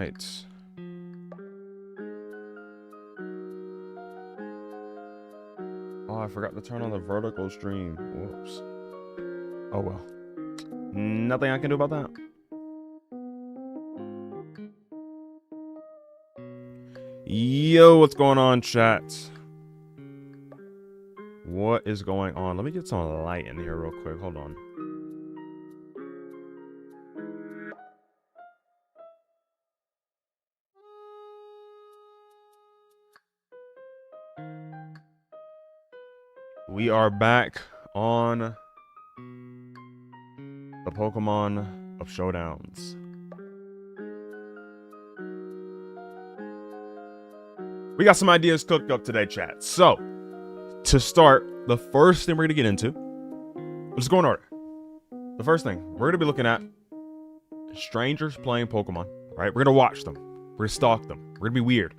right. Oh, I forgot to turn on the vertical stream. Whoops. Oh well. Nothing I can do about that. Yo, what's going on, chat? What is going on? Let me get some light in here real quick. Hold on. We are back on the Pokemon of Showdowns. We got some ideas cooked up today, chat. So, to start, the first thing we're going to get into, let's go in order. The first thing, we're going to be looking at strangers playing Pokemon, right? We're going to watch them. We're going to stalk them. We're going to be weird.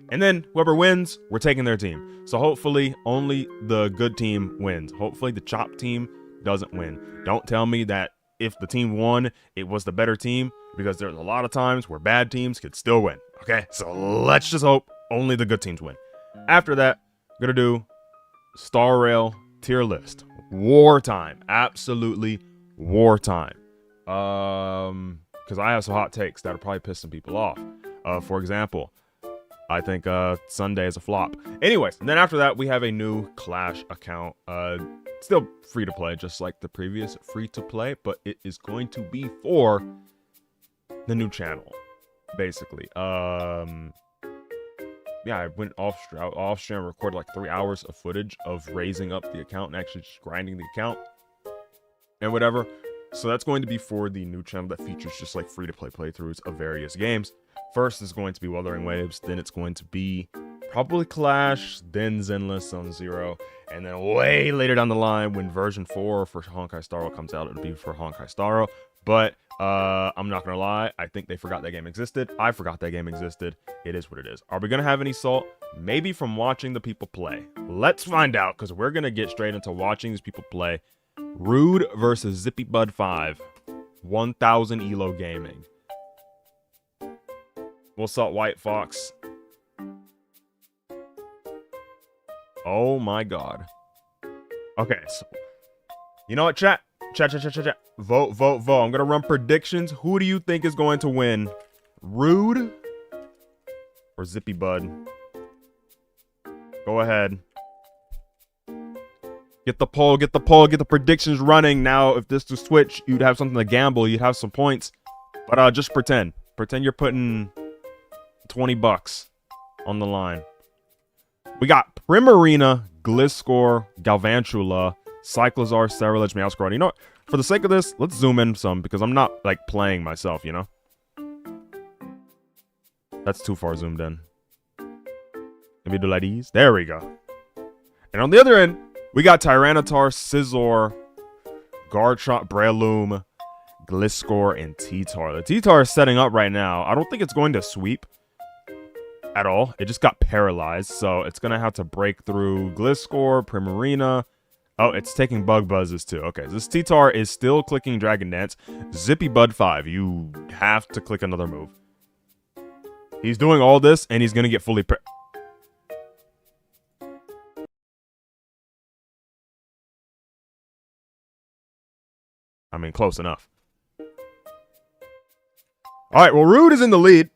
And then whoever wins, we're taking their team. So hopefully only the good team wins. Hopefully the chop team doesn't win. Don't tell me that if the team won, it was the better team, because there's a lot of times where bad teams could still win. Okay, so let's just hope only the good teams win. After that, I'm going to do Star Rail tier list. Wartime. Absolutely wartime. Because I have some hot takes that'll probably piss some people off. For example, I think Sunday is a flop. Anyways, and then after that, we have a new Clash account. Still free to play, just like the previous free to play, but it is going to be for the new channel, basically. Yeah, I went off stream, recorded like 3 hours of footage of raising up the account and actually just grinding the account and whatever. So that's going to be for the new channel that features just like free to play playthroughs of various games. First is going to be Wuthering Waves, then it's going to be probably Clash, then Zenless Zone Zero, and then way later down the line when version 4 for Honkai Star Rail comes out, it'll be for Honkai Star Rail. But I'm not gonna lie, I think they forgot that game existed. I forgot that game existed. It is what it is. Are we gonna have any salt? Maybe from watching the people play. Let's find out, because we're gonna get straight into watching these people play. Rude versus Zippy Bud 5, 1000 Elo Gaming. We'll salt White Fox. Oh my god. Okay, so you know what, chat? Chat. Vote. I'm gonna run predictions. Who do you think is going to win? Rude or Zippy Bud? Go ahead. Get the poll, get the predictions running. Now, if this was Twitch, you'd have something to gamble, you'd have some points. But just pretend. Pretend you're putting 20 bucks on the line. We got Primarina, Gliscor, Galvantula, Cyclizar, Ceruledge, Meowscarada. You know what? For the sake of this, let's zoom in some, because I'm not, like, playing myself, you know? That's too far zoomed in. Let me do like these. There we go. And on the other end, we got Tyranitar, Scizor, Garchomp, Breloom, Gliscor, and T-Tar. The T-Tar is setting up right now. I don't think it's going to sweep at all. It just got paralyzed, so it's going to have to break through Gliscor, Primarina. Oh, it's taking Bug Buzzes too. Okay, this T-Tar is still clicking Dragon Dance. Zippy Bud 5, you have to click another move. He's doing all this, and he's going to get fully... I mean, close enough. Alright, well, Rude is in the lead.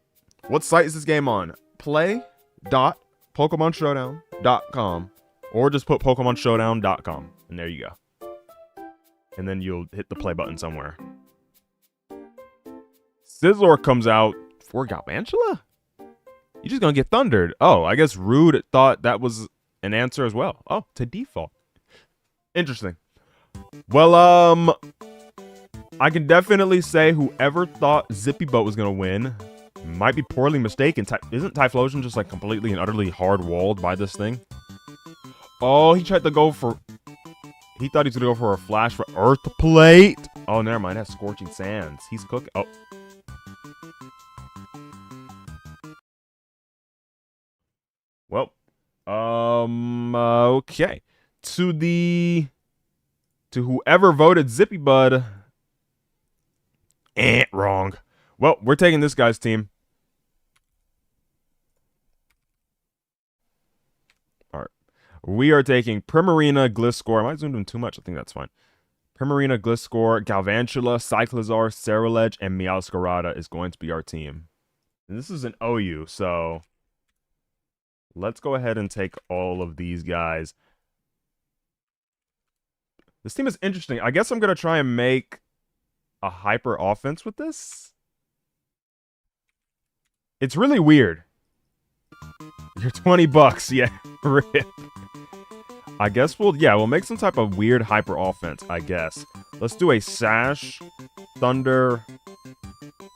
What site is this game on? Play.PokemonShowdown.com. Or just put PokemonShowdown.com. And there you go. And then you'll hit the play button somewhere. Scizor comes out for Galvantula? You're just gonna get thundered. Oh, I guess Rude thought that was an answer as well. Oh, to default. Interesting. Well, I can definitely say whoever thought Zippy Bud was gonna win might be poorly mistaken. Isn't Typhlosion just like completely and utterly hard-walled by this thing? Oh, he tried to go for... He thought he was going to go for a flash for Earth Plate. Oh, never mind. That's Scorching Sands. He's cooking. Oh. Well. Okay. To whoever voted Zippy Bud. Wrong. Well, we're taking this guy's team. We are taking Primarina, Gliscor. Am I zoomed in too much? I think that's fine. Primarina, Gliscor, Galvantula, Cyclizar, Ceruledge, and Meowscarada is going to be our team. And this is an OU, so let's go ahead and take all of these guys. This team is interesting. I guess I'm going to try and make a hyper offense with this. It's really weird. You're $20, yeah. Rip. I guess we'll make some type of weird hyper offense, I guess. Let's do a Sash, Thunder,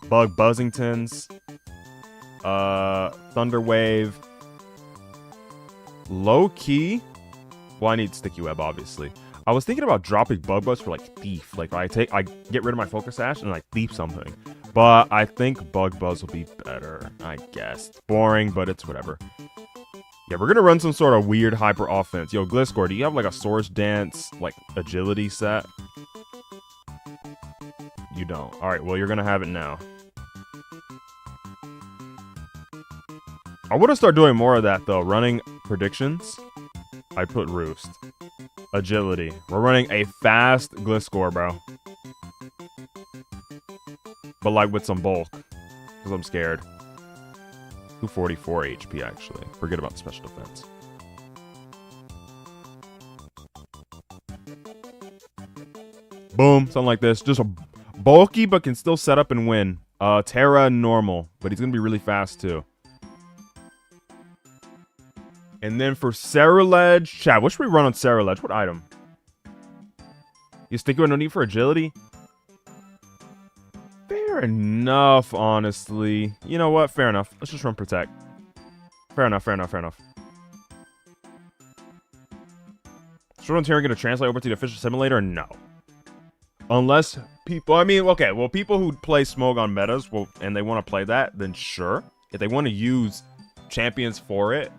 Bug Buzzingtons, Thunder Wave, low key. Well, I need Sticky Web, obviously. I was thinking about dropping Bug Buzz for like Thief. Like I get rid of my Focus Sash and like Thief something. But I think Bug Buzz will be better, I guess. It's boring, but it's whatever. Yeah, we're gonna run some sort of weird hyper offense. Yo, Gliscor, do you have like a Swords Dance, like agility set? You don't. Alright, well, you're gonna have it now. I want to start doing more of that, though. Running predictions. I put Roost. Agility. We're running a fast Gliscor, bro. But like with some bulk. Because I'm scared. 244 HP, actually. Forget about the special defense. Boom. Something like this. Just a bulky, but can still set up and win. Terra, normal. But he's going to be really fast, too. And then for Ceruledge, chat, what should we run on Ceruledge? What item? You stick with no need for agility? Fair enough, honestly. You know what? Fair enough. Let's just run Protect. Fair enough, fair enough, fair enough. Showdown Terra going to translate over to the official simulator? No. Unless people, I mean, okay, well, people who play Smogon metas, and they want to play that, then sure. If they want to use champions for it,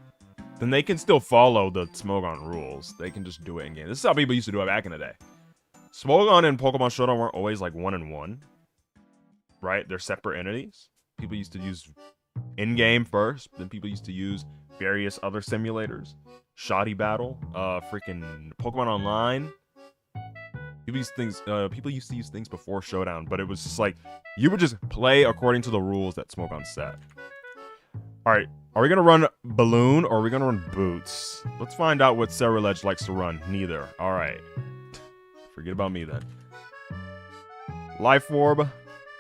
then they can still follow the Smogon rules. They can just do it in game. This is how people used to do it back in the day. Smogon and Pokemon Showdown weren't always like 1-1, right? They're separate entities. People used to use in-game first, then people used to use various other simulators. Shoddy Battle, freaking Pokemon Online. People used to use things before Showdown, but it was just like you would just play according to the rules that Smogon set. All right. Are we going to run Balloon or are we going to run Boots? Let's find out what Ceruledge likes to run. Neither. All right. Forget about me then. Life Orb,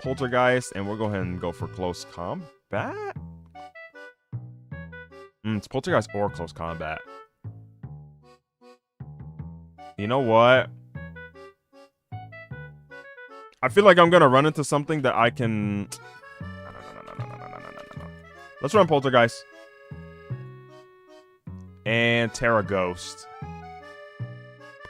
Poltergeist, and we'll go ahead and go for Close Combat. It's Poltergeist or Close Combat. You know what? I feel like I'm going to run into something that I can... Let's run Poltergeist. And Terra Ghost.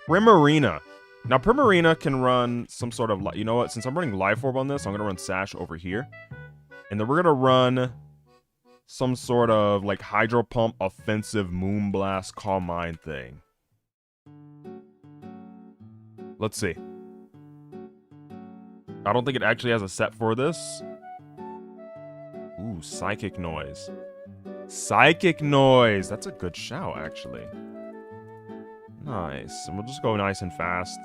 Primarina. Now, Primarina can run some sort of... You know what? Since I'm running Life Orb on this, I'm going to run Sash over here. And then we're going to run some sort of, like, Hydro Pump, offensive, Moonblast, Calm Mind thing. Let's see. I don't think it actually has a set for this. Ooh, Psychic Noise. Psychic Noise! That's a good shout, actually. Nice. And we'll just go nice and fast.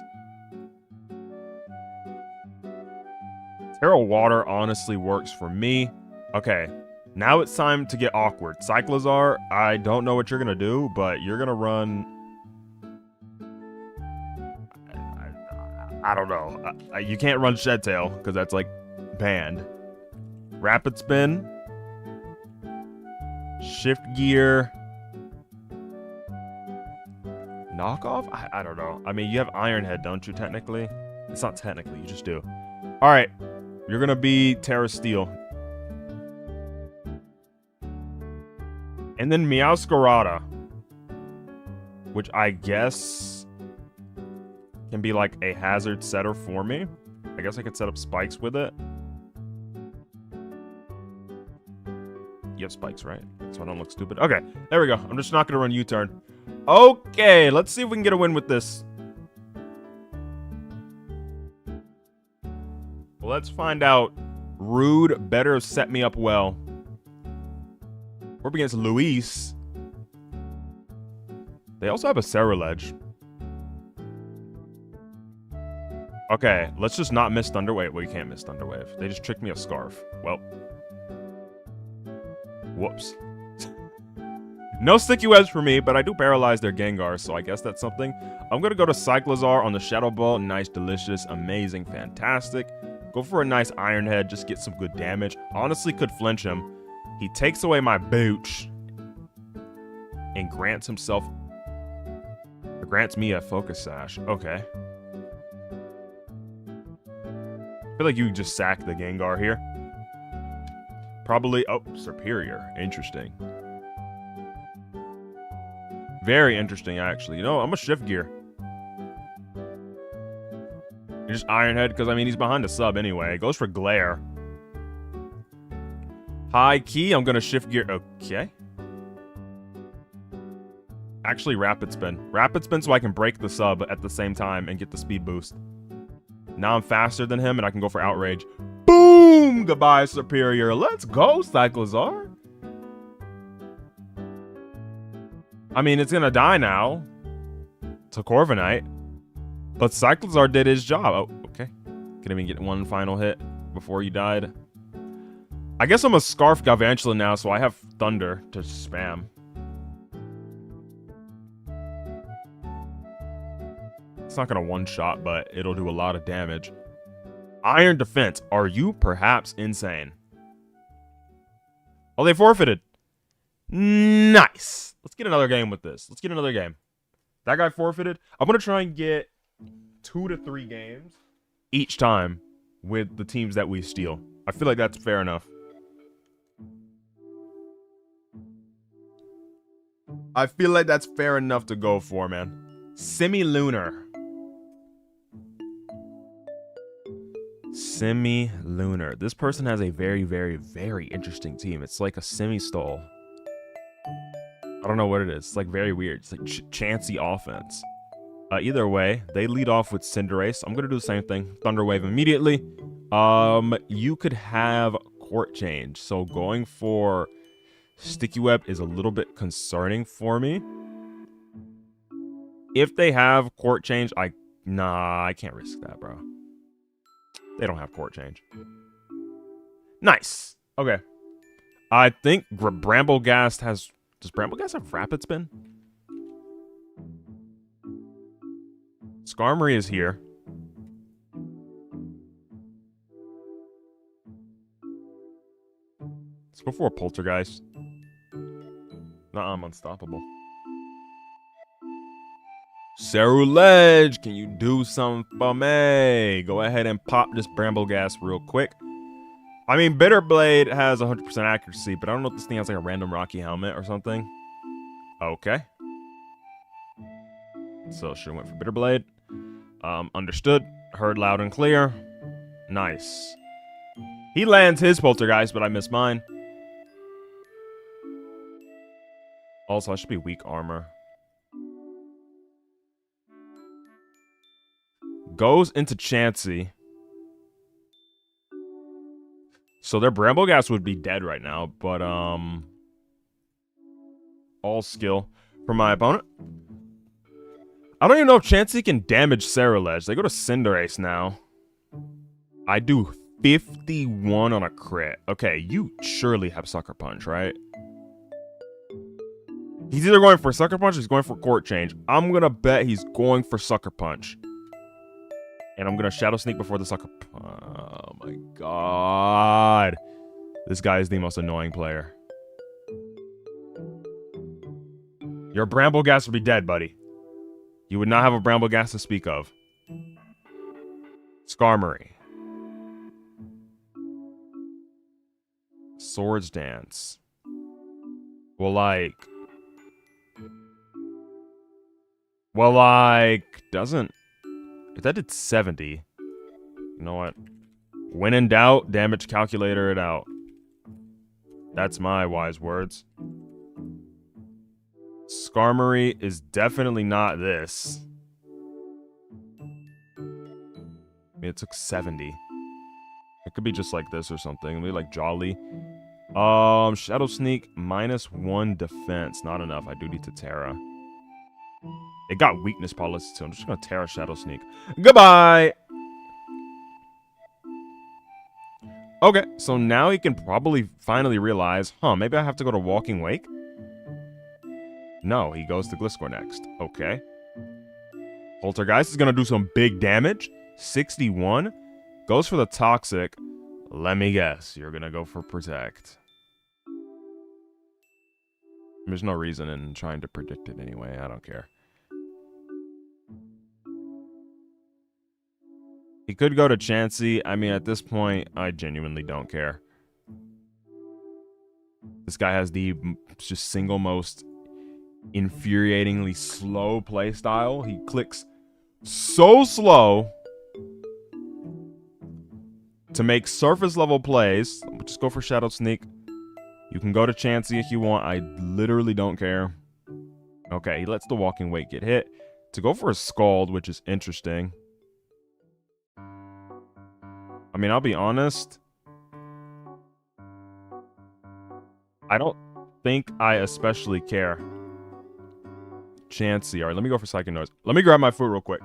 Terra Water honestly works for me. Okay, now it's time to get awkward. Cyclizar, I don't know what you're going to do, but you're going to run... I don't know. You can't run Shed Tail, because that's, like, banned. Rapid Spin. Shift Gear. Knockoff? I don't know. I mean, you have Iron Head, don't you, technically? It's not technically, you just do. Alright. You're gonna be Terra Steel. And then Meowscarada. Which I guess can be like a hazard setter for me. I guess I could set up spikes with it. You have spikes, right? So I don't look stupid. Okay, there we go. I'm just not going to run U-turn. Okay, let's see if we can get a win with this. Well, let's find out. Rude better set me up well. We're up against Luis. They also have a Ceruledge. Okay, let's just not miss Thunderwave. Well, you can't miss Thunderwave. They just tricked me a Scarf. Well. Whoops. No Sticky Webs for me, but I do paralyze their Gengar, so I guess that's something. I'm going to go to Cyclizar on the Shadow Ball. Nice, delicious, amazing, fantastic. Go for a nice Iron Head, just get some good damage. Honestly, could flinch him. He takes away my Booch and grants me a Focus Sash. Okay. I feel like you just sack the Gengar here. Probably, oh, Superior. Interesting. Very interesting, actually. You know, I'm a Shift Gear. You're just Iron Head, because, I mean, he's behind the sub anyway. It goes for Glare. High key, I'm going to Shift Gear. Okay. Actually, Rapid Spin. Rapid Spin so I can break the sub at the same time and get the speed boost. Now I'm faster than him, and I can go for Outrage. Boom! Goodbye, Superior. Let's go, Cyclizar. I mean, it's gonna die now to Corviknight, but Cyclizar did his job. Oh, okay. Couldn't even get one final hit before he died. I guess I'm a Scarf Galvantula now, so I have Thunder to spam. It's not gonna one-shot, but it'll do a lot of damage. Iron Defense. Are you perhaps insane? Oh, they forfeited. Nice. Let's get another game with this. Let's get another game. That guy forfeited. I'm going to try and get 2 to 3 games each time with the teams that we steal. I feel like that's fair enough. I feel like that's fair enough to go for, man. Semi-Lunar. Semi-Lunar. This person has a very, very, very interesting team. It's like a semi-stall. I don't know what it is. It's like very weird. It's like Chansey offense. Either way, they lead off with Cinderace. I'm going to do the same thing. Thunder Wave immediately. You could have Court Change. So going for Sticky Web is a little bit concerning for me. If they have Court Change, I can't risk that, bro. They don't have Court Change. Nice. Okay. I think Bramblegast has... Does Bramblegast have Rapid Spin? Skarmory is here. Let's go for a Poltergeist. Nah, I'm unstoppable. Ceruledge, can you do something for me? Go ahead and pop this Bramblegast real quick. I mean, Bitterblade has 100% accuracy, but I don't know if this thing has like a random Rocky Helmet or something. Okay. So should have went for Bitterblade. Understood. Heard loud and clear. Nice. He lands his Poltergeist, but I miss mine. Also, I should be weak armor. Goes into Chansey. So their Bramblegast would be dead right now, but all skill for my opponent. I don't even know if Chansey can damage Ceruledge. They go to Cinderace now. I do 51 on a crit. Okay, you surely have Sucker Punch, right? He's either going for Sucker Punch or he's going for Court Change. I'm gonna bet he's going for Sucker Punch. And I'm going to Shadow Sneak before the Sucker... Oh, my God. This guy is the most annoying player. Your Bramblegast would be dead, buddy. You would not have a Bramblegast to speak of. Skarmory. Swords Dance. Well, like... Doesn't... If that did 70, you know what? When in doubt, damage calculator it out. That's my wise words. Skarmory is definitely not this. I mean, it took 70. It could be just like this or something. Maybe like Jolly. Shadow Sneak, -1 defense. Not enough. I do need to Terra. It got weakness policy too. I'm just gonna tear a Shadow Sneak. Goodbye! Okay, so now he can probably finally realize, maybe I have to go to Walking Wake? No, he goes to Gliscor next. Okay. Poltergeist is gonna do some big damage. 61. Goes for the Toxic. Let me guess, you're gonna go for Protect. There's no reason in trying to predict it anyway. I don't care. He could go to Chansey. I mean, at this point, I genuinely don't care. This guy has the just single most infuriatingly slow playstyle. He clicks so slow to make surface level plays. Just go for Shadow Sneak. You can go to Chansey if you want. I literally don't care. Okay, he lets the Walking Wake get hit. To go for a Scald, which is interesting. I mean, I'll be honest. I don't think I especially care. Chansey. All right, let me go for Psychic Noise. Let me grab my food real quick.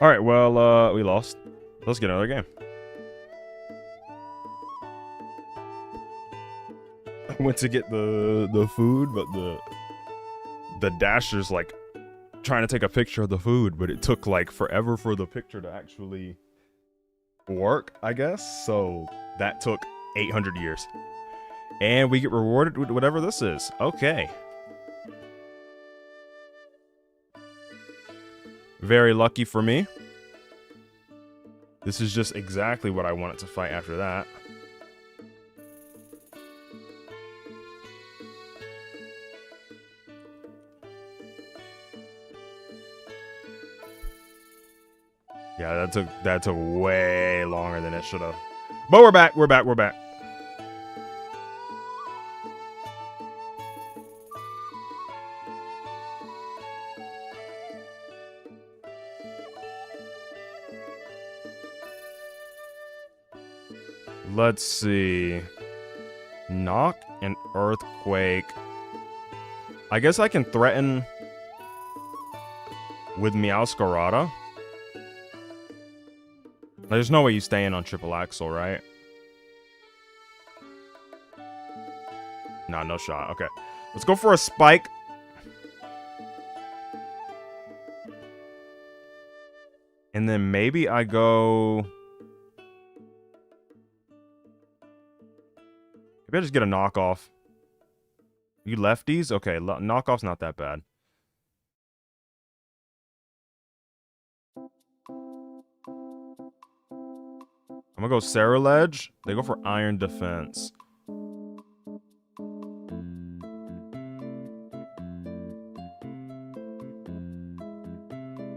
All right, well, we lost. Let's get another game. I went to get the food, but the dasher's like trying to take a picture of the food, but it took like forever for the picture to actually work, I guess. So that took 800 years. And we get rewarded with whatever this is. Okay. Very lucky for me. This is just exactly what I wanted to fight after that. Yeah, that took way longer than it should have. But we're back. Let's see. Knock and earthquake. I guess I can threaten with Meowscarada. There's no way you stay in on Triple Axel, right? Nah, no shot. Okay. Let's go for a spike. And then maybe I go... Maybe I just get a knockoff. You lefties? Okay, knockoff's not that bad. I'm gonna go Ceruledge. They go for Iron Defense.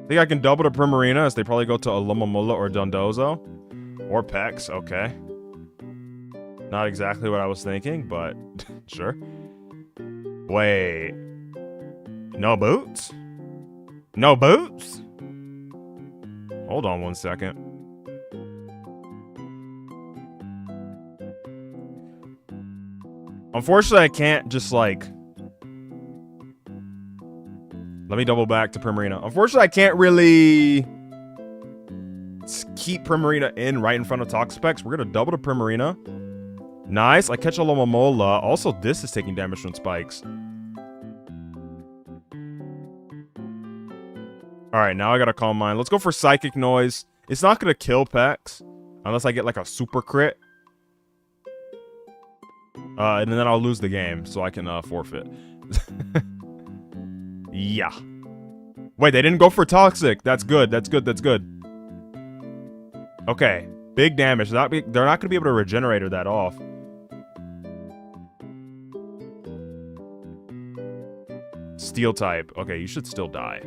I think I can double to Primarina as they probably go to Alomomola or Dondozo. Or Pex, okay. Not exactly what I was thinking, but sure. Wait. No boots? No boots? Hold on one second. Unfortunately, I can't just, like... Let me double back to Primarina. Unfortunately, I can't really... keep Primarina right in front of Toxapex. We're gonna double to Primarina. Nice. I catch a Alomomola. Also, this is taking damage from spikes. Alright, now I gotta Calm Mind. Let's go for Psychic Noise. It's not gonna kill Pex. Unless I get, like, a super crit. And then I'll lose the game, so I can forfeit. Yeah. Wait, they didn't go for Toxic. That's good. That's good. That's good. Okay. Big damage. They're not going to be able to regenerate that off. Steel type. Okay, you should still die.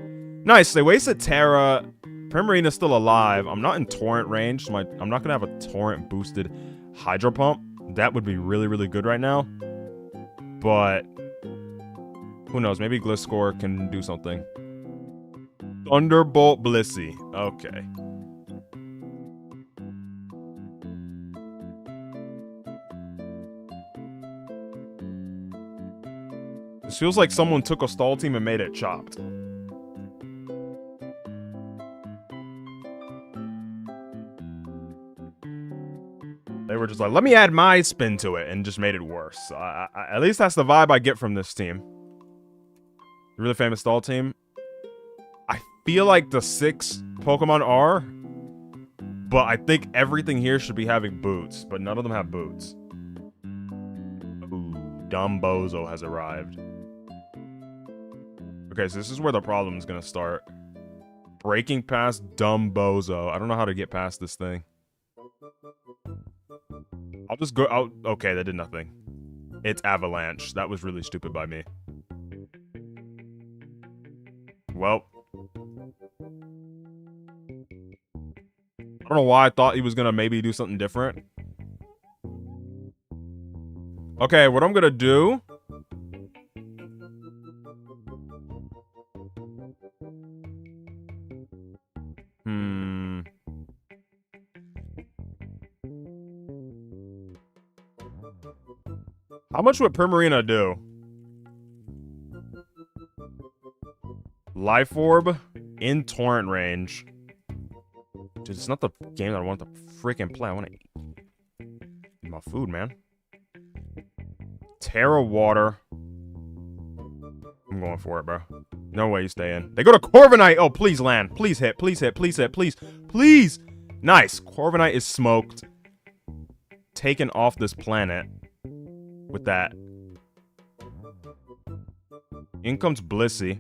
Nice. They wasted Terra. Primarina's still alive. I'm not in Torrent range, so I'm not going to have a Torrent boosted Hydro Pump. That would be really, really good right now. But who knows? Maybe Gliscor can do something. Thunderbolt Blissey. Okay. This feels like someone took a stall team and made it chopped. They were just like, let me add my spin to it, and just made it worse. At least that's the vibe I get from this team. The really famous stall team. I feel like the 6 Pokemon are, but I think everything here should be having boots, but none of them have boots. Ooh, Dumbozo has arrived. Okay, so this is where the problem is going to start. Breaking past Dumbozo. I don't know how to get past this thing. I'll just go out. Okay, that did nothing. It's Avalanche. That was really stupid by me. Well. I don't know why I thought he was going to maybe do something different. Okay, what I'm going to do... How much would Primarina do? Life Orb in Torrent range. Dude, it's not the game that I want to freaking play. I want to eat my food, man. Terra Water. I'm going for it, bro. No way you stay in. They go to Corviknight. Oh, please land. Please hit. Please hit. Please hit. Please. Please. Nice. Corviknight is smoked. Taken off this planet. With that. In comes Blissey.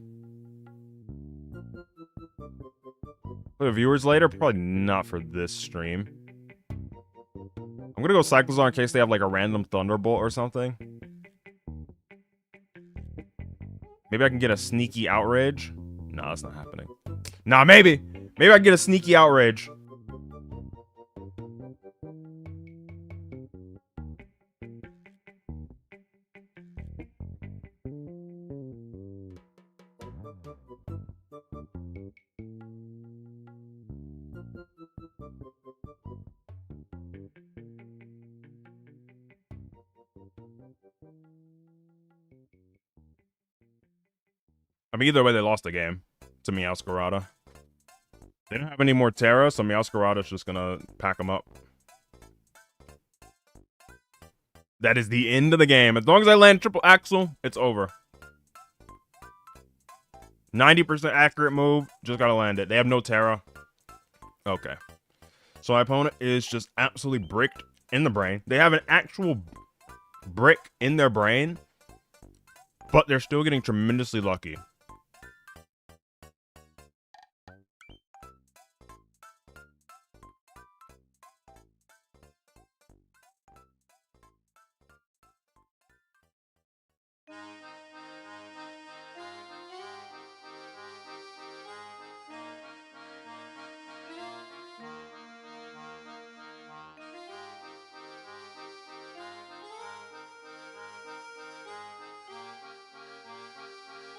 For the viewers later, probably not for this stream. I'm gonna go Cyclozar in case they have like a random Thunderbolt or something. Maybe I can get a sneaky Outrage. No, that's not happening. Nah, maybe. Maybe I can get a sneaky Outrage. I mean, either way, they lost the game to Meowscarada. They don't have any more Terra, so Meowscarada's just gonna pack them up. That is the end of the game. As long as I land triple axle, it's over. 90% accurate move, just gotta land it. They have no Terra. Okay. So my opponent is just absolutely bricked in the brain. They have an actual brick in their brain, but they're still getting tremendously lucky.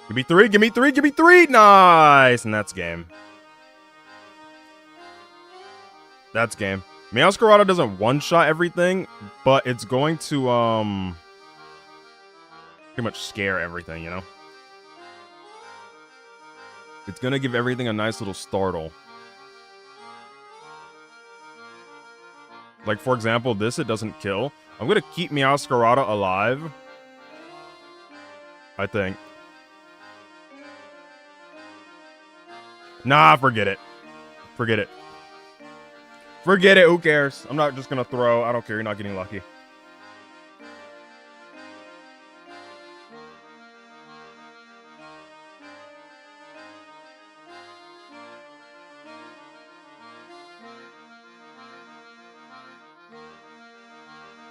Give me three, give me three, give me three! Nice! And that's game. That's game. Meowscarada doesn't one-shot everything, but it's going to, pretty much scare everything, you know? It's gonna give everything a nice little startle. Like, for example, this, it doesn't kill. I'm gonna keep Meowscarada alive. I think. Nah, forget it. Forget it. Forget it, who cares? I'm not just gonna throw. I don't care, you're not getting lucky.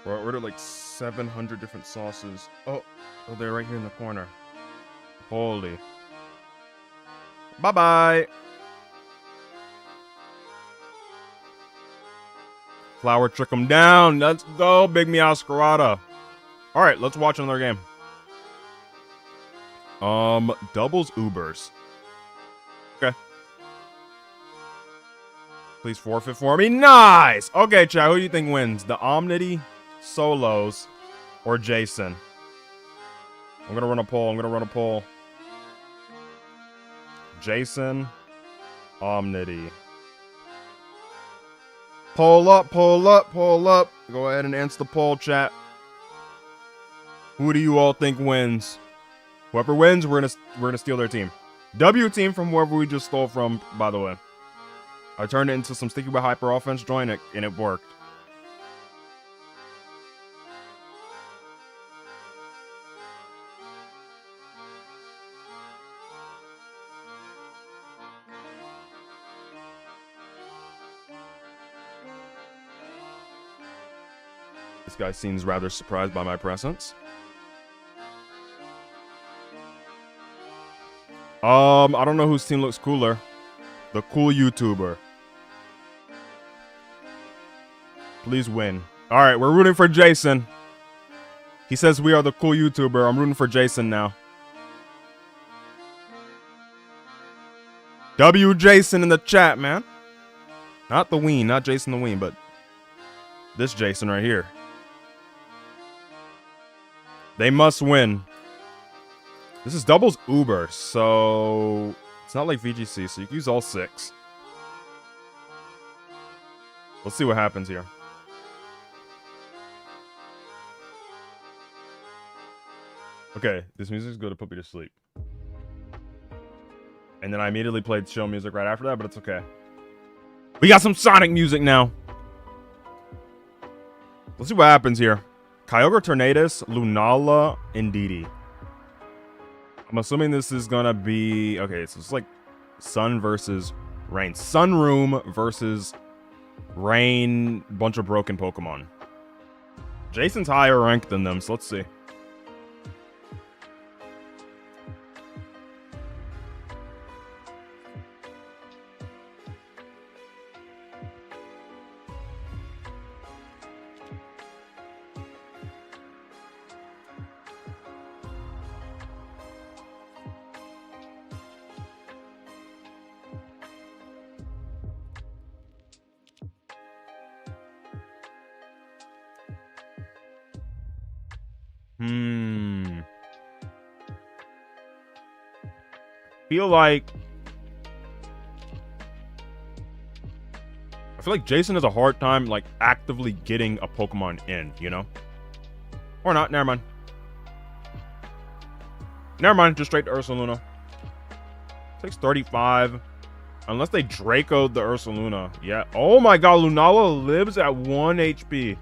Bro, I ordered like 700 different sauces. Oh, they're right here in the corner. Holy. Bye-bye. Flower, trick him down. Let's go, big Meowscarada. All right, let's watch another game. Doubles Ubers. Okay. Please forfeit for me. Nice. Okay, chat. Who do you think wins? The Omnity, Solos, or Jason? I'm gonna run a poll. I'm gonna run a poll. Jason, Omnity. Poll up, poll up, poll up. Go ahead and answer the poll, chat. Who do you all think wins? Whoever wins, we're gonna steal their team. W team from whoever we just stole from, by the way. I turned it into some sticky with hyper offense joint, and it worked. This guy seems rather surprised by my presence. I don't know whose team looks cooler. The cool YouTuber. Please win. Alright, we're rooting for Jason. He says we are the cool YouTuber. I'm rooting for Jason now. W Jason in the chat, man. Not the Ween, not Jason the Ween, but this Jason right here. They must win. This is doubles Uber, so it's not like VGC, so you can use all 6. Let's see what happens here. Okay, this music is going to put me to sleep. And then I immediately played chill music right after that, but it's okay. We got some Sonic music now. Let's see what happens here. Kyogre, Tornadus, Lunala, Indeedee. I'm assuming this is going to be... Okay, so it's like Sun versus Rain. Sunroom versus Rain. Bunch of broken Pokemon. Jason's higher ranked than them, so let's see. Feel like Jason has a hard time like actively getting a Pokemon in, you know? Or not, never mind. Never mind, just straight to Ursaluna. Takes 35. Unless they Draco'd the Ursaluna. Yeah. Oh my god, Lunala lives at 1 HP.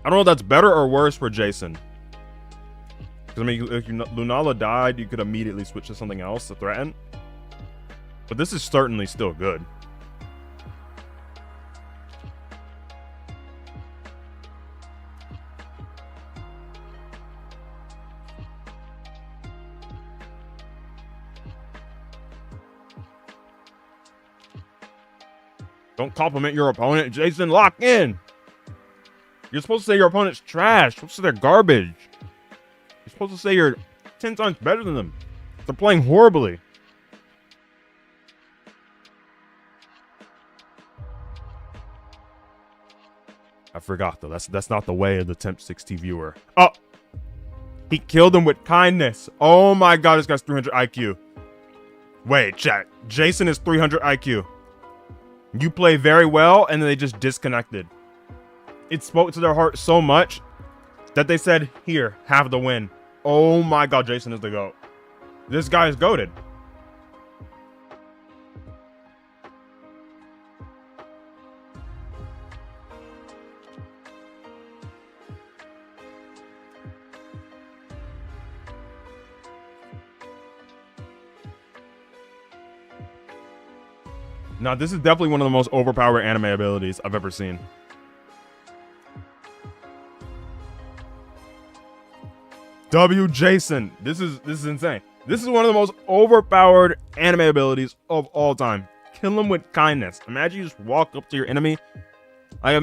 I don't know if that's better or worse for Jason. Because, I mean, if Lunala died, you could immediately switch to something else to threaten. But this is certainly still good. Don't compliment your opponent, Jason. Lock in. You're supposed to say your opponent's trash. You're supposed to say they're garbage. You're supposed to say you're 10 times better than them. They're playing horribly. I forgot though. That's not the way of the Temp 60 viewer. Oh, he killed him with kindness. Oh my god, this guy's 300 IQ. Wait, chat. Jason is 300 IQ. You play very well, and then they just disconnected. It spoke to their heart so much that they said, "Here, have the win." Oh my god, Jason is the GOAT. This guy is goated. Now, this is definitely one of the most overpowered anime abilities I've ever seen. W Jason. This is insane. This is one of the most overpowered anime abilities of all time. Kill him with kindness. Imagine you just walk up to your enemy. I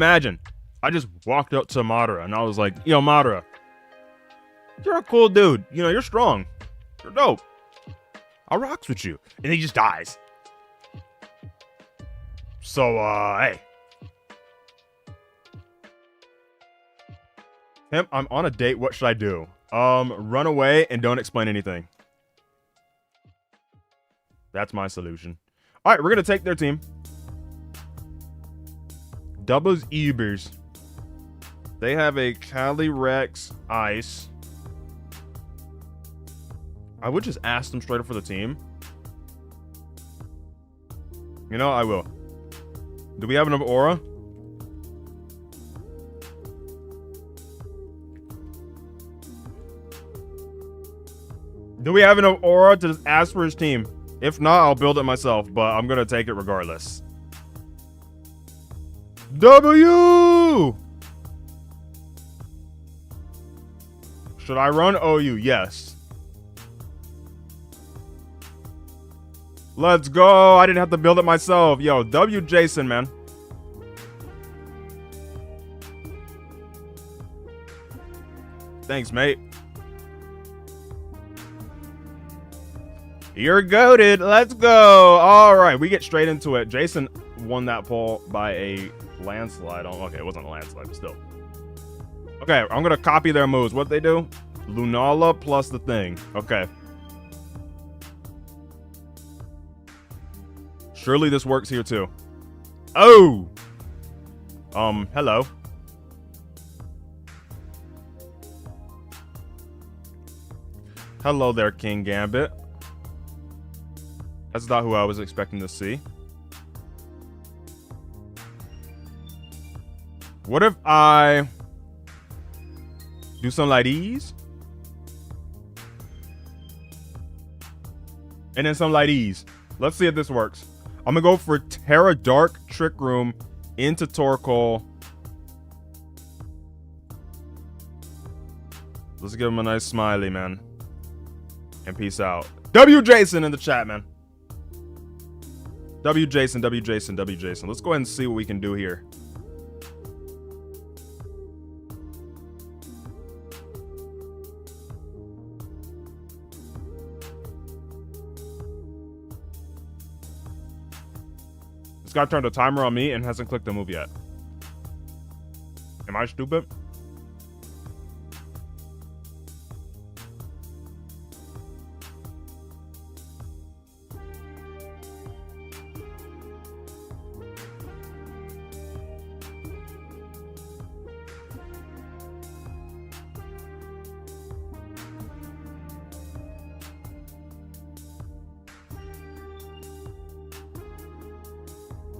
just walked up to Madara and I was like, yo, Madara, you're a cool dude. You know, you're strong. You're dope. I rocks with you. And he just dies. So, hey. Him, I'm on a date. What should I do? Run away and don't explain anything. That's my solution. All right, we're going to take their team. Doubles Ebers. They have a Calyrex Ice. I would just ask them straight up for the team. You know, I will. Do we have enough aura? Do we have enough aura to just ask for his team? If not, I'll build it myself, but I'm gonna take it regardless. W! Should I run OU? Yes. Let's go. I didn't have to build it myself. Yo, W Jason, man. Thanks, mate. You're goated. Let's go. All right, we get straight into it. Jason won that poll by a landslide. Okay, it wasn't a landslide, but still. Okay, I'm going to copy their moves. What they do? Lunala plus the thing. Okay. Surely this works here too. Oh! Hello. Hello there, King Gambit. That's not who I was expecting to see. What if I do something like these? And then something like these. Let's see if this works. I'm gonna go for Terra Dark, Trick Room, into Torkoal. Let's give him a nice smiley, man. And peace out. W Jason in the chat, man. W Jason, W Jason, W Jason. Let's go ahead and see what we can do here. This guy turned a timer on me and hasn't clicked the move yet. Am I stupid?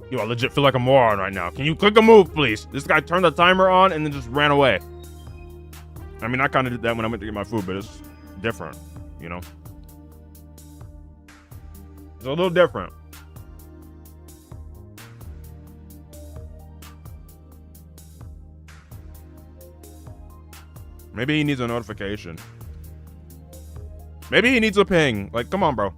Yo, I legit feel like a moron right now. Can you click a move, please? This guy turned the timer on and then just ran away. I mean, I kind of did that when I went to get my food, but it's different, you know? It's a little different. Maybe he needs a notification. Maybe he needs a ping. Like, come on, bro.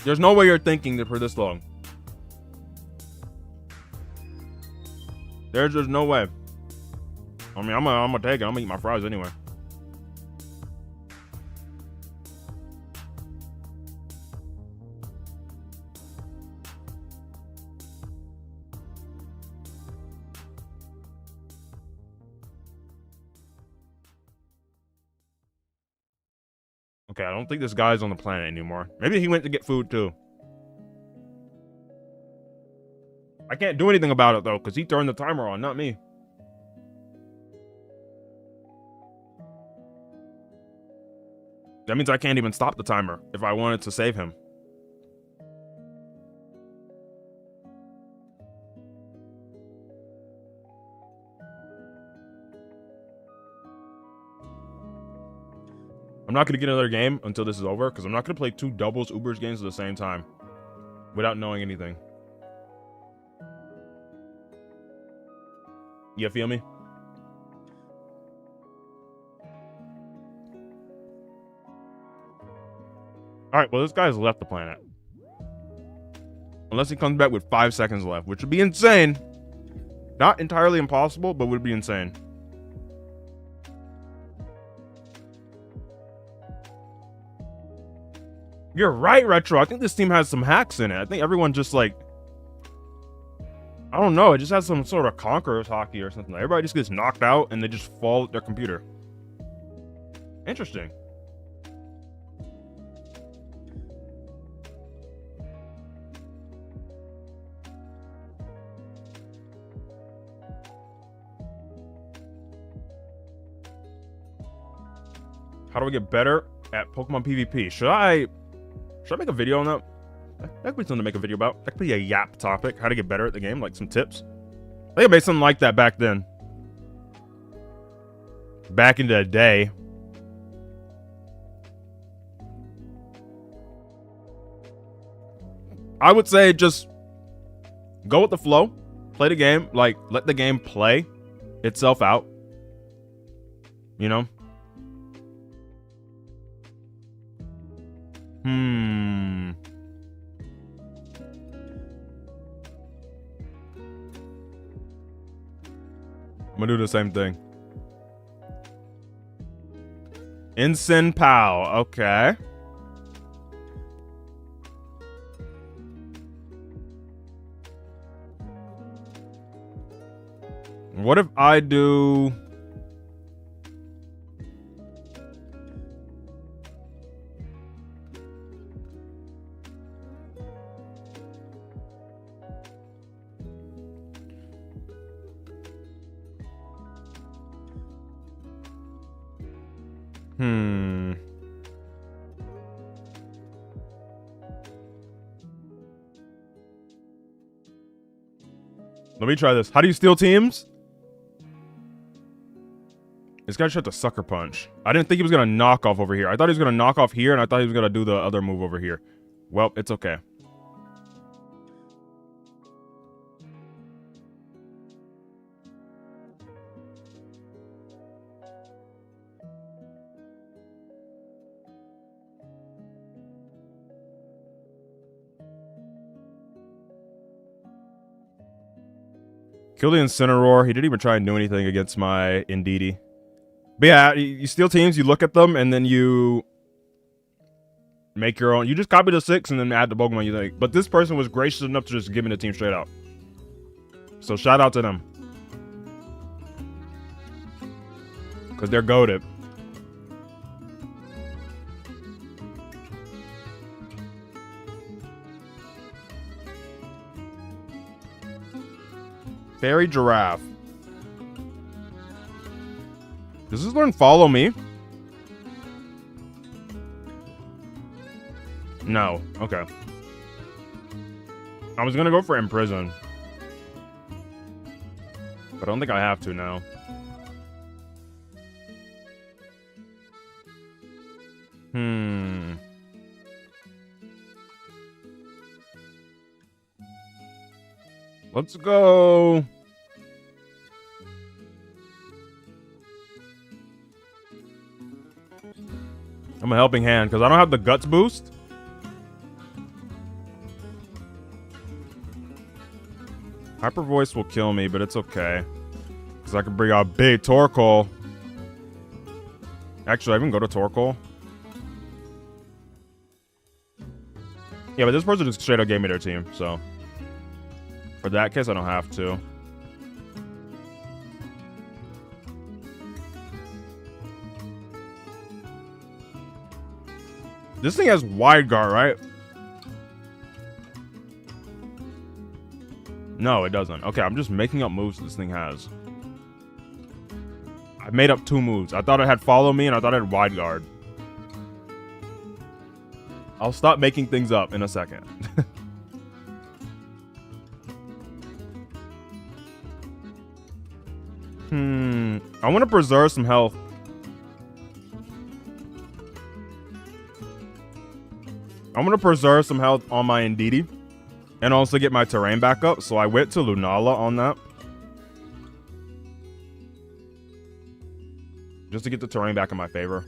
There's no way you're thinking for this long. There's just no way. I mean, I'm gonna take it. I'm gonna eat my fries anyway. Okay, I don't think this guy's on the planet anymore. Maybe he went to get food too. I can't do anything about it though, because he turned the timer on, not me. That means I can't even stop the timer if I wanted to save him. I'm not going to get another game until this is over, because I'm not going to play 2 doubles Ubers games at the same time without knowing anything. You feel me? Alright, well, this guy's left the planet. Unless he comes back with 5 seconds left, which would be insane. Not entirely impossible, but would be insane. You're right, Retro. I think this team has some hacks in it. I think everyone just like... I don't know. It just has some sort of Conqueror's hockey or something. Everybody just gets knocked out and they just fall at their computer. Interesting. How do we get better at Pokemon PvP? Should I make a video on that? That could be something to make a video about. That could be a yap topic. How to get better at the game, like some tips. I think I made something like that back then. Back in the day. I would say just go with the flow. Play the game. Like, let the game play itself out. You know? I'm gonna do the same thing. Ensign Pow. Okay. What if I do... Hmm. Let me try this. How do you steal teams? This guy tried to sucker punch. I didn't think he was going to knock off over here. I thought he was going to knock off here, and I thought he was going to do the other move over here. Well, it's okay. Kill the Incineroar. He didn't even try and do anything against my Indeedee. But yeah, you steal teams, you look at them, and then you make your own. You just copy the 6 and then add the Pokemon you think. But this person was gracious enough to just give me the team straight out. So shout out to them. Because they're goated. Fairy Giraffe. Does this learn Follow Me? No. Okay. I was gonna go for Imprison. But I don't think I have to now. Let's go. I'm a helping hand because I don't have the guts boost. Hyper Voice will kill me, but it's okay. Because I can bring out big Torkoal. Actually, I can go to Torkoal. Yeah, but this person just straight up gave me their team, so. For that case, I don't have to. This thing has Wide Guard, right? No, it doesn't. Okay, I'm just making up moves this thing has. I made up 2 moves. I thought it had Follow Me, and I thought it had Wide Guard. I'll stop making things up in a second. I want to preserve some health. I want to preserve some health on my Indeedee. And also get my terrain back up. So I went to Lunala on that. Just to get the terrain back in my favor.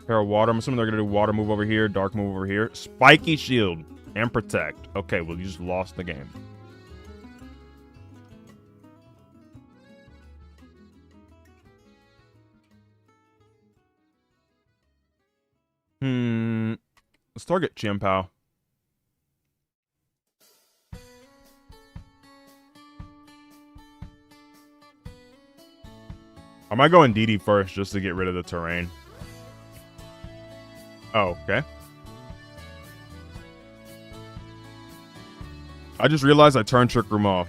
Pair of water. I'm assuming they're going to do water move over here, dark move over here. Spiky shield and protect. Okay, well, you just lost the game. Let's target Chien-Pao. I might go Indeedee first just to get rid of the terrain. Oh, okay. I just realized I turned Trick Room off.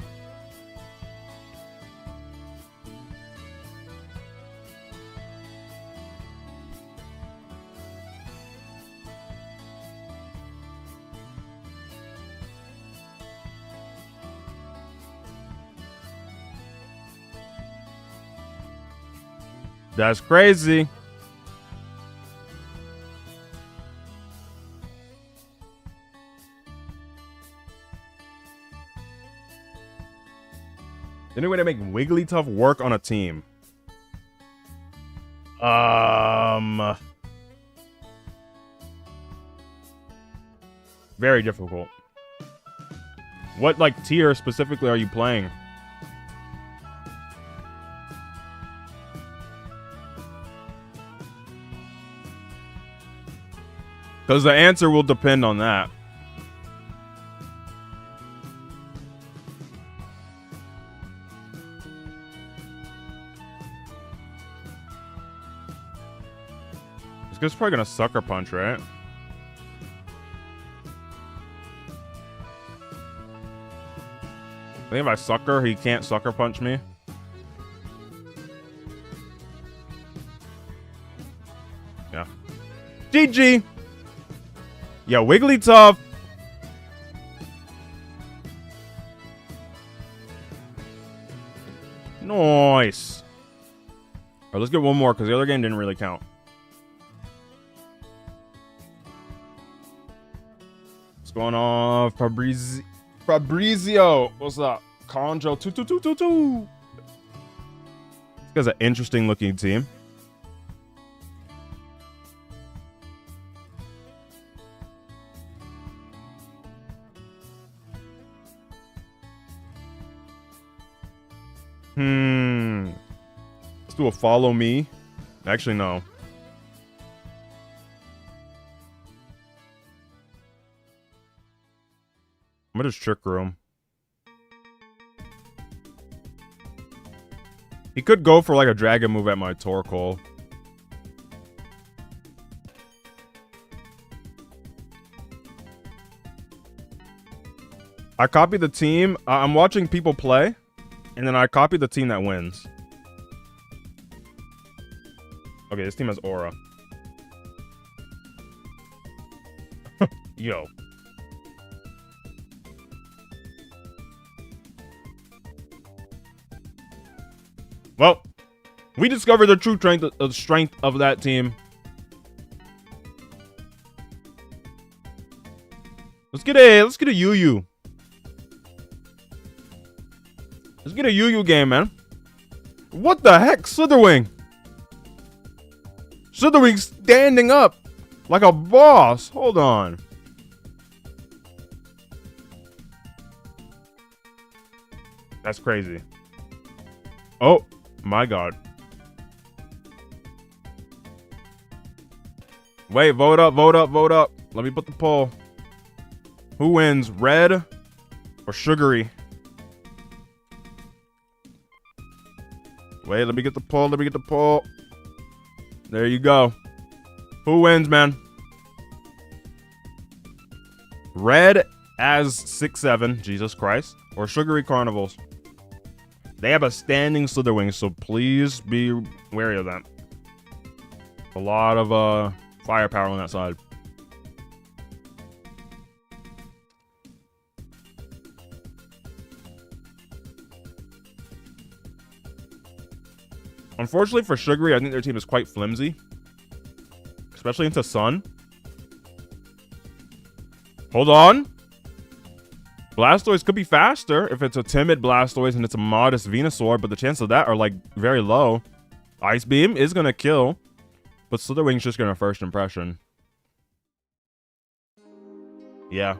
That's crazy. Any way to make Wigglytuff work on a team? Very difficult. What, like, tier specifically are you playing? Because the answer will depend on that. This guy's probably gonna sucker punch, right? I think if I sucker, he can't sucker punch me. Yeah. GG! Yeah, Wigglytuff. Nice. All right, let's get one more because the other game didn't really count. What's going on, Fabrizio? What's up? Conjo 2222. This guy's an interesting looking team. Let's do a follow me. Actually, no. I'm gonna just trick room. He could go for like a dragon move at my Torkoal. I copied the team. I'm watching people play, and then I copied the team that wins. Okay, this team has aura. Yo. Well, we discovered the true strength of that team. Let's get a Yu-Yu. Let's get a Yu-Yu game, man. What the heck, Slitherwing? Slitherwing's standing up like a boss. Hold on. That's crazy. Oh my god. Wait, vote up, vote up, vote up. Let me put the poll. Who wins, red or sugary? Wait, let me get the poll, let me get the poll. There you go. Who wins, man? Red as 6-7, Jesus Christ, or sugary carnivals. They have a standing Slitherwing, so please be wary of that. A lot of firepower on that side. Unfortunately for Sugary, I think their team is quite flimsy. Especially into Sun. Hold on. Blastoise could be faster if it's a timid Blastoise and it's a modest Venusaur, but the chances of that are like very low. Ice Beam is going to kill, but Slitherwing's just going to first impression. Yeah.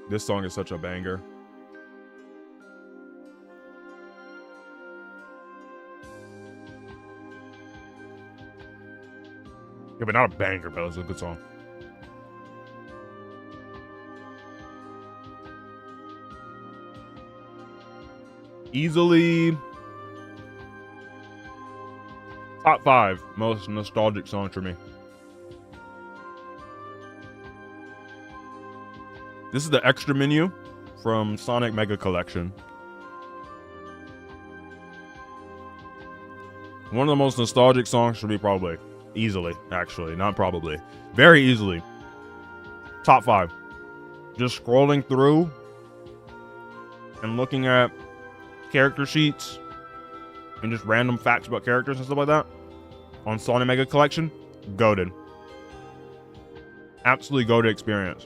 This song is such a banger. Yeah, but not a banger, but it's a good song. Easily top 5 most nostalgic songs for me. This is the extra menu from Sonic Mega Collection. One of the most nostalgic songs for me, probably. Easily, actually. Not probably. Very easily. Top 5. Just scrolling through and looking at character sheets and just random facts about characters and stuff like that on Sonic Mega Collection. Goated. Absolutely goated experience.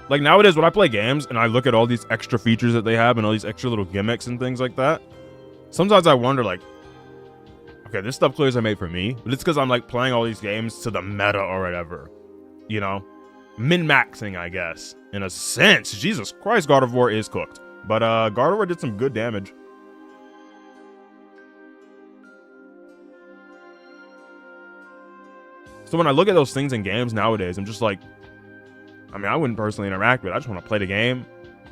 Like nowadays when I play games and I look at all these extra features that they have and all these extra little gimmicks and things like that, sometimes I wonder like, okay, this stuff clearly is made for me, but it's because I'm like playing all these games to the meta or whatever, you know? Min-maxing, I guess, in a sense. Jesus Christ, God of War is cooked. But God of War did some good damage. So when I look at those things in games nowadays, I'm just like, I mean, I wouldn't personally interact with it. I just want to play the game.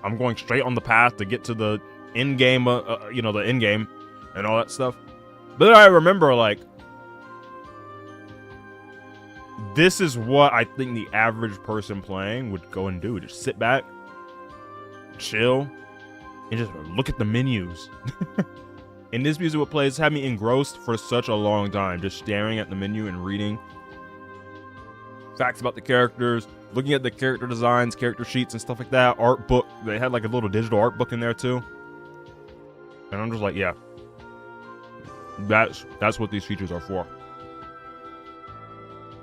I'm going straight on the path to get to the in-game, you know, the in-game and all that stuff. But then I remember, like, this is what I think the average person playing would go and do. Just sit back, chill, and just look at the menus. And this music what plays had me engrossed for such a long time, just staring at the menu and reading facts about the characters, looking at the character designs, character sheets, and stuff like that. Art book. They had like a little digital art book in there too. And I'm just like, yeah, that's what these features are for.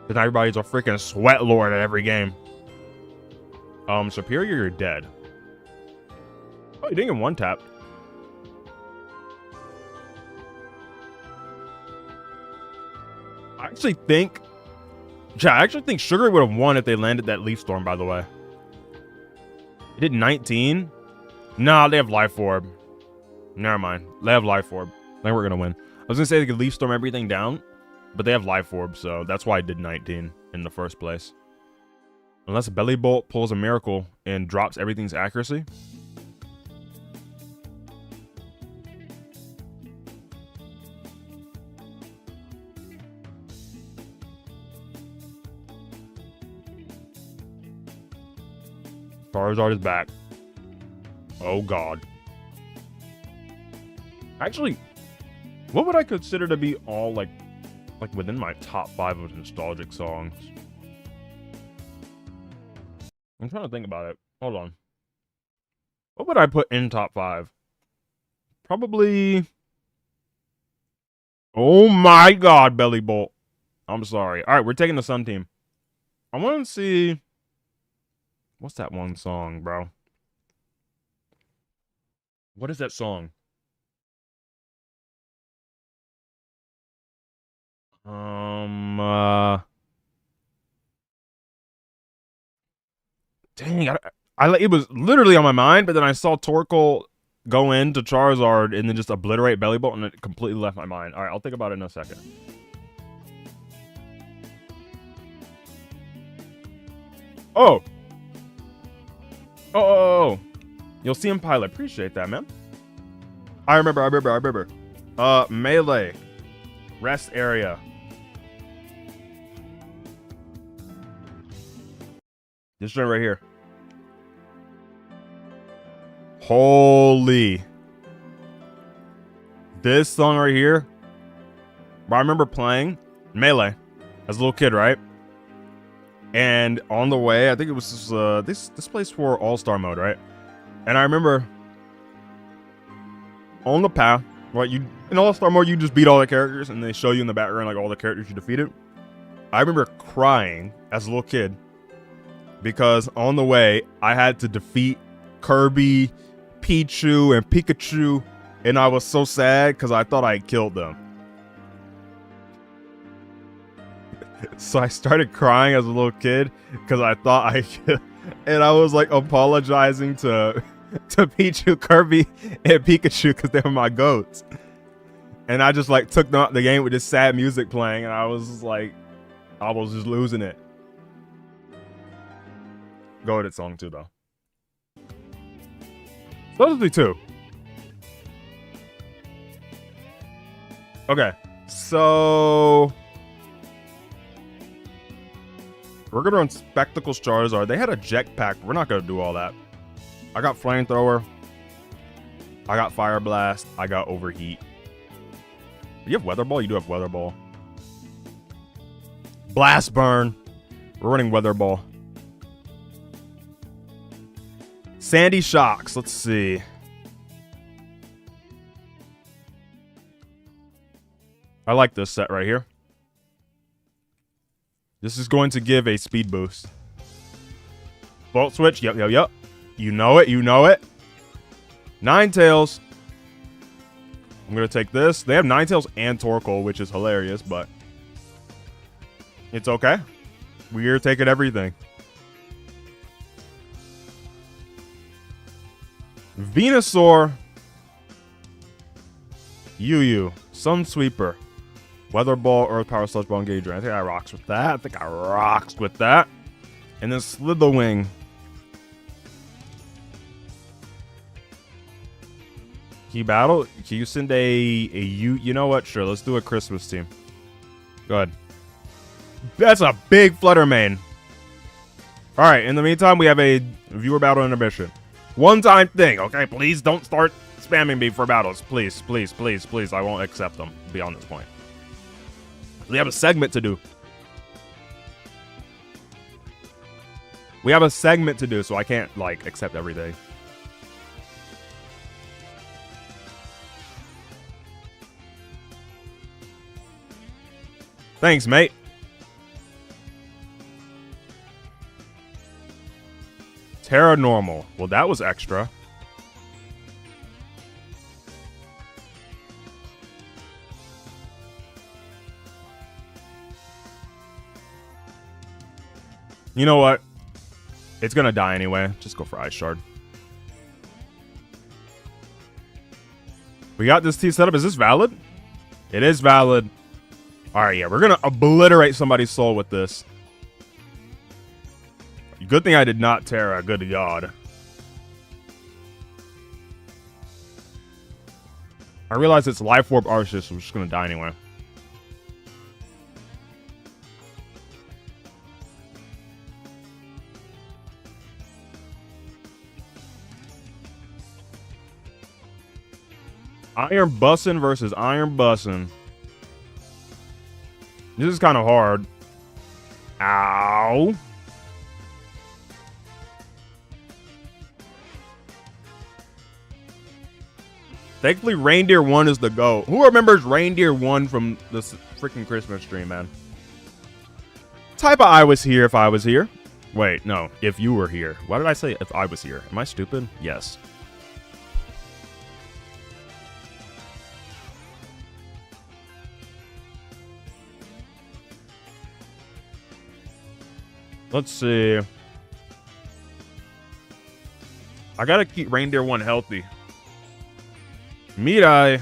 Because everybody's a freaking sweat lord at every game. Superior, you're dead. Oh, you didn't get one tap. I actually think Sugar would have won if they landed that Leaf Storm, by the way. It did 19? Nah, they have Life Orb. Never mind. They have Life Orb. I think we're gonna win. I was gonna say they could Leaf Storm everything down, but they have Life Orb, so that's why I did 19 in the first place. Unless Belly Bolt pulls a miracle and drops everything's accuracy. Charizard is back. Oh god. Actually, what would I consider to be all like within my top 5 of nostalgic songs? I'm trying to think about it. Hold on. What would I put in top 5? Probably. Oh my god, Belly Bolt. I'm sorry. Alright, we're taking the Sun Team. I want to see. What's that one song, bro? What is that song? Dang, it was literally on my mind, but then I saw Torkoal go into Charizard and then just obliterate Belly Bolt, and it completely left my mind. All right, I'll think about it in a second. Oh. Oh. You'll see him pilot. Appreciate that, man. I remember. Melee. Rest area. This joint right here. Holy. This song right here. I remember playing Melee as a little kid, right? And on the way, I think it was this place for All-Star mode, right? And I remember on the path, right? In All-Star mode, you just beat all the characters, and they show you in the background like all the characters you defeated. I remember crying as a little kid because on the way, I had to defeat Kirby, Pichu, and Pikachu, and I was so sad because I thought I killed them. So I started crying as a little kid because I thought and I was like apologizing to Pichu, Kirby, and Pikachu because they were my goats. And I just like took them out the game with this sad music playing, and I was just like, I was just losing it. Goated song too, though. So those are the two. Okay, so we're gonna run Spectacles Charizard. They had a jetpack. We're not gonna do all that. I got Flamethrower. I got Fire Blast. I got Overheat. You have Weather Ball? You do have Weather Ball. Blast Burn. We're running Weather Ball. Sandy Shocks. Let's see. I like this set right here. This is going to give a speed boost. Volt Switch. Yep. You know it. Ninetales. I'm going to take this. They have Ninetales and Torkoal, which is hilarious, but it's okay. We're taking everything. Venusaur. Yu-Yu. Sunsweeper. Weather Ball, Earth Power, Sludge Ball, Engage. I think I rocks with that. And then Slitherwing. Key Battle? Can you send you know what? Sure, let's do a Christmas team. Go ahead. That's a big Flutter Mane. All right, in the meantime, we have a viewer battle intermission. One-time thing, okay? Please don't start spamming me for battles. Please, please, please, please. I won't accept them beyond this point. We have a segment to do. We have a segment to do, so I can't, like, accept everything. Thanks, mate. Terra normal. Well, that was extra. You know what? It's gonna die anyway. Just go for Ice Shard. We got this T set up. Is this valid? It is valid. Alright, yeah. We're gonna obliterate somebody's soul with this. Good thing I did not Terra. Good God. I realize it's Life Orb Arceus, so we're just gonna die anyway. Iron Bussin' versus Iron Bussin'. This is kind of hard. Ow. Thankfully, Reindeer 1 is the GOAT. Who remembers Reindeer 1 from this freaking Christmas stream, man? Type of I was here if I was here. Wait, no. If you were here. Why did I say if I was here? Am I stupid? Yes. Let's see. I gotta keep Reindeer 1 healthy. Mirai.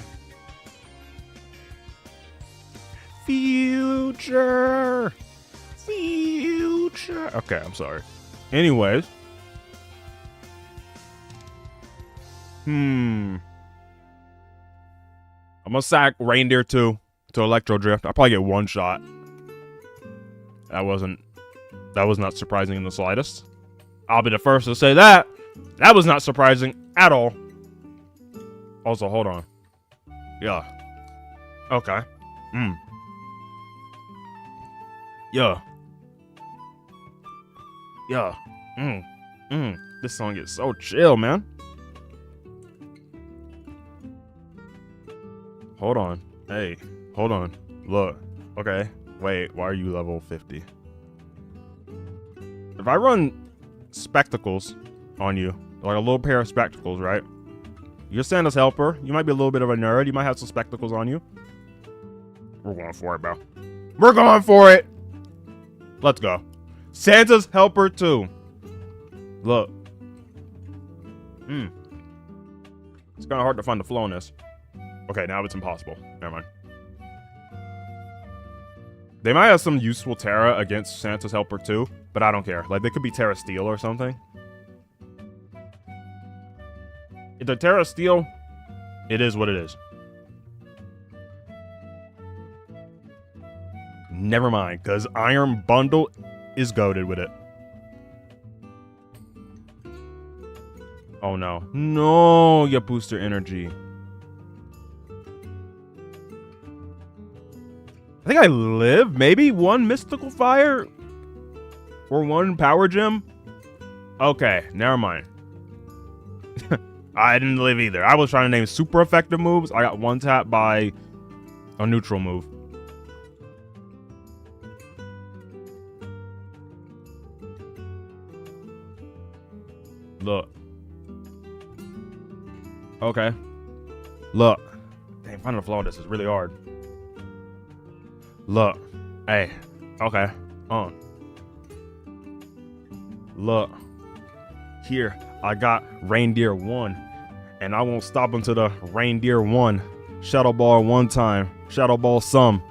Future. Future. Okay, I'm sorry. Anyways. I'm gonna sack Reindeer 2 to Electro Drift. I'll probably get one shot. That was not surprising in the slightest. I'll be the first to say that. That was not surprising at all. Also, hold on. Yeah. Okay. Yeah. Yeah. This song is so chill, man. Hold on. Hey, hold on. Look. Okay. Wait, why are you level 50? If I run spectacles on you, like a little pair of spectacles, right? You're Santa's helper. You might be a little bit of a nerd. You might have some spectacles on you. We're going for it, bro. We're going for it. Let's go. Santa's helper 2. Look. It's kind of hard to find the flow in this. Okay, now it's impossible. Never mind. They might have some useful Terra against Santa's helper 2, but I don't care. Like, they could be Terra Steel or something. If they're Terra Steel, it is what it is. Never mind, because Iron Bundle is goated with it. Oh no. No, you booster energy. I think I live maybe one Mystical Fire or one Power Gem. Okay, never mind. I didn't live either. I was trying to name super effective moves. I got one tap by a neutral move. Look. Okay. Look. Dang, finding the flaw in this is really hard. Look. Hey. Okay. Look. Here. I got Reindeer 1. And I won't stop until the Reindeer 1. Shadow Ball 1 time. Shadow Ball some.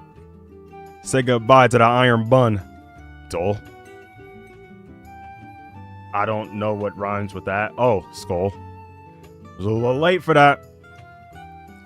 Say goodbye to the Iron Bun. Dull. I don't know what rhymes with that. Oh, Skull. It was a little late for that.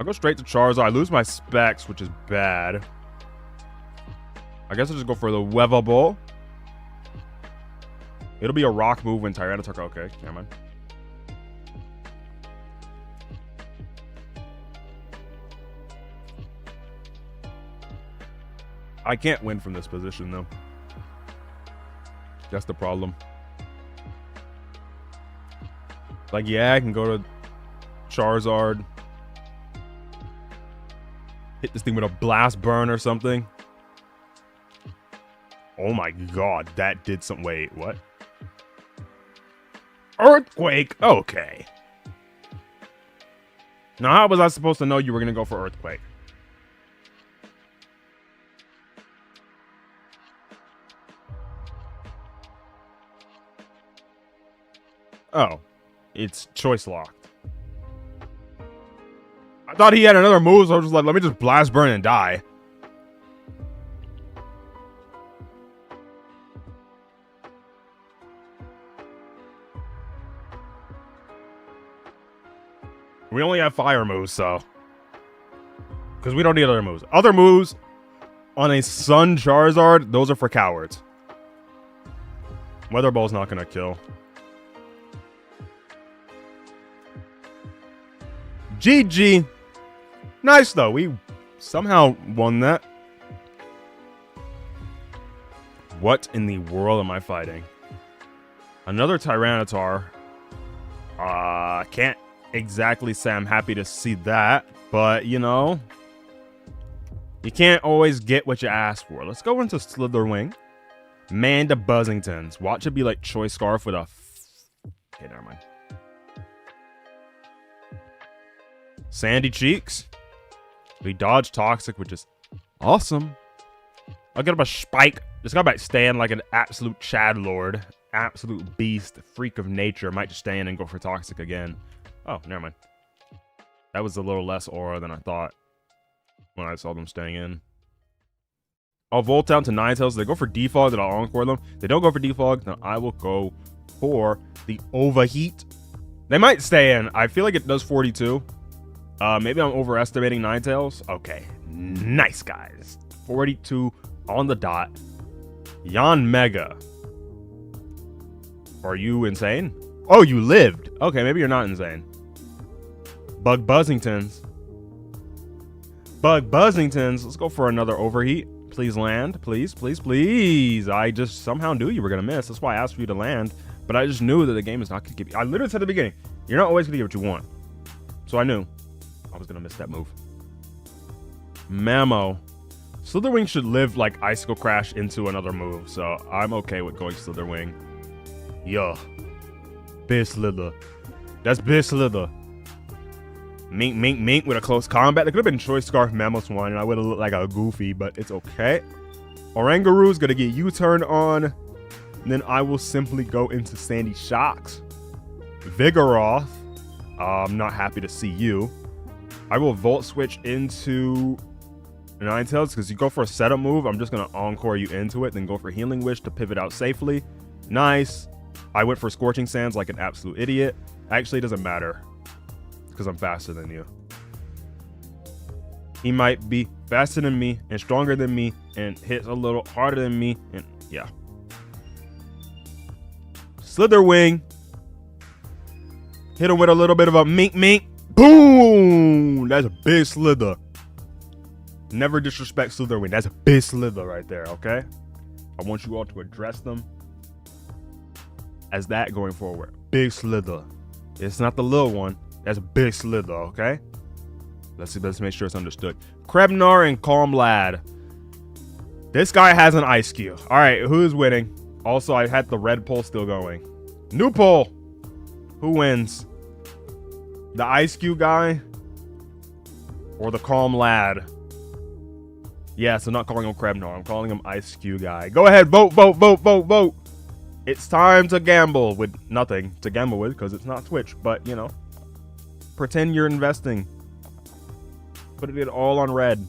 I'll go straight to Charizard. I lose my specs, which is bad. I guess I'll just go for the Weavable. It'll be a rock move when Tyranitar. Okay, never mind. I can't win from this position, though. That's the problem. Like, yeah, I can go to Charizard. Hit this thing with a Blast Burn or something. Oh my god, that did some... Wait, what? Earthquake? Okay. Now, how was I supposed to know you were going to go for Earthquake? Oh, it's choice locked. I thought he had another move, so I was just like, let me just Blast Burn and die. We only have fire moves, so. Because we don't need other moves. Other moves on a Sun Charizard, those are for cowards. Weather Ball's not going to kill. GG. Nice, though. We somehow won that. What in the world am I fighting? Another Tyranitar. Can't exactly say I'm happy to see that, but, you know, you can't always get what you ask for. Let's go into Slitherwing. Manda Buzzingtons. Watch it be like Choice Scarf with a... Okay, never mind. Sandy Cheeks. We dodge Toxic, which is awesome. I'll get up a Spike. This guy might stand like an absolute Chad Lord. Absolute beast. Freak of nature. Might just stand and go for Toxic again. Oh, never mind. That was a little less aura than I thought when I saw them staying in. I'll Volt down to Ninetales. They go for Defog, then I'll Encore them. They don't go for Defog, then I will go for the Overheat. They might stay in. I feel like it does 42. Maybe I'm overestimating Ninetales. Okay. Nice, guys. 42 on the dot. Yanmega. Are you insane? Oh, you lived. Okay, maybe you're not insane. Bug Buzzingtons. Bug Buzzingtons. Let's go for another Overheat. Please land. Please, please, please. I just somehow knew you were going to miss. That's why I asked for you to land. But I just knew that the game is not going to give you... I literally said at the beginning, you're not always going to get what you want. So I knew I was going to miss that move. Mamo. Slitherwing should live like Icicle Crash into another move. So I'm okay with going Slitherwing. Yo. Big Slither. That's Big Slither. Mink, mink, mink with a close combat. It could have been Choice Scarf Mamoswine, and I would have looked like a goofy, but it's okay. Oranguru is going to get U-turn on. And then I will simply go into Sandy Shocks. Vigoroth. I'm not happy to see you. I will Volt Switch into Ninetales, because you go for a setup move. I'm just going to Encore you into it, then go for Healing Wish to pivot out safely. Nice. I went for Scorching Sands like an absolute idiot. Actually, it doesn't matter, because I'm faster than you. He might be faster than me and stronger than me and hits a little harder than me, and yeah. Slitherwing. Hit him with a little bit of a mink mink. Boom! That's a big Slither. Never disrespect Slitherwing. That's a big Slither right there, okay? I want you all to address them as that going forward. Big Slither. It's not the little one. That's a big Slither, okay? Let's make sure it's understood. Krebnar and Calm Lad. This guy has an Ice Cube. All right, who's winning? Also, I had the red poll still going. New poll. Who wins? The Ice Cube guy or the Calm Lad? Yeah, so not calling him Krebnar. I'm calling him Ice Cube guy. Go ahead, vote, vote, vote, vote, vote. It's time to gamble with nothing to gamble with, because it's not Twitch, but, you know, pretend you're investing. Put it all on red.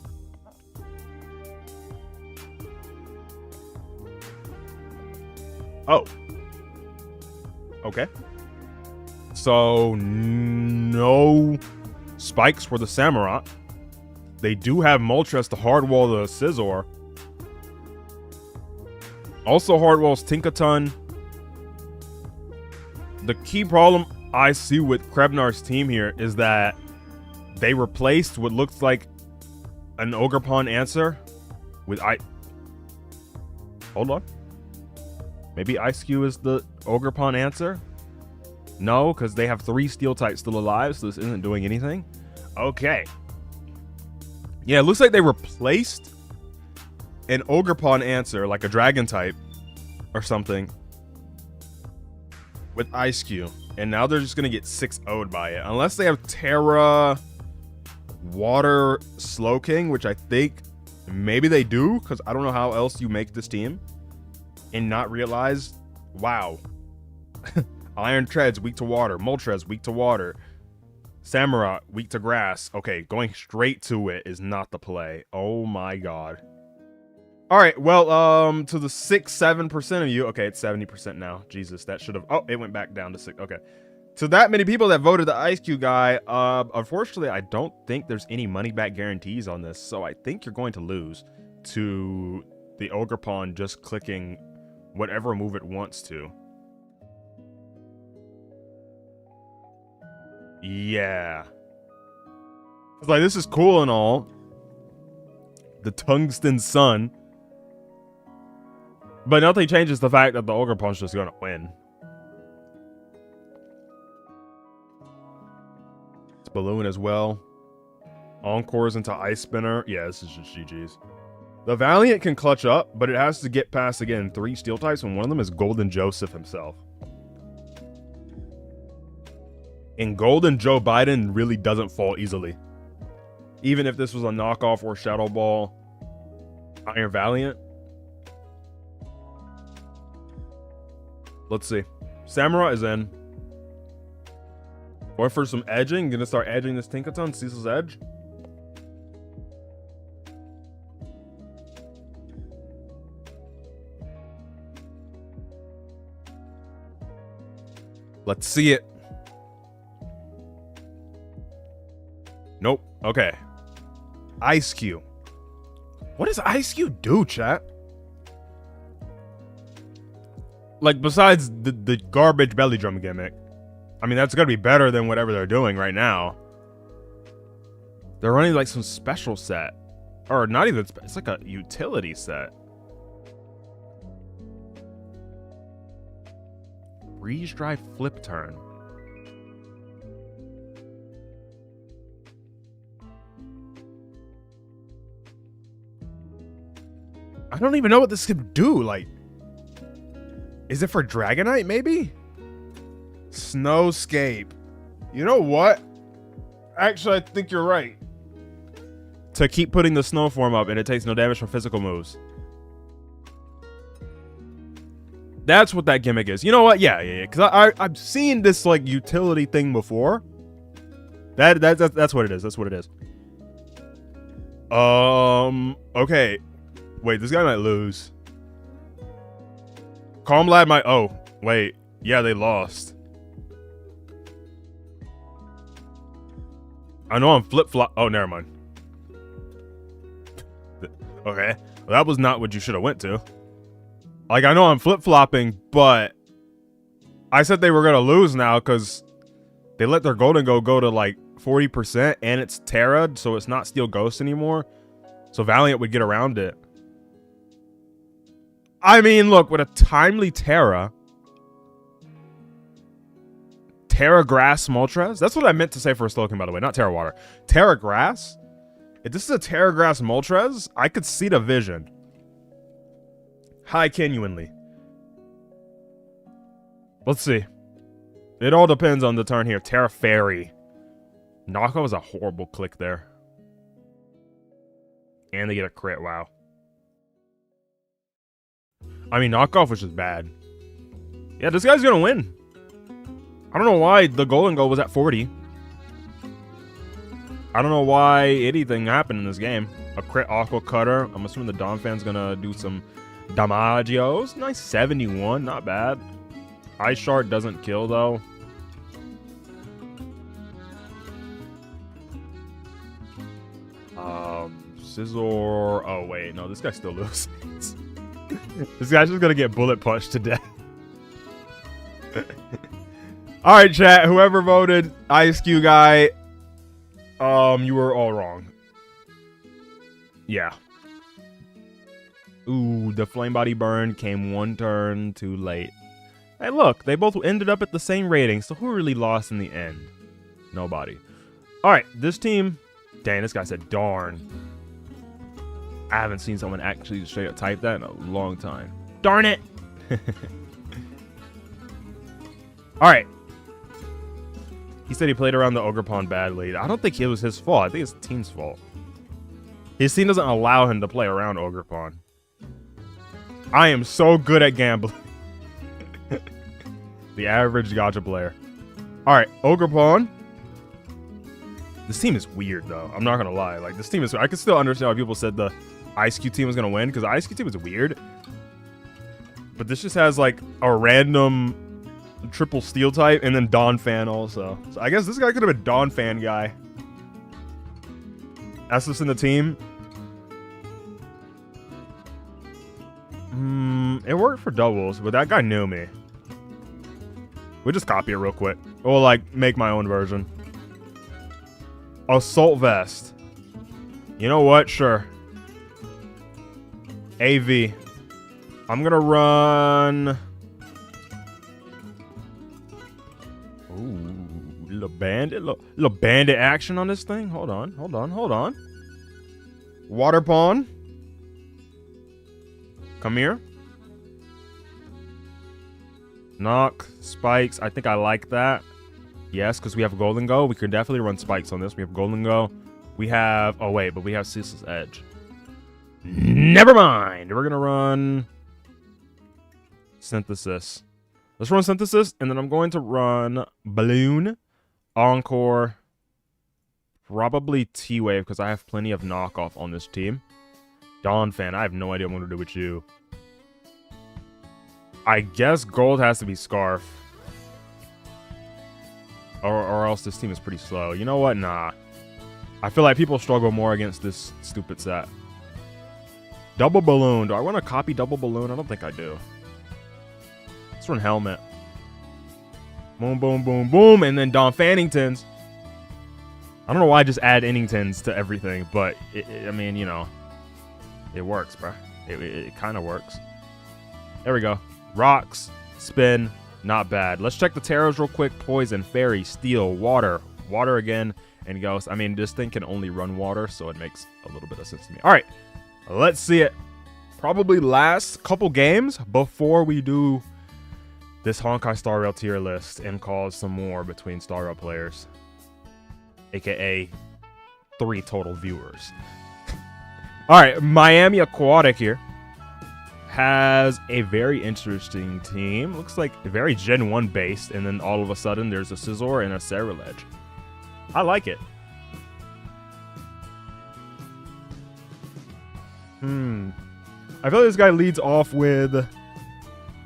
Oh. Okay. So, no spikes for the Samurott. They do have Moltres to hardwall the Scizor. Also hardwalls Tinkaton. The key problem I see with Krebnar's team here is that they replaced what looks like an Ogerpon answer with Hold on. Maybe Ice-Q is the Ogerpon answer? No, because they have 3 steel types still alive, so this isn't doing anything. Okay. Yeah, it looks like they replaced an Ogerpon answer, like a dragon type or something, with Ice-Q. And now they're just going to get 6-0'd by it. Unless they have Terra, Water, Slowking, which I think maybe they do, because I don't know how else you make this team and not realize, wow. Iron Treads, weak to water. Moltres, weak to water. Samurott, weak to grass. Okay, going straight to it is not the play. Oh my god. Alright, well, to the 6-7% of you. Okay, it's 70% now. Jesus, that should have... Oh, it went back down to 6. Okay. To that many people that voted the Ice-Q guy, unfortunately, I don't think there's any money-back guarantees on this, so I think you're going to lose to the Ogerpon just clicking whatever move it wants to. Yeah. It's like, this is cool and all. The Tungsten Sun. But nothing changes the fact that the Ogerpon's just gonna win. It's Balloon as well. Encores into Ice Spinner. Yeah, this is just GG's. The Valiant can clutch up, but it has to get past, again, 3 steel types, and one of them is Golden Joseph himself. And Golden Joe Biden really doesn't fall easily. Even if this was a knockoff or Shadow Ball Iron Valiant. Let's see. Samurott is in. Going for some edging. Gonna start edging this Tinkaton. Cecil's Edge. Let's see it. Nope. Okay. Ice-Q. What does Ice-Q do, chat? Like, besides the garbage belly drum gimmick. I mean, that's gonna be better than whatever they're doing right now. They're running like some special set. Or not even, it's like a utility set. Breeze Dry Flip Turn. I don't even know what this could do. Like, is it for Dragonite, maybe? Snowscape. You know what? Actually, I think you're right. To keep putting the snow form up, and it takes no damage from physical moves. That's what that gimmick is. You know what? Yeah. Because I've seen this like utility thing before. That's what it is. That's what it is. Okay. Wait, this guy might lose. Calm Lad might... Oh, wait. Yeah, they lost. I know I'm flip-flop... Oh, never mind. Okay. Well, that was not what you should have went to. Like, I know I'm flip-flopping, but... I said they were going to lose now because they let their Golden go to, like, 40%, and it's Terra, so it's not Steel Ghost anymore. So Valiant would get around it. I mean, look, with a timely Terra Grass Moltres. That's what I meant to say for a Slowking, by the way, not Terra Water. Terra Grass. If this is a Terra Grass Moltres, I could see the vision. Hi, genuinely. Let's see. It all depends on the turn here. Terra Fairy. Knockoff was a horrible click there. And they get a crit. Wow. I mean, Knockoff was just bad. Yeah, this guy's gonna win. I don't know why the Golden Goal was at 40. I don't know why anything happened in this game. A crit Aqua Cutter. I'm assuming the Dom fan's gonna do some damagios. Nice 71, not bad. Ice Shard doesn't kill though. Scizor. Oh, wait. No, this guy still loses. This guy's just gonna get bullet punched to death. Alright, chat. Whoever voted Ice Cube guy, you were all wrong. Yeah. Ooh, the Flame Body Burn came one turn too late. Hey, look. They both ended up at the same rating, so who really lost in the end? Nobody. Alright, this team... Dang, this guy said darn. I haven't seen someone actually straight up type that in a long time. Darn it! Alright. He said he played around the Ogerpon badly. I don't think it was his fault. I think it's the team's fault. His team doesn't allow him to play around Ogerpon. I am so good at gambling. The average gacha player. Alright, Ogerpon. This team is weird, though. I'm not gonna lie. Like, this team is... I can still understand why people said the Ice Cube team was gonna win, because the Ice Cube team is weird. But this just has, like, a random triple steel type, and then Donphan also. So I guess this guy could have been Donphan guy. That's just in the team. It worked for doubles, but that guy knew me. We'll just copy it real quick. Or, like, make my own version. Assault Vest. You know what? Sure. AV. I'm gonna run... Ooh, little bandit action on this thing. Hold on. Water Pawn. Come here. Knock. Spikes. I think I like that. Yes, because we have Golden Go. We can definitely run Spikes on this. We have Golden Go. We have... Oh, wait. But we have Ceaseless Edge. Never mind. We're going to run... Synthesis. Let's run Synthesis. And then I'm going to run Balloon. Encore. Probably T-Wave, because I have plenty of knockoff on this team. Donphan. I have no idea what I'm going to do with you. I guess Gold has to be Scarf. Or else this team is pretty slow. You know what? Nah. I feel like people struggle more against this stupid set. Double Balloon. Do I want to copy Double Balloon? I don't think I do. Let's run Helmet. Boom, boom, boom, boom. And Don Fanningtons. I don't know why I just add Inningtons to everything, but I mean, you know, it works, bro. It kind of works. There we go. Rocks, spin, not bad. Let's check the Terras real quick. Poison, Fairy, Steel, Water. Water again, and Ghost. I mean, this thing can only run water, so it makes a little bit of sense to me. All right, let's see it. Probably last couple games before we do this Honkai Star Rail tier list and cause some more between Star Rail players. AKA 3 total viewers. All right, Miami Aquatic here has a very interesting team. Looks like very Gen 1 based, and then all of a sudden there's a Scizor and a Ceruledge. I like it. I feel like this guy leads off with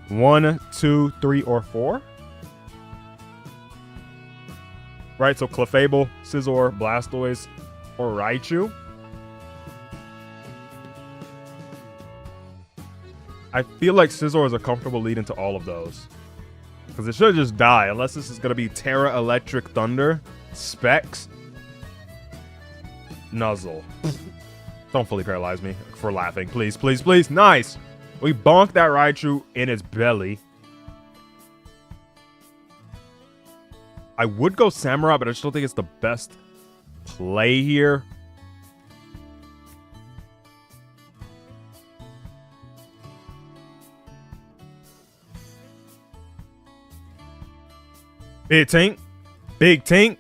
1, 2, 3, or 4. Right, so Clefable, Scizor, Blastoise, or Raichu. I feel like Scizor is a comfortable lead into all of those. Because it should just die, unless this is going to be Terra Electric Thunder, Specs, Nuzzle. Don't fully paralyze me for laughing. Please, please, please. Nice! We bonked that Raichu in its belly. I would go Samurai, but I just don't think it's the best play here. Big Tink. Big Tink.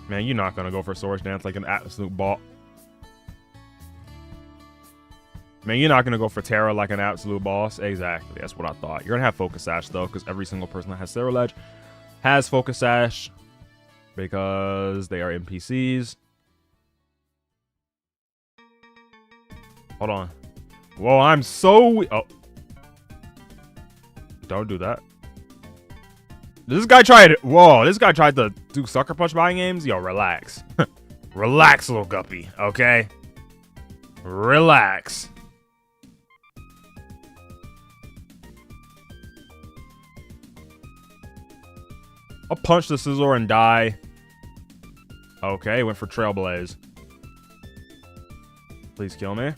Man, you're not going to go for Swords Dance like an absolute ball. Man, you're not going to go for Terra like an absolute boss. Exactly. That's what I thought. You're going to have Focus Sash, though, because every single person that has Ceruledge has Focus Sash because they are NPCs. Hold on. Whoa, I'm so... Oh. Don't do that. This guy tried... Whoa, this guy tried to do Sucker Punch buying games? Yo, relax. Relax, little guppy, okay? Relax. I'll punch the Scizor and die. Okay, went for Trailblaze. Please kill me.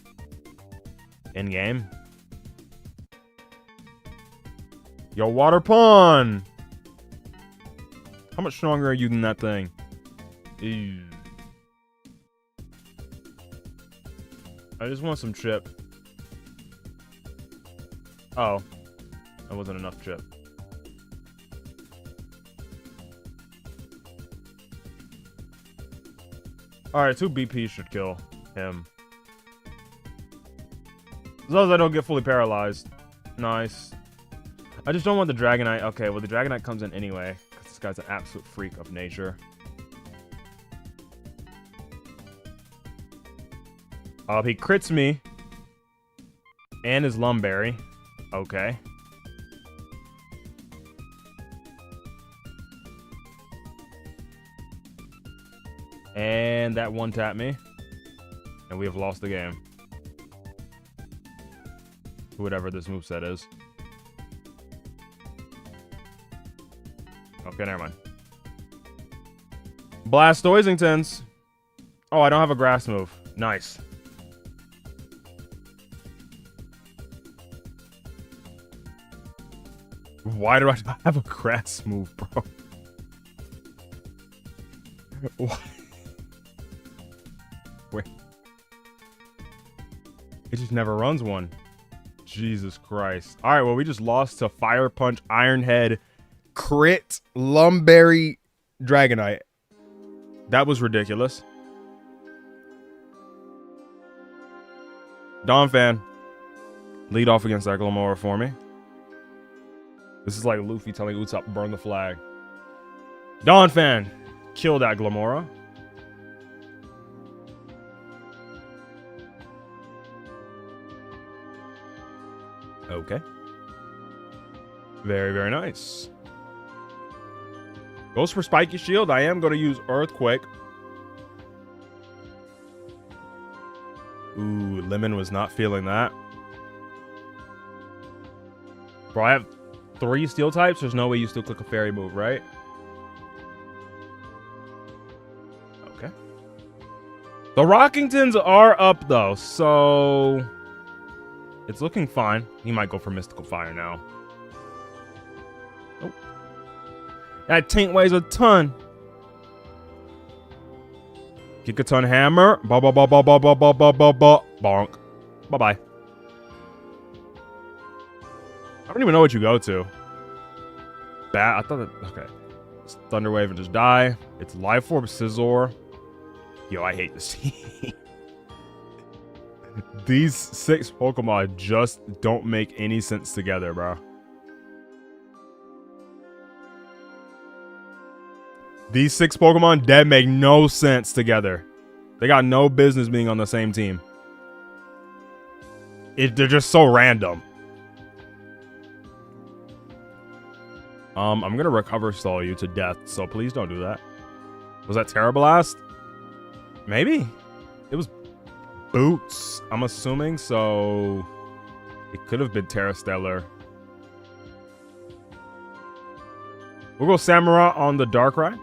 In game. Yo, Water Pawn! How much stronger are you than that thing? Ew. I just want some chip. Oh. That wasn't enough chip. Alright, 2 BP should kill him. As long as I don't get fully paralyzed. Nice. I just don't want the Dragonite. Okay, well the Dragonite comes in anyway. Because this guy's an absolute freak of nature. He crits me. And his Lumberry. Okay. And that one tapped me. And we have lost the game. Whatever this moveset is. Okay, never mind. Blastoisingtons. Oh, I don't have a grass move. Nice. Why do I not have a grass move, bro? What? Wait. It just never runs one. Jesus Christ. Alright, well, we just lost to Fire Punch, Iron Head, Crit, Lumberry, Dragonite. That was ridiculous. Donphan, lead off against that Glimmora for me. This is like Luffy telling Usopp, burn the flag. Donphan, kill that Glimmora. Okay. Very, very nice. Goes for Spiky Shield. I am going to use Earthquake. Ooh, Lemon was not feeling that. Bro, I have 3 steel types. There's no way you still click a fairy move, right? Okay. The Rockingtons are up, though, so it's looking fine. He might go for Mystical Fire now. Nope. That tank weighs a ton. Gigaton Hammer. Bonk. Bye-bye. I don't even know what you go to. Bat. I thought that. Okay. It's Thunder Wave and just die. It's Life Orb, Scizor. Yo, I hate this team. These 6 Pokemon just don't make any sense together, bro. These 6 Pokemon dead make no sense together. They got no business being on the same team. They're just so random. I'm gonna recover stall you to death, so please don't do that. Was that Terrablast? Maybe. It was Boots, I'm assuming, so it could have been Terrastellar. We'll go Samurott on the Darkrai.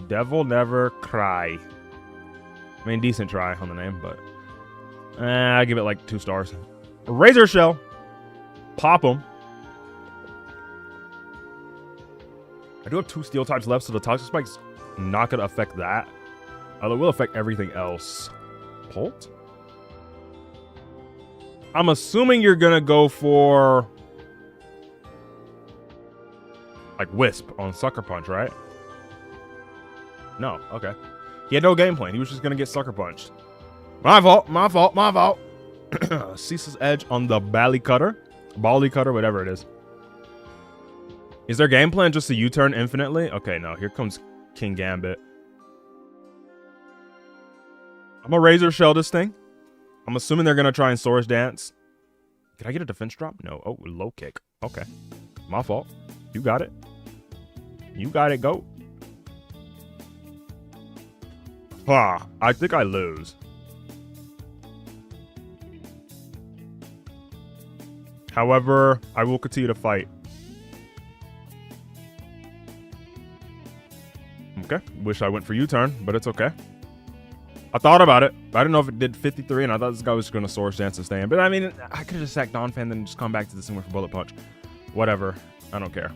Devil Never Cry. I mean, decent try on the name, but I give it like 2 stars. Razor Shell. Pop them. I do have 2 steel types left, so the Toxic Spike's not going to affect that. Although it will affect everything else. Bolt? I'm assuming you're going to go for like Wisp on Sucker Punch, right? No, okay. He had no game plan. He was just going to get Sucker Punched. My fault, my fault, my fault. Ceaseless Edge on the Bally Cutter. Bally Cutter, whatever it is. Is their game plan just to U-turn infinitely? Okay, no. Here comes King Gambit. I'm gonna Razor Shell this thing. I'm assuming they're going to try and Swords Dance. Can I get a defense drop? No. Oh, low kick. Okay. My fault. You got it. You got it, go. I think I lose. However, I will continue to fight. Okay. Wish I went for U-turn, but it's okay. I thought about it. I didn't know if it did 53, and I thought this guy was going to Swords Dance and stay in. But I mean, I could have just sacked Donphan and just come back to this and went for Bullet Punch. Whatever. I don't care.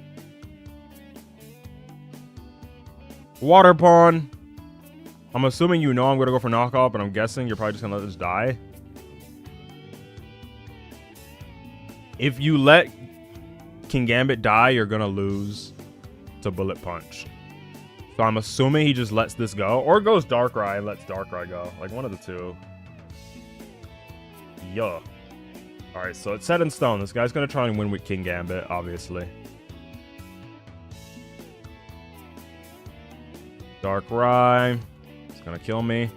Water Pawn. I'm assuming you know I'm going to go for knockoff, but I'm guessing you're probably just going to let this die. If you let Kingambit die, you're going to lose to Bullet Punch. So I'm assuming he just lets this go. Or goes Darkrai and lets Darkrai go. Like, one of the two. Yeah. Alright, so it's set in stone. This guy's going to try and win with Kingambit, obviously. Darkrai. It's going to kill me.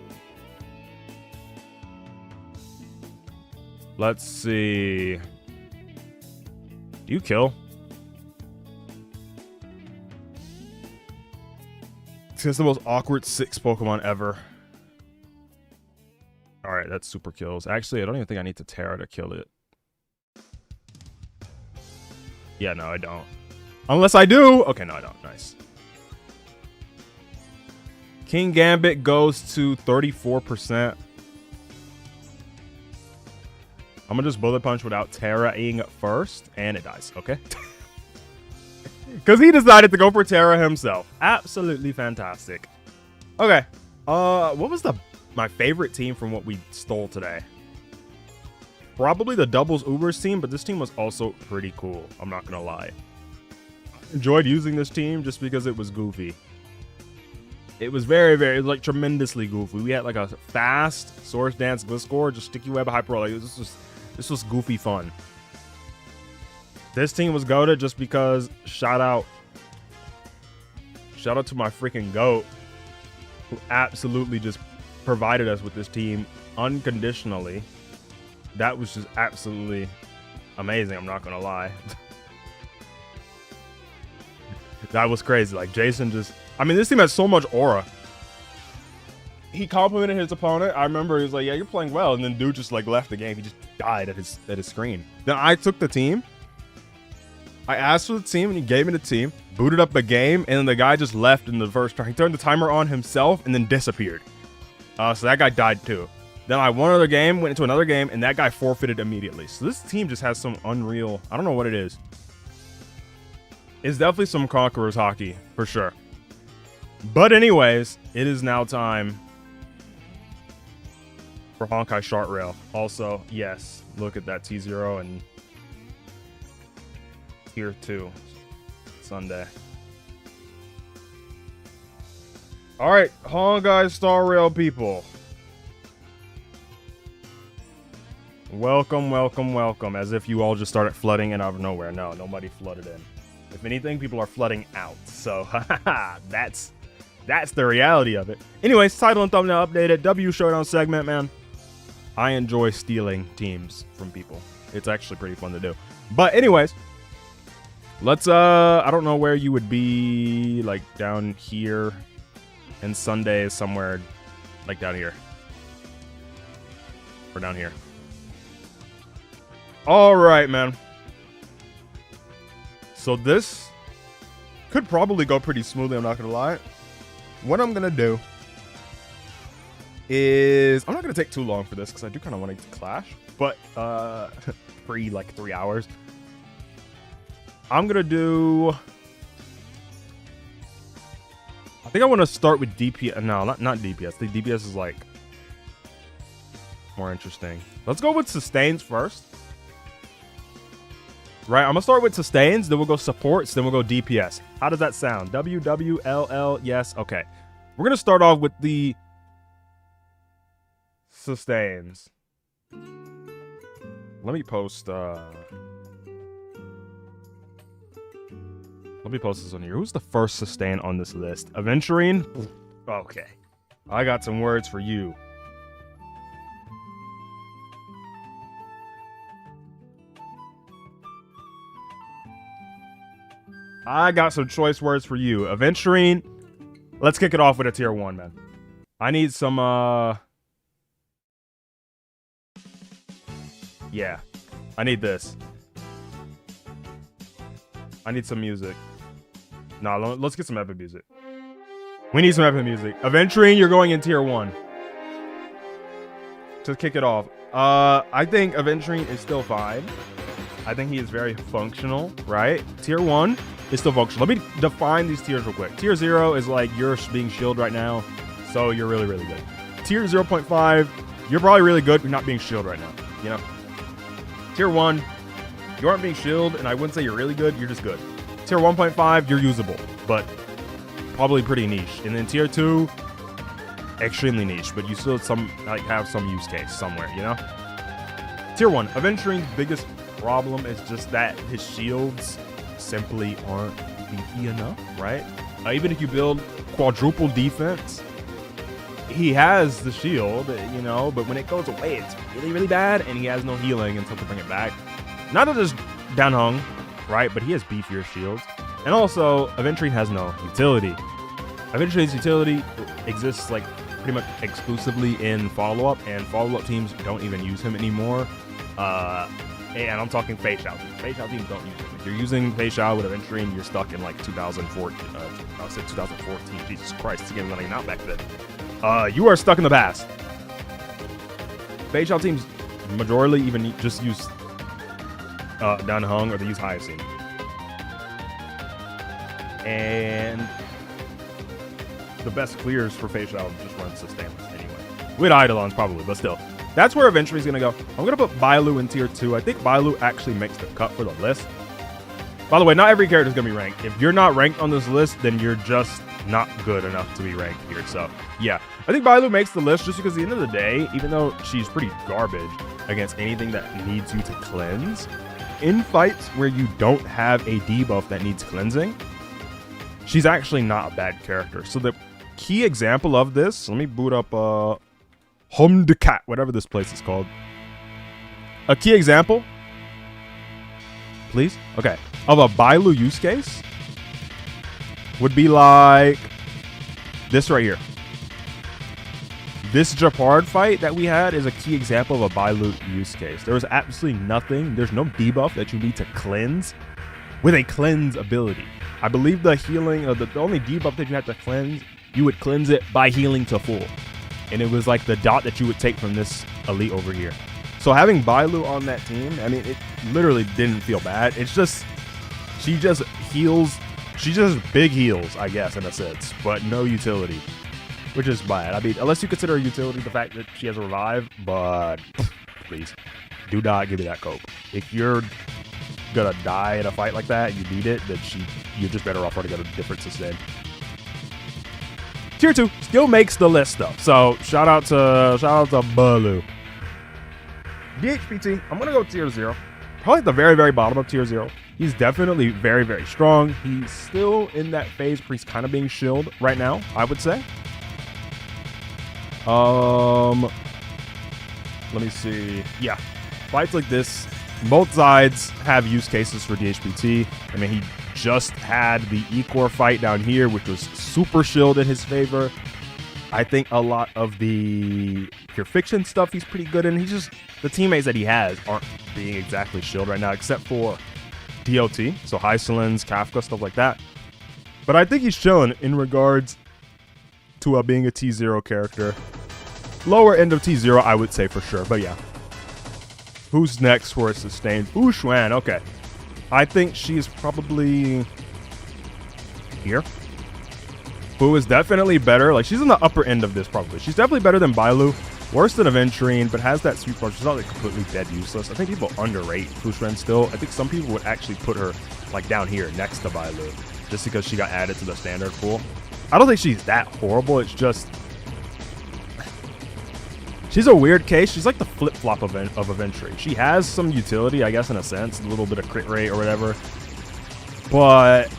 Let's see. Do you kill? It's the most awkward 6 Pokemon ever. Alright, that's super kills. Actually, I don't even think I need to Terra to kill it. Yeah, no, I don't. Unless I do! Okay, no, I don't. Nice. Kingambit goes to 34%. I'm gonna just Bullet Punch without Terra-ing first, and it dies. Okay. Because he decided to go for Terra himself. Absolutely fantastic. Okay. What was my favorite team from what we stole today? Probably the Doubles Ubers team, but this team was also pretty cool. I'm not gonna lie. Enjoyed using this team just because it was goofy. It was very, very, it was like tremendously goofy. We had like a fast Swords Dance Gliscor, just Sticky Web Hyper Roll. Like, this was goofy fun. This team was goated just because shout out to my freaking GOAT who absolutely just provided us with this team unconditionally. That was just absolutely amazing, I'm not gonna lie. That was crazy. Like Jason just, I mean, this team has so much aura. He complimented his opponent. I remember he was like, yeah, you're playing well, and then dude just like left the game. He just died at his screen. Then I took the team. I asked for the team and he gave me the team, booted up the game, and then the guy just left in the first turn. He turned the timer on himself and then disappeared. So that guy died too. Then I won another game, went into another game, and that guy forfeited immediately. So this team just has some unreal, I don't know what it is. It's definitely some Conqueror's hockey, for sure. But anyways, it is now time for Honkai Short Rail. Also, yes, look at that T0 and Tier 2 Sunday. Alright, Honkai Star Rail people. Welcome, welcome, welcome. As if you all just started flooding in out of nowhere. No, nobody flooded in. If anything, people are flooding out. So, that's the reality of it. Anyways, title and thumbnail updated. W Showdown segment, man. I enjoy stealing teams from people. It's actually pretty fun to do. But anyways, let's, I don't know where you would be, like, down here. And Sunday is somewhere, like, down here. Or down here. Alright, man. So this could probably go pretty smoothly, I'm not going to lie. What I'm going to do is, I'm not going to take too long for this because I do kind of want to clash. But, like 3 hours. I'm going to do, I think I want to start with DPS. No, not DPS. The DPS is like more interesting. Let's go with sustains first. Right, I'm gonna start with sustains, then we'll go supports, then we'll go DPS. How does that sound? WWLL, yes, okay. We're gonna start off with the sustains. Let me post this on here. Who's the first sustain on this list? Aventurine? Okay. I got some words for you. I got some choice words for you. Aventurine, let's kick it off with a tier 1, man. I need some, yeah. I need this. I need some music. Nah, let's get some epic music. We need some epic music. Aventurine, you're going in tier 1. To kick it off. I think Aventurine is still fine. I think he is very functional, right? Tier 1 is still functional. Let me define these tiers real quick. Tier 0 is like you're being shielded right now, so you're really, really good. Tier 0.5, you're probably really good, but you're not being shielded right now, you know? Tier 1, you aren't being shielded, and I wouldn't say you're really good, you're just good. Tier 1.5, you're usable, but probably pretty niche. And then tier 2, extremely niche, but you still have some use case somewhere, you know? Tier 1, Aventurine's biggest problem is just that his shields simply aren't beefy enough, right? Even if you build quadruple defense, he has the shield, you know, but when it goes away, it's really, really bad, and he has no healing until to bring it back. Not that there's down hung, right? But he has beefier shields. And also, Aventurine has no utility. Aventurine's utility exists like pretty much exclusively in follow-up, and follow-up teams don't even use him anymore. And I'm talking Fei Shao teams. Fei Shao teams don't use him. If you're using Fei Shao with Aventurine, you're stuck in like 2014. I said 2014. Jesus Christ, this game running out back then. You are stuck in the past. Fei Shao teams majorly even just use Dan Heng, or they use Hyacinth. And the best clears for Fei Shao just run Sustainless anyway. With Eidolons probably, but still. That's where Aventurine's going to go. I'm going to put Bailu in tier 2. I think Bailu actually makes the cut for the list. By the way, not every character is going to be ranked. If you're not ranked on this list, then you're just not good enough to be ranked here. So, yeah. I think Bailu makes the list just because at the end of the day, even though she's pretty garbage against anything that needs you to cleanse, in fights where you don't have a debuff that needs cleansing, she's actually not a bad character. So the key example of this, let me boot up Home de Cat, whatever this place is called. A key example, please, okay, of a Bailu use case would be like this right here. This Japard fight that we had is a key example of a Bailu use case. There was absolutely nothing. There's no debuff that you need to cleanse with a cleanse ability. I believe the healing, the only debuff that you have to cleanse, you would cleanse it by healing to full. And it was like the dot that you would take from this elite over here. So having Bailu on that team, I mean, it literally didn't feel bad. It's just, she just heals. She just big heals, I guess, in a sense, but no utility, which is bad. I mean, unless you consider utility the fact that she has a revive, but please, do not give me that cope. If you're gonna die in a fight like that, you need it, then you're just better off running a different sustain. Tier 2 still makes the list though, so shout out to Bailu. DHPT, I'm gonna go tier 0. Probably at the very, very bottom of tier 0. He's definitely very, very strong. He's still in that phase where he's kind of being shielded right now, I would say. Let me see. Yeah, fights like this, both sides have use cases for DHPT. I mean, he just had the Ecor fight down here, which was super shield in his favor. I think a lot of the Pure Fiction stuff he's pretty good in. He's just, the teammates that he has aren't being exactly shield right now, except for DOT, so Hysolins, Kafka, stuff like that. But I think he's chilling in regards to being a T0 character. Lower end of T0, I would say for sure, but yeah. Who's next for a sustained? Fu Xuan, okay. I think she's probably here. Fu is definitely better. Like, she's in the upper end of this probably. She's definitely better than Bailu. Worse than Aventurine, but has that sweet spot. She's not like completely dead useless. I think people underrate Fu Xuan still. I think some people would actually put her like down here next to Bailu just because she got added to the standard pool. I don't think she's that horrible. It's just, she's a weird case. She's like the flip-flop of Aventurine. She has some utility, I guess, in a sense. A little bit of crit rate or whatever. But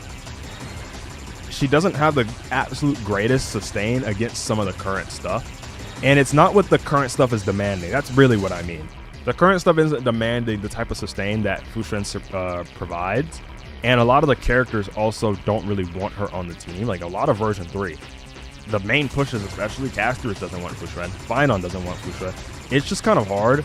she doesn't have the absolute greatest sustain against some of the current stuff. And it's not what the current stuff is demanding. That's really what I mean. The current stuff isn't demanding the type of sustain that Fu Xuan provides. And a lot of the characters also don't really want her on the team. Like a lot of version 3. the main pushes, especially Casters doesn't want Fushuan. Finon doesn't want Fushuan. It's just kind of hard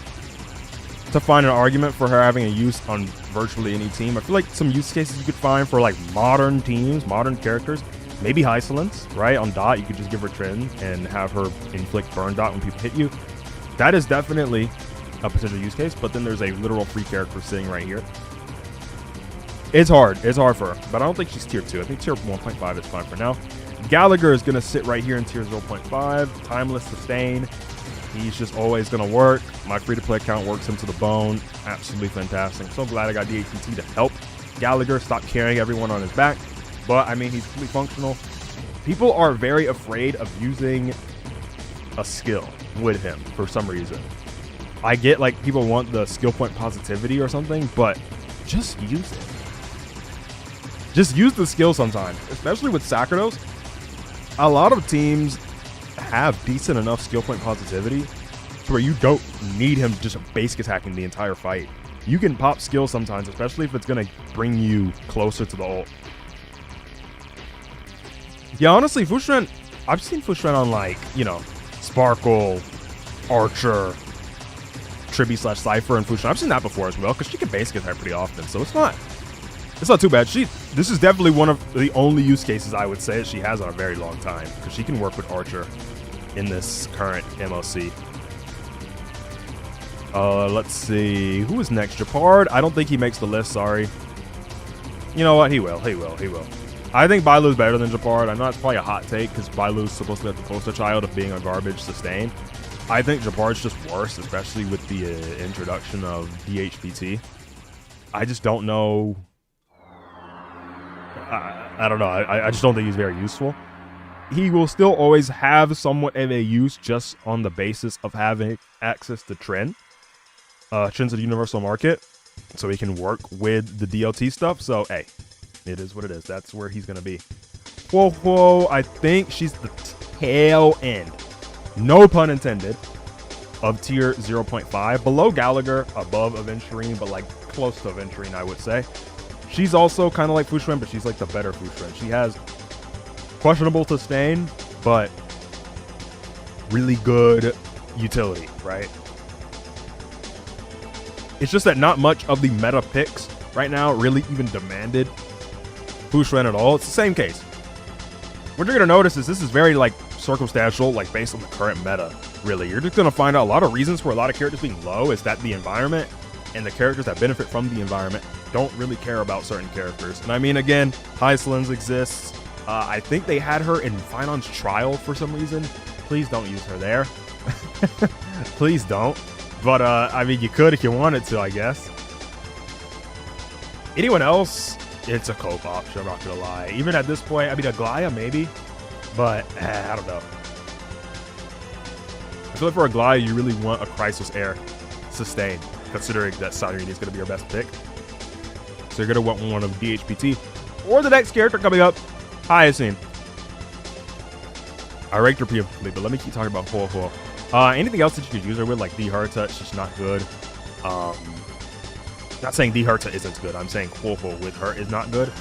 to find an argument for her having a use on virtually any team. I feel like some use cases you could find for like modern teams, modern characters, maybe Hysolence, right? On Dot, you could just give her Trin and have her inflict burn dot when people hit you. That is definitely a potential use case, but then there's a literal free character sitting right here. It's hard for her, but I don't think she's tier 2. I think tier 1.5 is fine for now. Gallagher is going to sit right here in tier 0.5. Timeless Sustain. He's just always going to work. My free-to-play account works him to the bone. Absolutely fantastic. I'm so glad I got DHBT to help Gallagher stop carrying everyone on his back. But, I mean, he's fully functional. People are very afraid of using a skill with him for some reason. I get, like, people want the skill point positivity or something, but just use it. Just use the skill sometimes, especially with Sakrados. A lot of teams have decent enough skill point positivity to where you don't need him just basic attacking the entire fight. You can pop skill sometimes, especially if it's going to bring you closer to the ult. Yeah, honestly, Fushuan, I've seen Fushuan on, like, you know, Sparkle, Archer, Tribby/Cypher, and Fushuan. I've seen that before as well, because she can basic attack pretty often, so it's not too bad. This is definitely one of the only use cases I would say she has on a very long time, because she can work with Archer in this current MLC. Let's see. Who is next? Japard? I don't think he makes the list, sorry. You know what? He will. I think Bailu's better than Japard. I know it's probably a hot take, because Bailu's supposed to be the poster child of being a garbage sustain. I think Japard's just worse, especially with the introduction of DHBT. I just don't know. I don't know. I just don't think he's very useful. He will still always have somewhat of a use just on the basis of having access to Trin. Trin's a universal market, so he can work with the DLT stuff. So, hey, it is what it is. That's where he's going to be. Whoa, I think she's the tail end, no pun intended, of tier 0.5. Below Gallagher, above Aventurine, but like close to Aventurine, I would say. She's also kind of like Fushuan, but she's like the better Fushuan. She has questionable sustain, but really good utility, right? It's just that not much of the meta picks right now really even demanded Fushuan at all. It's the same case. What you're going to notice is this is very like circumstantial, like based on the current meta, really. You're just going to find out a lot of reasons for a lot of characters being low is that the environment and the characters that benefit from the environment don't really care about certain characters. And I mean, again, Hysolence exists. I think they had her in Finon's trial for some reason. Please don't use her there. Please don't. But, I mean, you could if you wanted to, I guess. Anyone else? It's a cope option, I'm not going to lie. Even at this point, I mean, Aglaya maybe. But, I don't know. I feel like for Aglaya, you really want a Crisis Air sustain, considering that Cyrene is going to be your best pick. So you're going to want one of DHBT. Or the next character coming up, Hyacinth. I ranked her beautifully, but let me keep talking about Huohuo. Anything else that you could use her with, like D-Herta, it's just not good. Not saying D-Herta isn't good. I'm saying Huohuo with her is not good.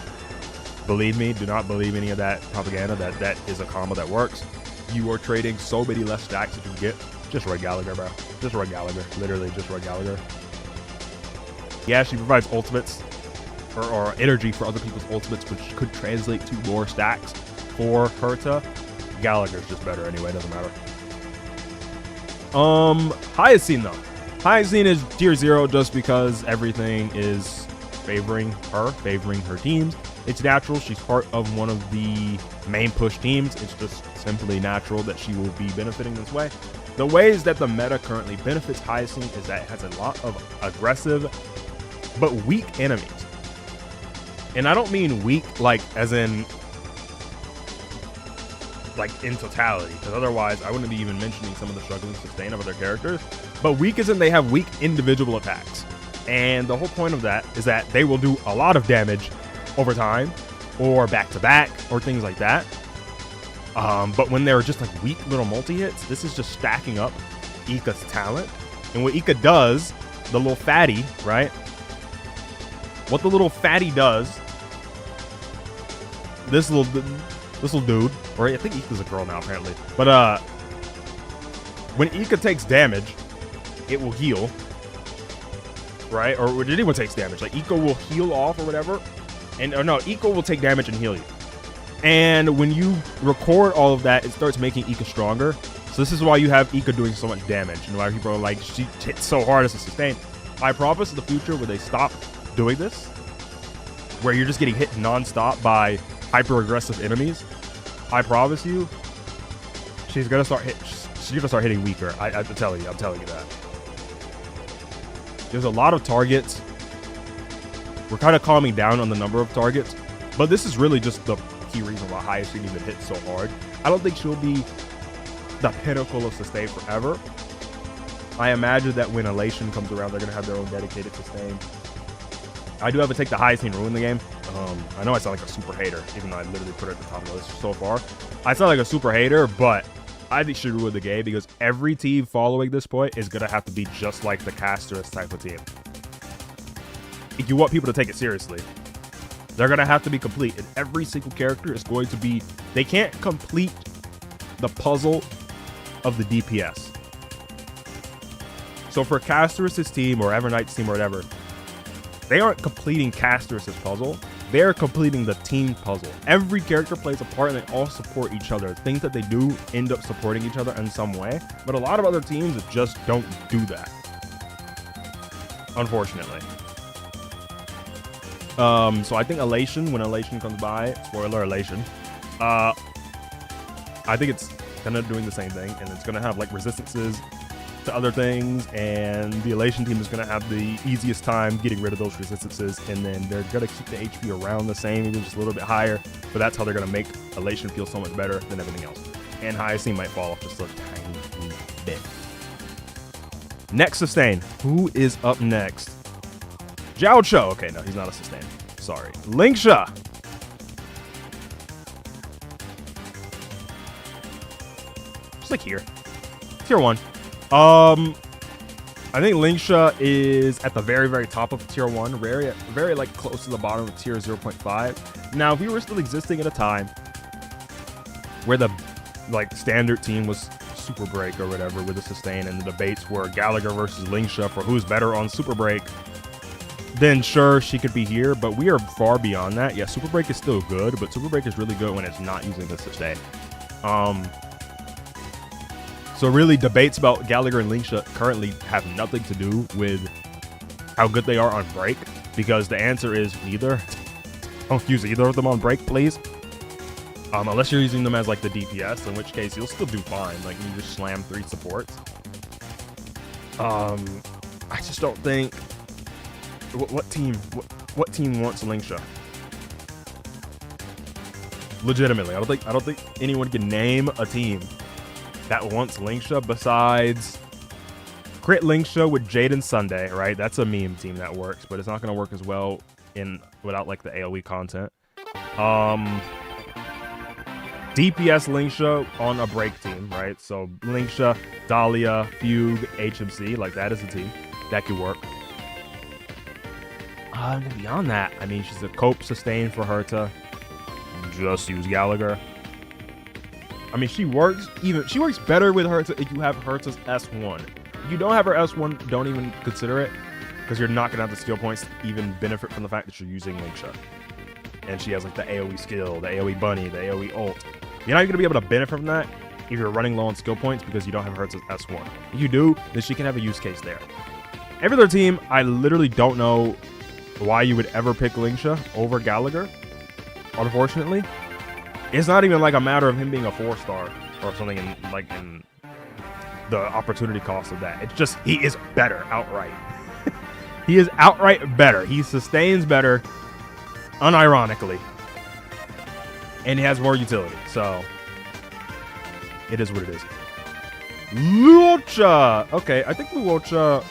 Believe me, do not believe any of that propaganda. That is a combo that works. You are trading so many less stacks that you can get. Just Roy Gallagher, bro. Just Roy Gallagher. Literally just Roy Gallagher. Yeah, she provides ultimates or energy for other people's ultimates, which could translate to more stacks for Herta. Gallagher's just better anyway, doesn't matter. Hyacinth though. Hyacinth is tier 0 just because everything is favoring her teams. It's natural. She's part of one of the main push teams. It's just simply natural that she will be benefiting this way. The ways that the meta currently benefits Hyacinth is that it has a lot of aggressive but weak enemies. And I don't mean weak like as in like in totality, because otherwise I wouldn't be even mentioning some of the struggling sustain of other characters. But weak as in they have weak individual attacks. And the whole point of that is that they will do a lot of damage over time or back to back or things like that. But when they're just like weak little multi-hits, this is just stacking up Ika's talent. And what Ika does, the little fatty, right? What the little fatty does, this little dude, or I think Ika's a girl now apparently. But when Ika takes damage, it will heal, right? Or when anyone takes damage, like Ika will heal off or whatever, and or no, Ika will take damage and heal you. And when you record all of that, it starts making Ika stronger. So this is why you have Ika doing so much damage, and why people are like, she hits so hard as a sustain. I promise in the future where they stop doing this, where you're just getting hit non-stop by hyper-aggressive enemies, I promise you, she's gonna start hitting weaker. I'm telling you that. There's a lot of targets. We're kind of calming down on the number of targets, but this is really just the key reason why Hyacinth even hit so hard. I don't think she'll be the pinnacle of sustain forever. I imagine that when Elation comes around, they're gonna have their own dedicated sustain. I do have to take the Hyacinth ruin the game. I know I sound like a super hater, even though I literally put it at the top of the list so far. I sound like a super hater, but I think she ruined the game because every team following this point is gonna have to be just like the Casterus type of team. If you want people to take it seriously, they're gonna have to be complete, and every single character is going to be. They can't complete the puzzle of the DPS. So for Casterus' team or Everknight's team or whatever, they aren't completing Casterus' puzzle. They're completing the team puzzle. Every character plays a part and they all support each other. Things that they do end up supporting each other in some way. But a lot of other teams just don't do that, unfortunately. So I think Elation, when Elation comes by, spoiler Elation, I think it's kind of doing the same thing, and it's going to have like resistances to other things, and the Elation team is going to have the easiest time getting rid of those resistances, and then they're going to keep the HP around the same, even just a little bit higher, but that's how they're going to make Elation feel so much better than everything else. And Hyacinth might fall off just a tiny bit. Next sustain. Who is up next? Zhao Cho. Okay, no, he's not a sustain. Sorry. Lingsha. Just like here. Tier 1. I think Lingsha is at the very, very top of tier 1, very like close to the bottom of tier 0.5. Now, if we were still existing at a time where the like standard team was Super Break or whatever with the sustain, and the debates were Gallagher versus Lingsha for who's better on Super Break, then sure, she could be here, but we are far beyond that. Yeah, Super Break is still good, but Super Break is really good when it's not using the sustain. So really, debates about Gallagher and Lingsha currently have nothing to do with how good they are on break, because the answer is neither. Don't use either of them on break, please. Unless you're using them as like the DPS, in which case you'll still do fine. Like you just slam 3 supports. I just don't think. What team wants Lingsha? Legitimately, I don't think anyone can name a team that wants Lingsha besides Crit Lingsha with Jaden Sunday, right? That's a meme team that works, but it's not going to work as well without like the AoE content. DPS Lingsha on a break team, right? So Lingsha, Dahlia, Fugue, HMC, like that is a team that could work. Beyond that, I mean, she's a cope sustain for Herta. Just use Gallagher. I mean, she works better with Herta if you have Herta's S1. If you don't have her S1, don't even consider it, because you're not going to have the skill points to even benefit from the fact that you're using Lingsha. And she has like the AoE skill, the AoE bunny, the AoE ult. You're not going to be able to benefit from that if you're running low on skill points because you don't have Herta's S1. If you do, then she can have a use case there. Every other team, I literally don't know why you would ever pick Lingsha over Gallagher, unfortunately. It's not even like a matter of him being a 4-star or something in the opportunity cost of that. It's just he is better outright. He is outright better. He sustains better, unironically. And he has more utility. So it is what it is. Luocha. Okay, I think Luocha.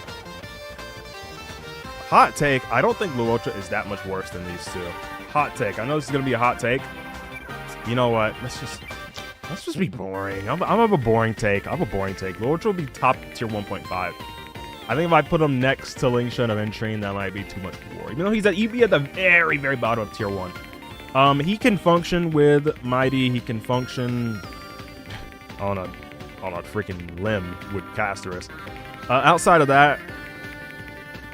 Hot take. I don't think Luocha is that much worse than these two. Hot take. I know this is gonna be a hot take. You know what? Let's just be boring. I'm of a boring take. Luocha will be top tier 1.5. I think if I put him next to Lingsha and Aventurine, that might be too much war. Even though he'd be at the very, very bottom of tier 1. He can function with Mighty. He can function on a freaking limb with Casterus. Outside of that,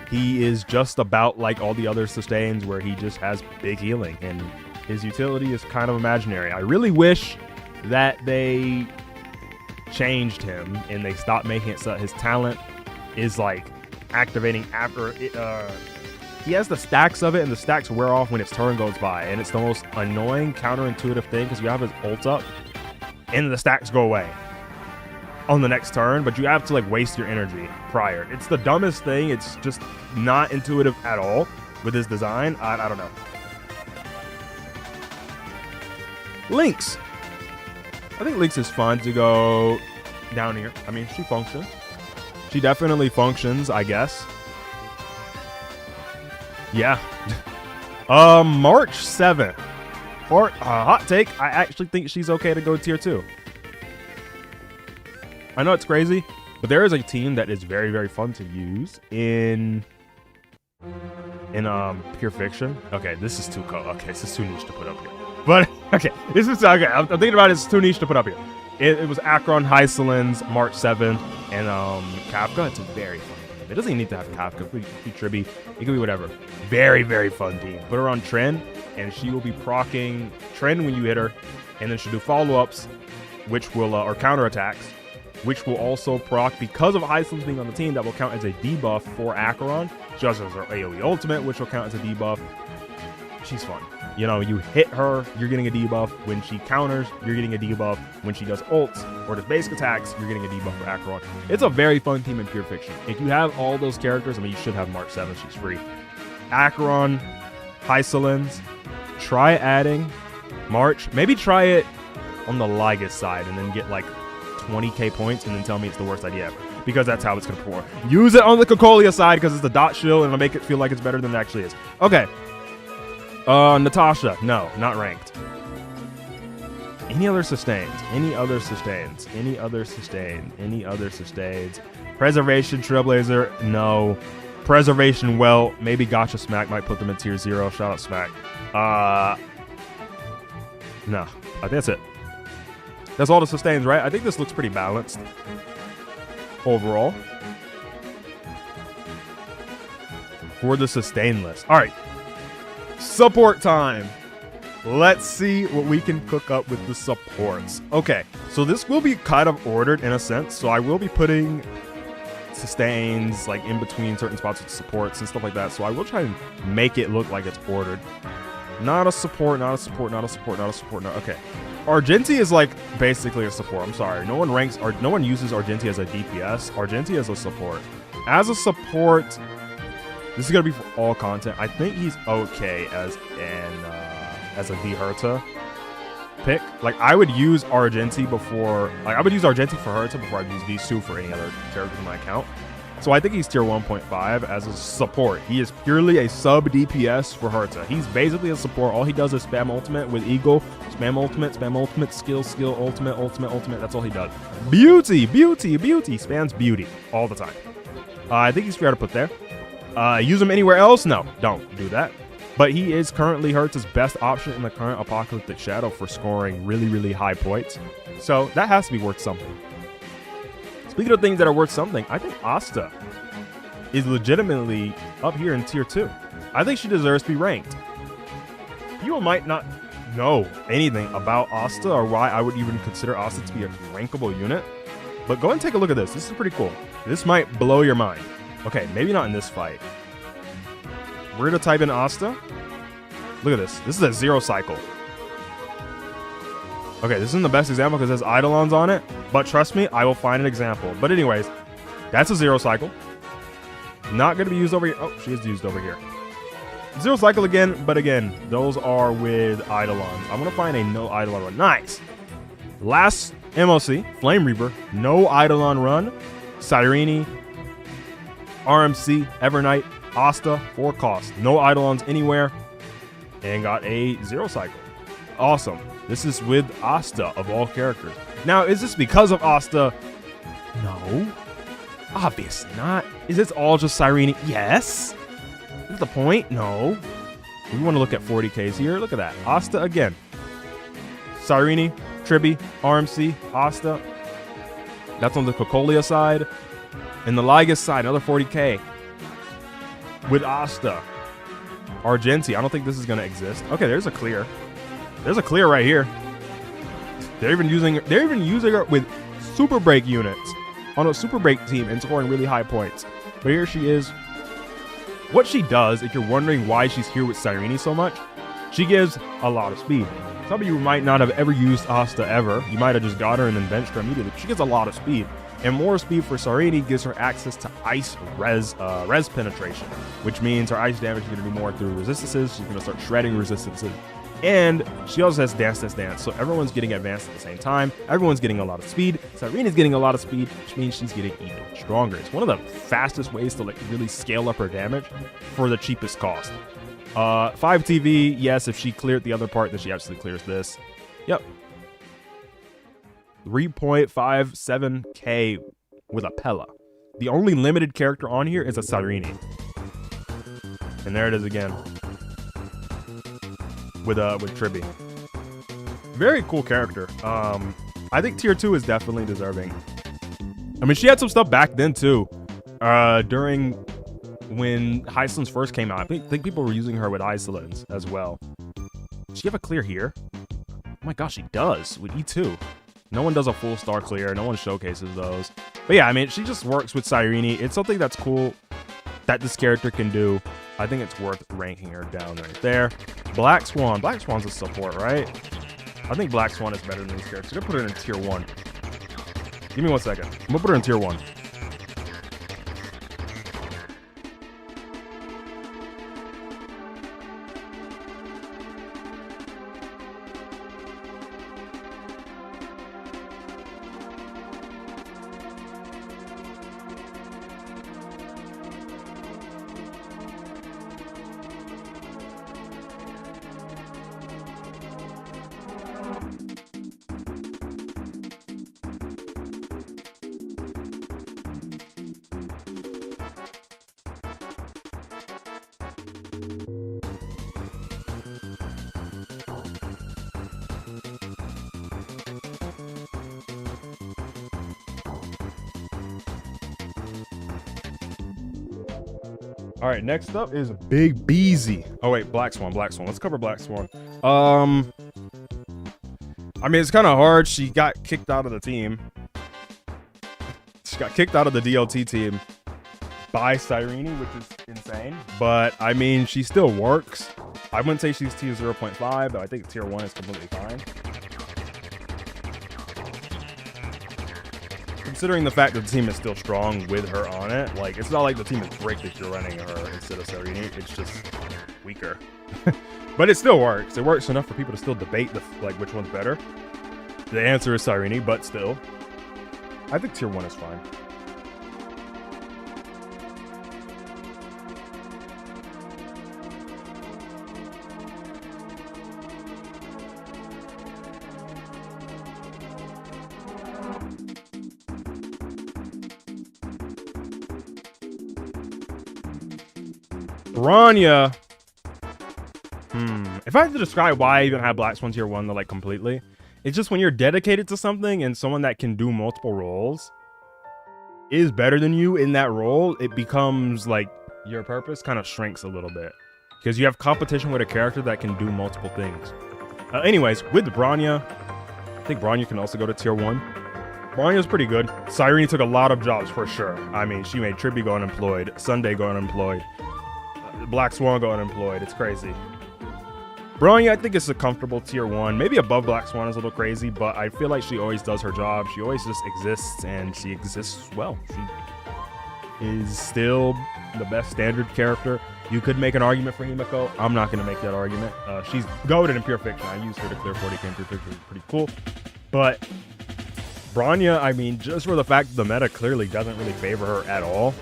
he is just about like all the other sustains where he just has big healing and his utility is kind of imaginary. I really wish that they changed him and they stopped making it so his talent is like activating after it, he has the stacks of it and the stacks wear off when its turn goes by, and it's the most annoying counterintuitive thing because you have his ult up and the stacks go away on the next turn, but you have to like waste your energy prior. It's the dumbest thing. It's just not intuitive at all with his design. I don't know. Lynx. I think Lynx is fun to go down here. I mean, she functions. She definitely functions, I guess. Yeah. March 7th. Or hot take, I actually think she's okay to go tier 2. I know it's crazy, but there is a team that is very, very fun to use in Pure Fiction. Okay, this is too okay, this is too niche to put up here. But okay, this is okay. I'm thinking about it. It's too niche to put up here. It was Acheron, Hysolins, March 7th, and Kafka. It's a very fun team. It doesn't even need to have Kafka. It could be Tribby. It could be whatever. Very, very fun team. Put her on Tren, and she will be proccing Tren when you hit her, and then she'll do follow-ups, which will or counterattacks, which will also proc because of Hysolins being on the team. That will count as a debuff for Acheron. She also has her AoE ultimate, which will count as a debuff. She's fun. You know, you hit her, you're getting a debuff. When she counters, you're getting a debuff. When she does ults or does basic attacks, you're getting a debuff for Acheron. It's a very fun team in Pure Fiction. If you have all those characters, I mean, you should have March 7th. She's free. Acheron, Hysolins. Try adding March. Maybe try it on the Lygus side and then get like 20k points and then tell me it's the worst idea ever. Because that's how it's going to perform. Use it on the Cocolia side because it's the dot shield and it'll make it feel like it's better than it actually is. Okay. Natasha. No, not ranked. Any other sustains? Any other sustains? Any other sustain? Any other sustains? Preservation, Trailblazer. No. Preservation, well, maybe Gotcha Smack might put them in tier 0. Shout out Smack. No. I think that's it. That's all the sustains, right? I think this looks pretty balanced overall for the sustain list. All right. Support time. Let's see what we can cook up with the supports. Okay, so this will be kind of ordered in a sense. So I will be putting sustains like in between certain spots with supports and stuff like that. So I will try and make it look like it's ordered. Not a support, not a support, not a support, not a support. No, okay. Argenti is like basically a support. I'm sorry. No one ranks or no one uses Argenti as a DPS. Argenti is a support. As a support, this is gonna be for all content. I think he's okay as a D-Herta pick. Like I would use Argenti before. Like I would use Argenti for Herta before I'd use these two for any other character in my account. So I think he's tier 1.5 as a support. He is purely a sub DPS for Herta. He's basically a support. All he does is spam ultimate with Eagle. Spam ultimate, skill, ultimate, ultimate. That's all he does. Beauty. Spams beauty all the time. I think he's fair to put there. Use him anywhere else? No, don't do that. But he is currently Herta's best option in the current Apocalyptic Shadow for scoring really, really high points. So that has to be worth something. Speaking of things that are worth something, I think Asta is legitimately up here in tier 2. I think she deserves to be ranked. People might not know anything about Asta or why I would even consider Asta to be a rankable unit. But go and take a look at this. This is pretty cool. This might blow your mind. Okay, maybe not in this fight. We're going to type in Asta. Look at this. This is a 0 cycle. Okay, this isn't the best example because there's Eidolons on it. But trust me, I will find an example. But anyways, that's a 0 cycle. Not going to be used over here. Oh, she is used over here. 0 cycle again, but again, those are with Eidolons. I'm going to find a no Eidolon run. Nice. Last MLC, Flame Reaper, no Eidolon run. Cyrene, RMC, Evernight, Asta, 4 cost. No Eidolons anywhere. And got a 0 cycle. Awesome. This is with Asta of all characters. Now, is this because of Asta? No. Obviously not. Is this all just Cyrene? Yes. Is that the point? No. We want to look at 40Ks here. Look at that. Asta again. Cyrene, Tribby, RMC, Asta. That's on the Cocolia side. And the Lygus side, another 40K. With Asta. Argenti. I don't think this is going to exist. Okay, there's a clear. There's a clear right here. They're even using her with super break units on a super break team and scoring really high points. But here she is. What she does, if you're wondering why she's here with Cyrene so much, she gives a lot of speed. Some of you might not have ever used Asta ever. You might have just got her and then benched her immediately. She gets a lot of speed. And more speed for Cyrene gives her access to ice res penetration, which means her ice damage is going to do more through resistances. She's going to start shredding resistances. And she also has Dance Dance Dance, so everyone's getting advanced at the same time. Everyone's getting a lot of speed. Cyrene's getting a lot of speed, which means she's getting even stronger. It's one of the fastest ways to like really scale up her damage for the cheapest cost. 5 TV, yes, if she cleared the other part, then she actually clears this. Yep. 3.57K with a Pella. The only limited character on here is a Cyrene. And there it is again. With Tribby. Very cool character. I think tier 2 is definitely deserving. I mean, she had some stuff back then too. During when Hyslins first came out, I think people were using her with Hyslins as well. Does she have a clear here? Oh my gosh, she does with E2. No one does a full star clear. No one showcases those. But yeah, I mean, she just works with Cyrene. It's something that's cool that this character can do. I think it's worth ranking her down right there. Black Swan. Black Swan's a support, right? I think Black Swan is better than these characters. I'm gonna put her in tier 1. Give me 1 second. I'm gonna put her in tier 1. All right, next up is Big Beezy. Oh wait, Black Swan, Black Swan. Let's cover Black Swan. I mean, it's kind of hard. She got kicked out of the team. She got kicked out of the DLT team by Cyrene, which is insane. But I mean, she still works. I wouldn't say she's tier 0.5, but I think tier 1 is completely fine. Considering the fact that the team is still strong with her on it, like, it's not like the team is bricked if you're running her instead of Cyrene. It's just weaker. But it still works. It works enough for people to still debate like which one's better. The answer is Cyrene, but still, I think tier 1 is fine. Bronya. If I had to describe why I even have Black Swan tier 1 like completely, it's just when you're dedicated to something and someone that can do multiple roles is better than you in that role, it becomes like your purpose kind of shrinks a little bit because you have competition with a character that can do multiple things. Anyways, with Bronya, I think Bronya can also go to tier 1. Bronya's pretty good. Cyrene took a lot of jobs for sure. I mean, she made Tribby go unemployed, Sunday go unemployed, Black Swan go unemployed. It's crazy. Bronya, I think it's a comfortable tier 1. Maybe above Black Swan is a little crazy, but I feel like she always does her job. She always just exists, and she exists well. She is still the best standard character. You could make an argument for Himeko. I'm not going to make that argument. She's goated in Pure Fiction. I used her to clear 40k in Pure Fiction. Pretty cool. But Bronya, I mean, just for the fact that the meta clearly doesn't really favor her at all,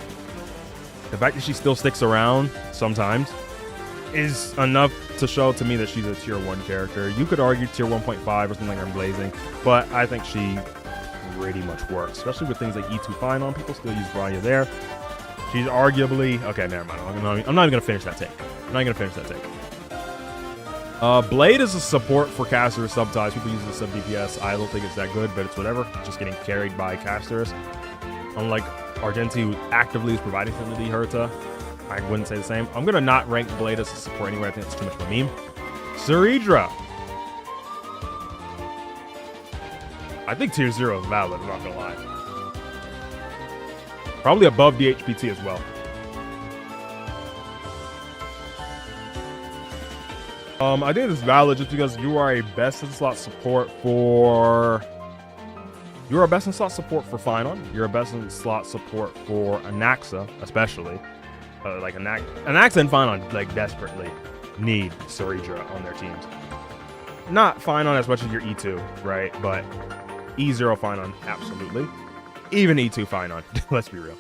the fact that she still sticks around sometimes is enough to show to me that she's a tier 1 character. You could argue tier 1.5 or something like Blazing, but I think she pretty much works, especially with things like E2 Final. People still use Bronya there. She's arguably... Okay, never mind. I'm not even going to finish that take. I'm not going to finish that take. Blade is a support for caster subtypes. People use it as sub DPS. I don't think it's that good, but it's whatever. It's just getting carried by casters. Unlike Argenti, who actively is providing something to Herta, I wouldn't say the same. I'm going to not rank Blade as a support anyway. I think it's too much of a meme. Saridra. I think tier 0 is valid, I'm not going to lie. Probably above the HPT as well. I think it's valid just because you are a best in slot support for... You're a best in slot support for Finon. You're a best in slot support for Anaxa, especially. Like Anaxa and Finon like desperately need Saridra on their teams. Not Finon as much as your E2, right? But E0 Finon, absolutely. Even E2 Finon, let's be real.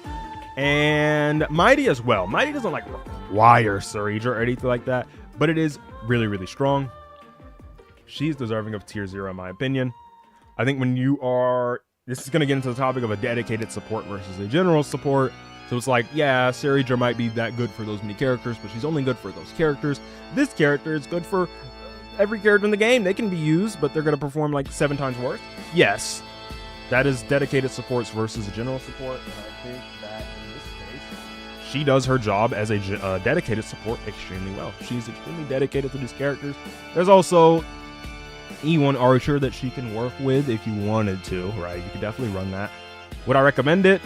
And Mighty as well. Mighty doesn't like require Saridra or anything like that, but it is really, really strong. She's deserving of tier 0 in my opinion. I think when you are, this is going to get into the topic of a dedicated support versus a general support. So it's like, yeah, Saridra might be that good for those many characters, but she's only good for those characters. This character is good for every character in the game. They can be used, but they're going to perform like 7 times worse. Yes, that is dedicated supports versus a general support. And I think that in this case, she does her job as a dedicated support extremely well. She's extremely dedicated to these characters. There's also E1 Archer that she can work with if you wanted to, right? You could definitely run that. Would I recommend it?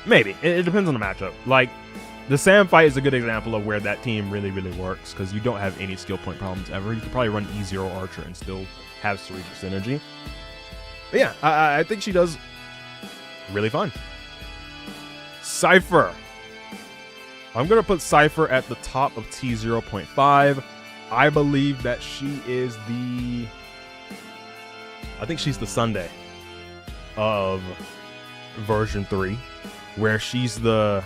Maybe. It depends on the matchup. Like, the Sam fight is a good example of where that team really, really works because you don't have any skill point problems ever. You could probably run E0 Archer and still have Saridra synergy. But yeah, I think she does really fun. Cypher. I'm going to put Cypher at the top of T0.5. I believe that she is the... I think she's the Sunday of version 3, where she's the...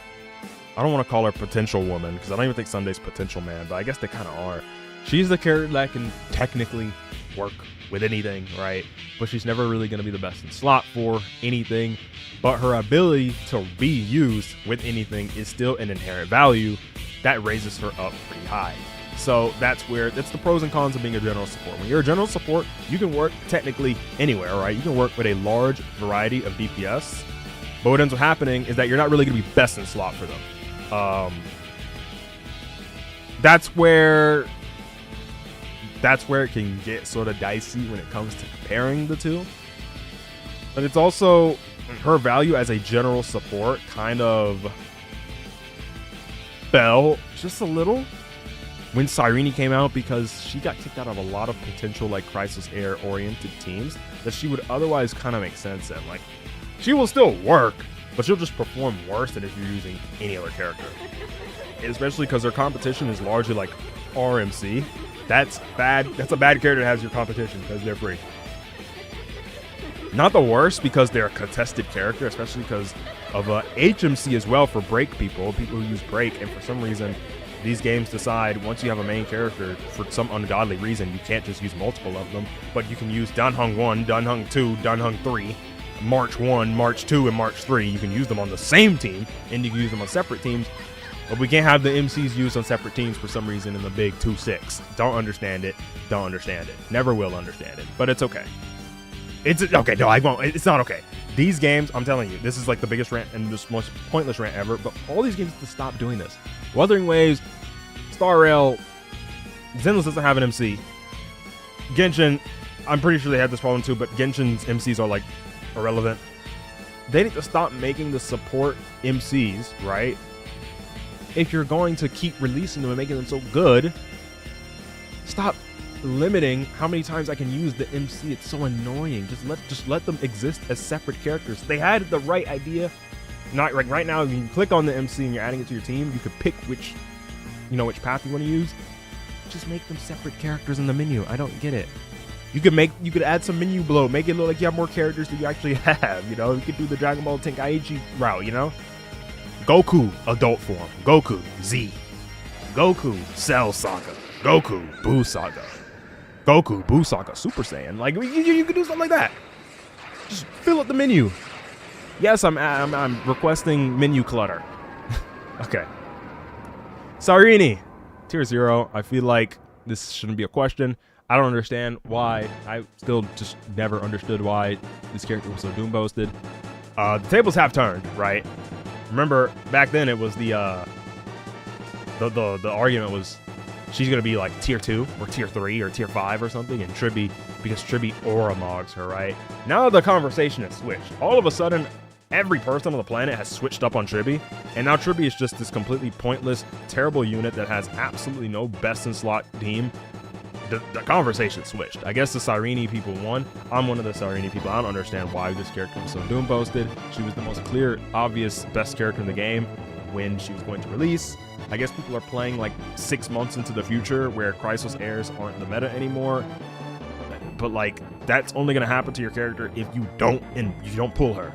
I don't want to call her potential woman, because I don't even think Sunday's potential man, but I guess they kind of are. She's the character that can technically work with anything, right? But she's never really going to be the best in slot for anything. But her ability to be used with anything is still an inherent value that raises her up pretty high. So that's the pros and cons of being a general support. When you're a general support, you can work technically anywhere, right? You can work with a large variety of DPS. But what ends up happening is that you're not really going to be best in slot for them. That's where it can get sort of dicey when it comes to comparing the two. But it's also her value as a general support kind of fell just a little when Cyrene came out, because she got kicked out of a lot of potential like Crisis Air oriented teams that she would otherwise kind of make sense in. Like, she will still work, but she'll just perform worse than if you're using any other character. Especially because her competition is largely like RMC. That's bad. That's a bad character that has your competition because they're free. Not the worst because they're a contested character, especially because of HMC as well for break people who use break, and for some reason these games decide once you have a main character, for some ungodly reason, you can't just use multiple of them, but you can use Danheng 1, Danheng 2, Danheng 3, March 1, March 2, and March 3. You can use them on the same team, and you can use them on separate teams, but we can't have the MCs used on separate teams for some reason in the big 2-6. Don't understand it. Don't understand it. Never will understand it, but it's okay. It's okay. No, I won't. It's not okay. These games, I'm telling you, this is like the biggest rant and the most pointless rant ever, but all these games have to stop doing this. Wuthering Waves, Star Rail, Zenless doesn't have an MC. Genshin, I'm pretty sure they had this problem too, but Genshin's MCs are like irrelevant. They need to stop making the support MCs, right? If you're going to keep releasing them and making them so good, stop limiting how many times I can use the MC. It's so annoying. Just let them exist as separate characters. They had the right idea. Not like right now, if you click on the MC and you're adding it to your team, you could pick which path you want to use. Just make them separate characters in the menu. I don't get it. You could add some menu bloat, make it look like you have more characters than you actually have. You know, you could do the Dragon Ball Tenkaichi route. You know, Goku adult form, Goku Z, Goku Cell Saga, Goku Buu Saga, Goku Buu Saga Super Saiyan. Like you could do something like that. Just fill up the menu. Yes, I'm requesting menu clutter. Okay. Cyrene, tier 0. I feel like This shouldn't be a question. I don't understand why. I still just never understood why this character was so doom boasted. The tables have turned, right? Remember back then it was the argument was she's gonna be like tier 2 or tier 3 or tier 5 or something, and Tribby, because Tribby aura mogs her, right? Now the conversation has switched. All of a sudden, every person on the planet has switched up on Tribby, and now Tribby is just this completely pointless, terrible unit that has absolutely no best in slot team. The conversation switched. I guess the Cyrene people won. I'm one of the Cyrene people. I don't understand why this character was so doom boasted. She was the most clear, obvious, best character in the game when she was going to release. I guess people are playing like 6 months into the future where Chrysos heirs aren't the meta anymore. But like, that's only going to happen to your character if you don't pull her.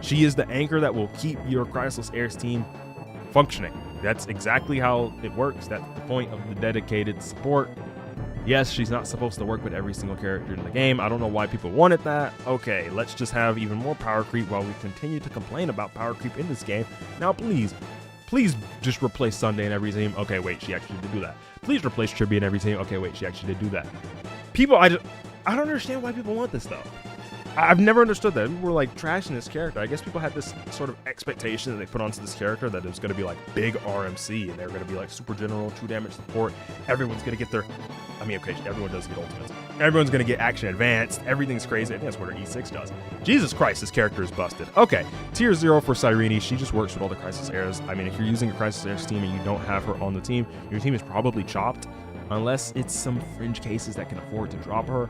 She is the anchor that will keep your Chrysos heirs team functioning. That's exactly how it works. That's the point of the dedicated support. Yes, she's not supposed to work with every single character in the game. I don't know why people wanted that. Okay, let's just have even more power creep while we continue to complain about power creep in this game. Now, please just replace Sunday in every team. Okay, wait, she actually did do that. Please replace Tribby in every team. Okay, wait, she actually did do that. People, I don't understand why people want this, though. I've never understood that. People were like trashing this character. I guess people had this sort of expectation that they put onto this character that it was going to be like big RMC, and they're going to be like super general, 2 damage support. Everyone's going to get their, I mean, okay, everyone does get ultimates. Everyone's going to get action advanced. Everything's crazy. I think that's what her E6 does. Jesus Christ, this character is busted. Okay, tier 0 for Cyrene. She just works with all the Chrysos heirs. I mean, if you're using a Chrysos heirs team and you don't have her on the team, your team is probably chopped, unless it's some fringe cases that can afford to drop her.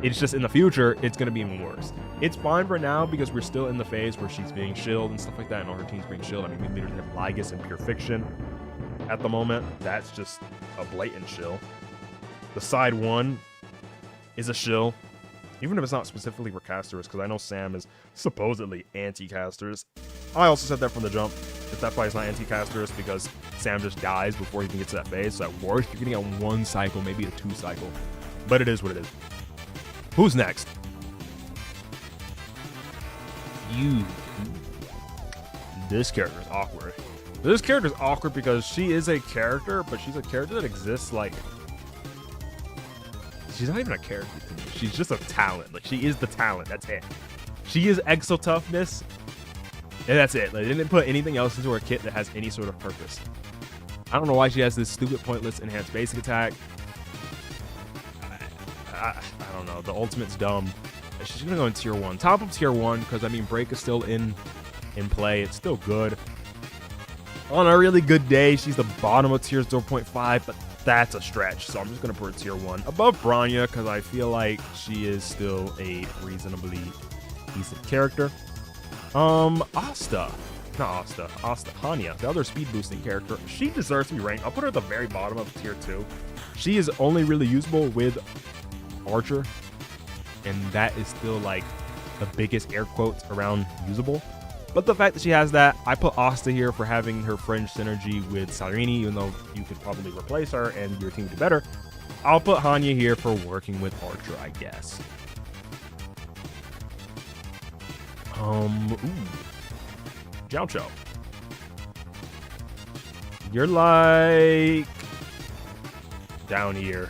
It's just in the future, it's going to be even worse. It's fine for now because we're still in the phase where she's being shielded and stuff like that, and all her team's being shielded. I mean, we literally have Lygus and Pure Fiction at the moment. That's just a blatant shill. The side 1 is a shill, even if it's not specifically for casters, because I know Sam is supposedly anti-casters. I also said that from the jump. If that's why he's not anti-casters, because Sam just dies before he even gets to that phase. So at worst, you're getting a 1 cycle, maybe a 2 cycle. But it is what it is. Who's next? You. This character is awkward. This character is awkward because she is a character, but she's a character that exists like... She's not even a character. She's just a talent. Like, she is the talent. That's it. She is Exo Toughness, and that's it. Like, they didn't put anything else into her kit that has any sort of purpose. I don't know why she has this stupid, pointless enhanced basic attack. I don't know. The ultimate's dumb. She's going to go in tier 1. Top of tier 1, because, I mean, Break is still in play. It's still good. On a really good day, she's the bottom of tier 0.5, but that's a stretch. So I'm just going to put her tier 1. Above Bronya, because I feel like she is still a reasonably decent character. Asta. Not Asta. Hanya, the other speed boosting character. She deserves to be ranked. I'll put her at the very bottom of tier 2. She is only really usable with Archer, and that is still like the biggest air quotes around usable. But the fact that she has that, I put Asta here for having her fringe synergy with Cyrene, even though you could probably replace her and your team would do better. I'll put Hanya here for working with Archer, I guess. Jiao Chou. You're like down here.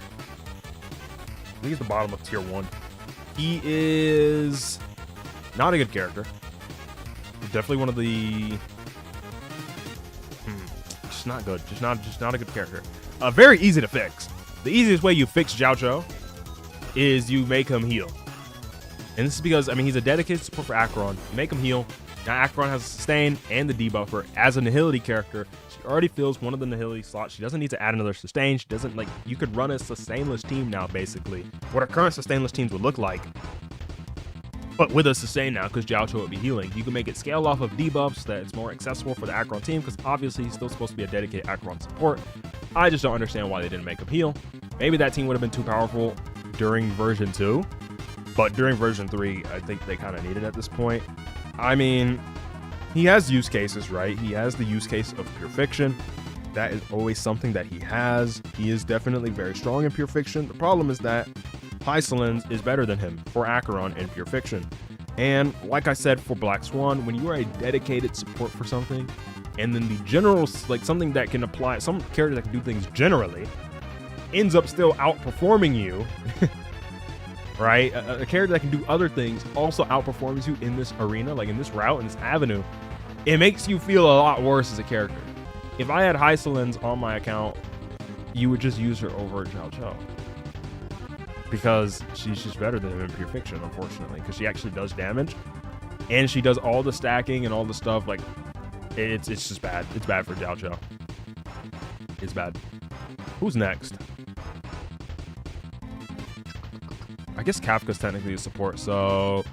I think he's the bottom of tier 1. He is not a good character. Definitely one of the just not good. Just not a good character. Very easy to fix. The easiest way you fix Jiao Chou is you make him heal. And this is because, I mean, he's a dedicated support for Acheron. You make him heal. Now Acheron has a sustain and the debuffer. As a Nihility character, she already fills one of the Nihility slots. She doesn't need to add another sustain. She doesn't, like, you could run a sustainless team now, basically. What our current sustainless teams would look like. But with a sustain now, because Jiao Chou would be healing, you can make it scale off of debuffs that it's more accessible for the Acheron team, because obviously he's still supposed to be a dedicated Acheron support. I just don't understand why they didn't make him heal. Maybe that team would have been too powerful during version 2, but during version 3, I think they kind of need it at this point. I mean, he has use cases, right? He has the use case of Pure Fiction. That is always something that he has. He is definitely very strong in Pure Fiction. The problem is that Pycelens is better than him for Acheron and Pure Fiction. And like I said for Black Swan, when you are a dedicated support for something, and then the general, like something that can apply, some character that can do things generally, ends up still outperforming you, right? A character that can do other things also outperforms you in this arena, like in this route, in this avenue. It makes you feel a lot worse as a character. If I had Hysolins on my account, you would just use her over Xiao Qiao. Because she's just better than him in pure fiction, unfortunately. Because she actually does damage. And she does all the stacking and all the stuff. Like, it's just bad. It's bad for Xiao Qiao. It's bad. Who's next? I guess Kafka's technically a support, so...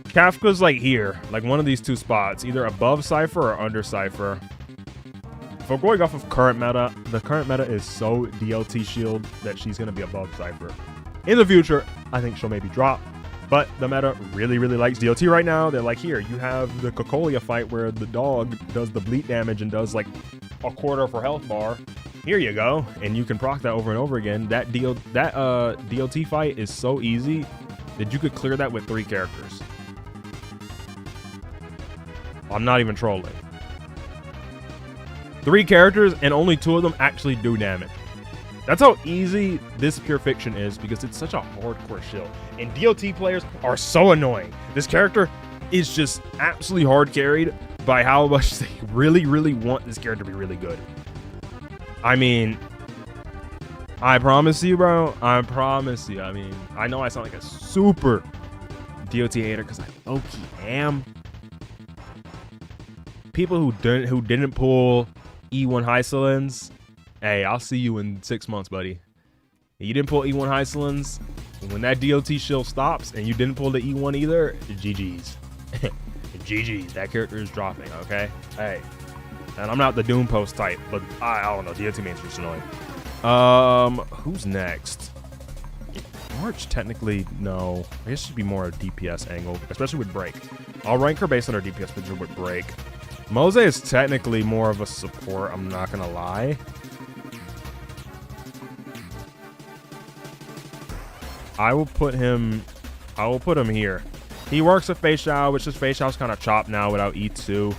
Kafka's like here. Like one of these two spots. Either above Cypher or under Cypher. If I'm going off of current meta, the current meta is so DLT shield that she's going to be above Cypher. In the future, I think she'll maybe drop. But the meta really, really likes DLT right now. They're like, here, you have the Cocolia fight where the dog does the bleed damage and does like a quarter of her health bar. Here you go. And you can proc that over and over again. That DLT fight is so easy that you could clear that with 3 characters. I'm not even trolling. 3 characters and only 2 of them actually do damage. That's how easy this pure fiction is because it's such a hardcore shield. And DLT players are so annoying. This character is just absolutely hard carried by how much they really, really want this character to be really good. I mean, I promise you, bro. I promise you. I mean, I know I sound like a super DLT hater because I low-key am. People who didn't pull E1 Hysolins, hey, I'll see you in 6 months, buddy. You didn't pull E1 Hysolins. When that DLT shield stops and you didn't pull the E1 either, GG's. GG's. That character is dropping, okay? Hey. And I'm not the Doom Post type, but I don't know. DLT main's just annoying. Who's next? March, technically, no. I guess it should be more a DPS angle, especially with Break. I'll rank her based on her DPS picture with Break. Mose is technically more of a support, I'm not gonna lie. I will put him here. He works with Fei Xiao, which is Fei Xiao's kind of chopped now without E2.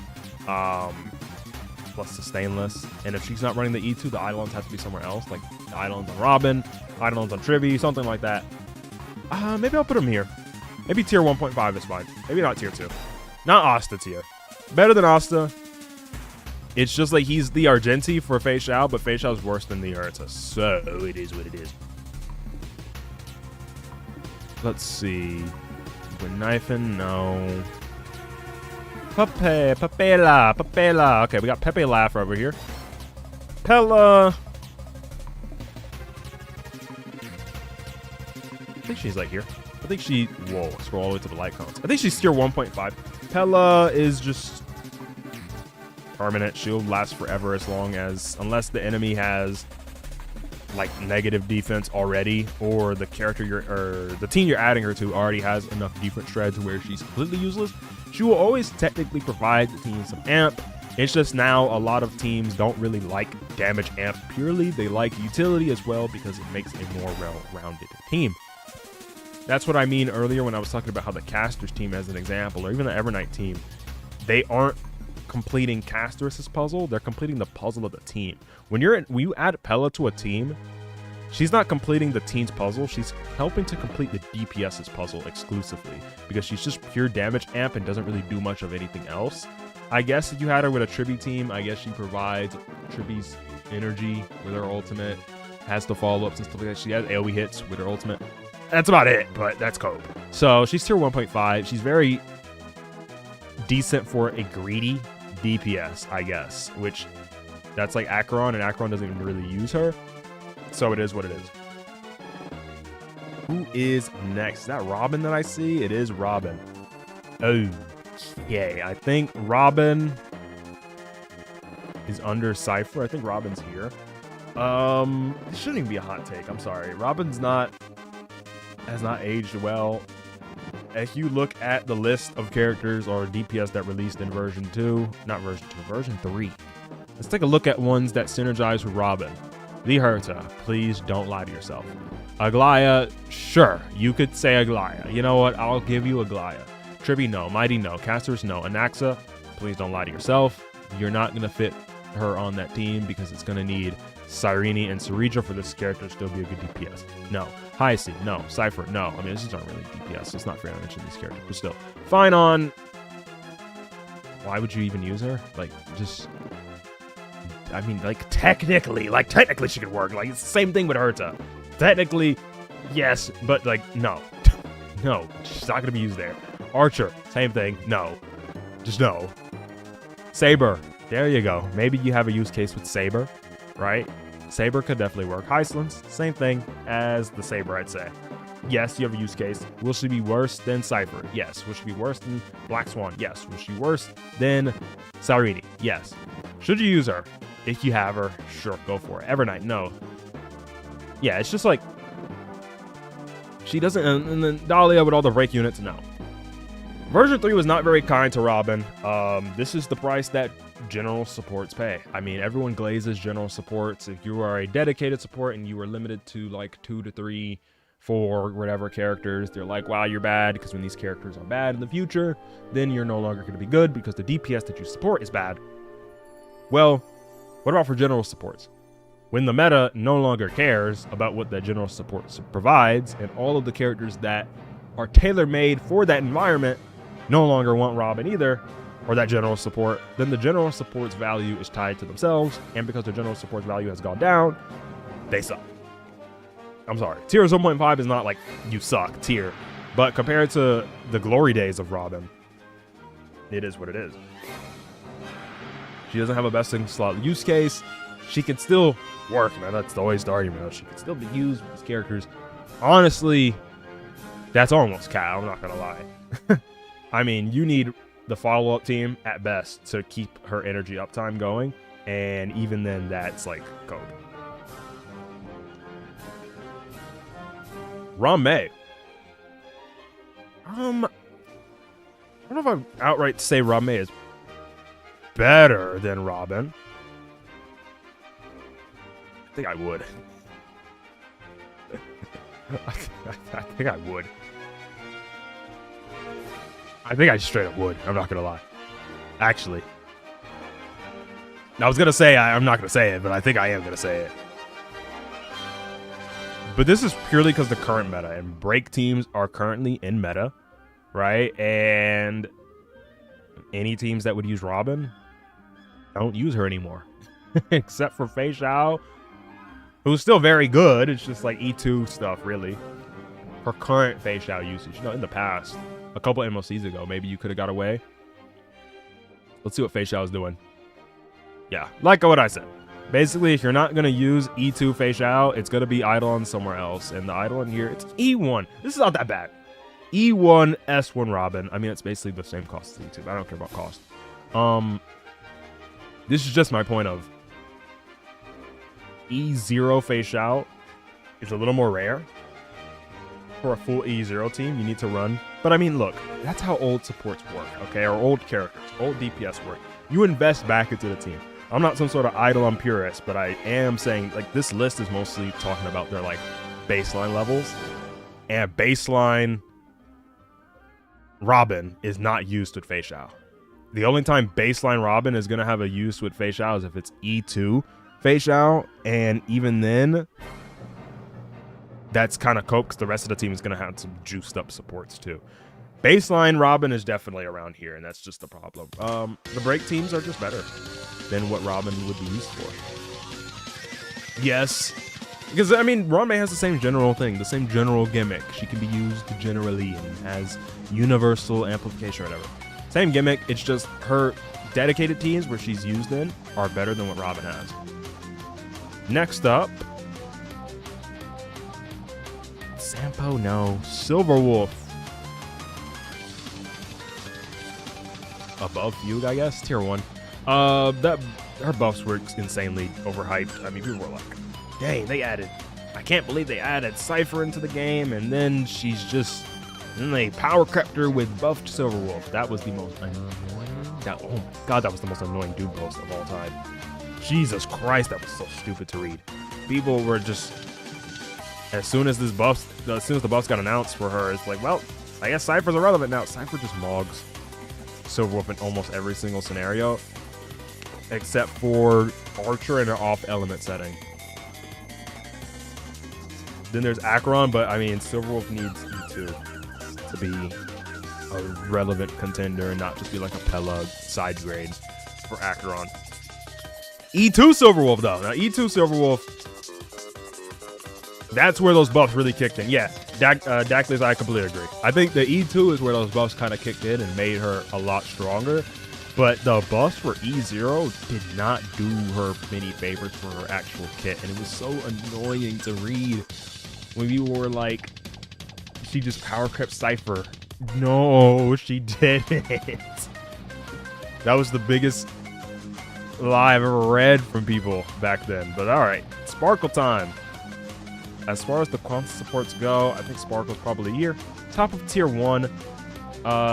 Plus the Stainless. And if she's not running the E2, the Eidolons have to be somewhere else, like the Eidolons on Robin, Eidolons on Trivi, something like that. Maybe I'll put him here. Maybe tier 1.5 is fine. Maybe not tier 2. Not Asta tier. Better than Asta. It's just like he's the Argenti for Fei Xiao, but Fei Xiao's worse than the Urta. So it is what it is. Let's see. We're knifing, no. Papela. Okay, we got Pepe Laugh over here. Pella. I think she's like here. I think she... Whoa, scroll all the way to the light counts. I think she's tier 1.5. Pella is just permanent. She'll last forever as long as... Unless the enemy has like negative defense already, or the character the team you're adding her to already has enough defense shred to where she's completely useless. She will always technically provide the team some amp. It's just now a lot of teams don't really like damage amp purely. They like utility as well because it makes a more well-rounded team. That's what I mean earlier when I was talking about how the casters team as an example, or even the Evernight team, they aren't completing Caster's puzzle, they're completing the puzzle of the team. When you add Pella to a team, she's not completing the team's puzzle, she's helping to complete the DPS's puzzle exclusively, because she's just pure damage amp and doesn't really do much of anything else. I guess if you had her with a Trivi team, I guess she provides Trivi's energy with her ultimate, has the follow-ups and stuff like that. She has AoE hits with her ultimate. That's about it, but that's cope. So she's tier 1.5. She's very decent for a greedy DPS, I guess, which that's like Acheron, and Acheron doesn't even really use her. So it is what it is. Who is next? Is that Robin that I see? It is Robin. Okay, I think Robin is under Cypher. I think Robin's here. It shouldn't even be a hot take. I'm sorry. Robin's has not aged well. If you look at the list of characters or DPS that released in version 2, not version 2, version 3. Let's take a look at ones that synergize with Robin. The Herta, please don't lie to yourself. Aglaya, sure, you could say Aglaya. You know what? I'll give you Aglaya. Trivi, no. Mighty, no. Casters, no. Anaxa, please don't lie to yourself. You're not going to fit her on that team because it's going to need Cyrene and Serija for this character to still be a good DPS. No. Hyacin, no. Cypher, no. I mean, these aren't really DPS, so it's not fair to mention these characters, but still. Fine on... Why would you even use her? Like, just... I mean, technically she could work. Like, it's the same thing with Herta. Technically, yes, but, no. No, she's not going to be used there. Archer, same thing. No. Just no. Saber, there you go. Maybe you have a use case with Saber, right? Saber could definitely work. Hyslins, same thing as the Saber, I'd say. Yes, you have a use case. Will she be worse than Cypher? Yes. Will she be worse than Black Swan? Yes. Will she be worse than Cyrene? Yes. Should you use her? If you have her, sure, go for it. Evernight, no. Yeah, it's just like... She doesn't... And then Dahlia with all the break units, no. Version 3 was not very kind to Robin. This is the price that general supports pay. I mean, everyone glazes general supports. If you are a dedicated support and you are limited to like 2 to 3, 4, whatever characters, they're like, wow, you're bad, because when these characters are bad in the future, then you're no longer going to be good because the DPS that you support is bad. Well, what about for general supports? When the meta no longer cares about what that general support provides, and all of the characters that are tailor-made for that environment no longer want Robin either, or that general support, then the general support's value is tied to themselves, and because the general support's value has gone down, they suck. I'm sorry. Tier 1.5 is not like you suck tier, but compared to the glory days of Robin, it is what it is. She doesn't have a best in slot use case. She can still work, man. That's always the argument. She can still be used with these characters. Honestly, that's almost cat. I'm not gonna lie. I mean, you need the follow-up team at best to keep her energy uptime going, and even then, that's like code. Ramei. I don't know if I outright say Ramei is better than Robin. I think I would. I think I would. I think I straight up would. I'm not gonna lie. Actually. I was gonna say I'm not gonna say it, but I think I am gonna say it. But this is purely because the current meta, and break teams are currently in meta, right? And any teams that would use Robin don't use her anymore. Except for Fei Xiao, who's still very good. It's just like E2 stuff, really. For current Fei Xiao usage. You know, in the past, a couple MLCs ago, maybe you could have got away. Let's see what Fei Xiao is doing. Yeah, like what I said. Basically, if you're not going to use E2 Fei Xiao, it's going to be Eidolon somewhere else. And the Eidolon here, it's E1. This is not that bad. E1, S1 Robin. I mean, it's basically the same cost as E2. I don't care about cost. This is just my point of E0 Fei Xiao is a little more rare. For a full E0 team, you need to run. But I mean, look, that's how old supports work, okay? Or old characters, old DPS work. You invest back into the team. I'm not some sort of Eidolon purist, but I am saying, like, this list is mostly talking about their, like, baseline levels. And baseline Robin is not used with Fei Xiao. The only time baseline Robin is going to have a use with Fei Xiao is if it's E2 Fei Xiao, and even then, that's kind of cope because the rest of the team is going to have some juiced up supports too. Baseline Robin is definitely around here, and that's just the problem. The break teams are just better than what Robin would be used for. Yes, because I mean, Ramei has the same general thing, the same general gimmick. She can be used generally and has universal amplification or whatever. Same gimmick, it's just her dedicated teams where she's used in are better than what Robin has. Next up, Sampo, no. Silverwolf. Above Feud, I guess. Tier 1. Her buffs were insanely overhyped. I mean, people were like, dang, I can't believe they added Cypher into the game, and then she's just, then they power crept her with buffed Silverwolf. That was the most annoying. Oh my god, that was the most annoying dude post of all time. Jesus Christ, that was so stupid to read. People were just, as soon as the buffs got announced for her, it's like, well, I guess Cypher's irrelevant now. Cypher just mogs Silverwolf in almost every single scenario. except for Archer in an off element setting. Then there's Acheron, but I mean, Silverwolf needs E2 to be a relevant contender and not just be like a Pella side grade for Acheron. E2 Silverwolf, though. Now, E2 Silverwolf, that's where those buffs really kicked in. Yeah, Daclys, I completely agree. I think the E2 is where those buffs kind of kicked in and made her a lot stronger. But the buffs for E0 did not do her many favors for her actual kit. And it was so annoying to read when you were like, she just power crept Cypher. No, she didn't. That was the biggest lie I've ever read from people back then. But all right, Sparkle time. As far as the quant supports go, I think Sparkle's probably here. Top of tier 1.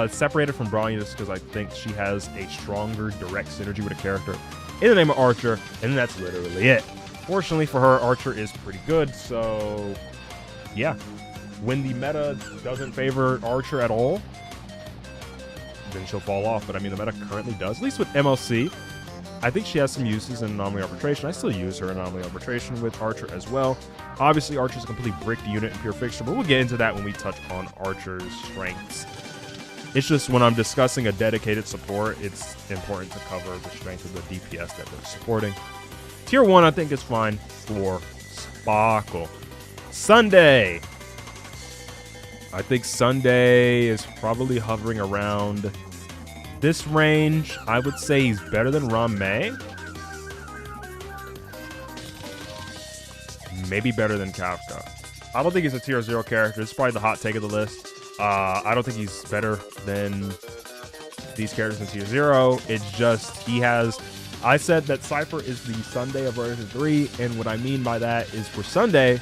Separated from Bronny just because I think she has a stronger direct synergy with a character in the name of Archer, and that's literally it. Fortunately for her, Archer is pretty good, so yeah. When the meta doesn't favor Archer at all, then she'll fall off, but I mean the meta currently does, at least with MLC. I think she has some uses in Anomaly Arbitration. I still use her in Anomaly Arbitration with Archer as well. Obviously, Archer's a completely bricked unit in Pure Fixture, but we'll get into that when we touch on Archer's strengths. It's just when I'm discussing a dedicated support, it's important to cover the strength of the DPS that they're supporting. Tier 1, I think, is fine for Sparkle. Sunday. I think Sunday is probably hovering around this range. I would say he's better than Ram-Mei. Maybe better than Kafka. I don't think he's a tier 0 character. It's probably the hot take of the list. I don't think he's better than these characters in tier 0. It's just he has... I said that Cypher is the Sunday of version 3, and what I mean by that is for Sunday,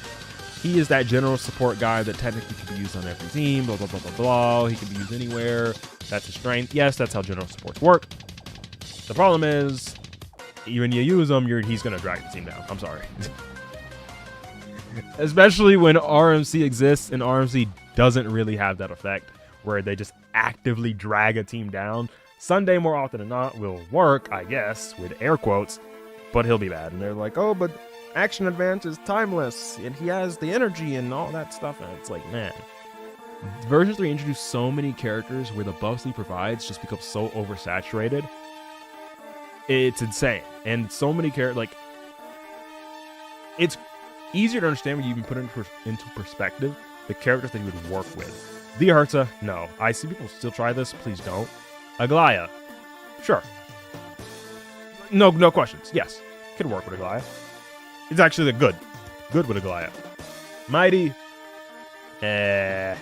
he is that general support guy that technically can be used on every team, blah, blah, blah, blah, blah. He can be used anywhere. That's his strength. Yes, that's how general supports work. The problem is, when you use him, he's going to drag the team down. I'm sorry. Especially when RMC exists, and RMC doesn't really have that effect, where they just actively drag a team down. Sunday, more often than not, will work, I guess, with air quotes, but he'll be bad. And they're like, oh, but Action Advance is timeless, and he has the energy and all that stuff. And it's like, man, version 3 introduced so many characters where the buffs he provides just become so oversaturated. It's insane. And so many characters, like, it's easier to understand when you even put it into perspective the characters that you would work with. The Hertha, no. I see people still try this. Please don't. Aglaya, sure. No questions. Yes, could work with Aglaya. It's actually good with Aglaya. Mighty, Act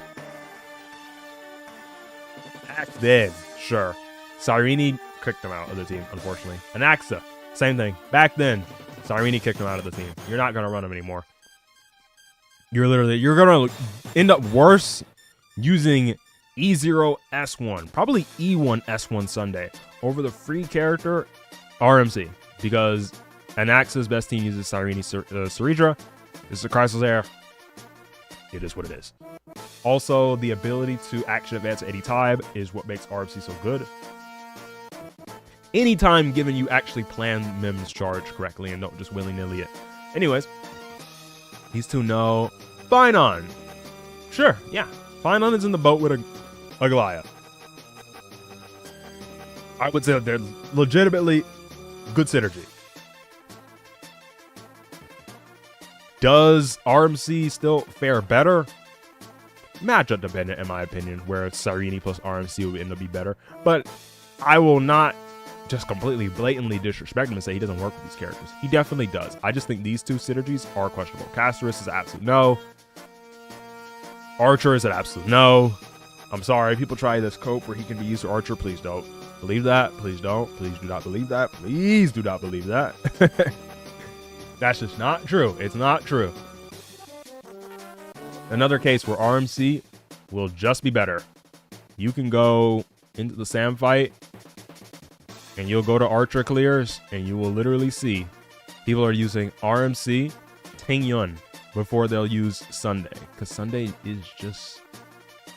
then, sure. Cyrene kicked him out of the team, unfortunately. Anaxa, same thing. Back then, Cyrene kicked him out of the team. You're not gonna run him anymore. You're gonna end up worse using E0 S1, probably E1 S1 Sunday over the free character RMC, because Anaxa's best team uses Cyrene Ceridra. This is a Chrysalis Air. It is what it is. Also, the ability to action advance at any time is what makes RMC so good. Anytime given you actually plan Mim's charge correctly and don't just willy-nilly it. Anyways, these two know. Finon. Sure, yeah. Finon is in the boat with Aglaya. I would say they're legitimately good synergy. Does RMC still fare better? Matchup dependent, in my opinion, where Cyrene plus RMC would end up be better. But I will not just completely blatantly disrespect him and say he doesn't work with these characters. He definitely does. I just think these two synergies are questionable. Casterus is an absolute no. Archer is an absolute no. I'm sorry, people try this cope where he can be used for Archer. Please don't believe that. Please don't. Please do not believe that. Please do not believe that. That's just not true. It's not true. Another case where RMC will just be better. You can go into the Sam fight and you'll go to Archer clears and you will literally see people are using RMC Tingyun before they'll use Sunday, because Sunday is just,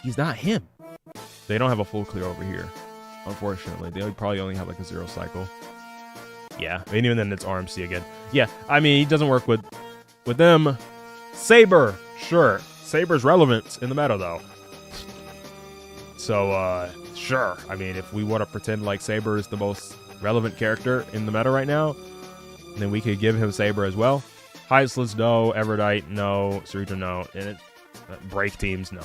he's not him. They don't have a full clear over here, unfortunately. They probably only have like a 0 cycle. Yeah, and even then it's RMC again. Yeah, I mean, he doesn't work with them. Saber, sure. Saber's relevant in the meta, though. So, sure. I mean, if we want to pretend like Saber is the most relevant character in the meta right now, then we could give him Saber as well. Heisless, no. Everdite, no. Sarita, no. And break teams, no.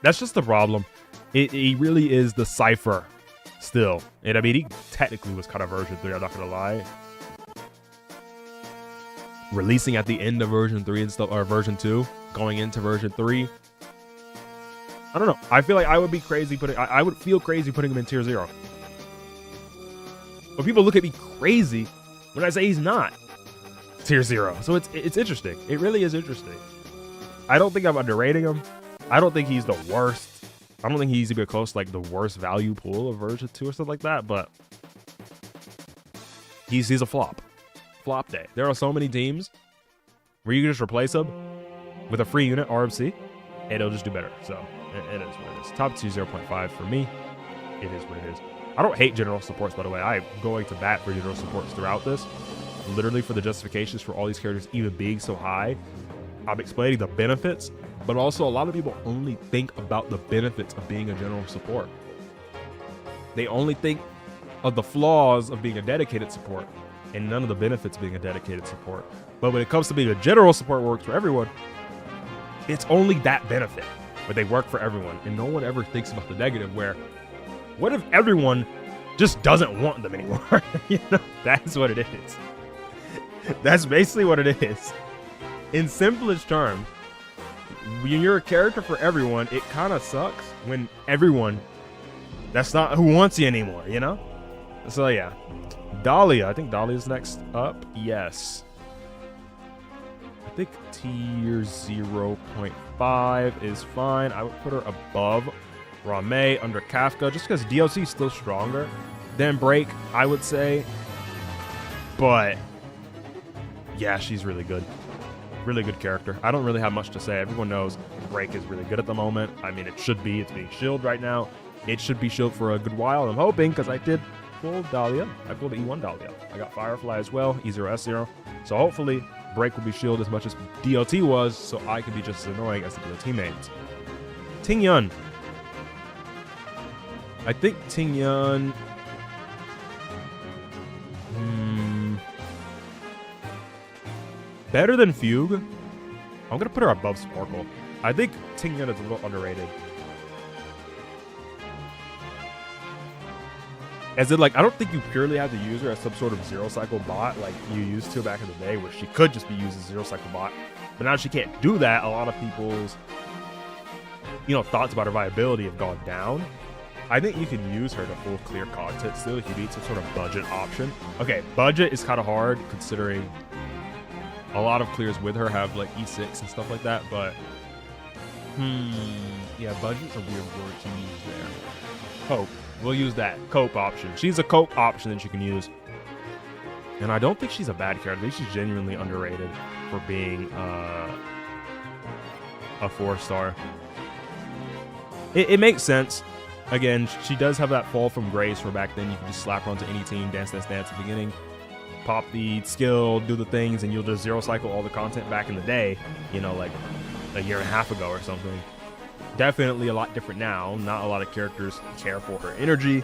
That's just the problem. He really is the Cypher still. And I mean, he technically was kind of version 3, I'm not going to lie. Releasing at the end of version 3 and stuff, or version 2, going into version 3. I don't know. I feel like I would be crazy putting, I would feel crazy putting him in tier 0. But people look at me crazy when I say he's not tier 0. So it's interesting. It really is interesting. I don't think I'm underrating him. I don't think he's the worst. I don't think he's even close to like the worst value pool of version 2 or something like that, but he's a flop. Flop day. There are so many teams where you can just replace him with a free unit, RMC, and it'll just do better. So it is what it is. Top 2, 0.5 for me. It is what it is. I don't hate general supports, by the way. I'm going to bat for general supports throughout this. Literally for the justifications for all these characters even being so high. I'm explaining the benefits, but also a lot of people only think about the benefits of being a general support. They only think of the flaws of being a dedicated support and none of the benefits of being a dedicated support. But when it comes to being a general support works for everyone, it's only that benefit, but they work for everyone. And no one ever thinks about the negative where, what if everyone just doesn't want them anymore? You know, that's what it is. That's basically what it is. In simplest terms, when you're a character for everyone, it kind of sucks when everyone, that's not who wants you anymore, you know? So yeah, Dahlia, I think Dahlia's next up. Yes. I think tier 0.5 is fine. I would put her above Rame, under Kafka, just because DLC is still stronger than Break, I would say. But yeah, she's really good. Really good character. I don't really have much to say. Everyone knows Break is really good at the moment. I mean, it should be. It's being shielded right now. It should be shielded for a good while. I'm hoping, because I did pull Dahlia. I pulled the E1 Dahlia. I got Firefly as well, E0, S0. So hopefully, Break will be shielded as much as DLT was, so I can be just as annoying as the DLT mains. Ting Yun. I think Ting Yun... better than Fugue. I'm going to put her above Sparkle. I think Ting Yun is a little underrated. As in, like, I don't think you purely have to use her as some sort of zero-cycle bot like you used to back in the day, where she could just be used as a zero-cycle bot. But now she can't do that. A lot of people's, thoughts about her viability have gone down. I think you can use her to full clear content still if you need some sort of budget option. Okay, budget is kind of hard considering a lot of clears with her have like E6 and stuff like that, but yeah, budget's a weird word to use there. Cope. We'll use that. Cope option. She's a cope option that you can use. And I don't think she's a bad character. I think she's genuinely underrated for being a 4-star. It makes sense. Again, she does have that fall from grace where back then you could just slap her onto any team, dance, dance, dance at the beginning, pop the skill, do the things, and you'll just zero cycle all the content back in the day, like a year and a half ago or something. Definitely a lot different now. Not a lot of characters care for her energy.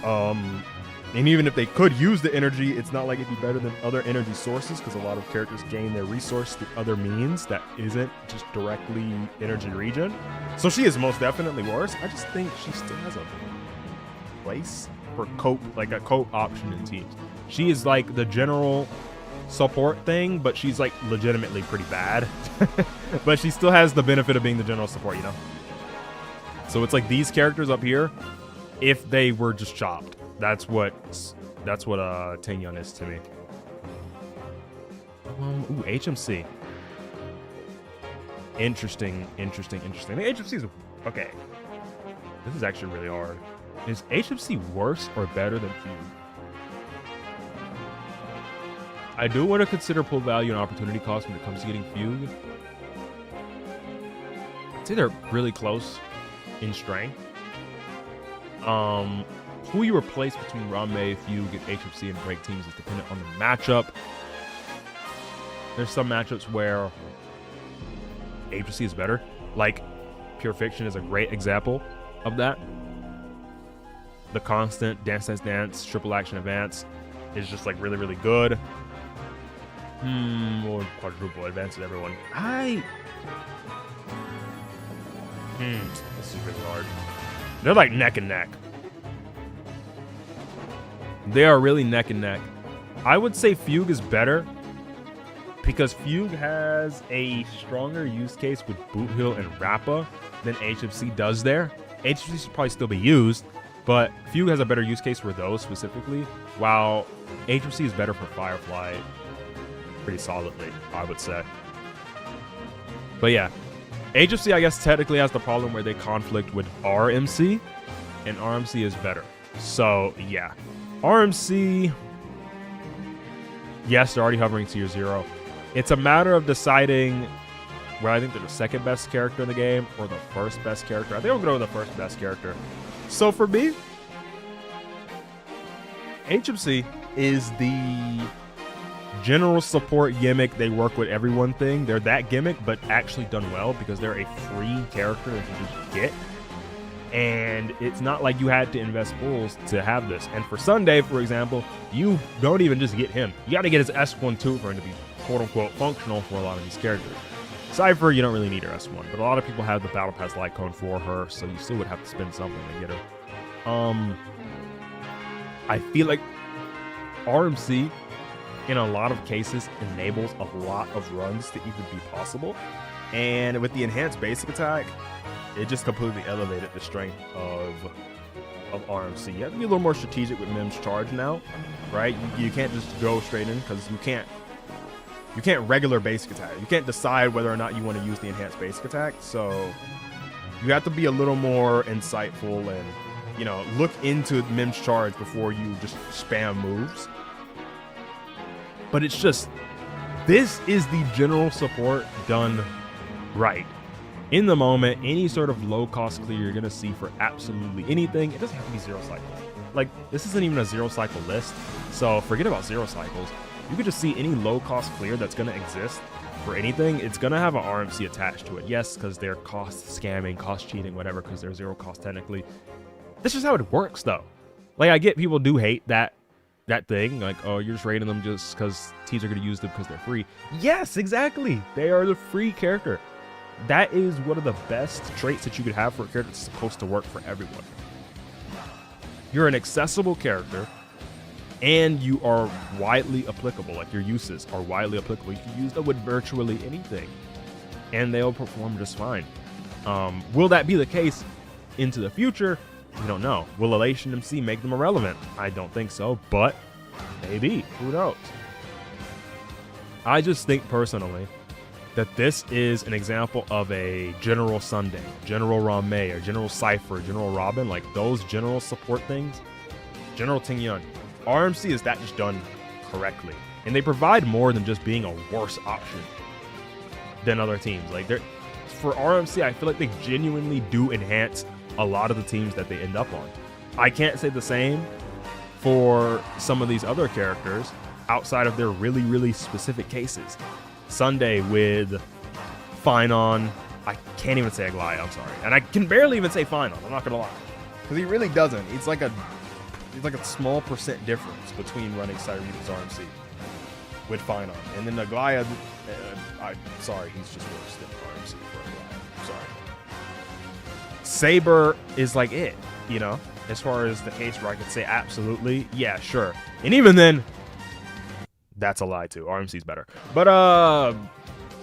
And even if they could use the energy, it's not like it'd be better than other energy sources, because a lot of characters gain their resource through other means that isn't just directly energy regen. So she is most definitely worse. I just think she still has a place for cope, like a cope option in teams. She is like the general support thing, but she's like legitimately pretty bad. But she still has the benefit of being the general support, So it's like these characters up here, if they were just chopped. That's what Ting Yun is to me. Ooh, HMC. Interesting. The HMC is okay. This is actually really hard. Is HMC worse or better than Fugue? I do want to consider pull value and opportunity cost when it comes to getting Fugue. I'd say they're really close in strength. who you replace between Ranmei, Fugue, and HFC and break teams is dependent on the matchup. There's some matchups where HFC is better. Like, Pure Fiction is a great example of that. The constant Dance Dance Dance, Triple Action Advance is just like really, really good. Or Quadruple Advance is everyone. This is really hard. They're like neck and neck. They are really neck and neck. I would say Fugue is better because Fugue has a stronger use case with Boot Heal and Rappa than HFC does there. HFC should probably still be used, but Fugue has a better use case for those specifically, while HFC is better for Firefly pretty solidly, I would say. But yeah, HFC, I guess, technically has the problem where they conflict with RMC, and RMC is better. So yeah, RMC, yes, they're already hovering tier 0. It's a matter of deciding where I think they're the second best character in the game or the first best character. I think I'm going to go with the first best character. So for me, HFC is the general support gimmick. They work with everyone thing. They're that gimmick, but actually done well because they're a free character that you just get. And it's not like you had to invest pools to have this. And for Sunday, for example, you don't even just get him. You got to get his S1 too for him to be quote-unquote functional for a lot of these characters. Cypher, you don't really need her S1, but a lot of people have the Battle Pass Lycone for her, so you still would have to spend something to get her. I feel like RMC, in a lot of cases, enables a lot of runs to even be possible. And with the enhanced basic attack, it just completely elevated the strength of RMC. You have to be a little more strategic with Mim's charge now, right? You can't just go straight in because you can't regular basic attack. You can't decide whether or not you want to use the enhanced basic attack. So you have to be a little more insightful and, you know, look into Mim's charge before you just spam moves. But it's just, this is the general support done right. In the moment, any sort of low-cost clear you're going to see for absolutely anything, it doesn't have to be 0 cycles. Like, this isn't even a 0 cycle list, so forget about 0 cycles. You could just see any low-cost clear that's going to exist for anything. It's going to have an RMC attached to it. Yes, because they're cost scamming, cost cheating, whatever, because they're 0 cost technically. This is how it works, though. Like, I get people do hate that thing, like, oh, you're just rating them just because teams are going to use them because they're free. Yes, exactly. They are the free character. That is one of the best traits that you could have for a character that's supposed to work for everyone. You're an accessible character, and you are widely applicable. Like, your uses are widely applicable. You can use them with virtually anything, and they'll perform just fine. Will that be the case into the future? We don't know. Will Elation MC make them irrelevant? I don't think so, but maybe. Who knows? I just think personally that this is an example of a General Sunday, General Ranmei, or General Cypher, General Robin, like those general support things. General Tingyun. RMC is that just done correctly. And they provide more than just being a worse option than other teams. Like, for RMC, I feel like they genuinely do enhance a lot of the teams that they end up on. I can't say the same for some of these other characters outside of their really, really specific cases. Sunday with Finon. I can't even say Aglaya, I'm sorry. And I can barely even say Finon, I'm not gonna lie. Because he really doesn't. It's like a small % difference between running Cyreus RMC with Finon. And then Aglaya, I'm sorry, he's just worse than RMC for Aglaya. I'm sorry. Saber is like it, you know, as far as the case where I could say absolutely, yeah, sure. And even then, that's a lie too. RMC's better. But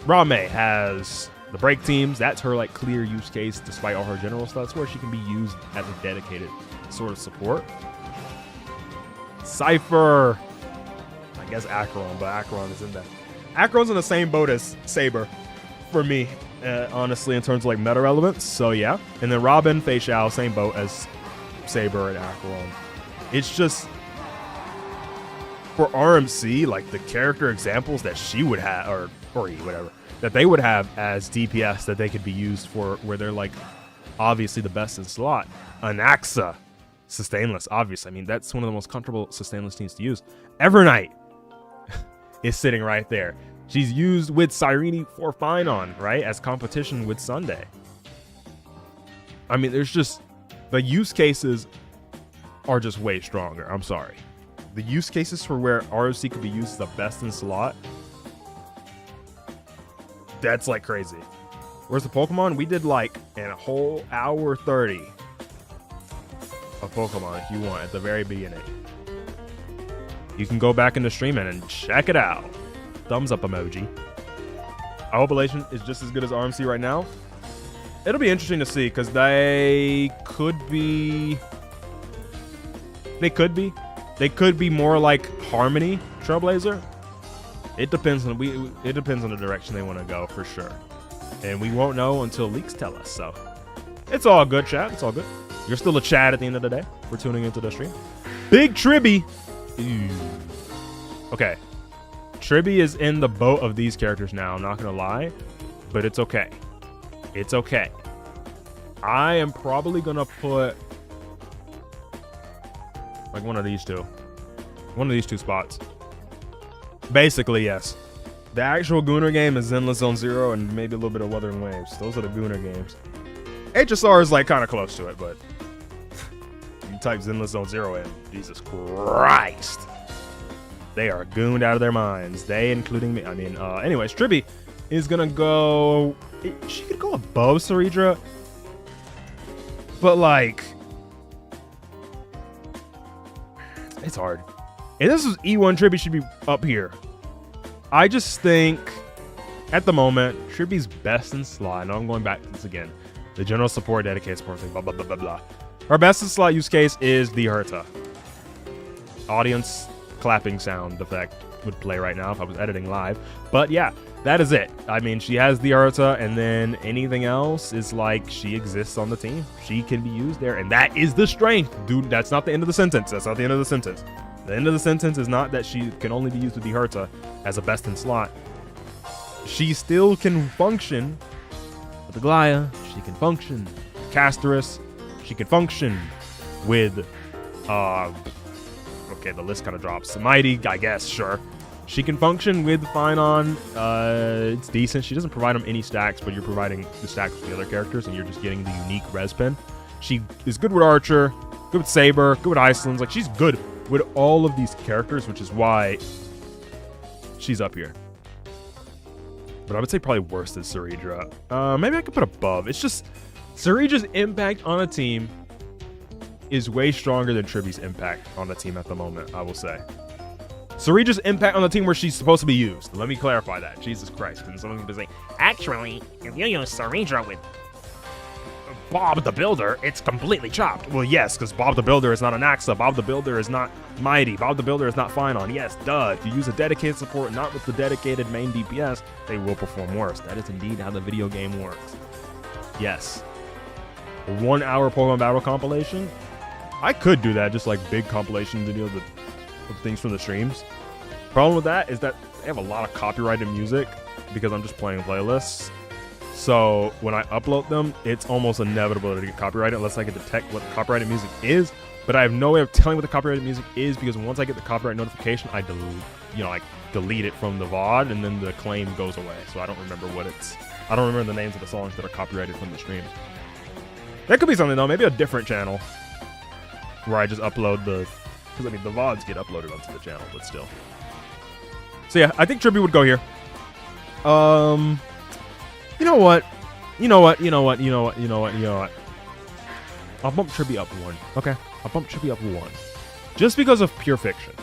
Ranmei has the break teams. That's her like clear use case despite all her general stuff. That's where she can be used as a dedicated sort of support. Cypher, I guess Acheron, but Acheron is in that. Acheron's in the same boat as Saber for me, honestly, in terms of like meta relevance. So yeah. And then Robin, Fei Xiao, same boat as Saber and Acheron. It's just, for RMC, like the character examples that she would have, or whatever, that they would have as DPS that they could be used for, where they're like obviously the best in slot. Anaxa, Sustainless, obviously. I mean, that's one of the most comfortable sustainless teams to use. Evernight is sitting right there. She's used with Cyrene for Finon, right? As competition with Sunday. I mean, there's just... the use cases are just way stronger. I'm sorry. The use cases for where ROC could be used the best in slot, that's like crazy. Where's the Pokemon? We did like a whole hour 30 of Pokemon if you want at the very beginning. You can go back into streaming and check it out. Thumbs up emoji. I hope Elation is just as good as RMC right now. It'll be interesting to see because they could be more like Harmony Trailblazer. It depends on the direction they want to go for sure. And we won't know until leaks tell us. So it's all good, chat. It's all good. You're still a chat at the end of the day. We're tuning into the stream. Big Tribby. Okay. Tribby is in the boat of these characters now. I'm not going to lie. But it's okay. It's okay. I am probably going to put like one of these two. One of these two spots. Basically, yes. The actual Gooner game is Zenless Zone Zero and maybe a little bit of Wuthering Waves. Those are the Gooner games. HSR is like kind of close to it, but you type Zenless Zone Zero in, Jesus Christ. They are gooned out of their minds. They, including me. I mean, anyways, Tribby is going to go... she could go above Saridra, but like... it's hard. If this is E1, Tribby should be up here. I just think, at the moment, Tribby's best in slot. I know I'm going back to this again. The general support, dedicated support thing, blah, blah, blah, blah, blah. Her best in slot use case is the Herta. Audience clapping sound effect would play right now if I was editing live. But yeah, that is it. I mean, she has the Herta, and then anything else is like she exists on the team. She can be used there, and that is the strength. Dude, that's not the end of the sentence. That's not the end of the sentence. The end of the sentence is not that she can only be used with the Herta as a best in slot. She still can function with the Glaya. She can function with Casterus. She can function with, okay, the list kind of drops. Mighty, I guess, sure. She can function with Finon. It's decent. She doesn't provide them any stacks, but you're providing the stacks with the other characters, and you're just getting the unique res pin. She is good with Archer, good with Saber, good with Icelands. Like, she's good with all of these characters, which is why she's up here. But I would say probably worse than Saridra. Maybe I could put above. It's just Saridra's impact on a team is way stronger than Tribby's impact on the team at the moment, I will say. Saridra's impact on the team where she's supposed to be used. Let me clarify that. Jesus Christ. And someone's going to be saying, actually, if you use Saridra with Bob the Builder, it's completely chopped. well, yes, because Bob the Builder is not an Axa. Bob the Builder is not Mighty. Bob the Builder is not Finon. Yes, duh. If you use a dedicated support, not with the dedicated main DPS, they will perform worse. That is indeed how the video game works. Yes. A 1 hour Pokemon Battle compilation? I could do that, just like big compilation videos of things from the streams. Problem with that is that they have a lot of copyrighted music because I'm just playing playlists. So when I upload them, it's almost inevitable to get copyrighted unless I can detect what the copyrighted music is. But I have no way of telling what the copyrighted music is because once I get the copyright notification, I delete it from the VOD, and then the claim goes away. So I don't remember I don't remember the names of the songs that are copyrighted from the streams. That could be something though, maybe a different channel where I just upload because I mean the VODs get uploaded onto the channel, but still. So yeah, I think Tribby would go here. You know what? I'll bump Tribby up 1. Okay, I'll bump Tribby up 1. Just because of Pure Fiction.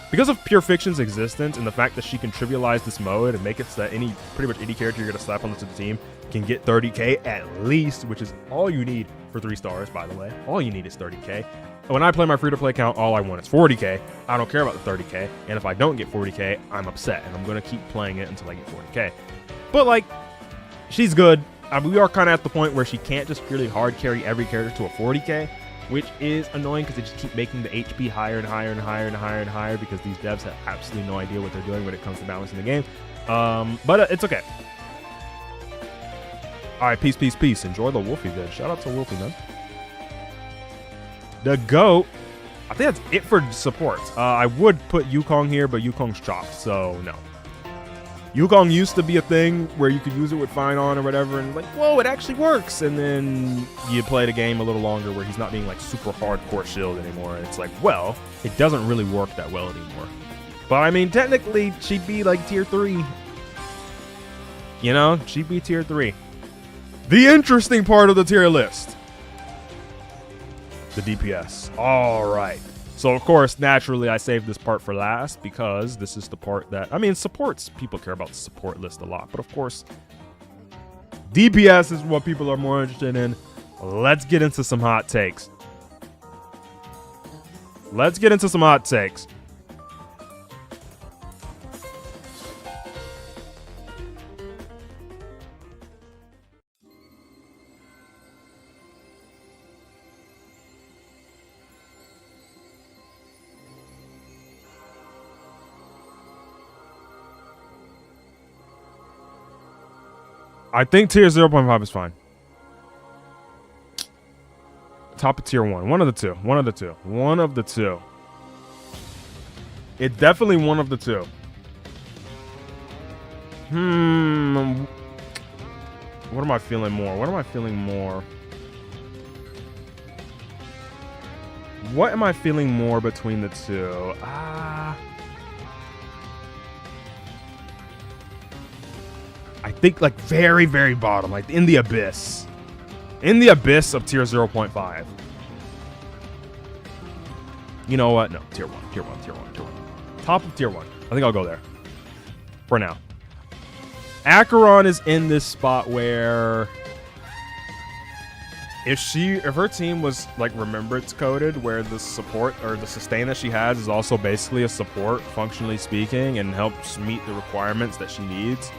Because of Pure Fiction's existence and the fact that she can trivialize this mode and make it so that pretty much any character you're going to slap onto the team can get 30k at least, which is all you need for 3 stars, by the way. All you need is 30k. When I play my free-to-play account, all I want is 40k. I don't care about the 30k, and if I don't get 40k, I'm upset, and I'm going to keep playing it until I get 40k. But, like, she's good. We are kind of at the point where she can't just purely hard carry every character to a 40k, which is annoying because they just keep making the HP higher and higher and higher and higher and higher because these devs have absolutely no idea what they're doing when it comes to balancing the game. But it's okay. All right, peace, peace, peace. Enjoy the Wolfie vid. Shout out to Wolfie, man. The GOAT, I think that's it for supports. I would put Yukong here, but Yukong's chopped, so no. Yukong used to be a thing where you could use it with Fine On or whatever, and like, whoa, it actually works. And then you play the game a little longer where he's not being like super hardcore shield anymore. And it's like, well, it doesn't really work that well anymore. But I mean, technically, she'd be like tier 3. You know, she'd be tier 3. The interesting part of the tier list. The DPS. All right. So, of course, naturally, I saved this part for last because this is the part that, I mean, supports, people care about the support list a lot. But, of course, DPS is what people are more interested in. Let's get into some hot takes. Let's get into some hot takes. I think tier 0.5 is fine. Top of tier 1. One of the two. One of the two. One of the two. It definitely one of the two. What am I feeling more? What am I feeling more? What am I feeling more between the two? I think like very, very bottom, like in the abyss. In the abyss of tier 0.5. You know what? No, tier 1, tier 1, tier 1, tier 1. Top of tier 1. I think I'll go there. For now. Acheron is in this spot where if her team was like remembrance coded, where the support or the sustain that she has is also basically a support, functionally speaking, and helps meet the requirements that she needs,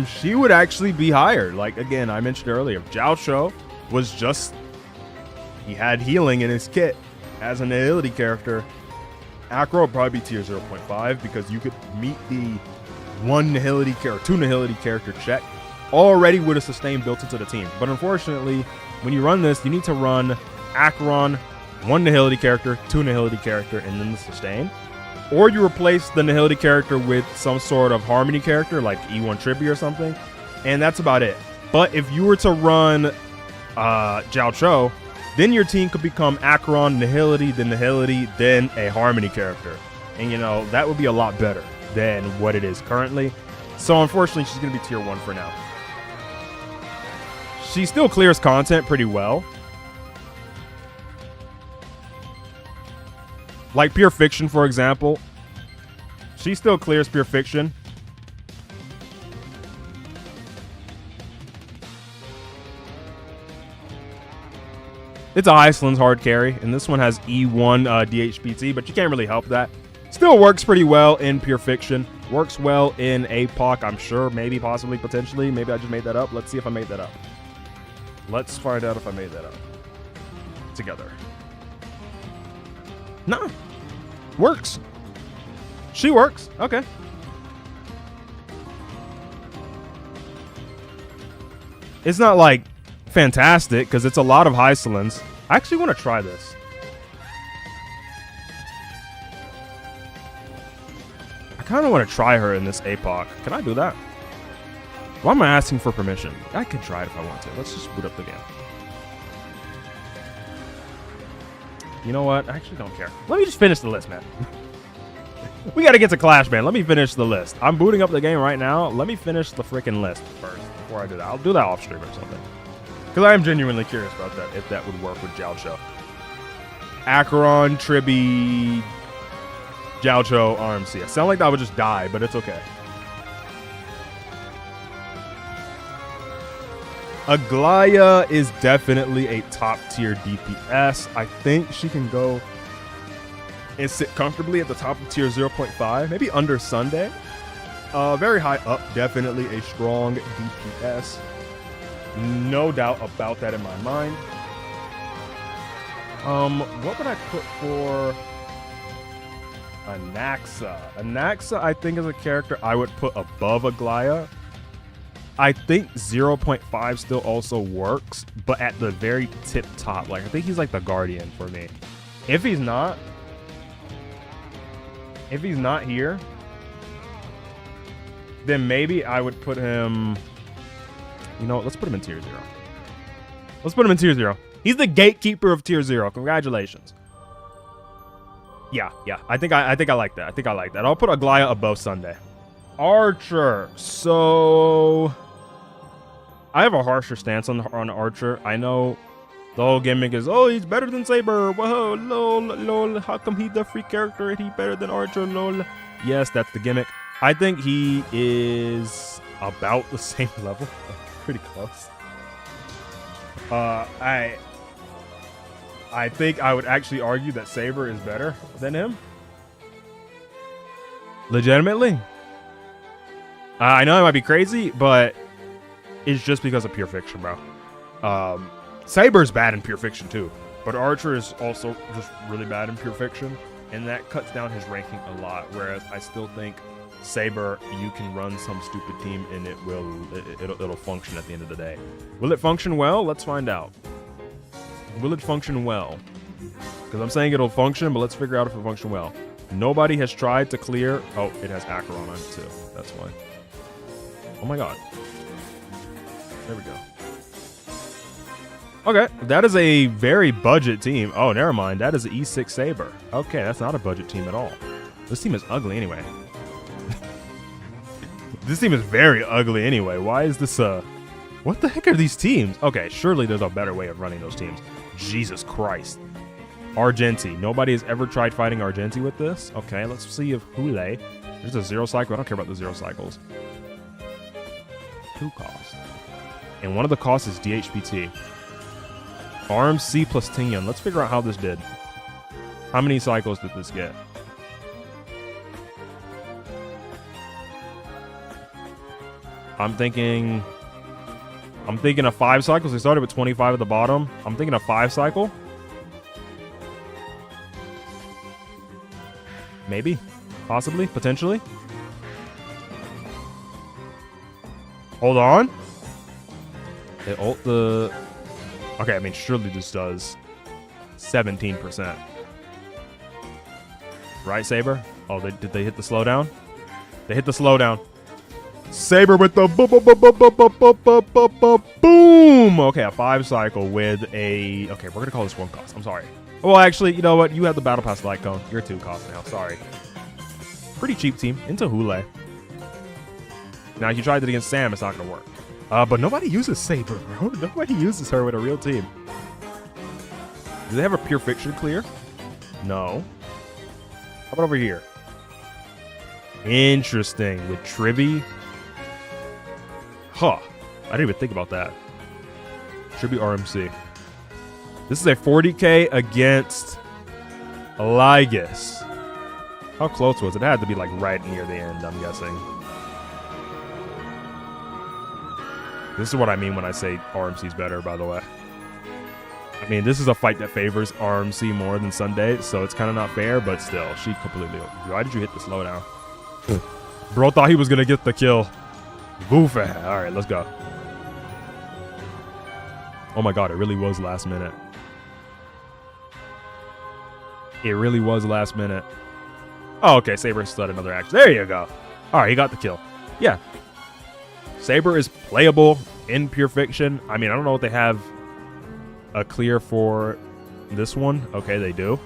she would actually be higher. Like, again, I mentioned earlier, Jiao was just, he had healing in his kit as an agility character. Acro would probably be tier 0.5 because you could meet the 1 nihility character, 2 nihility character check already with a sustain built into the team. But unfortunately, when you run this, you need to run Acheron, 1 nihility character, 2 nihility character, and then the sustain. Or you replace the nihility character with some sort of harmony character like E1 Tribi or something, and that's about it. But if you were to run Jiao, then your team could become Acheron, nihility, then a harmony character. And you know, that would be a lot better than what it is currently. So unfortunately, she's going to be tier 1 for now. She still clears content pretty well. Like Pure Fiction, for example. She still clears Pure Fiction. It's Iceland's hard carry, and this one has E1 DHPT, but you can't really help that. Still works pretty well in Pure Fiction. Works well in APOC, I'm sure. Maybe, possibly, potentially. Maybe I just made that up. Let's see if I made that up. Let's find out if I made that up. Together. No. Works. She works. Okay. It's not like fantastic because it's a lot of Hysolins. I actually want to try this. I kind of want to try her in this APOC. Can I do that? Why am I asking for permission? I can try it if I want to. Let's just boot up the game. You know what? I actually don't care. Let me just finish the list, man. We got to get to Clash, man. Let me finish the list. I'm booting up the game right now. Let me finish the freaking list first before I do that. I'll do that off stream or something. Because I am genuinely curious about that, if that would work with Jiao. Acheron, Tribi, Jiao, RMC. I sound like that would just die, but it's okay. Aglaya is definitely a top tier DPS. I think she can go and sit comfortably at the top of tier 0.5, maybe under Sunday. Very high up, definitely a strong DPS. No doubt about that in my mind. What would I put for Anaxa? Anaxa, I think, is a character I would put above Aglaya. I think 0.5 still also works, but at the very tip top. Like, I think he's like the guardian for me. If he's not here, then maybe I would put him, you know what, let's put him in tier 0. Let's put him in tier 0. He's the gatekeeper of tier 0. Congratulations. Yeah. I think I like that. I'll put Aglaya above Sunday. Archer. So I have a harsher stance on Archer. I know the whole gimmick is, oh, he's better than Saber. Whoa, lol. How come he's the free character and he's better than Archer? Lol. Yes, that's the gimmick. I think he is about the same level. Pretty close. I think I would actually argue that Saber is better than him. Legitimately. I know it might be crazy, but it's just because of Pure Fiction, bro. Saber's bad in Pure Fiction too, but Archer is also just really bad in Pure Fiction, and that cuts down his ranking a lot. Whereas I still think Saber, you can run some stupid team and it'll function at the end of the day. Will it function well? Let's find out. Will it function well? Because I'm saying it'll function, but let's figure out if it function well. Nobody has tried to clear. Oh, it has Acheron on it too. That's why. Oh my god. There we go. Okay, that is a very budget team. Oh, never mind. That is an E6 Saber. Okay, that's not a budget team at all. This team is ugly anyway. This team is very ugly anyway. Why is this what the heck are these teams? Okay, surely there's a better way of running those teams. Jesus Christ. Argenti. Nobody has ever tried fighting Argenti with this. Okay, let's see if Hule. There's a 0 cycle. I don't care about the 0 cycles. 2 costs. And one of the costs is DHPT. RMC plus Tingyun. Let's figure out how this did. How many cycles did this get? I'm thinking a 5 cycles. They started with 25 at the bottom. I'm thinking a 5 cycle. Maybe. Possibly. Potentially. Hold on. They ult the... Okay, I mean, surely this does 17%. Right, Saber? Oh, did they hit the slowdown? They hit the slowdown. Saber with the boom. Okay, a 5 cycle with a... Okay, we're going to call this 1 cost. I'm sorry. Well, actually, you know what? You have the Battle Pass Light Cone. You're 2 cost now. Sorry. Pretty cheap team. Into Hule. Now, if you tried it against Sam, it's not going to work. But nobody uses Saber, bro. Nobody uses her with a real team. Do they have a Pure Fiction clear? No. How about over here? Interesting. With Trivy. Huh. I didn't even think about that. Trivy RMC. This is a 40k against Lygus. How close was it? It had to be like right near the end, I'm guessing. This is what I mean when I say RMC's better, by the way. I mean, this is a fight that favors RMC more than Sunday, so it's kind of not fair, but still, she completely... Why did you hit the slowdown? Bro thought he was going to get the kill. Goofy. All right, let's go. Oh my god, it really was last minute. It really was last minute. Oh, okay, Saber still had another action. There you go. All right, he got the kill. Yeah. Saber is playable in Pure Fiction. I mean, I don't know what they have a clear for this one. Okay, they do.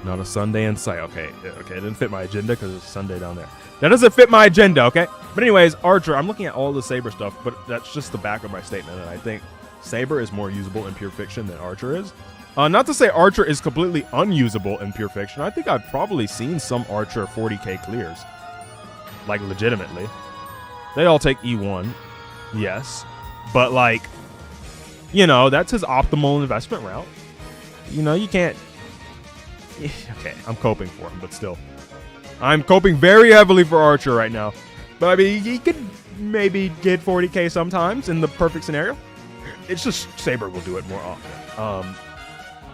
Not a Sunday in sight. Okay, it didn't fit my agenda because it's Sunday down there. That doesn't fit my agenda, okay? But anyways, Archer, I'm looking at all the Saber stuff, but that's just the back of my statement, and I think Saber is more usable in Pure Fiction than Archer is. Not to say Archer is completely unusable in Pure Fiction. I think I've probably seen some Archer 40k clears. Like, legitimately. They all take E1. Yes. But, like, you know, that's his optimal investment route. You know, you can't... Okay, I'm coping for him, but still. I'm coping very heavily for Archer right now. But, I mean, he could maybe get 40k sometimes in the perfect scenario. It's just Saber will do it more often.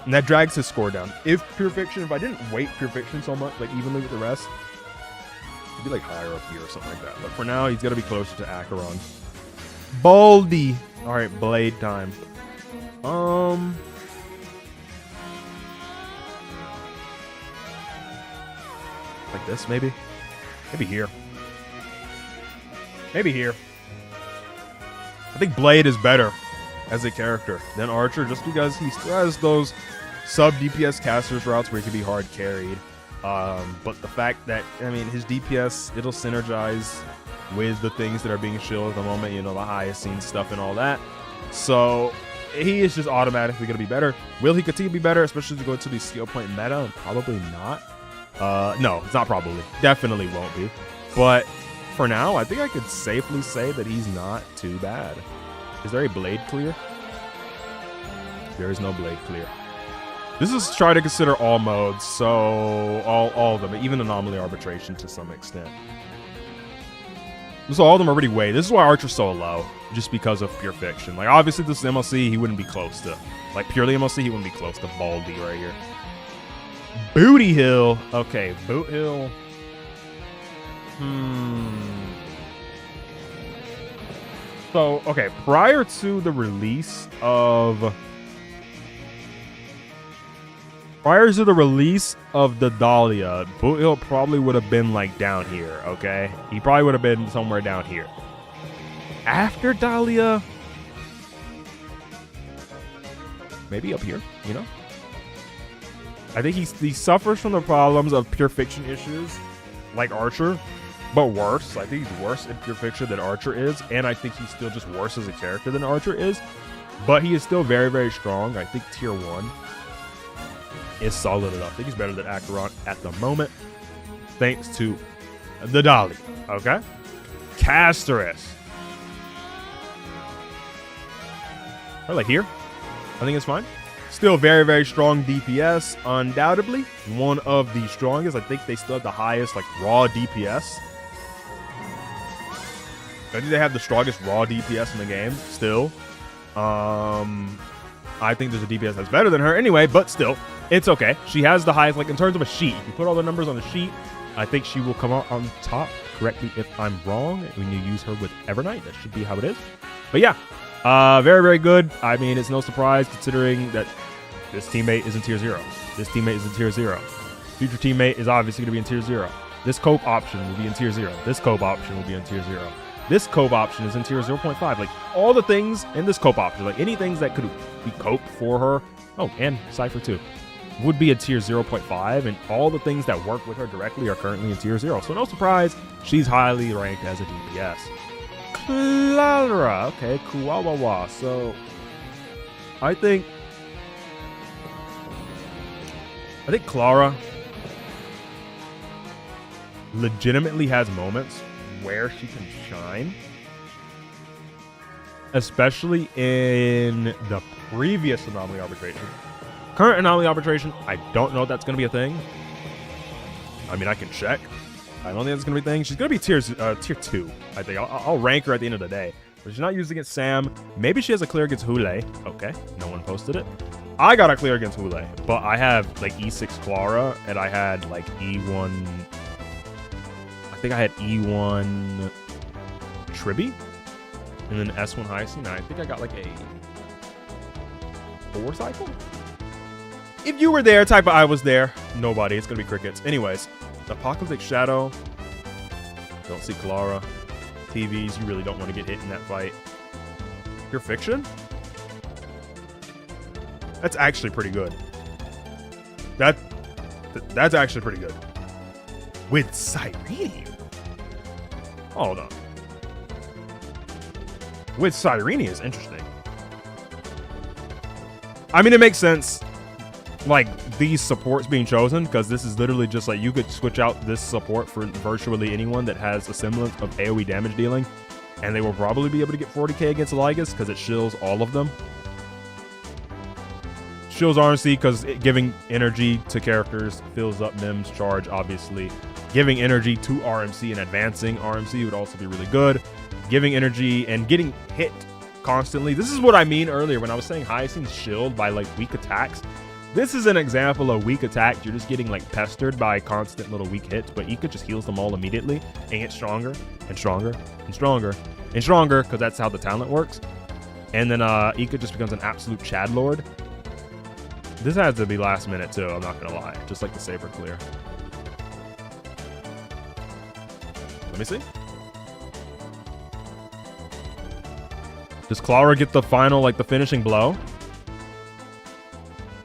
And that drags his score down. If I didn't weight Pure Fiction so much, like evenly with the rest, He'd be like higher up here or something like that. But for now, he's got to be closer to Acheron. Baldy. All right, blade time. Like this, maybe? Maybe here. Maybe here. I think Blade is better as a character than Archer just because he still has those sub DPS casters routes where he can be hard carried. But the fact that, I mean, his DPS, it'll synergize with the things that are being shielded at the moment, you know, the Hyacinth stuff and all that. So he is just automatically going to be better. Will he continue to be better, especially to go into the skill point meta? Probably not. No, it's not probably. Definitely won't be. But for now, I think I could safely say that he's not too bad. Is there a blade clear? There is no blade clear. This is trying to consider all modes, so all of them, even anomaly arbitration to some extent. So all of them are already way. This is why Archer's so low, just because of pure fiction. Like obviously this is MLC, he wouldn't be close to, like purely MLC, he wouldn't be close to Baldy right here. Booty Hill. Okay, Boot Hill. So, okay, prior to the release of the Dahlia, Boot Hill probably would have been like down here, okay? He probably would have been somewhere down here. After Dahlia, maybe up here, you know? I think he suffers from the problems of pure fiction issues, like Archer, but worse. I think he's worse in pure fiction than Archer is, and I think he's still just worse as a character than Archer is. But he is still very, very strong. I think tier 1 is solid enough. I think he's better than Acheron at the moment, thanks to the Dahlia. Okay, Casterus. Or like here, I think it's fine. Still very, very strong DPS. Undoubtedly one of the strongest. I think they still have the highest like raw DPS. I think they have the strongest raw DPS in the game still. I think there's a DPS that's better than her anyway, but still, it's okay. She has the highest, like in terms of a sheet. If you put all the numbers on the sheet, I think she will come out on top. Correct me if I'm wrong. When you use her with Evernight, that should be how it is. But yeah, very, very good. I mean, it's no surprise considering that this teammate is in tier 0. This teammate is in tier 0. Future teammate is obviously going to be in tier 0. This cope option will be in tier 0. This cope option will be in tier 0. This cope option is in tier 0.5. Like all the things in this cope option, like any things that could be cope for her. Oh, and Cypher too. Would be a tier 0.5, and all the things that work with her directly are currently in tier 0. So no surprise, she's highly ranked as a DPS. Clara. Okay, Kuwawawa. So I think Clara legitimately has moments where she can shine, especially in the previous anomaly arbitration. Current anomaly arbitration, I don't know if that's going to be a thing. I mean, I can check. I don't think that's going to be a thing. She's going to be tier 2, I think. I'll rank her at the end of the day. But she's not used against Sam. Maybe she has a clear against Hule. Okay, no one posted it. I got a clear against Hule, but I have like E6 Clara, and I had like E1... I think I had E1 Tribby, and then S1 Hyacinth, and I think I got like a 4 cycle? If you were there, type of I was there. Nobody. It's going to be crickets. Anyways, Apocalyptic Shadow. Don't see Clara. TVs, you really don't want to get hit in that fight. Pure Fiction? That's actually pretty good. That's actually pretty good. With Cyrenium. Hold on. With Cyrenium is interesting. I mean, it makes sense, like, these supports being chosen, because this is literally just like, you could switch out this support for virtually anyone that has a semblance of AoE damage dealing, and they will probably be able to get 40k against Lygus, because it shills all of them. Shills RMC, because giving energy to characters fills up Mim's charge, obviously. Giving energy to RMC and advancing RMC would also be really good. Giving energy and getting hit constantly. This is what I mean earlier when I was saying Hyacinth's shield by like weak attacks. This is an example of weak attacks. You're just getting like pestered by constant little weak hits, but Ika just heals them all immediately and gets stronger and stronger and stronger and stronger because that's how the talent works. And then Ika just becomes an absolute Chad Lord. This has to be last minute too, I'm not gonna lie. Just like the Saber clear. Let me see. Does Clara get the final, like the finishing blow?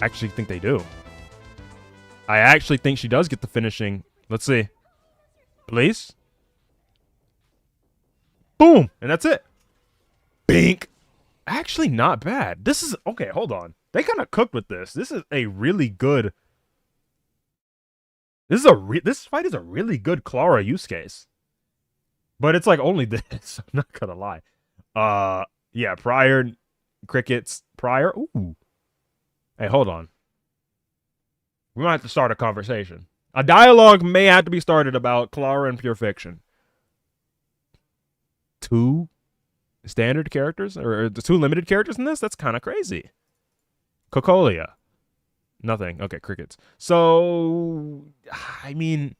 I actually think they do. I actually think she does get the finishing. Let's see. Please. Boom. And that's it. Bink. Actually not bad. This is, okay, hold on. They kind of cooked with this. This is a really good. This fight is a really good Clara use case. But it's like only this. I'm not gonna lie. Yeah, Prior, Crickets, Prior. Ooh. Hey, hold on. We might have to start a conversation. A dialogue may have to be started about Clara and Pure Fiction. 2 standard characters? Or the 2 limited characters in this? That's kind of crazy. Cocolia. Nothing. Okay, Crickets. So, I mean,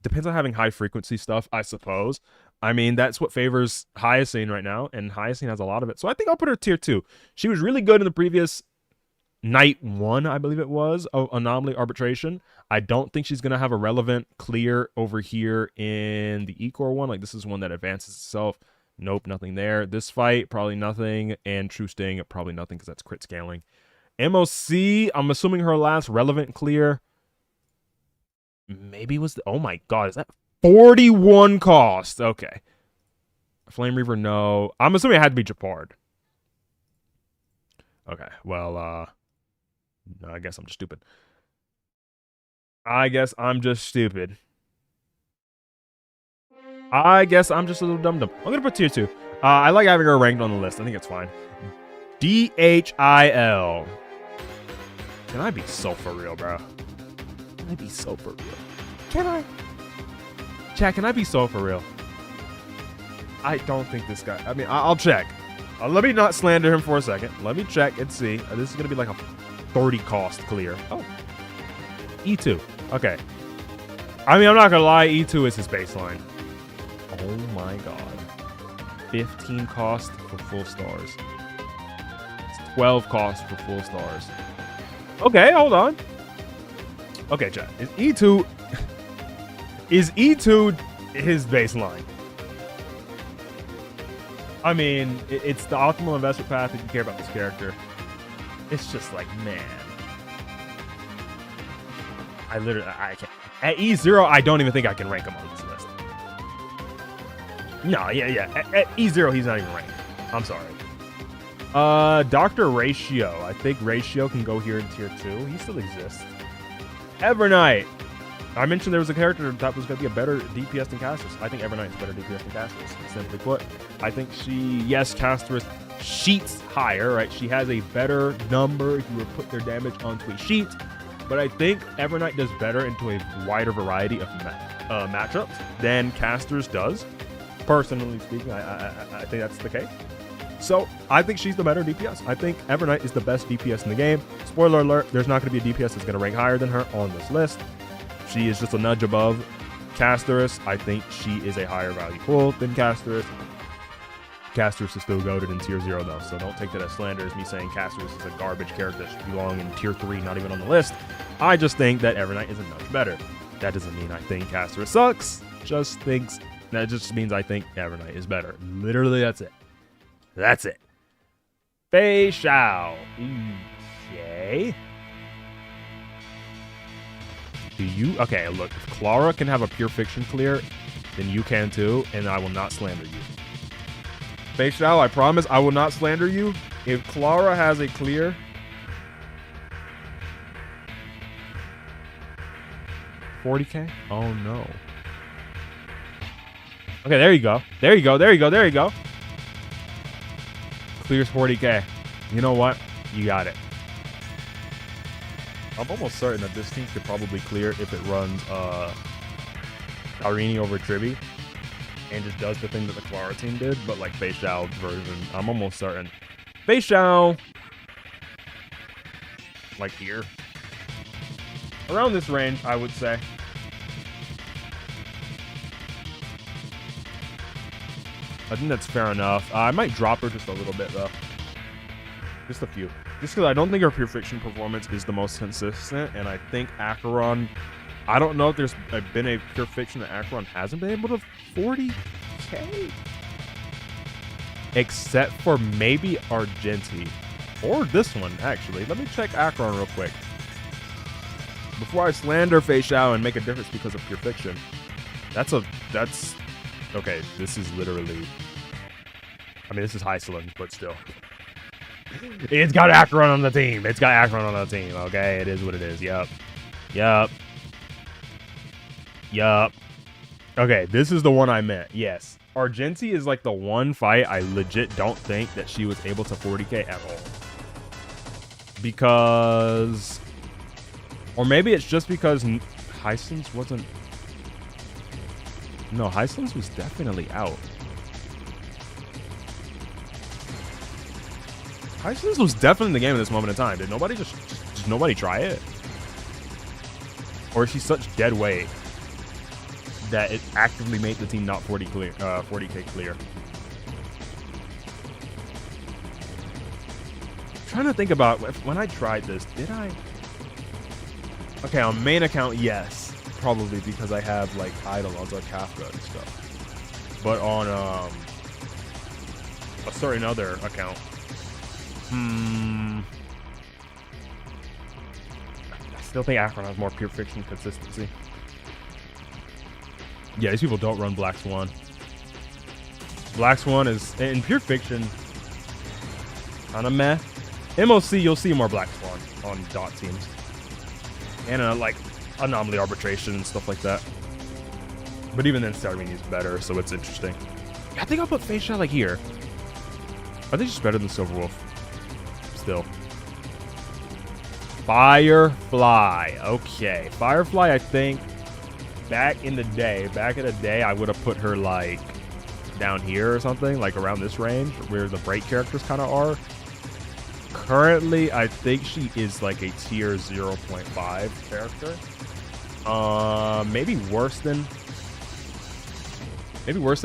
depends on having high frequency stuff, I suppose. I mean, that's what favors Hyacine right now, and Hyacine has a lot of it. So I think I'll put her tier 2. She was really good in the previous Night 1, I believe it was, of Anomaly Arbitration. I don't think she's going to have a relevant clear over here in the E-Core one. Like, this is one that advances itself. Nope, nothing there. This fight, probably nothing. And True Sting, probably nothing because that's crit scaling. MOC, I'm assuming her last relevant clear maybe was the, oh my god, is that 41 cost? Okay. Flame Reaver, no. I'm assuming it had to be Japard. Okay, well, no, I guess I'm just stupid. I guess I'm just stupid. I guess I'm just a little dum-dum. I'm gonna put tier 2. I like having her ranked on the list. I think it's fine. DHIL. Can I be so for real, bro? Can I be so for real? Can I? Chat, can I be so for real? I don't think this guy... I mean, I'll check. Let me not slander him for a second. Let me check and see. This is going to be like a 30 cost clear. Oh. E2. Okay. I mean, I'm not going to lie. E2 is his baseline. Oh my god. 15 cost for full stars. It's 12 cost for full stars. Okay, hold on. Okay, chat. Is E2... Is E2 his baseline? I mean, it's the optimal investment path if you care about this character. It's just like, man. I can't. At E0, I don't even think I can rank him on this list. No, yeah. At E0, he's not even ranked. I'm sorry. Dr. Ratio. I think Ratio can go here in tier 2. He still exists. Evernight. I mentioned there was a character that was going to be a better DPS than Castris. I think Evernight is better DPS than Castris, simply put. I think yes, Castris sheets higher, right? She has a better number if you were to put their damage onto a sheet. But I think Evernight does better into a wider variety of matchups than Castris does. Personally speaking, I think that's the case. So I think she's the better DPS. I think Evernight is the best DPS in the game. Spoiler alert, there's not going to be a DPS that's going to rank higher than her on this list. She is just a nudge above Castris. I think she is a higher value pool than Castris. Castris is still goated in tier 0 though, so don't take that as slander as me saying Castris is a garbage character that should belong in tier 3, not even on the list. I just think that Evernight is a nudge better. That doesn't mean I think Castris sucks. That just means I think Evernight is better. Literally, that's it. That's it. Fei Xiao. Okay. Okay, look, if Clara can have a Pure Fiction clear, then you can too, and I will not slander you. Fei Xiao, I promise I will not slander you. If Clara has a clear... $40K? Oh no. Okay, there you go. There you go. Clears 40K. You know what? You got it. I'm almost certain that this team could probably clear if it runs Arini over Tribi and just does the thing that the Clara team did, but like Fei Xiao's version. I'm almost certain. Fei Xiao. like here. Around this range, I would say. I think that's fair enough. I might drop her just a little bit, though. Just a few. Just because I don't think her Pure Fiction performance is the most consistent, and I think Acheron... I don't know if there's been a Pure Fiction that Acheron hasn't been able to 40k? Except for maybe Argenti. Or this one, actually. Let me check Acheron real quick. Before I slander Fei Xiao and make a difference because of Pure Fiction. That's... Okay, this is literally... I mean, this is Hyceland, but still. It's got Acheron on the team. It's got Acheron on the team, okay? It is what it is. Yup. Okay, this is the one I meant. Yes. Argenti is like the one fight I legit don't think that she was able to 40k at all. Because... Or maybe it's just because Hyceland's wasn't... No, Hyceland's was definitely out. Hyceland's was definitely in the game at this moment in time. Did nobody just nobody try it? Or is she such dead weight that it actively made the team not 40k clear? I'm trying to think about when I tried this, did I? Okay, on main account, yes. Probably because I have like Eidolons like Kafka and stuff. But on a certain other account, I still think Acheron has more Pure Fiction consistency. Yeah, these people don't run Black Swan. Black Swan is in Pure Fiction kind of meh. MOC, you'll see more Black Swan on dot teams. And like Anomaly Arbitration and stuff like that. But even then, Cyrene is better, so it's interesting. I think I'll put Fei Xiao like here. I think she's better than Silverwolf. Still. Firefly. Okay. Firefly, I think, back in the day, I would have put her like down here or something, like around this range, where the break characters kind of are. Currently, I think she is like a tier 0.5 character. Maybe worse than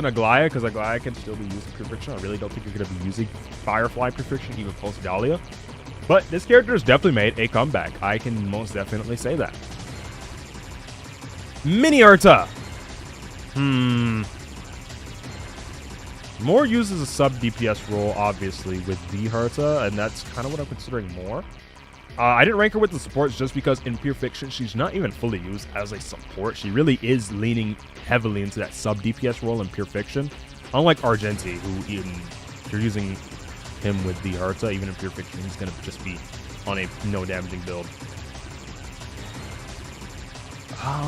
Aglaya, because Aglaya can still be used in Pure Fiction. I really don't think you're going to be using Firefly Pure Fiction even post Dahlia. But this character has definitely made a comeback. I can most definitely say that. Mini Urta. More uses a sub DPS role, obviously, with the Herta, and that's kind of what I'm considering more. I didn't rank her with the supports just because in Pure Fiction, she's not even fully used as a support. She really is leaning heavily into that sub DPS role in Pure Fiction. Unlike Argenti, who even, if you're using him with the Herta, even in Pure Fiction, he's going to just be on a no damaging build. Yeah,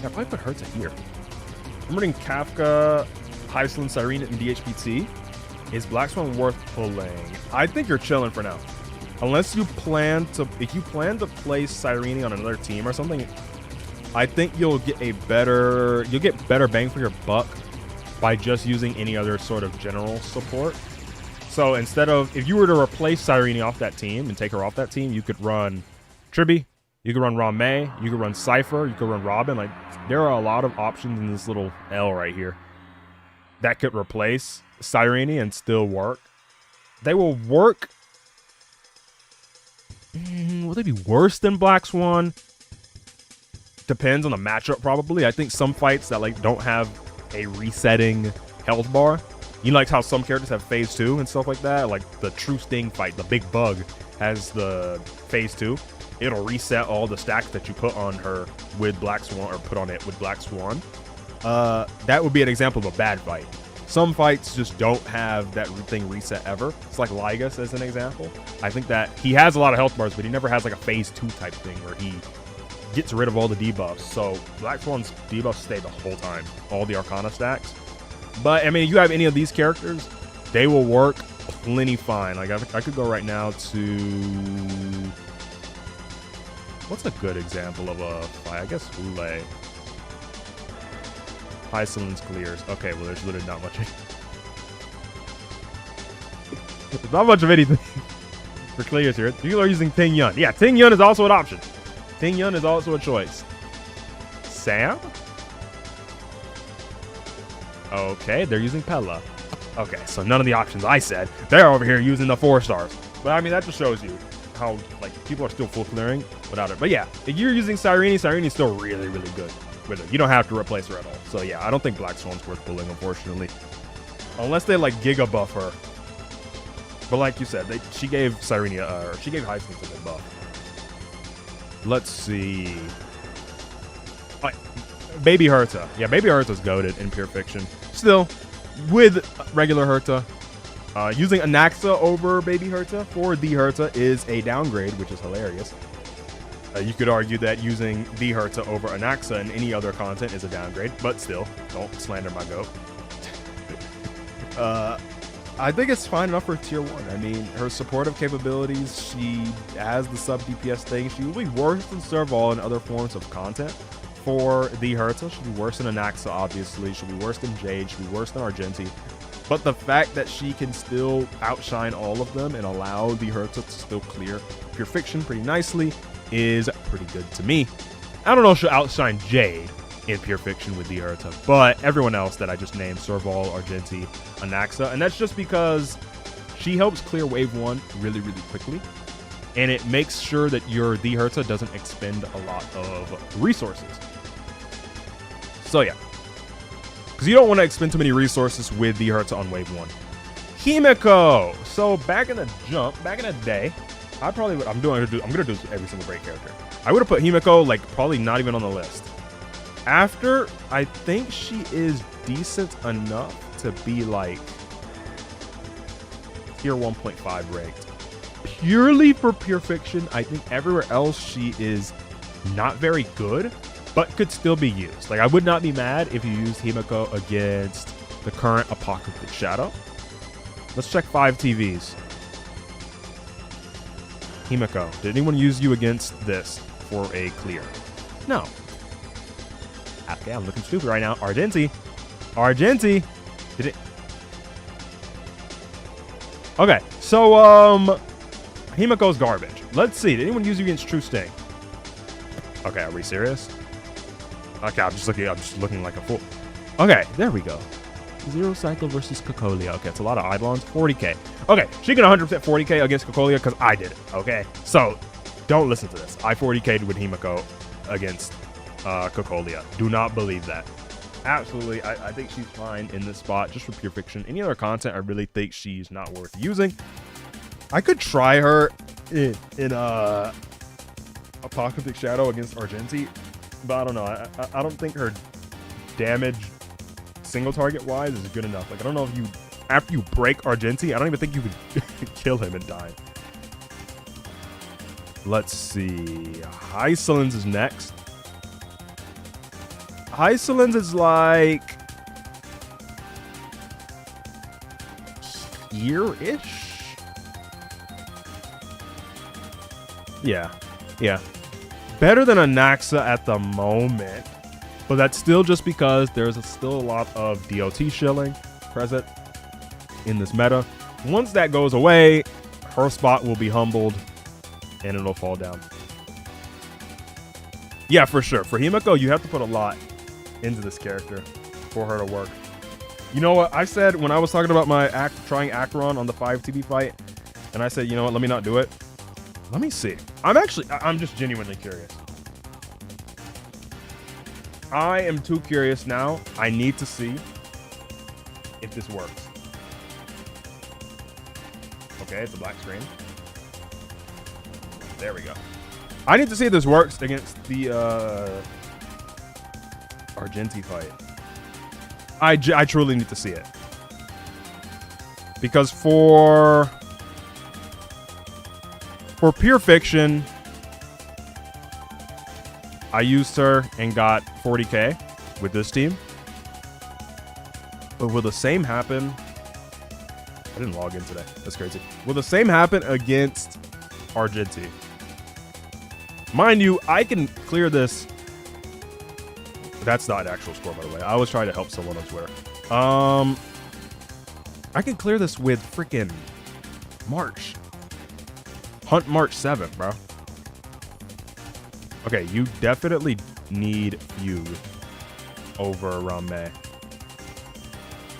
I'll probably put Herta here. I'm running Kafka, Hyceland, Cyrene, and DHPT. Is Black Swan worth pulling? I think you're chilling for now. Unless you plan to, if you plan to play Cyrene on another team or something, I think you'll get better bang for your buck by just using any other sort of general support. So instead of, if you were to replace Cyrene off that team and take her off that team, you could run Tribby, you could run Rame, you could run Cypher, you could run Robin. Like, there are a lot of options in this little L right here that could replace Cyrene and still work. They will work. Will they be worse than Black Swan? Depends on the matchup, probably. I think some fights that like don't have a resetting health bar. You know, like how some characters have phase 2 and stuff like that. Like the True Sting fight, the Big Bug has the phase 2. It'll reset all the stacks that you put on her with Black Swan, or put on it with Black Swan. That would be an example of a bad fight. Some fights just don't have that thing reset ever. It's like Lygus as an example. I think that he has a lot of health bars, but he never has like a phase 2 type thing where he gets rid of all the debuffs. So Black Swan's debuffs stay the whole time, all the Arcana stacks. But I mean, if you have any of these characters, they will work plenty fine. Like I could go right now to, what's a good example of a fight? I guess Ule. Hyceland's clears. Okay, well, there's literally not much. There's not much of anything. for clears here. People are using Ting Yun. Yeah, Ting Yun is also an option. Ting Yun is also a choice. Sam? Okay, they're using Pella. Okay, so none of the options I said. They're over here using the 4 stars. But I mean, that just shows you how, like, people are still full clearing without it. But yeah, if you're using Cyrene, Cyrene's still really, really good with it. You don't have to replace her at all. So yeah, I don't think Black Swan's worth pulling, unfortunately. Unless they, like, Giga buff her. But like you said, she gave Cyrene, she gave Hyacinth a good buff. Let's see. Baby Herta. Yeah, Baby Herta's goated in Pure Fiction. Still, with regular Herta, using Anaxa over Baby Herta for the Herta is a downgrade, which is hilarious. You could argue that using the Herta over Anaxa in any other content is a downgrade, but still, don't slander my goat. I think it's fine enough for tier 1. I mean, her supportive capabilities, she has the sub DPS thing. She will be worse than Serval in other forms of content. For the Herta, she'll be worse than Anaxa, obviously. She'll be worse than Jade. She'll be worse than Argenti. But the fact that she can still outshine all of them and allow the Herta to still clear Pure Fiction pretty nicely is pretty good to me. I don't know if she'll outshine Jade in Pure Fiction with the Herta, but everyone else that I just named, Serval, Argenti, Anaxa, and that's just because she helps clear Wave 1 really, really quickly. And it makes sure that your the Herta doesn't expend a lot of resources. So yeah, because you don't want to expend too many resources with the Herta on Wave 1. Himeko. So back in the day, I'm gonna do every single great character. I would have put Himeko like probably not even on the list. After, I think she is decent enough to be like tier 1.5 ranked. Purely for Pure Fiction, I think everywhere else she is not very good, but could still be used. Like, I would not be mad if you used Himeko against the current Apocalyptic Shadow. Let's check 5 TVs. Himeko, did anyone use you against this for a clear? No. Okay, I'm looking stupid right now. Argenti. Did it? Okay, so, Himeko's garbage. Let's see. Did anyone use you against True Sting? Okay, are we serious? Okay, I'm just looking like a fool. Okay, there we go. Zero Cycle versus Cocolia. Okay, it's a lot of Eidolons. 40k. Okay, she can 100% 40k against Cocolia because I did it. Okay, so don't listen to this. I 40k'd with Himeko against Cocolia. Do not believe that. Absolutely, I think she's fine in this spot just for Pure Fiction. Any other content, I really think she's not worth using. I could try her in Apocalyptic Shadow against Argenti, but I don't know. I don't think her damage single target wise is good enough. Like, I don't know if you, after you break Argenti, I don't even think you could kill him in time. Let's see. Hysolins is next. Hysolins is like here-ish. Yeah. Better than Anaxa at the moment, but that's still just because there's still a lot of DOT shilling present in this meta. Once that goes away, her spot will be humbled and it'll fall down. Yeah, for sure. For Himeko, you have to put a lot into this character for her to work. You know what? I said when I was talking about my trying Acheron on the 5TB fight, and I said, you know what? Let me not do it. Let me see. I'm just genuinely curious. I am too curious now. I need to see if this works. Okay, it's a black screen. There we go. I need to see if this works against the Argenti fight. I truly need to see it. Because for Pure Fiction, I used her and got 40k with this team. But will the same happen? I didn't log in today. That's crazy. Will the same happen against Argenti? Mind you, I can clear this. That's not an actual score, by the way. I was trying to help someone on Twitter. I can clear this with freaking March. Hunt March 7th, bro. Okay, you definitely need Fugue over Rame.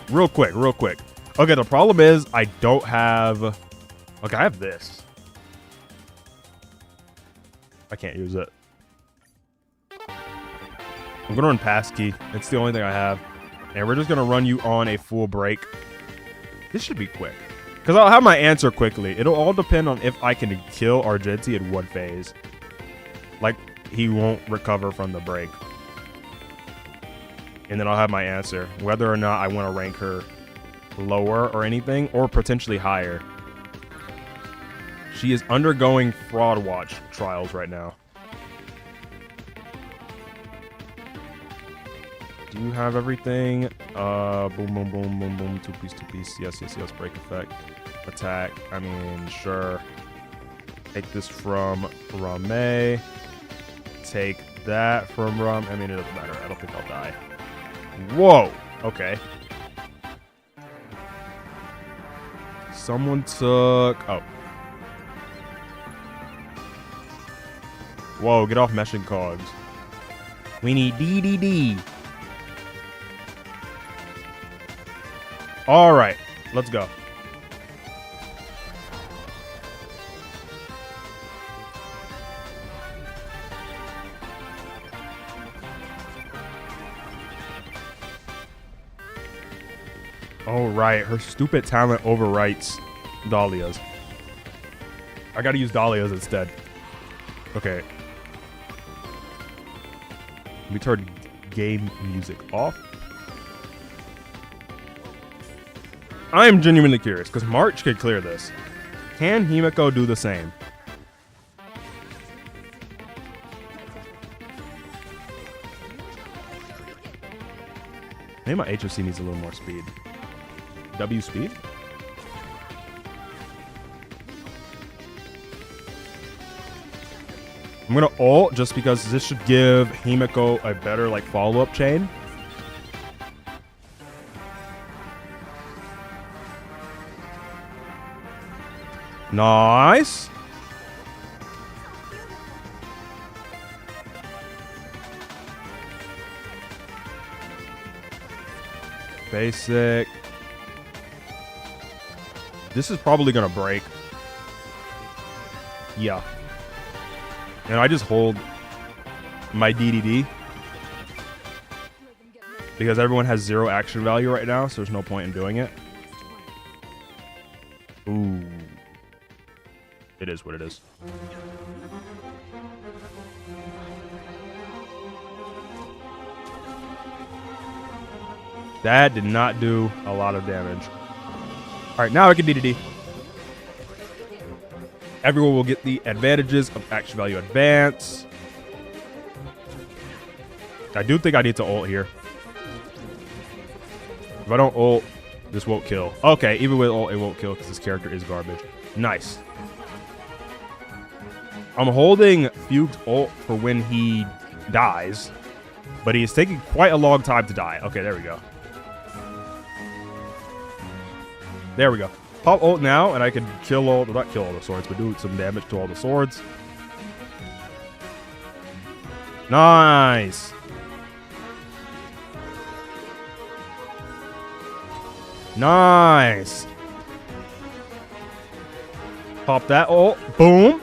Real quick. Okay, the problem is I don't have... Okay, I have this. I can't use it. I'm going to run Passkey. It's the only thing I have. And we're just going to run you on a full break. This should be quick. Because I'll have my answer quickly. It'll all depend on if I can kill Argenti in one phase. Like, he won't recover from the break. And then I'll have my answer. Whether or not I want to rank her lower or anything. Or potentially higher. She is undergoing fraud watch trials right now. Do you have everything? Boom. Two piece. Yes. Break effect. Attack. I mean, sure. Take this from Rame. Take that from Ram. I mean, it doesn't matter. I don't think I'll die. Whoa. Okay. Someone took... Oh. Whoa, get off meshing cogs. We need DDD. All right, let's go. Oh, right. Her stupid talent overwrites Dahlia's. I gotta use Dahlia's instead. Okay. Let me turn game music off. I am genuinely curious, because March could clear this. Can Himeko do the same? Maybe my HOC needs a little more speed. W speed? I'm gonna ult just because this should give Himeko a better like follow-up chain. Nice. Basic. This is probably gonna break. Yeah. And I just hold my DDD because everyone has 0 action value right now, so there's no point in doing it. Ooh. It is what it is. That did not do a lot of damage. All right, now I can DDD. Everyone will get the advantages of action value advance. I do think I need to ult here. If I don't ult, this won't kill. Okay, even with ult, it won't kill because this character is garbage. Nice. I'm holding Fugue's ult for when he dies, but he's taking quite a long time to die. Okay, there we go. There we go. Pop ult now, and I can kill all, not kill all the swords, but do some damage to all the swords. Nice. Nice. Pop that ult. Boom.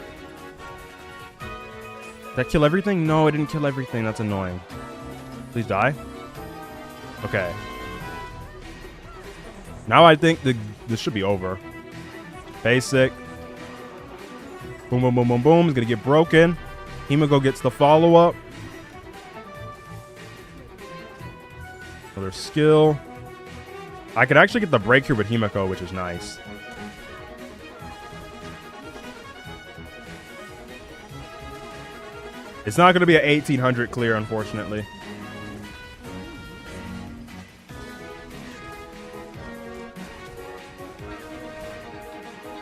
Did that kill everything? No, it didn't kill everything. That's annoying. Please die. Okay. Now I think this should be over. Basic. Boom, boom, boom, boom, boom. It's going to get broken. Himeko gets the follow-up. Another skill. I could actually get the break here with Himeko, which is nice. It's not going to be an 1800 clear, unfortunately.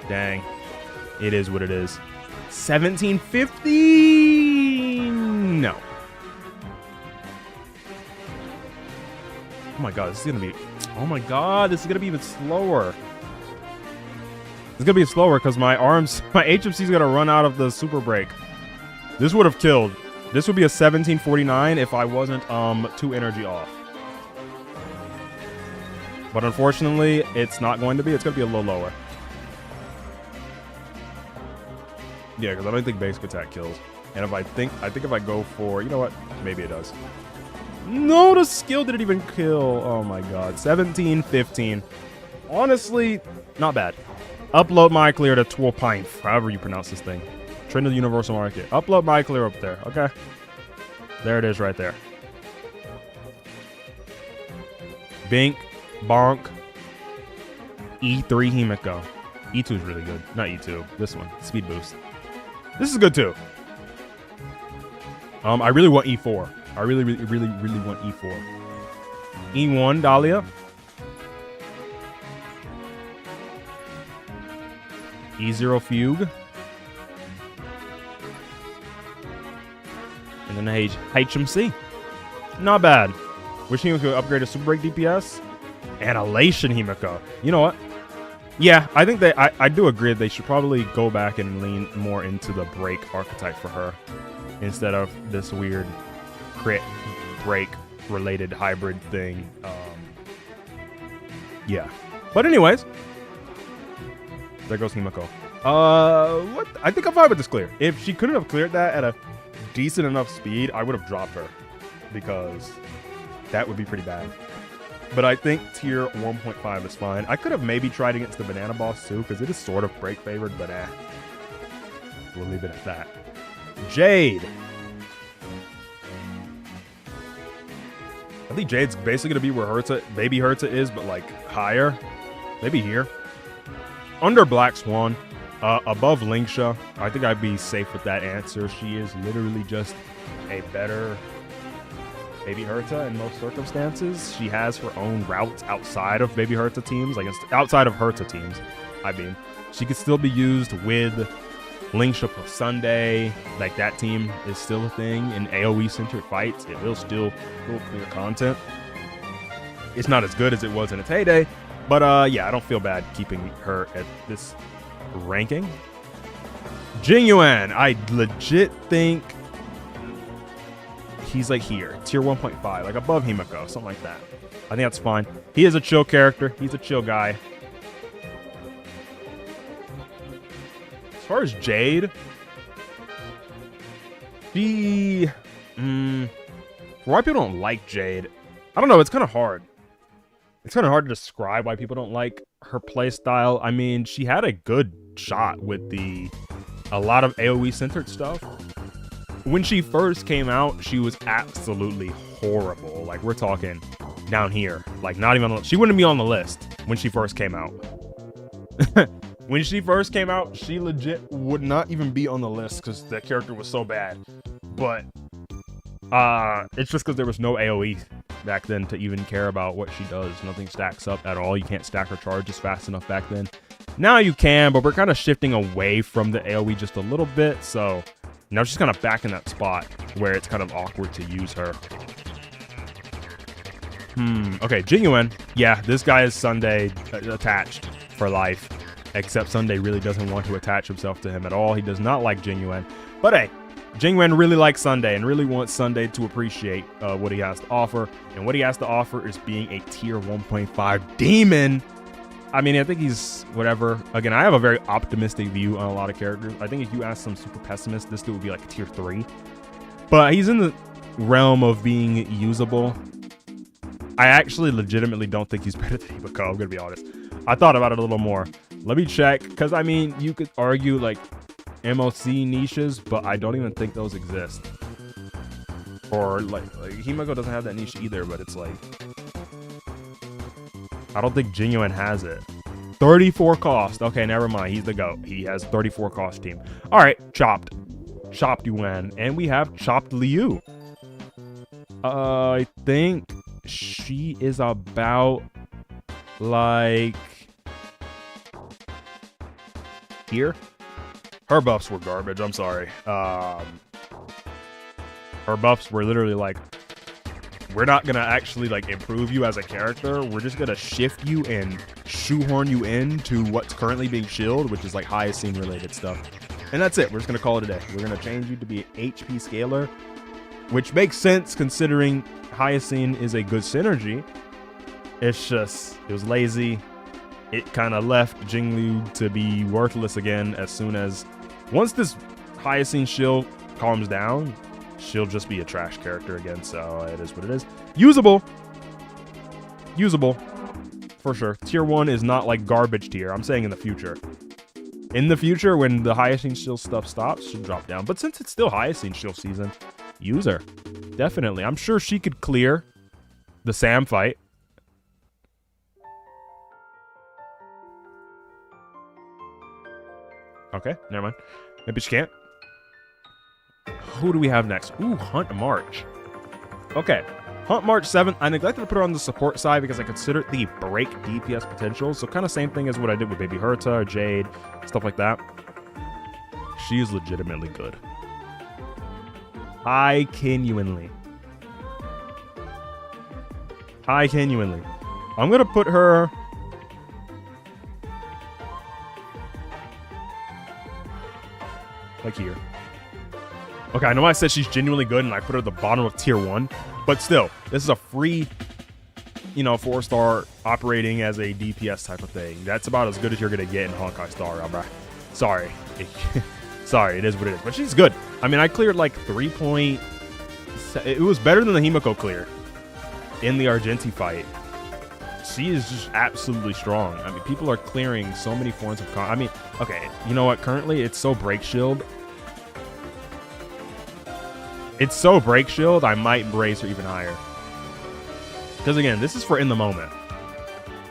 Dang. It is what it is. 1750? No. Oh my god, this is going to be... Oh my god, this is going to be even slower. It's gonna be slower because my HMC is gonna run out of the super break. This would have killed. This would be a 1749 if I wasn't 2 energy off. But unfortunately, it's not going to be. It's gonna be a little lower. Yeah, because I don't think basic attack kills. And if I think if I go for, you know what? Maybe it does. No, the skill didn't even kill. Oh my god. 1715. Honestly, not bad. Upload my clear to Twilpine, however you pronounce this thing. Trend of the Universal Market. Upload my clear up there. Okay. There it is right there. Bink, Bonk, E3 Himiko. E2 is really good. Not E2. This one. Speed boost. This is good too. I really want E4. I really want E4. E1 Dahlia. E0 Fugue. And then HMC. Not bad. Wish Himiko upgrade to Super Break DPS. And Elation Himiko. You know what? Yeah, I think I do agree they should probably go back and lean more into the break archetype for her. Instead of this weird crit break related hybrid thing. Yeah. But anyways. There goes Himiko. What? I think I'm fine with this clear. If she couldn't have cleared that at a decent enough speed, I would have dropped her. Because that would be pretty bad. But I think tier 1.5 is fine. I could have maybe tried against the banana boss too, because it is sort of break favored, but we'll leave it at that. Jade. I think Jade's basically gonna be where baby Herta is, but like higher. Maybe here. Under Black Swan. Above Linksha. I think I'd be safe with that answer. She is literally just a better Baby Herta in most circumstances. She has her own routes outside of Baby Herta teams, outside of Herta teams. I mean, she could still be used with Linksha plus Sunday. Like, that team is still a thing in AoE-centered fights. It will still clear content. It's not as good as it was in its heyday, but yeah, I don't feel bad keeping her at this ranking. Jingyuan, I legit think he's like here, tier 1.5, like above Himiko, something like that. I think that's fine. He is a chill character. He's a chill guy. As far as Jade, why people don't like Jade, I don't know. It's kind of hard. It's kind of hard to describe why people don't like her playstyle. I mean, she had a good shot with a lot of AoE-centered stuff. When she first came out, she was absolutely horrible. Like, we're talking down here. Like, not even on the, she wouldn't be on the list when she first came out. When she first came out, she legit would not even be on the list because that character was so bad. But it's just because there was no AoE back then to even care about what she does. Nothing stacks up at all. You can't stack her charges fast enough back then. Now you can, but we're kind of shifting away from the AoE just a little bit. So now she's kind of back in that spot where it's kind of awkward to use her. Okay, Jingyuan. Yeah, this guy is Sunday attached for life. Except Sunday really doesn't want to attach himself to him at all. He does not like Jingyuan. But hey, Jingyuan really likes Sunday and really wants Sunday to appreciate what he has to offer. And what he has to offer is being a tier 1.5 demon. I mean, I think he's whatever. Again, I have a very optimistic view on a lot of characters. I think if you ask some super pessimists, this dude would be like a tier 3. But he's in the realm of being usable. I actually legitimately don't think he's better than Himiko, I'm gonna be honest. I thought about it a little more. Let me check, because I mean, you could argue like MOC niches, but I don't even think those exist. Or like Himiko doesn't have that niche either, but it's like, I don't think Jingyuan has it. 34 cost. Okay, never mind. He's the GOAT. He has 34 cost team. All right, Chopped. Chopped Yuan. And we have Chopped Liu. I think she is about like here. Her buffs were garbage. I'm sorry. Her buffs were literally like we're not gonna actually like improve you as a character. We're just gonna shift you and shoehorn you into what's currently being shielded, which is like Hyacinth related stuff. And that's it. We're just gonna call it a day. We're gonna change you to be an HP scaler, which makes sense considering Hyacinth is a good synergy. It's just, it was lazy. It kind of left Jingliu to be worthless again as soon as, once this Hyacinth shield calms down, she'll just be a trash character again. So it is what it is. Usable. Usable. For sure. Tier 1 is not like garbage tier. I'm saying in the future. In the future, when the Hyacinth shield stuff stops, she'll drop down. But since it's still Hyacinth shield season, use her. Definitely. I'm sure she could clear the Sam fight. Okay, never mind. Maybe she can't. Who do we have next? Ooh, Hunt March. Okay, Hunt March 7th. I neglected to put her on the support side because I considered the break DPS potential. So kind of same thing as what I did with Baby Herta or Jade, stuff like that. She is legitimately good. I genuinely. I'm going to put her... like here. Okay, I know I said she's genuinely good and I put her at the bottom of tier 1, but still, this is a free, 4-star operating as a DPS type of thing. That's about as good as you're going to get in Honkai Star Rail, bro. Sorry. Sorry, it is what it is. But she's good. I mean, I cleared like 3 it was better than the Himiko clear in the Argenti fight. She is just absolutely strong. I mean, people are clearing so many forms of I mean, okay, you know what? Currently, it's so break shield. I might raise her even higher. Because again, this is for in the moment.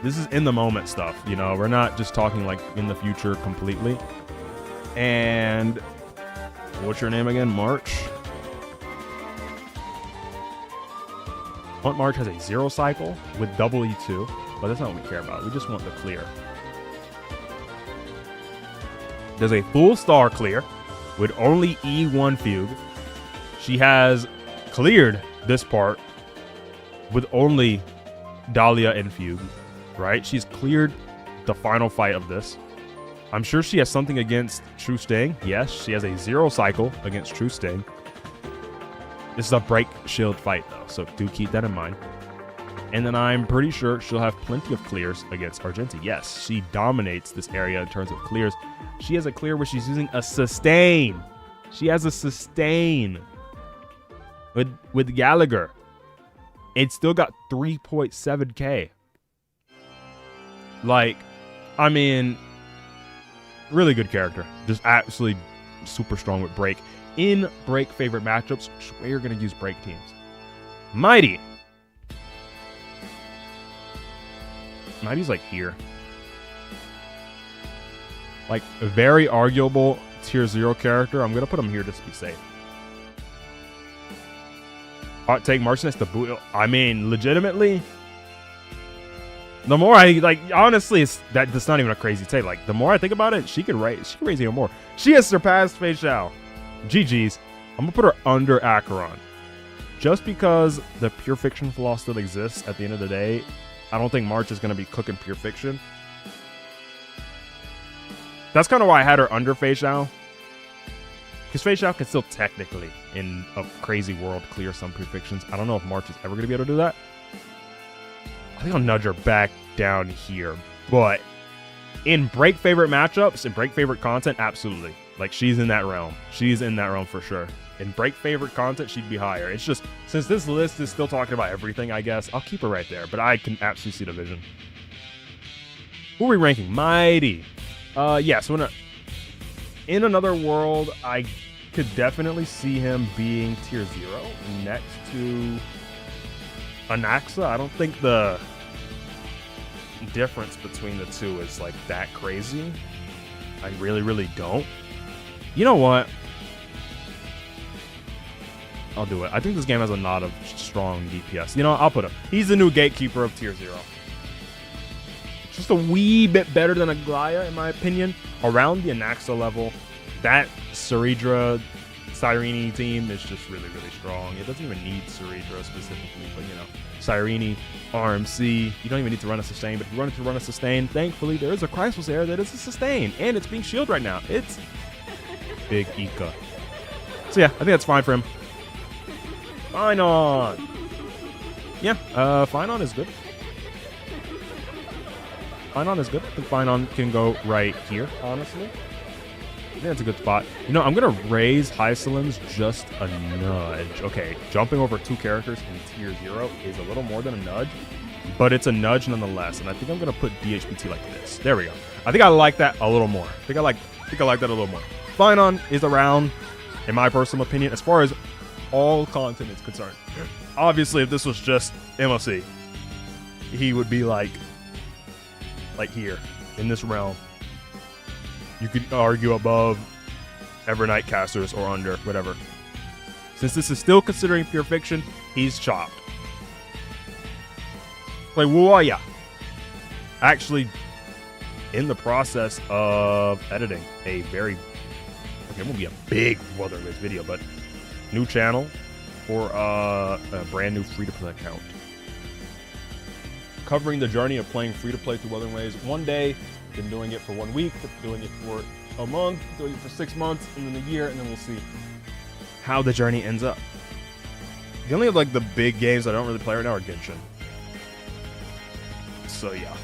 This is in the moment stuff. We're not just talking like in the future completely. And what's your name again? March. Hunt March has a 0 cycle with double E2, but that's not what we care about. We just want the clear. There's a full star clear with only E1 fugue. She has cleared this part with only Dahlia and fugue, right? She's cleared the final fight of this. I'm sure she has something against True Sting. Yes, she has a 0 cycle against True Sting. This is a break shield fight, though, so do keep that in mind. And then I'm pretty sure she'll have plenty of clears against Argenti. Yes, she dominates this area in terms of clears. She has a clear where she's using a sustain. She has a sustain with Gallagher. It's still got 3.7k. Like, I mean, really good character. Just absolutely super strong with break. In break favorite matchups, where you're going to use break teams. Mighty. Mighty's like here. Like a very arguable tier 0 character. I'm going to put him here just to be safe. Hot take, Martinez to boot. I mean, legitimately, the more I like, honestly, that's not even a crazy take. Like, the more I think about it, she could raise even more. She has surpassed Fei Xiao. GG's. I'm gonna put her under Acheron. Just because the Pure Fiction flaw still exists at the end of the day, I don't think March is gonna be cooking Pure Fiction. That's kind of why I had her under Fei Xiao. Because Fei Xiao can still technically, in a crazy world, clear some Pure Fictions. I don't know if March is ever gonna be able to do that. I think I'll nudge her back down here. But in break favorite matchups, in break favorite content, absolutely. Like, she's in that realm. She's in that realm for sure. In break favorite content, she'd be higher. It's just, since this list is still talking about everything, I guess, I'll keep her right there. But I can absolutely see the vision. Who are we ranking? Mighty. Yeah, so in another world, I could definitely see him being tier 0 next to Anaxa. I don't think the difference between the two is like that crazy. I really, really don't. You know what? I'll do it. I think this game has a lot of strong DPS. You know, I'll put him. He's the new gatekeeper of tier 0. Just a wee bit better than Aglaya, in my opinion. Around the Anaxa level, that Saridra Cyrene team is just really, really strong. It doesn't even need Cerebro specifically, but you know, Cyrene, RMC, you don't even need to run a sustain, but if you run a sustain, thankfully there is a Chrysalis Air that is a sustain, and it's being shielded right now. It's Big Ika. So yeah, I think that's fine for him. Finon. Yeah, Finon is good. Finon is good. I think Finon can go right here, honestly. I think that's a good spot. You know, I'm going to raise Hysalin's just a nudge. Okay, jumping over 2 characters in tier 0 is a little more than a nudge, but it's a nudge nonetheless. And I think I'm going to put DHPT like this. There we go. I think I like that a little more. I think I like that a little more. Finon is around, in my personal opinion, as far as all content is concerned. Obviously, if this was just MOC, he would be like here, in this realm. You could argue above Evernight casters or under, whatever. Since this is still considering pure fiction, he's chopped. Like, Wuaya. Actually, in the process of editing a very, okay, it won't be a big Wuthering Waves video, but new channel for a brand new free-to-play account. Covering the journey of playing free-to-play through Wuthering Waves. One day, been doing it for 1 week, doing it for a month, doing it for 6 months, and then a year, and then we'll see how the journey ends up. The only like the big games I don't really play right now are Genshin. So yeah.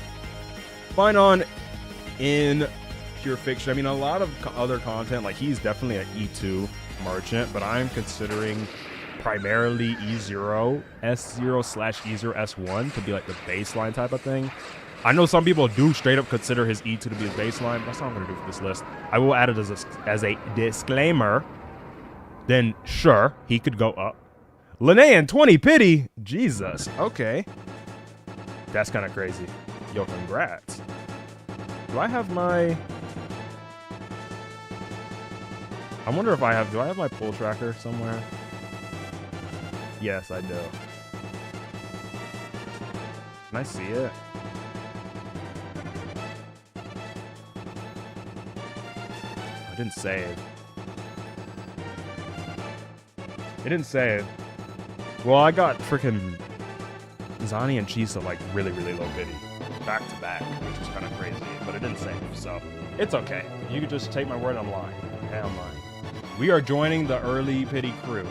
Finon in pure fiction. I mean, a lot of other content, like he's definitely an E2 merchant, but I'm considering primarily E0, S0/E0, S1 to be like the baseline type of thing. I know some people do straight up consider his E2 to be his baseline, but that's not what I'm going to do for this list. I will add it as a disclaimer. Then, sure, he could go up. Linnean 20 pity? Jesus. Okay. That's kind of crazy. Yo, congrats. Do I have my... I wonder if do I have my pull tracker somewhere? Yes, I do. Can I see it? I didn't save. It didn't save. Well, I got freaking Zani and Chisa like really, really low pity. Back to back, which is kind of crazy, but it didn't save, so it's okay. You could just take my word, I'm lying. Okay, I'm lying. We are joining the early pity crew.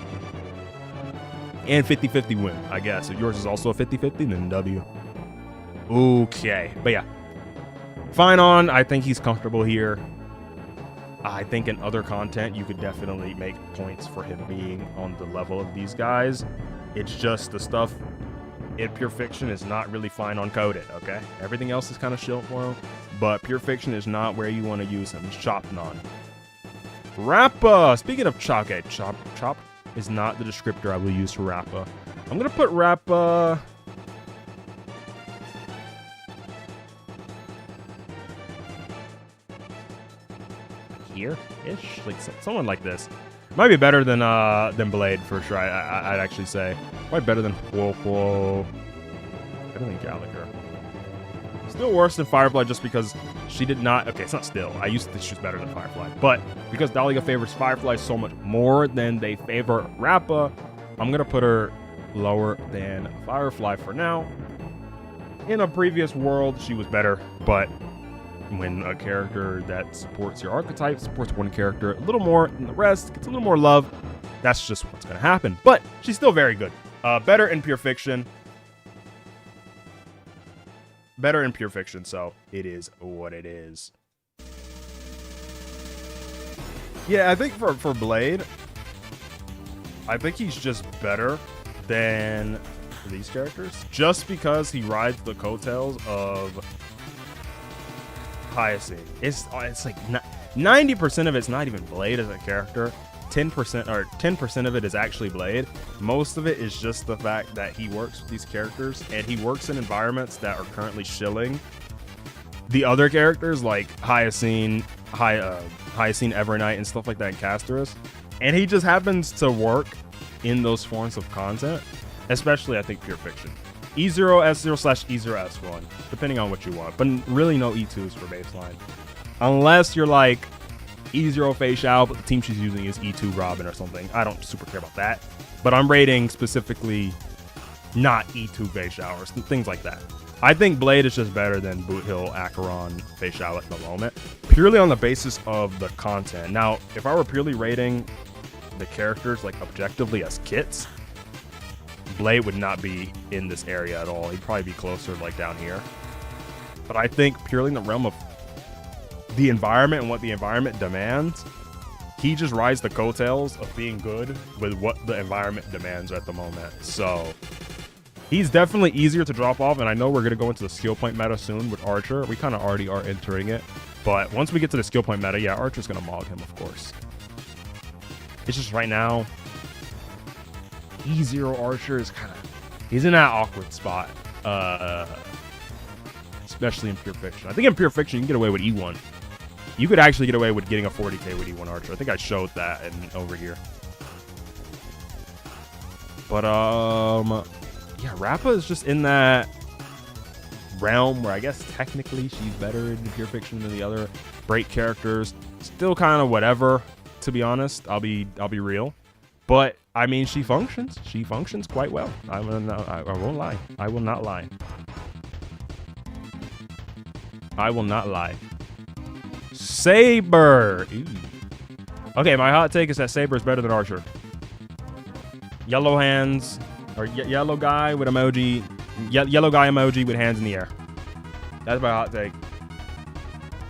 And 50-50 win, I guess. If yours is also a 50-50, then W. Okay, but yeah. Finon, I think he's comfortable here. I think in other content, you could definitely make points for him being on the level of these guys. It's just the stuff in pure fiction is not really Finon coded, okay? Everything else is kind of shield flow, but pure fiction is not where you want to use him. It's chopped on. Rappa! Speaking of chop is not the descriptor I will use for Rappa. I'm going to put Rappa... here-ish? Like someone like this. Might be better than Blade, for sure, I'd actually say. Probably better than Huohuo. Better than Gallagher. Still worse than Firefly just because she did not... Okay, it's not still. I used to think she was better than Firefly. But because Daliga favors Firefly so much more than they favor Rappa, I'm going to put her lower than Firefly for now. In a previous world, she was better, but when a character that supports your archetype supports one character a little more than the rest, gets a little more love, that's just what's going to happen. But she's still very good. Better in pure fiction. Better in pure fiction, so it is what it is. Yeah, I think for Blade, I think he's just better than these characters. Just because he rides the coattails of Hyacinth. It's like 90% of it's not even Blade as a character. 10% of it is actually Blade. Most of it is just the fact that he works with these characters and he works in environments that are currently shilling the other characters like Hyacinth, Evernight, and stuff like that in Casterus. And he just happens to work in those forms of content, especially I think pure fiction. E0, S0/E0, S1, depending on what you want, but really no E2s for baseline. Unless you're like E0 Fei Xiao, but the team she's using is E2 Robin or something. I don't super care about that. But I'm rating specifically not E2 Fei Xiao or things like that. I think Blade is just better than Boot Hill, Acheron, Fei Xiao at the moment, purely on the basis of the content. Now, if I were purely rating the characters like objectively as kits, Blade would not be in this area at all. He'd probably be closer like down here. But I think purely in the realm of the environment and what the environment demands, he just rides the coattails of being good with what the environment demands at the moment. So he's definitely easier to drop off, and I know we're going to go into the skill point meta soon with Archer. We kind of already are entering it. But once we get to the skill point meta, yeah, Archer's going to mog him, of course. It's just right now, E0 Archer is kind of... He's in that awkward spot. Especially in Pure Fiction. I think in Pure Fiction, you can get away with E1. You could actually get away with getting a 40k with E1 Archer. I think I showed that over here. But, yeah, Rappa is just in that realm where I guess technically she's better in Pure Fiction than the other Break characters. Still kind of whatever, to be honest. I'll be real. But, I mean, she functions. She functions quite well. I won't lie. I will not lie. I will not lie. Saber. Ooh. Okay, my hot take is that Saber is better than Archer. Yellow hands, or yellow guy with emoji, yellow guy emoji with hands in the air. That's my hot take.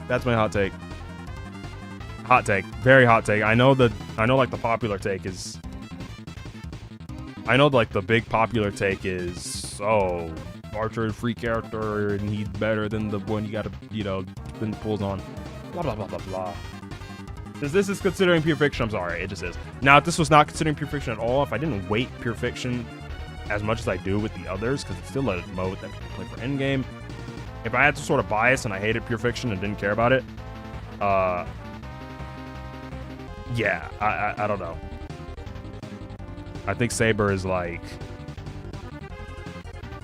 That's my hot take. Hot take, very hot take. I know like the popular take is. I know like the big popular take is, oh, Archer is free character and he's better than the one you gotta, spin the pulls on. Blah, blah, blah, blah, blah. Since this is considering Pure Fiction, I'm sorry, it just is. Now, if this was not considering Pure Fiction at all, if I didn't weight Pure Fiction as much as I do with the others, because it's still a mode that people play for endgame, if I had some sort of bias and I hated Pure Fiction and didn't care about it, yeah, I don't know. I think Saber is like...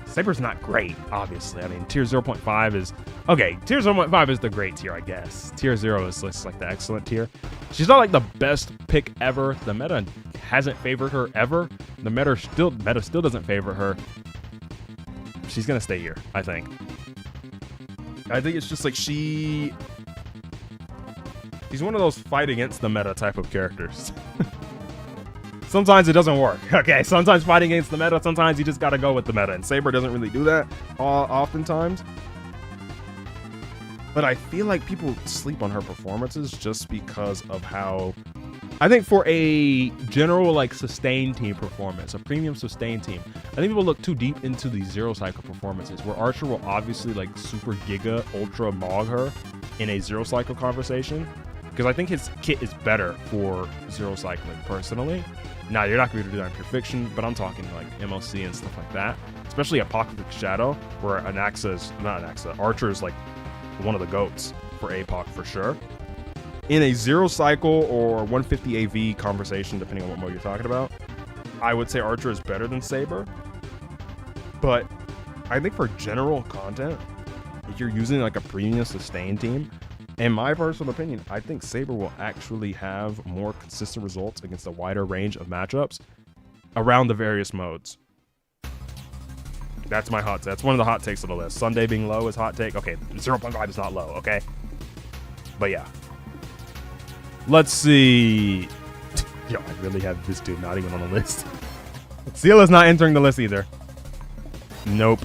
Saber's not great, obviously. I mean, tier 0.5 is... Okay, tier 0.5 is the great tier, I guess. Tier 0 is like the excellent tier. She's not like the best pick ever. The meta hasn't favored her ever. The meta still doesn't favor her. She's gonna stay here, I think. I think it's just like she's one of those fight against the meta type of characters. Sometimes it doesn't work. Okay, sometimes fighting against the meta, sometimes you just gotta go with the meta. And Saber doesn't really do that oftentimes. But I feel like people sleep on her performances just because of how... I think for a general, like, sustained team performance, a premium sustained team, I think people look too deep into the zero cycle performances, where Archer will obviously, like, super giga ultra mog her in a zero cycle conversation. Because I think his kit is better for zero cycling, personally. Now, you're not going to be able to do that in Pure Fiction, but I'm talking, like, MLC and stuff like that. Especially Apocalyptic Shadow, where Archer is, like, one of the GOATs for APOC for sure. In a zero cycle or 150 AV conversation, depending on what mode you're talking about, I would say Archer is better than Saber. But I think for general content, if you're using like a premium sustained team, in my personal opinion, I think Saber will actually have more consistent results against a wider range of matchups around the various modes. That's my hot take. That's one of the hot takes of the list. Sunday being low is hot take. Okay, 0.5 is not low, okay? But yeah. Let's see. Yo, I really have this dude not even on the list. Seala's not entering the list either. Nope.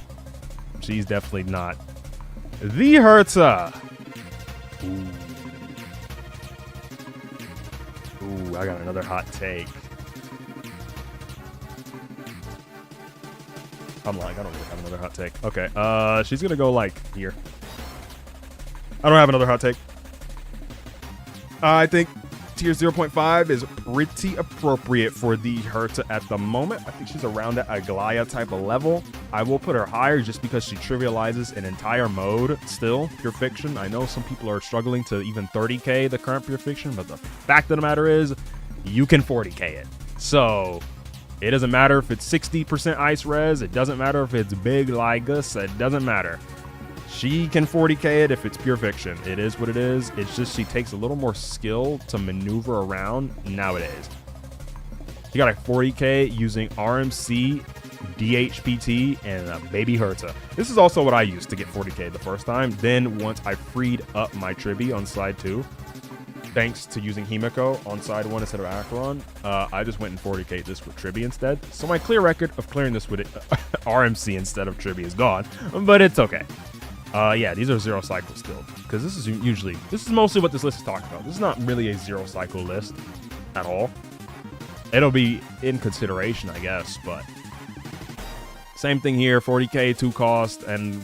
She's definitely not. The Herta. Ooh, I got another hot take. I'm lying, I don't really have another hot take. Okay, she's gonna go like here. I don't have another hot take. I think tier 0.5 is pretty appropriate for the Herta at the moment. I think she's around that Aglaya type of level. I will put her higher just because she trivializes an entire mode still, Pure Fiction. I know some people are struggling to even 30k the current Pure Fiction, but the fact of the matter is, you can 40k it. So, it doesn't matter if it's 60% ice res, it doesn't matter if it's big Lygus, it doesn't matter. She can 40k it if it's pure fiction. It is what it is. It's just she takes a little more skill to maneuver around nowadays. She got a 40k using RMC, DHPT, and Baby Herta. This is also what I used to get 40k the first time. Then once I freed up my Tribi on side 2, thanks to using Himiko on side 1 instead of Acheron, I just went and 40k this with Tribi instead. So my clear record of clearing this with RMC instead of Tribi is gone, but it's okay. Yeah, these are 0 cycle still, because this is mostly what this list is talking about. This is not really a 0 cycle list at all. It'll be in consideration, I guess, but same thing here, 40k, 2 cost, and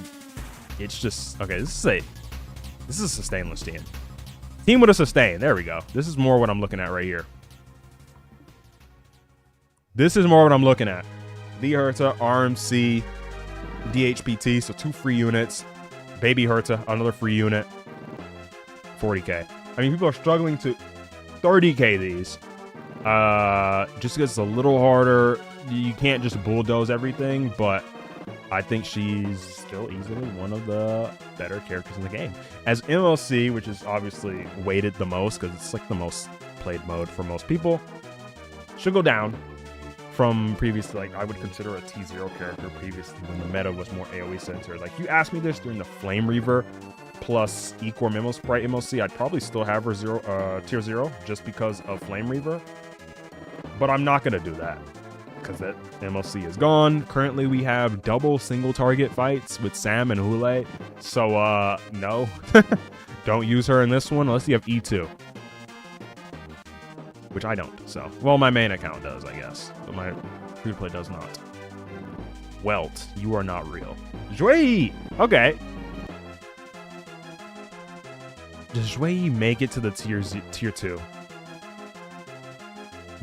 it's just, okay, this is a sustainless team. Team with a sustain, there we go. This is more what I'm looking at right here. This is more what I'm looking at. The Herta, RMC, DHPT, so 2 free units. Baby Herta, another free unit. 40k. I mean, people are struggling to 30k these. Just because it's a little harder. You can't just bulldoze everything, but I think she's still easily one of the better characters in the game. As MLC, which is obviously weighted the most because it's like the most played mode for most people, she'll go down from previously, like I would consider a T0 character previously when the meta was more AoE centered. Like you asked me this during the Flame Reaver plus Equor Memo Sprite MLC, I'd probably still have her tier 0 just because of Flame Reaver. But I'm not going to do that because that MLC is gone. Currently, we have double single target fights with Sam and Hule. So, no. Don't use her in this one unless you have E2. Which I don't, so. Well, my main account does, I guess. But my free-to-play does not. Welt, you are not real. Zhui! Okay. Does Zhui make it to the tier 2?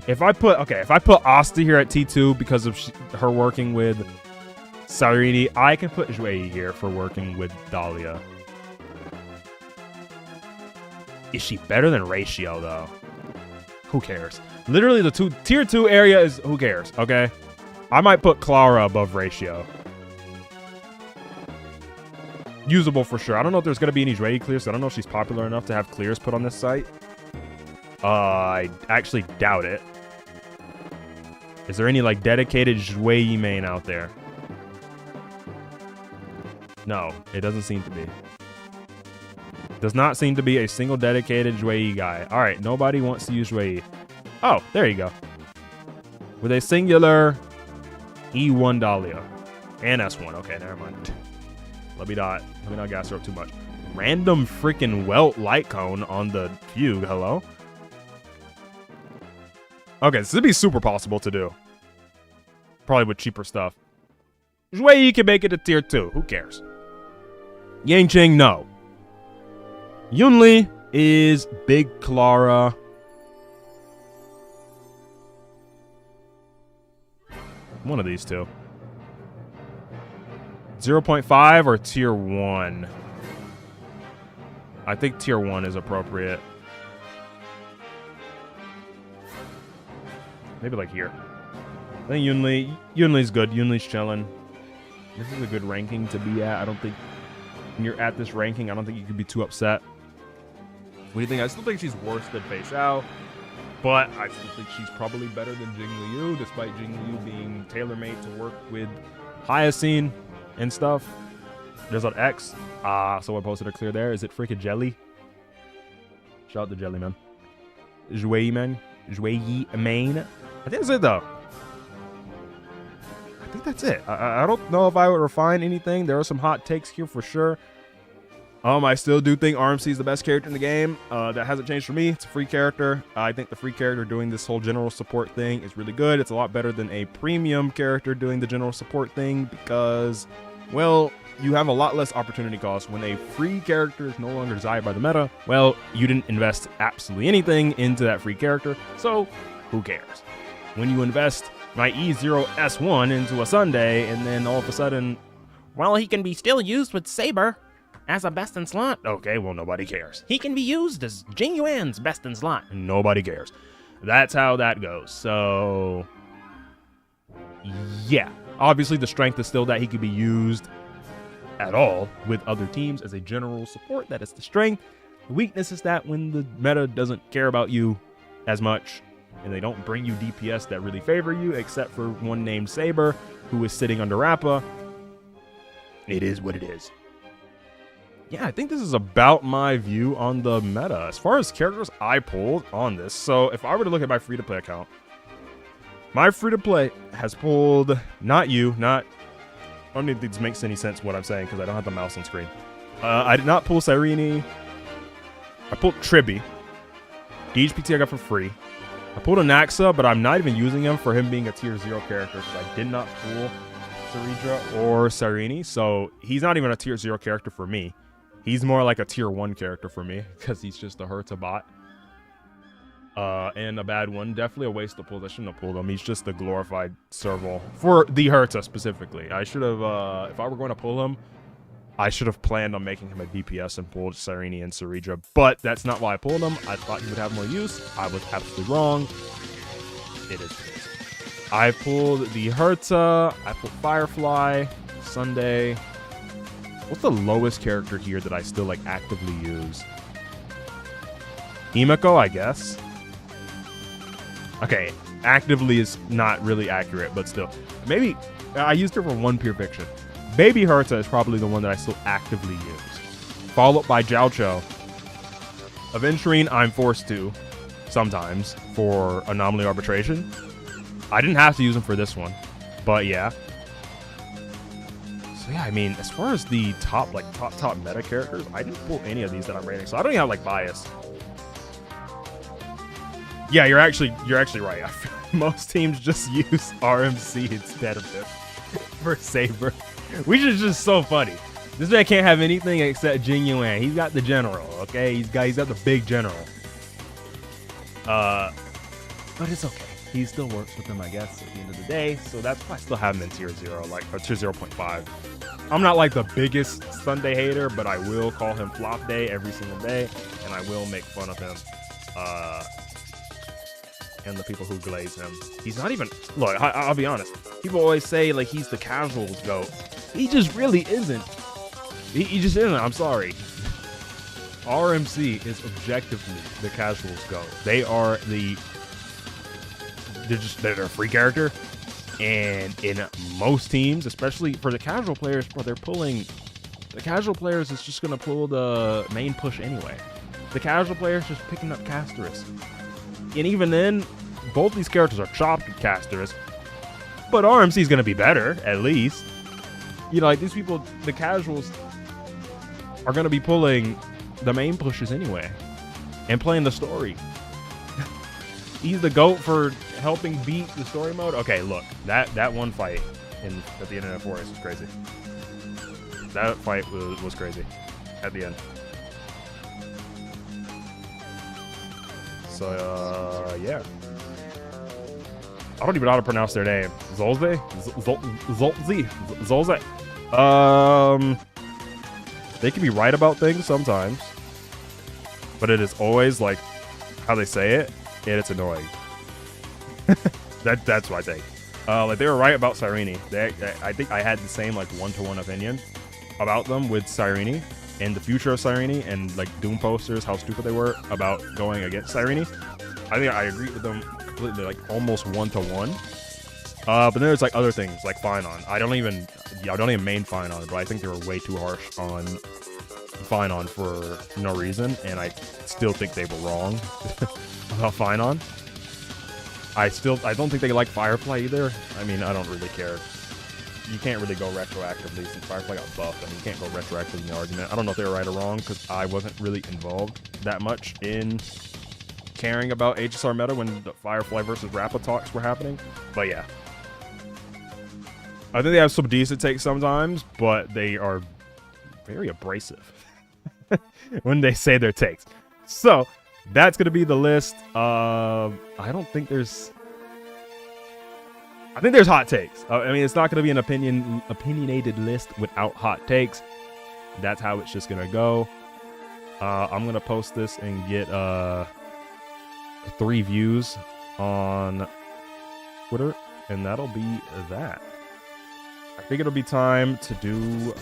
If I put Asta here at T2 because of her working with Sarini, I can put Zhui here for working with Dahlia. Is she better than Ratio, though? Who cares? Literally, the tier 2 area is who cares, okay? I might put Clara above Ratio. Usable for sure. I don't know if there's going to be any Zhui clears. So I don't know if she's popular enough to have clears put on this site. I actually doubt it. Is there any like dedicated Zhui main out there? No, it doesn't seem to be. Does not seem to be a single dedicated Zhui guy. All right, nobody wants to use Zhui. Oh, there you go. With a singular E1 Dahlia and S1. Okay, never mind. Let me not gas her up too much. Random freaking Welt light cone on the Fugue. Hello. Okay, this would be super possible to do. Probably with cheaper stuff. Zhui can make it to tier 2. Who cares? Yanqing, no. Yunli is Big Clara. One of these two. 0.5 or tier 1? I think tier 1 is appropriate. Maybe like here. I think Yunli's good. Yunli's chilling. This is a good ranking to be at. I don't think when you're at this ranking, I don't think you could be too upset. What do you think? I still think she's worse than Fei Xiao, but I still think she's probably better than Jing Liu, despite Jing Liu being tailor-made to work with Hyacine and stuff. There's an X. Someone posted a clear there. Is it freaking Jelly? Shout out to Jelly, man. Zhui, man. Zhui, main. I think that's it, though. I think that's it. I don't know if I would refine anything. There are some hot takes here for sure. I still do think RMC is the best character in the game. That hasn't changed for me. It's a free character. I think the free character doing this whole general support thing is really good. It's a lot better than a premium character doing the general support thing because, well, you have a lot less opportunity cost. When a free character is no longer desired by the meta, well, you didn't invest absolutely anything into that free character, so who cares? When you invest my E0S1 into a Sunday, and then all of a sudden, Well, he can be still used with Saber as a best in slot. okay, well, nobody cares. He can be used as Jing Yuan's best in slot. Nobody cares. That's how that goes. So, yeah. Obviously, the strength is still that he could be used at all with other teams as a general support. That is the strength. The weakness is that when the meta doesn't care about you as much and they don't bring you DPS that really favor you, except for one named Saber, who is sitting under Rappa, it is what it is. Yeah, I think this is about my view on the meta. As far as characters I pulled on this, so if I were to look at my free-to-play account, my free-to-play has pulled, not you, not, I don't think this makes any sense what I'm saying because I don't have the mouse on screen. I did not pull Cyrene. I pulled Tribby. DHPT I got for free. I pulled a Naxa, but I'm not even using him for him being a tier 0 character because I did not pull Saridra or Cyrene, so he's not even a tier 0 character for me. He's more like a tier 1 character for me because he's just a Herta bot. And a bad one. Definitely a waste to pull. I shouldn't have pulled him. He's just a glorified serval for the Herta specifically. I should have, if I were going to pull him, I should have planned on making him a DPS and pulled Cyrene and Saridra, but that's not why I pulled him. I thought he would have more use. I was absolutely wrong. It is. I pulled the Herta. I pulled Firefly, Sunday. What's the lowest character here that I still like actively use? Himeko, I guess. Okay, actively is not really accurate, but still. Maybe I used her for one pure fiction. Baby Herta is probably the one that I still actively use. Followed by Jiaocho. Aventurine, I'm forced to sometimes for Anomaly Arbitration. I didn't have to use him for this one, but yeah. So yeah, I mean, as far as the top meta characters, I didn't pull any of these that I'm rating, so I don't even have like bias. Yeah, you're actually right. I feel like most teams just use RMC instead of him for Saber, which is just so funny. This man can't have anything except Jing Yuan. He's got the general, okay? He's got the big general. But it's okay. He still works with them, I guess, at the end of the day. So that's why I still have him in tier 0, like, or tier 0.5. I'm not like the biggest Sunday hater, but I will call him flop day every single day, and I will make fun of him. And the people who glaze him. He's not even, look, I'll be honest. People always say, like, he's the casuals GOAT. He just really isn't. He just isn't. I'm sorry. RMC is objectively the casuals GOAT. They're a free character. And in most teams, especially for the casual players, bro, the casual players is just going to pull the main push anyway. The casual players just picking up Casterus. And even then, both these characters are chopped with Casterus. But RMC is going to be better, at least. You know, like these people, the casuals, are going to be pulling the main pushes anyway. And playing the story. He's the GOAT for helping beat the story mode. Okay, look, that one fight at the end of the forest was crazy. That fight was crazy at the end. So, yeah. I don't even know how to pronounce their name. Zolze? Zolze? They can be right about things sometimes. But it is always, like, how they say it, and it's annoying. That's what I think. Like, they were right about Cyrene. I think I had the same, like, one-to-one opinion about them with Cyrene. And the future of Cyrene and like Doom posters, how stupid they were about going against Cyrene. I think I agree with them completely, like almost 1-to-1. But then there's like other things like Finon. I don't even main Finon, but I think they were way too harsh on Finon for no reason, and I still think they were wrong about Finon. I don't think they like Firefly either. I mean, I don't really care. You can't really go retroactively since Firefly got buffed. I mean, you can't go retroactively in the argument. I don't know if they were right or wrong because I wasn't really involved that much in caring about HSR meta when the Firefly versus Rappa talks were happening. But yeah. I think they have some decent takes sometimes, but they are very abrasive when they say their takes. So, that's going to be the list. I think there's hot takes. I mean, it's not going to be an opinionated list without hot takes. That's how it's just going to go. I'm going to post this and get 3 views on Twitter, and that'll be that. I think it'll be time to do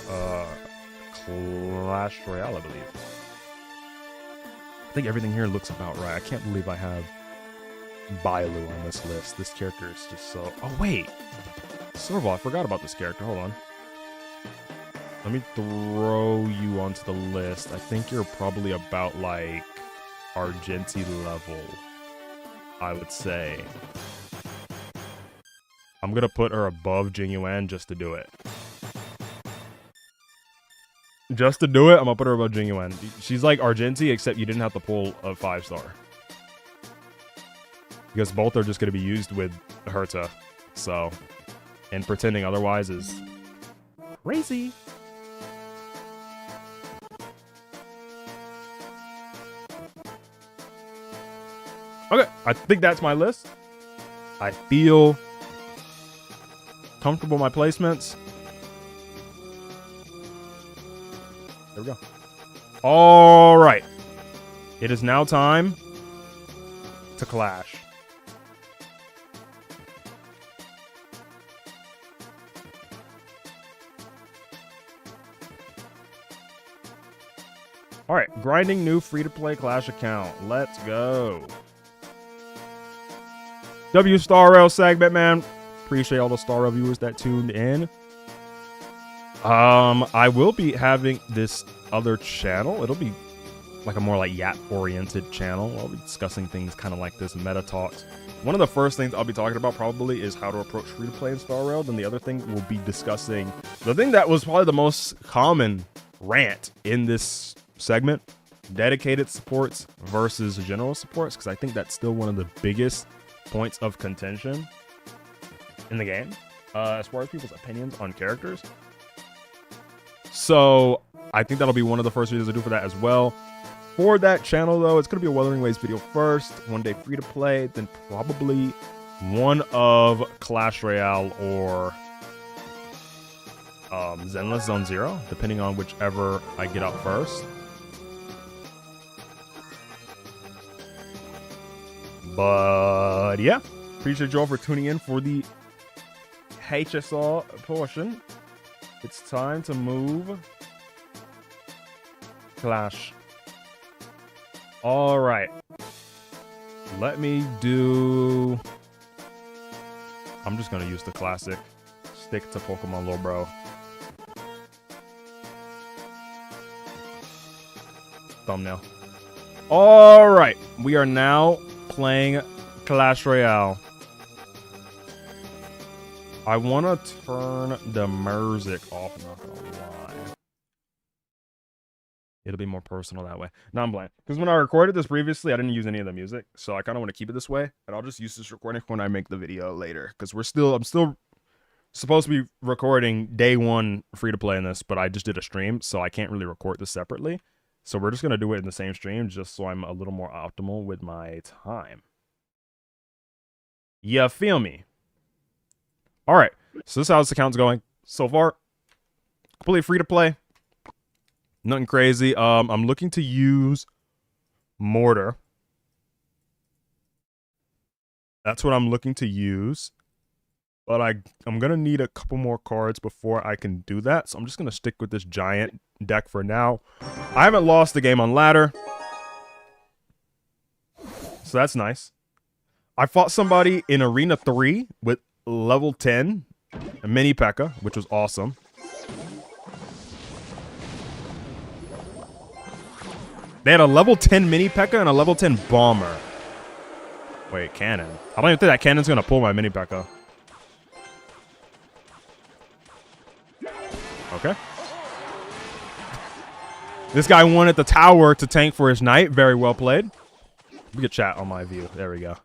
Clash Royale, I believe. I think everything here looks about right. I can't believe I have Bailu on this list. This character is just so... Oh, wait. Sorval, I forgot about this character. Hold on. Let me throw you onto the list. I think you're probably about, like, Argenti level, I would say. I'm going to put her above Jingyuan just to do it. Just to do it, I'm going to put her above Jingyuan. She's like Argenti, except you didn't have to pull a 5-star. Because both are just going to be used with Herta. So, and pretending otherwise is crazy. Okay, I think that's my list. I feel comfortable with my placements. There we go. All right. It is now time to clash. All right, grinding new free-to-play Clash account. Let's go. W Star Rail segment, man. Appreciate all the Star Rail viewers that tuned in. I will be having this other channel. It'll be like a more like Yap-oriented channel. I'll be discussing things kind of like this, meta talks. One of the first things I'll be talking about probably is how to approach free-to-play in Star Rail. Then the other thing we'll be discussing, the thing that was probably the most common rant in this segment, dedicated supports versus general supports, because I think that's still one of the biggest points of contention in the game, as far as people's opinions on characters. So I think that'll be one of the first videos I do for that as well. For that channel, though, it's going to be a Wuthering Waves video first, one day free to play, then probably one of Clash Royale or Zenless Zone Zero, depending on whichever I get up first. But yeah, appreciate you all for tuning in for the HSR portion. It's time to move Clash. All right. Let me do... I'm just going to use the classic. Stick to Pokemon Lore, bro. Thumbnail. All right. We are now playing Clash Royale. I want to turn the music off, not gonna lie. It'll be more personal that way. No, I'm blank. Because when I recorded this previously, I didn't use any of the music. So I kind of want to keep it this way. And I'll just use this recording when I make the video later. Because I'm still supposed to be recording day one free to play in this, but I just did a stream. So I can't really record this separately. So we're just going to do it in the same stream just so I'm a little more optimal with my time. You feel me? All right. So this is how this account's going so far. Completely free to play. Nothing crazy. I'm looking to use Mortar. That's what I'm looking to use. But I'm going to need a couple more cards before I can do that. So I'm just going to stick with this giant deck for now. I haven't lost the game on ladder. So that's nice. I fought somebody in Arena 3 with level 10, a mini P.E.K.K.A, which was awesome. They had a level 10 mini P.E.K.K.A and a level 10 bomber. Wait, cannon. I don't even think that cannon's going to pull my mini P.E.K.K.A. Okay. This guy wanted the tower to tank for his knight. Very well played. We get chat on my view. There we go.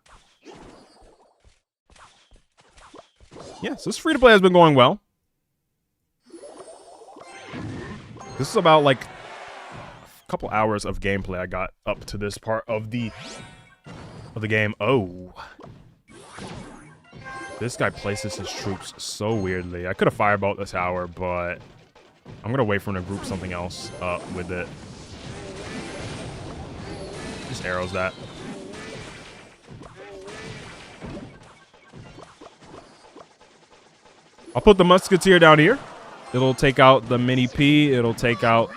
Yeah, so this free-to-play has been going well. This is about, like, a couple hours of gameplay I got up to this part of the game. Oh. This guy places his troops so weirdly. I could have fireballed the tower, but I'm going to wait for him to group something else up with it. Just arrows that. I'll put the Musketeer down here. It'll take out the Mini P. It'll take out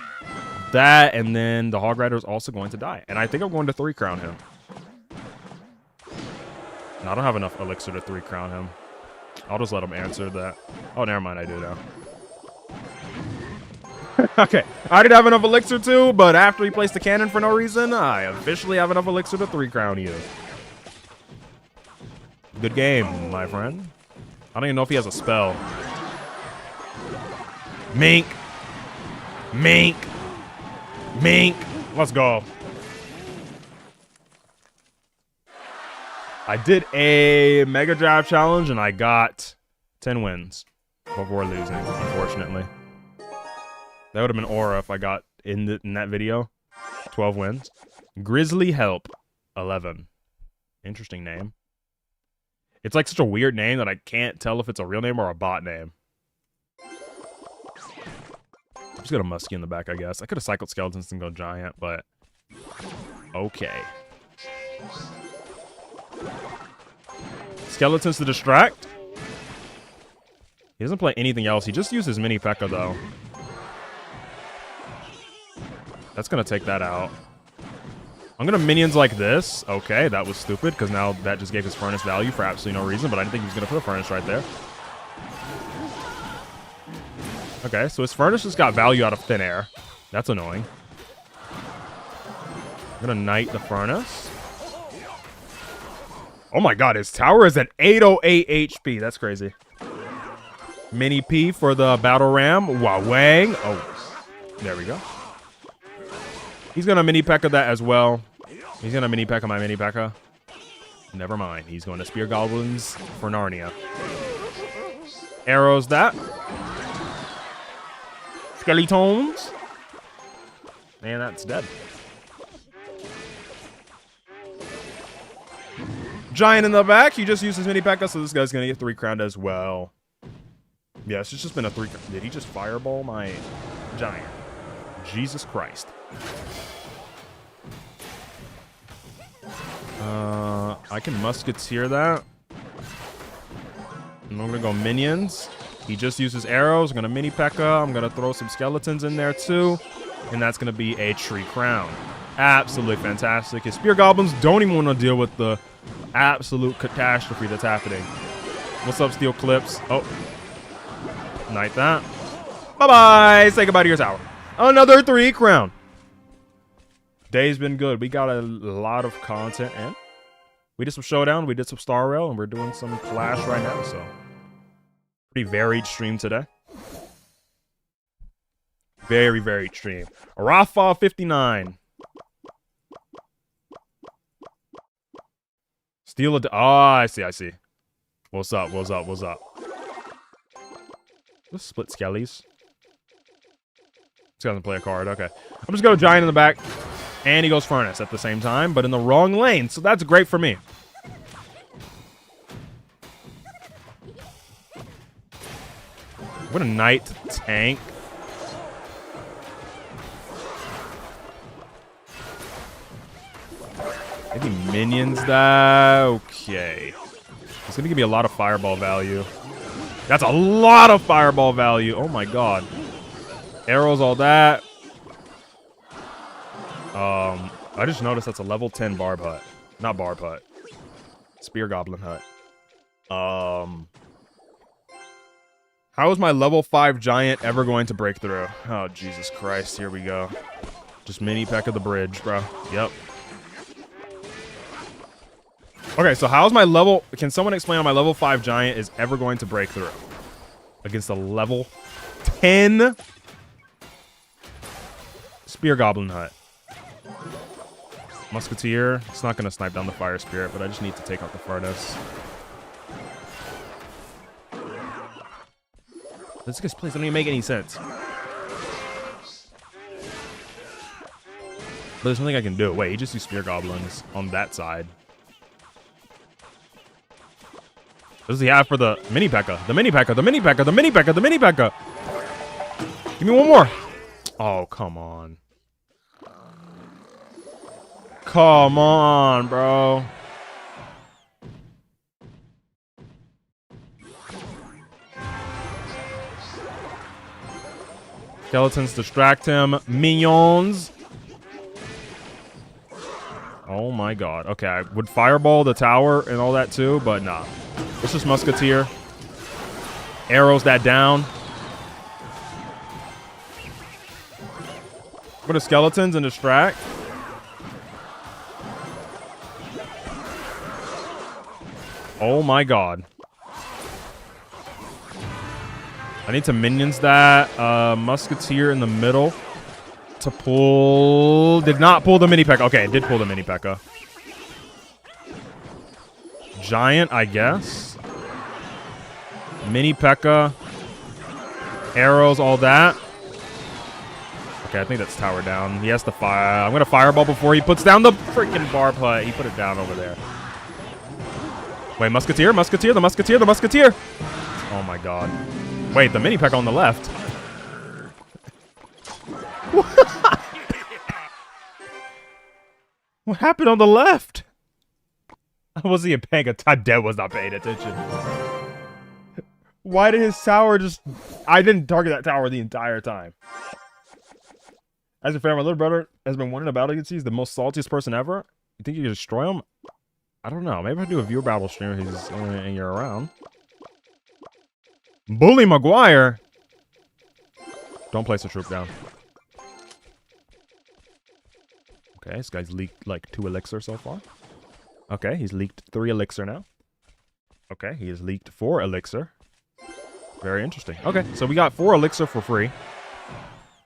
that, and then the Hog Rider is also going to die. And I think I'm going to 3-crown him. No, I don't have enough elixir to 3-crown him. I'll just let him answer that. Oh, never mind, I do now. Okay, I didn't have enough elixir too, but after he placed the cannon for no reason, I officially have enough elixir to 3-crown you. Good game, my friend. I don't even know if he has a spell. Mink. Mink. Mink. Let's go. I did a Mega Drive challenge and I got 10 wins before losing, unfortunately. That would have been Aura if I got in that video. 12 wins. Grizzly Help 11. Interesting name. It's like such a weird name that I can't tell if it's a real name or a bot name. I'm just gonna Muskie in the back, I guess. I could have cycled Skeletons and go Giant, but okay. Skeletons to distract. He doesn't play anything else. He just uses Mini P.E.K.K.A. though. That's gonna take that out. I'm gonna minions like this. Okay, that was stupid because now that just gave his furnace value for absolutely no reason, but I didn't think he was gonna put a furnace right there. Okay, so his furnace just got value out of thin air. That's annoying. I'm gonna knight the furnace. Oh my god, his tower is at 808 HP. That's crazy. Mini P for the battle ram. Wang. Oh, there we go. He's gonna Mini P.E.K.K.A. that as well. He's gonna Mini P.E.K.K.A. my Mini P.E.K.K.A. Never mind. He's going to Spear Goblins for Narnia. Arrows that. Skeletons. And that's dead. Giant in the back. He just used his Mini P.E.K.K.A., so this guy's gonna get 3-crowned as well. Yeah, it's just been a 3. Did he just fireball my Giant? Jesus Christ. I can Musketeer that. And I'm gonna go minions. He just uses arrows. I'm gonna Mini P.E.K.K.A. I'm gonna throw some skeletons in there too. And that's gonna be a tree crown. Absolutely fantastic. His Spear Goblins don't even want to deal with the absolute catastrophe that's happening. What's up, Steel Clips? Oh. Knight that. Bye-bye. Say goodbye to your tower. Another 3-crown. Day's been good. We got a lot of content in. We did some Showdown. We did some Star Rail. And we're doing some Clash right now. So, pretty varied stream today. Very varied stream. Rafa 59. Steal a... Oh, I see. What's up? Let's split Skellies. This guy doesn't play a card. Okay. I'm just going to Giant in the back. And he goes Furnace at the same time, but in the wrong lane. So that's great for me. What a Knight to tank. Maybe minions that. Okay. It's going to give me a lot of fireball value. That's a lot of fireball value. Oh my god. Arrows, all that. I just noticed that's a level 10 Barb Hut. Not Barb Hut. Spear Goblin Hut. How is my level 5 Giant ever going to break through? Oh, Jesus Christ. Here we go. Just Mini P.E.K.K.A. the bridge, bro. Yep. Okay, so how's my level... Can someone explain how my level 5 Giant is ever going to break through? Against a level 10 Spear Goblin Hut. Musketeer. It's not going to snipe down the Fire Spirit, but I just need to take out the Furnace. This guy's place doesn't even make any sense. But there's nothing I can do. Wait, he just used Spear Goblins on that side. What does he have for the Mini P.E.K.K.A.? The Mini P.E.K.K.A. The Mini P.E.K.K.A. The Mini P.E.K.K.A. The Mini P.E.K.K.A. Give me one more. Oh, come on. Come on, bro. Skeletons distract him. Minions. Oh my god. Okay, I would fireball the tower and all that too, but nah. It's just Musketeer. Arrows that down. Go to skeletons and distract. Oh my god. I need to minions that. Musketeer in the middle. To pull. Did not pull the mini P.E.K.K.A. Okay, it did pull the mini P.E.K.K.A. Giant, I guess. Mini P.E.K.K.A. Arrows, all that. Okay, I think that's tower down. He has to fire. I'm going to fireball before he puts down the freaking barb hut. He put it down over there. Wait, Musketeer, Musketeer, the Musketeer, the Musketeer. Oh my god. Wait, the mini P.E.K.K.A. on the left. What happened on the left? Was he paying attention? Dead was not paying attention. Why did his tower just... I didn't target that tower the entire time. As a fan, my little brother has been wanting a battle against you. He's the most saltiest person ever. You think you can destroy him? I don't know. Maybe I'll do a viewer battle stream if he's and you're around. Bully Maguire. Don't place a troop down. Okay, this guy's leaked like 2 elixir so far. Okay, he's leaked 3 elixir now. Okay, he has leaked 4 elixir. Very interesting. Okay, so we got 4 elixir for free.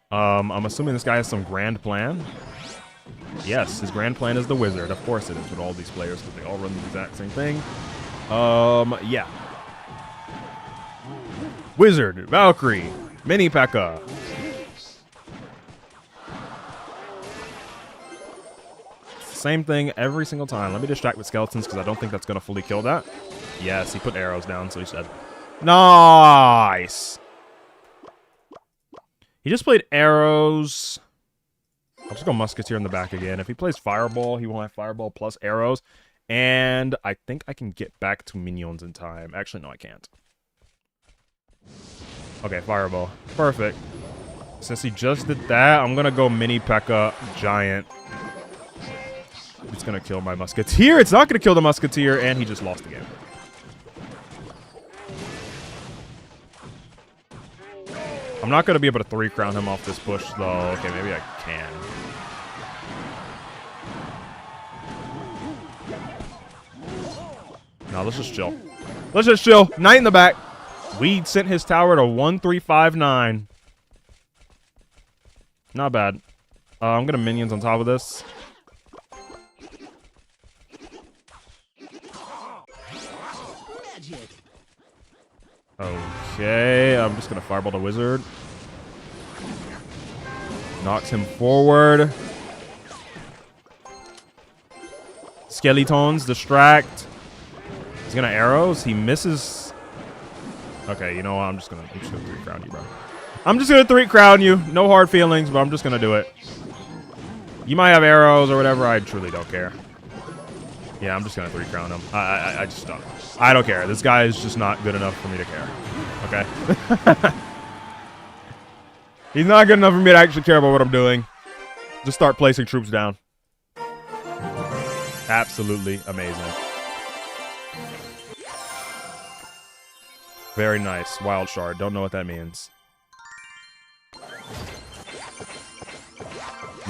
I'm assuming this guy has some grand plan. Yes, his grand plan is the wizard. Of course it is with all these players because they all run the exact same thing. Yeah. Wizard, Valkyrie, Mini P.E.K.K.A. Same thing every single time. Let me distract with skeletons because I don't think that's going to fully kill that. Yes, he put arrows down, so he said. Nice! He just played arrows. I'll just go Musketeer in the back again. If he plays Fireball, he won't have Fireball plus arrows. And I think I can get back to minions in time. Actually, no, I can't. Okay, Fireball. Perfect. Since he just did that, I'm going to go Mini P.E.K.K.A. Giant. It's going to kill my Musketeer. It's not going to kill the Musketeer, and he just lost the game. I'm not going to be able to 3-crown him off this push, though. Okay, maybe I can. No, let's just chill. Let's just chill. Knight in the back. We sent his tower to 1359. Not bad. I'm going to minions on top of this. Okay, I'm just going to fireball the wizard. Knocks him forward. Skeletons, distract. He's going to arrows. He misses. Okay, you know what? I'm just going to 3-crown you, bro. I'm just going to 3-crown you. No hard feelings, but I'm just going to do it. You might have arrows or whatever. I truly don't care. Yeah, I'm just going to 3-crown him. I just don't. I don't care. This guy is just not good enough for me to care. Okay? He's not good enough for me to actually care about what I'm doing. Just start placing troops down. Absolutely amazing. Very nice. Wild Shard. Don't know what that means.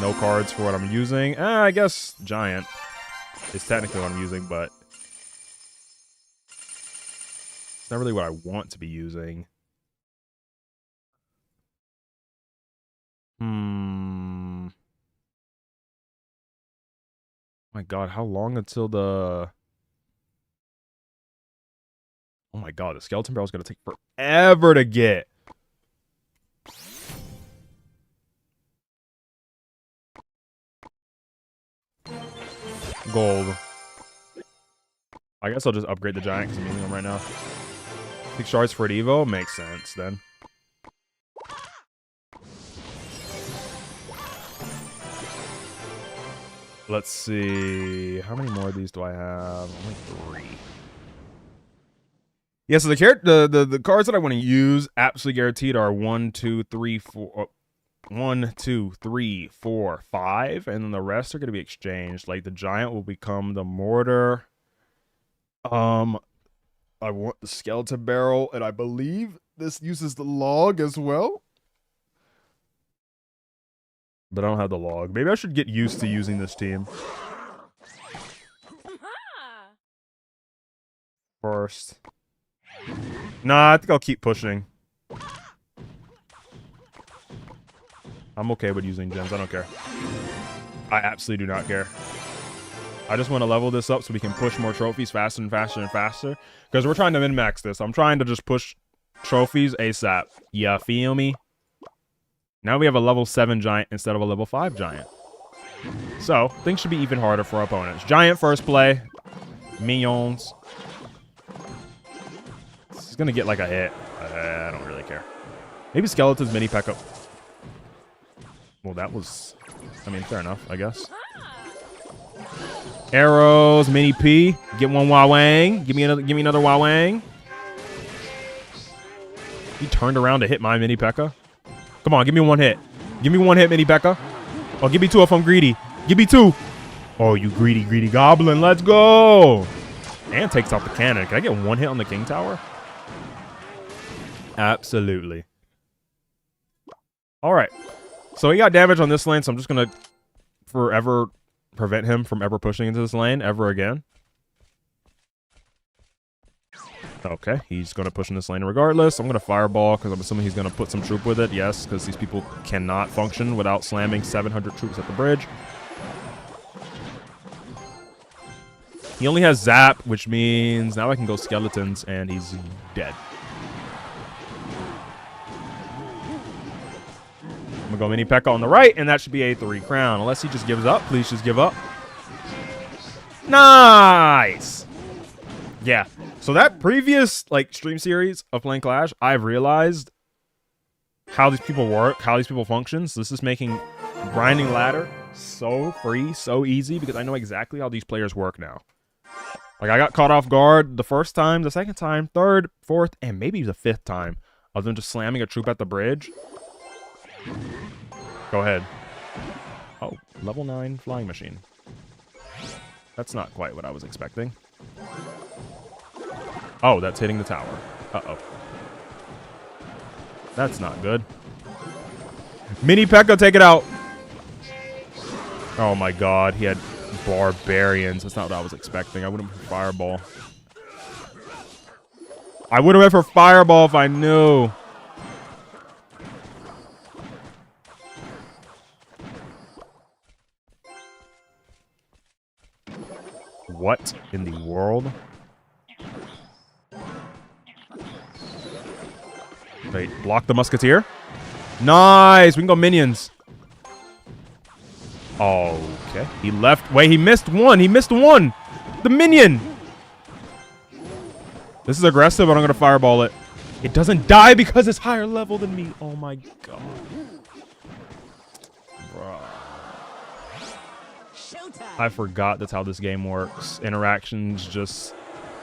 No cards for what I'm using. I guess Giant is technically what I'm using, but it's not really what I want to be using. My god, how long until the... Oh my god, the Skeleton Barrel is going to take forever to get. Gold. I guess I'll just upgrade the Giant because I'm using them right now. 6 shards for an Evo? Makes sense, then. Let's see. How many more of these do I have? Only 3. Yeah, so the cards that I want to use, absolutely guaranteed, are 1, 2, 3, 4. 1, 2, 3, 4, 5, and then the rest are going to be exchanged. Like the giant will become the mortar. I want the skeleton barrel, and I believe this uses the log as well. But I don't have the log. Maybe I should get used to using this team. First. Nah, I think I'll keep pushing. I'm okay with using gems. I don't care. I absolutely do not care. I just want to level this up so we can push more trophies faster and faster and faster. Because we're trying to min-max this. I'm trying to just push trophies ASAP. Yeah, feel me? Now we have a level 7 giant instead of a level 5 giant. So, things should be even harder for our opponents. Giant first play. Minions. He's going to get like a hit. I don't really care. Maybe Skeleton's mini P.E.K.K.A. Well, that was... I mean, fair enough, I guess. Arrows, mini P. Get one Wawang. Give me another Wawang. He turned around to hit my mini P.E.K.K.A. Come on, give me one hit. Give me one hit, mini P.E.K.K.A. Oh, give me two if I'm greedy. Give me two. Oh, you greedy goblin. Let's go. And takes off the cannon. Can I get one hit on the king tower? Absolutely. All right. So he got damage on this lane, so I'm just going to forever prevent him from ever pushing into this lane ever again. Okay, he's going to push in this lane regardless. I'm going to fireball because I'm assuming he's going to put some troop with it. Yes, because these people cannot function without slamming 700 troops at the bridge. He only has zap, which means now I can go skeletons, and he's dead. I'm going to go mini P.E.K.K.A. on the right, and that should be a 3 crown. Unless he just gives up. Please just give up. Nice! Yeah. So that previous like stream series of playing Clash, I've realized how these people work, how these people function. So this is making grinding ladder so free, so easy, because I know exactly how these players work now. Like I got caught off guard the first time, the second time, third, fourth, and maybe the 5th time of them just slamming a troop at the bridge. Go ahead. Oh, level 9 flying machine. That's not quite what I was expecting. Oh, that's hitting the tower. Uh-oh. That's not good. Mini P.E.K.K.A. take it out. Oh my god, he had barbarians. That's not what I was expecting. I would have went for fireball. I would have went for fireball if I knew. What in the world? Wait, block the musketeer. Nice. We can go minions. Okay. He left. Wait, he missed one. He missed one. The minion. This is aggressive, but I'm going to fireball it. It doesn't die because it's higher level than me. Oh my god. Bruh. I forgot that's how this game works. Interactions just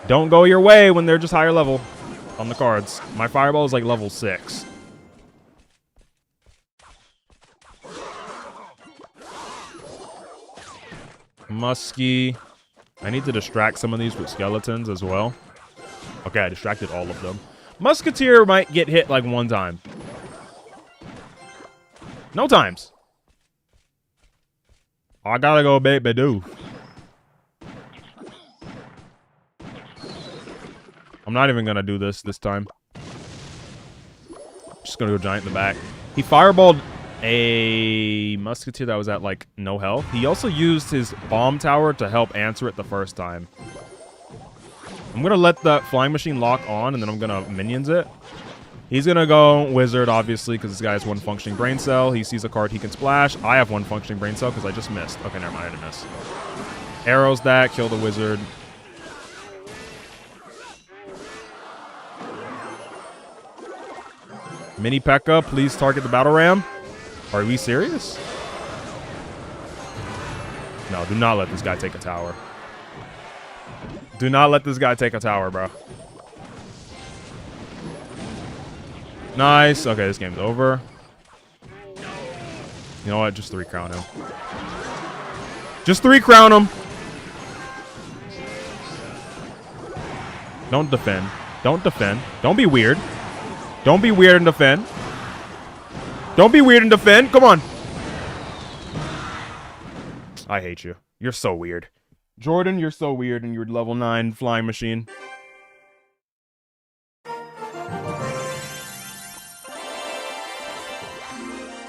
don't go your way when they're just higher level on the cards. My fireball is like level 6. Muskie. I need to distract some of these with skeletons as well. Okay, I distracted all of them. Musketeer might get hit like 1 time. No times. I gotta go baby do. I'm not even gonna do this time. Just gonna go giant in the back. He fireballed a musketeer that was at like no health. He also used his bomb tower to help answer it the first time. I'm gonna let that flying machine lock on, and then I'm gonna minions it. He's gonna go wizard, obviously, because this guy has 1 functioning brain cell. He sees a card he can splash. I have 1 functioning brain cell because I just missed. Okay, never mind, I didn't miss. Arrows that, kill the wizard. Mini P.E.K.K.A., please target the battle ram. Are we serious? No, do not let this guy take a tower. Do not let this guy take a tower, bro. Nice. Okay, this game's over. You know what? Just 3 crown him. Just 3 crown him. Don't defend. Don't defend. Don't be weird. Don't be weird and defend. Don't be weird and defend. Come on. I hate you. You're so weird. Jordan, you're so weird and you're level 9 flying machine.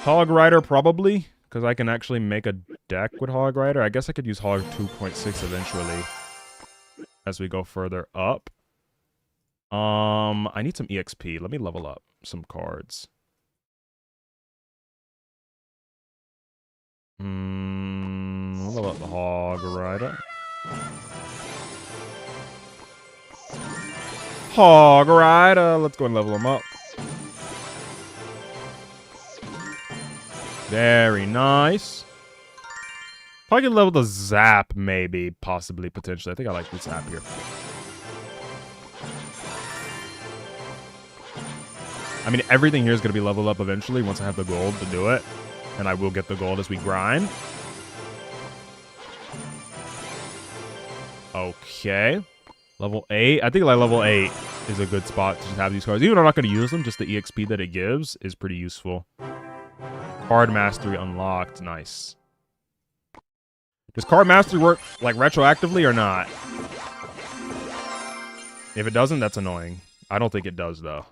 Hog Rider, probably. Because I can actually make a deck with Hog Rider. I guess I could use Hog 2.6 eventually. As we go further up. I need some EXP. Let me level up some cards. We'll level up the Hog Rider. Hog Rider. Let's go and level him up. Very nice. Probably can level the Zap, maybe, possibly, potentially. I think I like the Zap here. I mean, everything here is going to be leveled up eventually once I have the gold to do it. And I will get the gold as we grind. Okay. Level 8. I think like level 8 is a good spot to just have these cards. Even though I'm not going to use them, just the EXP that it gives is pretty useful. Card Mastery unlocked. Nice. Does Card Mastery work like retroactively or not? If it doesn't, that's annoying. I don't think it does though.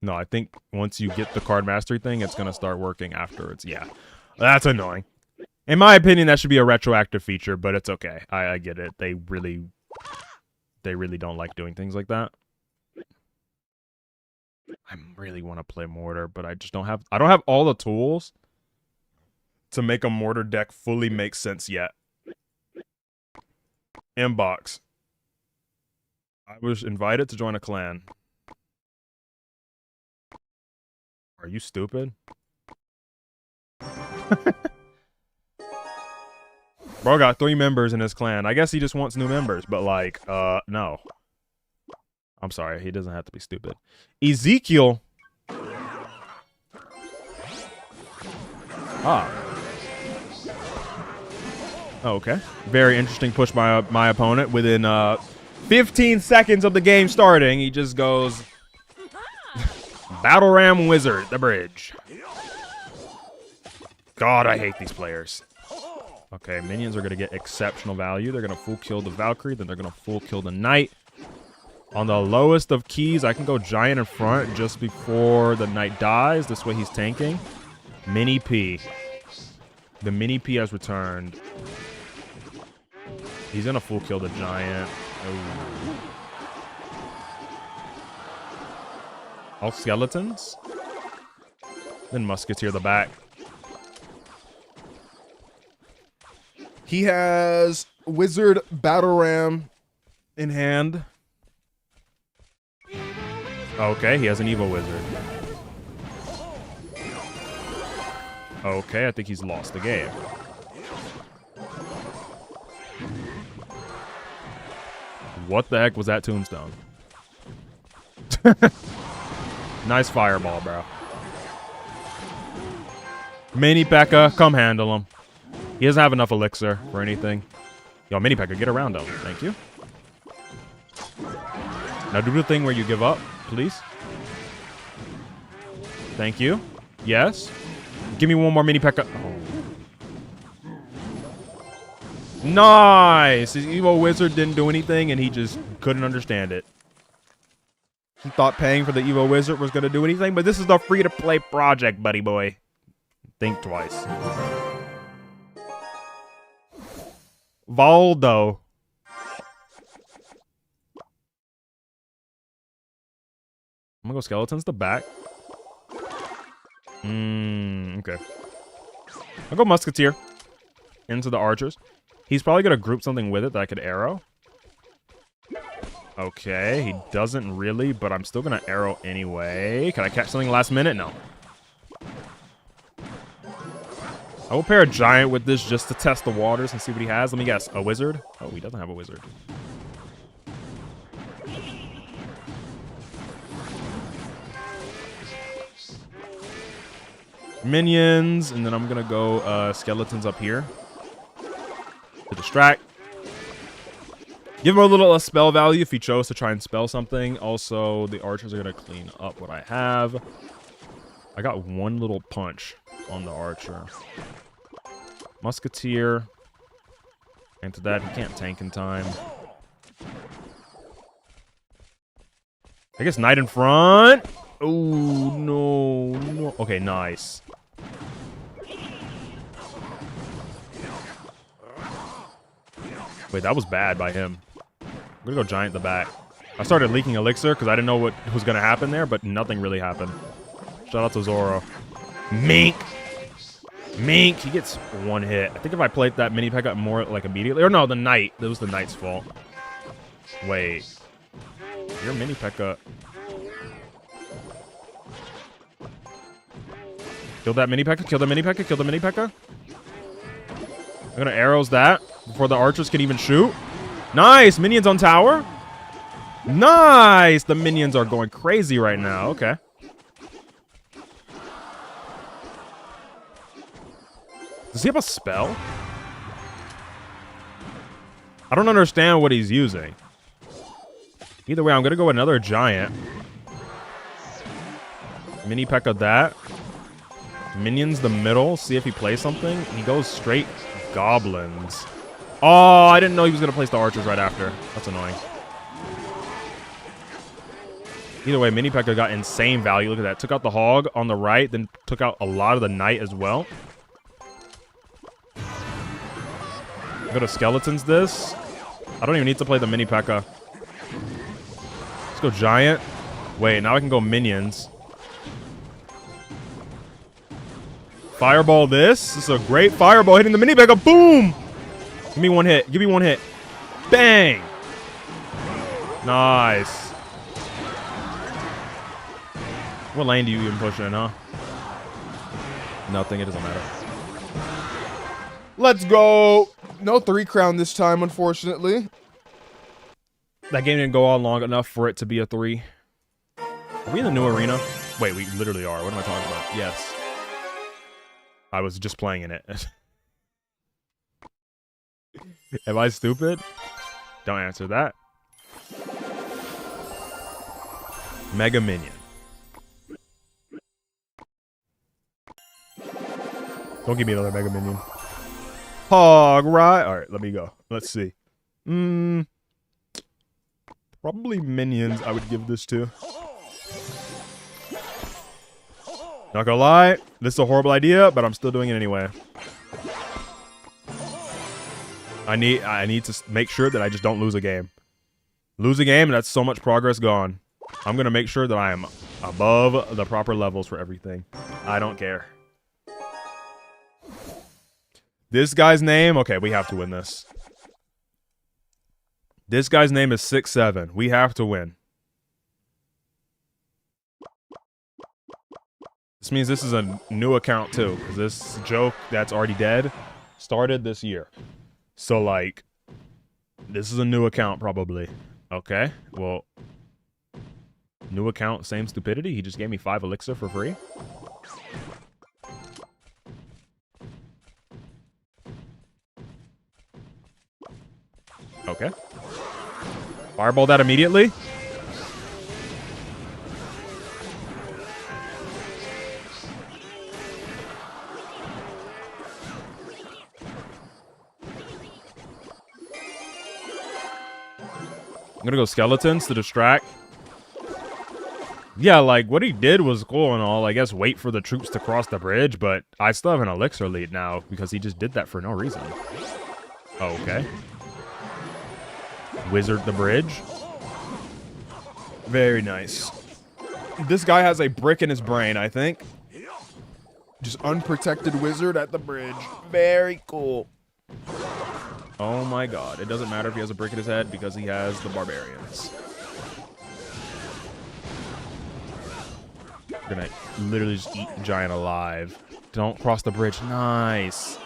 No, I think once you get the Card Mastery thing, it's going to start working afterwards. Yeah, that's annoying. In my opinion, that should be a retroactive feature, but it's okay. I get it. They really don't like doing things like that. I really want to play Mortar, but I just don't have... I don't have all the tools to make a Mortar deck fully make sense yet. Inbox. I was invited to join a clan. Are you stupid? Bro got 3 members in his clan. I guess he just wants new members, but like, no. I'm sorry, he doesn't have to be stupid. Ezekiel. Ah. Okay. Very interesting push by my opponent. Within 15 seconds of the game starting, he just goes... Battle Ram Wizard, the bridge. God, I hate these players. Okay, minions are going to get exceptional value. They're going to full kill the Valkyrie, then they're going to full kill the Knight. On the lowest of keys, I can go Giant in front just before the Knight dies. This way he's tanking. Mini P. The Mini P has returned. He's going to full kill the Giant. Oh. All skeletons. Then Musketeer the back. He has Wizard Battle Ram in hand. Okay, he has an Evil Wizard. Okay, I think he's lost the game. What the heck was that tombstone? Nice fireball, bro. Mini P.E.K.K.A, come handle him. He doesn't have enough elixir for anything. Yo, Mini P.E.K.K.A, get around him. Thank you. Now do the thing where you give up, please. Thank you. Yes. Give me one more Mini P.E.K.K.A. Oh. Nice! His Evil Wizard didn't do anything, and he just couldn't understand it. He thought paying for the Evil Wizard was going to do anything, but this is the free-to-play project, buddy boy. Think twice. Valdo. I'm gonna go Skeletons to back. Okay. I'll go Musketeer into the Archers. He's probably gonna group something with it that I could arrow. Okay, he doesn't really, but I'm still gonna arrow anyway. Can I catch something last minute? No. I will pair a Giant with this just to test the waters and see what he has. Let me guess. A Wizard? Oh, he doesn't have a Wizard. Minions, and then I'm gonna go skeletons up here to distract. Give him a little spell value if he chose to try and spell something. Also, the archers are gonna clean up what I have. I got one little punch on the archer. Musketeer. Into that, he can't tank in time. I guess knight in front. Oh, no. Okay, nice. Wait, that was bad by him. I'm gonna go giant in the back. I started leaking elixir because I didn't know what was gonna happen there, but nothing really happened. Shout out to Zoro. Mink! Mink! He gets one hit. I think if I played that mini P.E.K.K.A more, like, immediately... Or no, the knight. It was the knight's fault. Wait. Your mini P.E.K.K.A... Kill that mini P.E.K.K.A. Kill the mini P.E.K.K.A. Kill the mini P.E.K.K.A. I'm gonna arrows that before the archers can even shoot. Nice! Minions on tower. Nice! The minions are going crazy right now. Okay. Does he have a spell? I don't understand what he's using. Either way, I'm gonna go another giant. Mini P.E.K.K.A that. Minions the middle. See if he plays something. He goes straight goblins. Oh, I didn't know he was gonna place the archers right after. That's annoying. Either way, mini P.E.K.K.A got insane value. Look at that. Took out the hog on the right, then took out a lot of the knight as well. Go to skeletons this. I don't even need to play the mini P.E.K.K.A. Let's go giant. Wait, now I can go minions. Fireball this. This is a great fireball hitting the mini P.E.K.K.A. Boom! Give me one hit. Give me one hit. Bang! Nice. What lane do you even push in, huh? Nothing. It doesn't matter. Let's go. No 3 crown this time, unfortunately. That game didn't go on long enough for it to be a 3. Are we in the new arena? Wait, we literally are. What am I talking about? Yes. I was just playing in it. Am I stupid? Don't answer that. Mega Minion. Don't give me another Mega Minion. Hog, right? Alright, let me go. Let's see. Probably minions I would give this to. Not gonna lie, this is a horrible idea, but I'm still doing it anyway. I need to make sure that I just don't lose a game. Lose a game, and that's so much progress gone. I'm gonna make sure that I am above the proper levels for everything. I don't care. This guy's name, okay, we have to win this. This guy's name is 6-7. We have to win. This means this is a new account too, because this joke that's already dead started this year. So, like, this is a new account probably. Okay, well, new account, same stupidity. He just gave me 5 elixir for free. Okay. Fireball that immediately. I'm gonna go skeletons to distract. Yeah, like, what he did was cool and all. I guess wait for the troops to cross the bridge, but I still have an elixir lead now because he just did that for no reason. Oh, okay. Wizard the bridge. Very nice. This guy has a brick in his brain, I think. Just unprotected wizard at the bridge. Very cool. Oh my god. It doesn't matter if he has a brick in his head because he has the barbarians. We're gonna literally just eat the giant alive. Don't cross the bridge. Nice.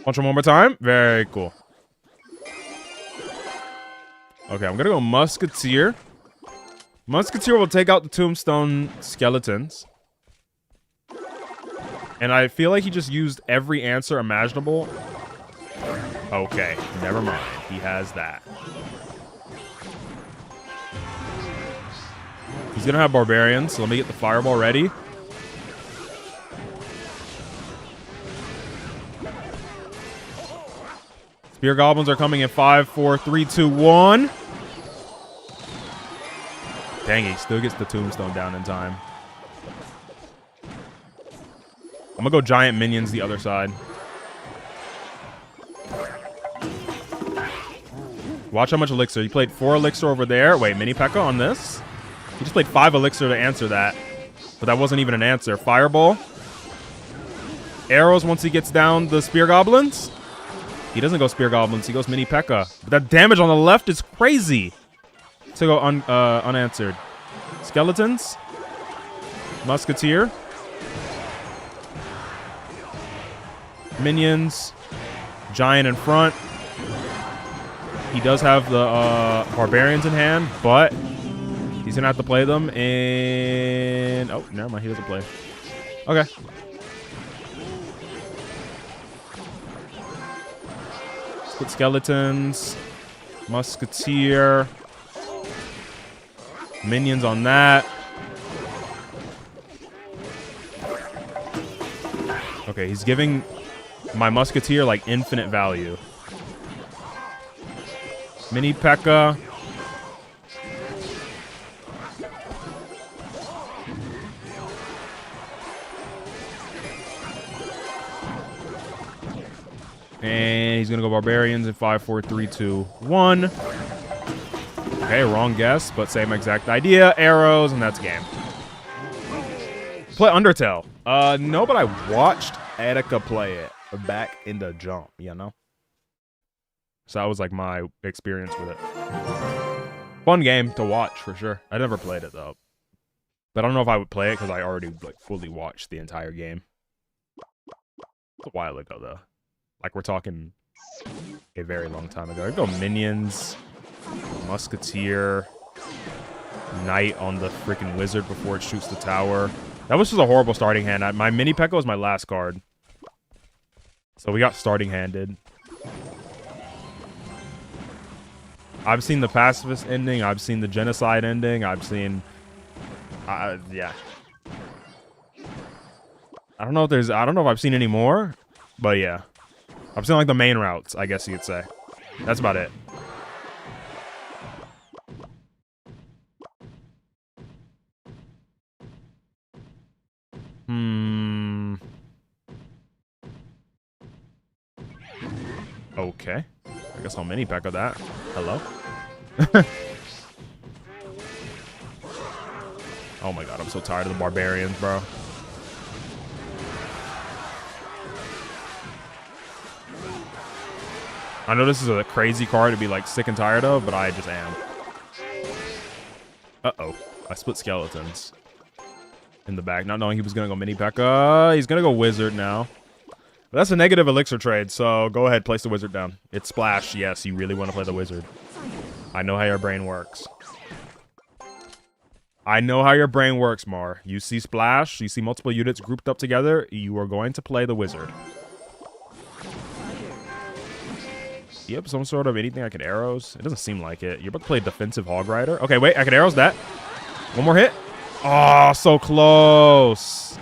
Punch him one more time. Very cool. Okay, I'm gonna go Musketeer. Musketeer will take out the Tombstone Skeletons. And I feel like he just used every answer imaginable. Okay, never mind. He has that. He's gonna have Barbarians, so let me get the Fireball ready. Spear Goblins are coming in 5, 4, 3, 2, 1. Dang, he still gets the Tombstone down in time. I'm gonna go Giant Minions the other side. Watch how much Elixir. He played 4 Elixir over there. Wait, Mini P.E.K.K.A on this? He just played 5 Elixir to answer that. But that wasn't even an answer. Fireball. Arrows once he gets down the Spear Goblins. He doesn't go Spear Goblins. He goes Mini P.E.K.K.A. But that damage on the left is crazy. To go unanswered. Skeletons. Musketeer. Minions. Giant in front. He does have the Barbarians in hand, but he's going to have to play them. And... oh, never mind. He doesn't play. Okay. Split Skeletons. Musketeer. Minions on that. Okay, he's giving my Musketeer like infinite value. Mini P.E.K.K.A. And he's gonna go Barbarians in 5, 4, 3, 2, 1. Okay, wrong guess, but same exact idea. Arrows, and that's game. Play Undertale. No, but I watched Etika play it back in the jump, you know? So that was like my experience with it. Fun game to watch for sure. I never played it though. But I don't know if I would play it because I already like fully watched the entire game. It's a while ago though. Like we're talking a very long time ago. I go Minions, Musketeer, Knight on the freaking Wizard before it shoots the tower. That was just a horrible starting hand. My Mini P.E.K.K.A was my last card. So we got starting handed. I've seen the Pacifist ending. I've seen the Genocide ending. I've seen... yeah. I don't know if I've seen any more. But yeah. I've seen like the main routes, I guess you could say. That's about it. Okay. I guess I'll Mini P.E.K.K.A that. Hello? Oh my god, I'm so tired of the Barbarians, bro. I know this is a crazy card to be like sick and tired of, but I just am. Uh-oh. I split Skeletons. In the back, not knowing he was going to go Mini P.E.K.K.A. He's going to go Wizard now. But that's a negative Elixir trade, so go ahead, place the Wizard down. It's Splash. Yes, you really want to play the Wizard. I know how your brain works. I know how your brain works, Mar. You see Splash, you see multiple units grouped up together, you are going to play the Wizard. Yep, some sort of anything I can arrows. It doesn't seem like it. You're about to play Defensive Hog Rider. Okay, wait, I can arrows that. One more hit. Oh, so close.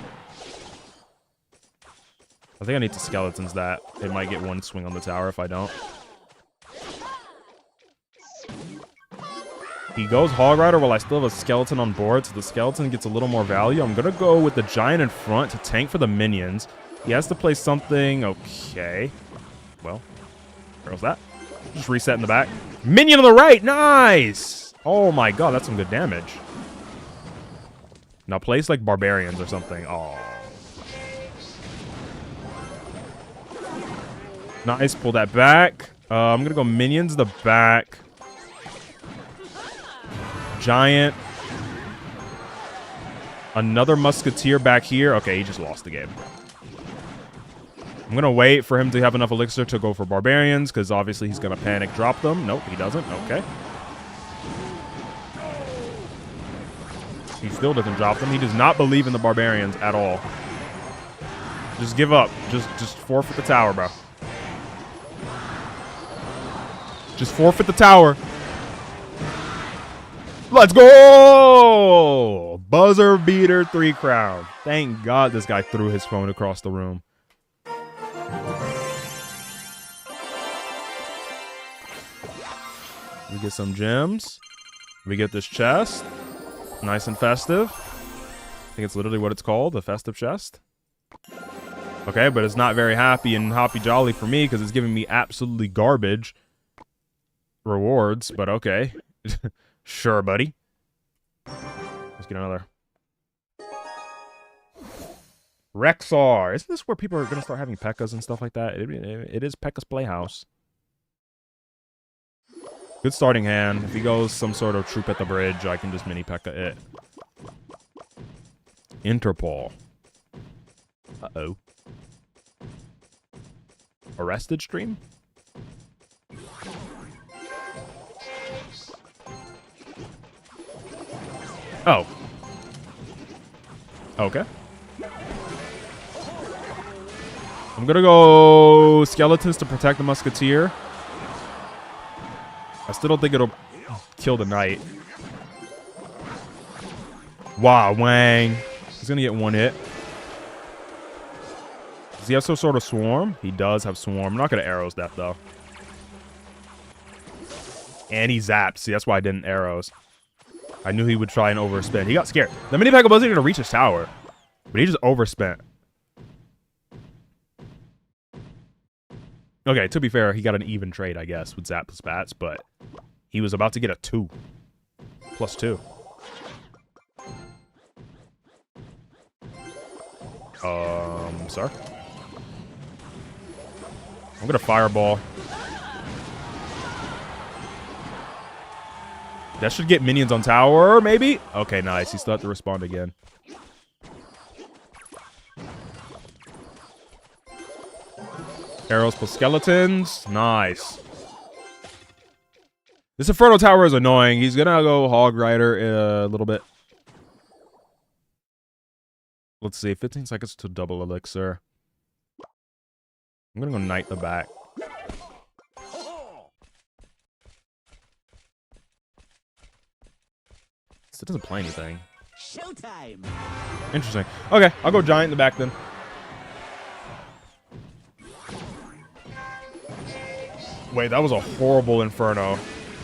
I think I need to Skeletons that. It might get one swing on the tower if I don't. He goes Hog Rider while I still have a Skeleton on board, so the Skeleton gets a little more value. I'm going to go with the Giant in front to tank for the Minions. He has to play something... okay. Well, where's that? Just reset in the back. Minion on the right! Nice! Oh my god, that's some good damage. Now place like Barbarians or something. Oh. Nice, pull that back. I'm going to go Minions the back. Giant. Another Musketeer back here. Okay, he just lost the game. I'm going to wait for him to have enough Elixir to go for Barbarians, because obviously he's going to panic drop them. Nope, he doesn't. Okay. He still doesn't drop them. He does not believe in the barbarians at all. Just give up. Just forfeit the tower, bro. Just forfeit the tower. Let's go! Buzzer beater 3 crown. Thank God this guy threw his phone across the room. We get some gems. We get this chest. Nice and festive. I think it's literally what it's called, a festive chest. Okay, but it's not very happy and hoppy jolly for me because it's giving me absolutely garbage rewards, but okay. Sure, buddy. Let's get another. Rexar. Isn't this where people are going to start having P.E.K.K.A.s and stuff like that? It is P.E.K.K.A.'s Playhouse. Good starting hand. If he goes some sort of troop at the bridge, I can just mini P.E.K.K.A it. Interpol. Uh-oh. Arrested stream? Oh. Okay. I'm gonna go skeletons to protect the musketeer. I still don't think it'll kill the knight. Wow, Wang. He's gonna get 1 hit. Does he have some sort of swarm? He does have swarm. I'm not gonna arrows that though. And he zapped. See, that's why I didn't arrows. I knew he would try and overspend. He got scared. The mini P.E.K.K.A wasn't gonna reach his tower, but he just overspent. Okay, to be fair, he got an even trade, I guess, with Zap plus Bats, but he was about to get a 2. +2. Sir? I'm gonna fireball. That should get minions on tower, maybe? Okay, nice. He still have to respond again. Arrows plus skeletons. Nice. This Inferno Tower is annoying. He's gonna go Hog Rider a little bit. Let's see. 15 seconds to double elixir. I'm gonna go Knight the back. It doesn't play anything. Showtime. Interesting. Okay, I'll go Giant in the back then. Wait, that was a horrible Inferno.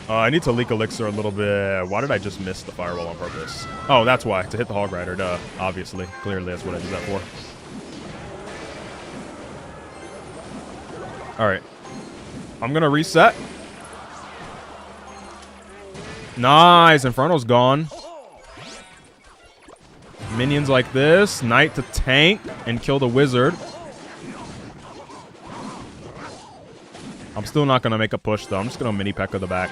I need to leak Elixir a little bit. Why did I just miss the Firewall on purpose? Oh, that's why. To hit the Hog Rider. Duh. Obviously. Clearly, that's what I did that for. Alright. I'm going to reset. Nice. Inferno's gone. Minions like this. Knight to tank and kill the wizard. I'm still not going to make a push, though. I'm just going to mini P.E.K.K.A the back.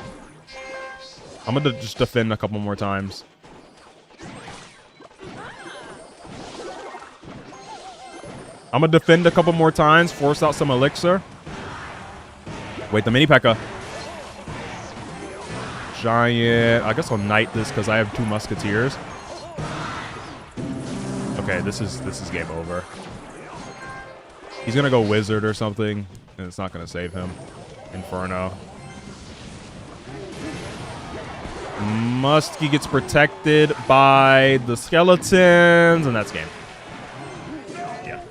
I'm going to just defend a couple more times. I'm going to defend a couple more times, force out some elixir. Wait, the mini P.E.K.K.A. Giant. I guess I'll knight this because I have 2 musketeers. Okay, this is game over. He's going to go wizard or something, and it's not going to save him. Inferno. Muskie gets protected by the skeletons, and that's game. Yeah.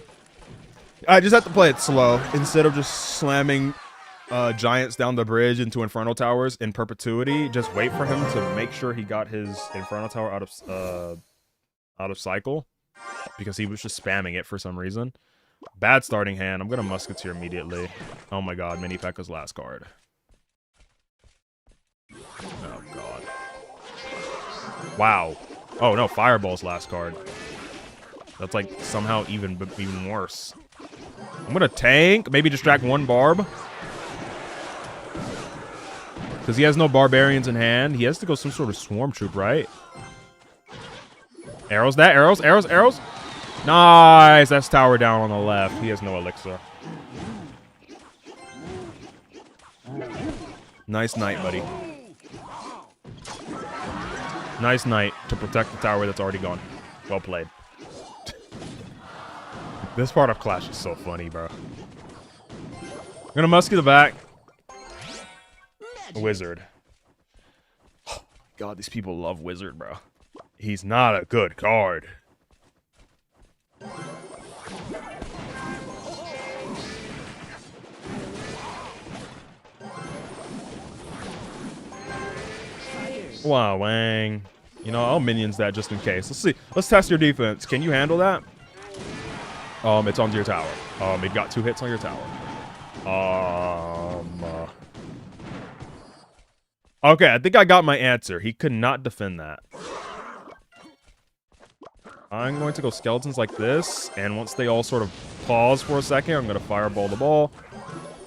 I just have to play it slow instead of just slamming giants down the bridge into Inferno Towers in perpetuity. Just wait for him to make sure he got his Inferno Tower out of cycle because he was just spamming it for some reason. Bad starting hand. I'm going to Musketeer immediately. Oh my god, mini P.E.K.K.A's last card. Oh god. Wow. Oh no, Fireball's last card. That's like somehow even worse. I'm going to tank. Maybe distract 1 barb. Because he has no barbarians in hand. He has to go some sort of swarm troop, right? Arrows that. Arrows, arrows, arrows. Nice. That's tower down on the left. He has no elixir. Nice night, buddy. Nice knight to protect the tower that's already gone. Well played. This part of Clash is so funny, bro. I'm gonna musky the back. Wizard. Oh, God, these people love Wizard, bro. He's not a good card. Wow, Wang. You know, I'll minions that just in case. Let's see. Let's test your defense. Can you handle that? It's onto your tower. It got 2 hits on your tower. Okay, I think I got my answer. He could not defend that. I'm going to go skeletons like this, and once they all sort of pause for a second, I'm going to fireball the ball.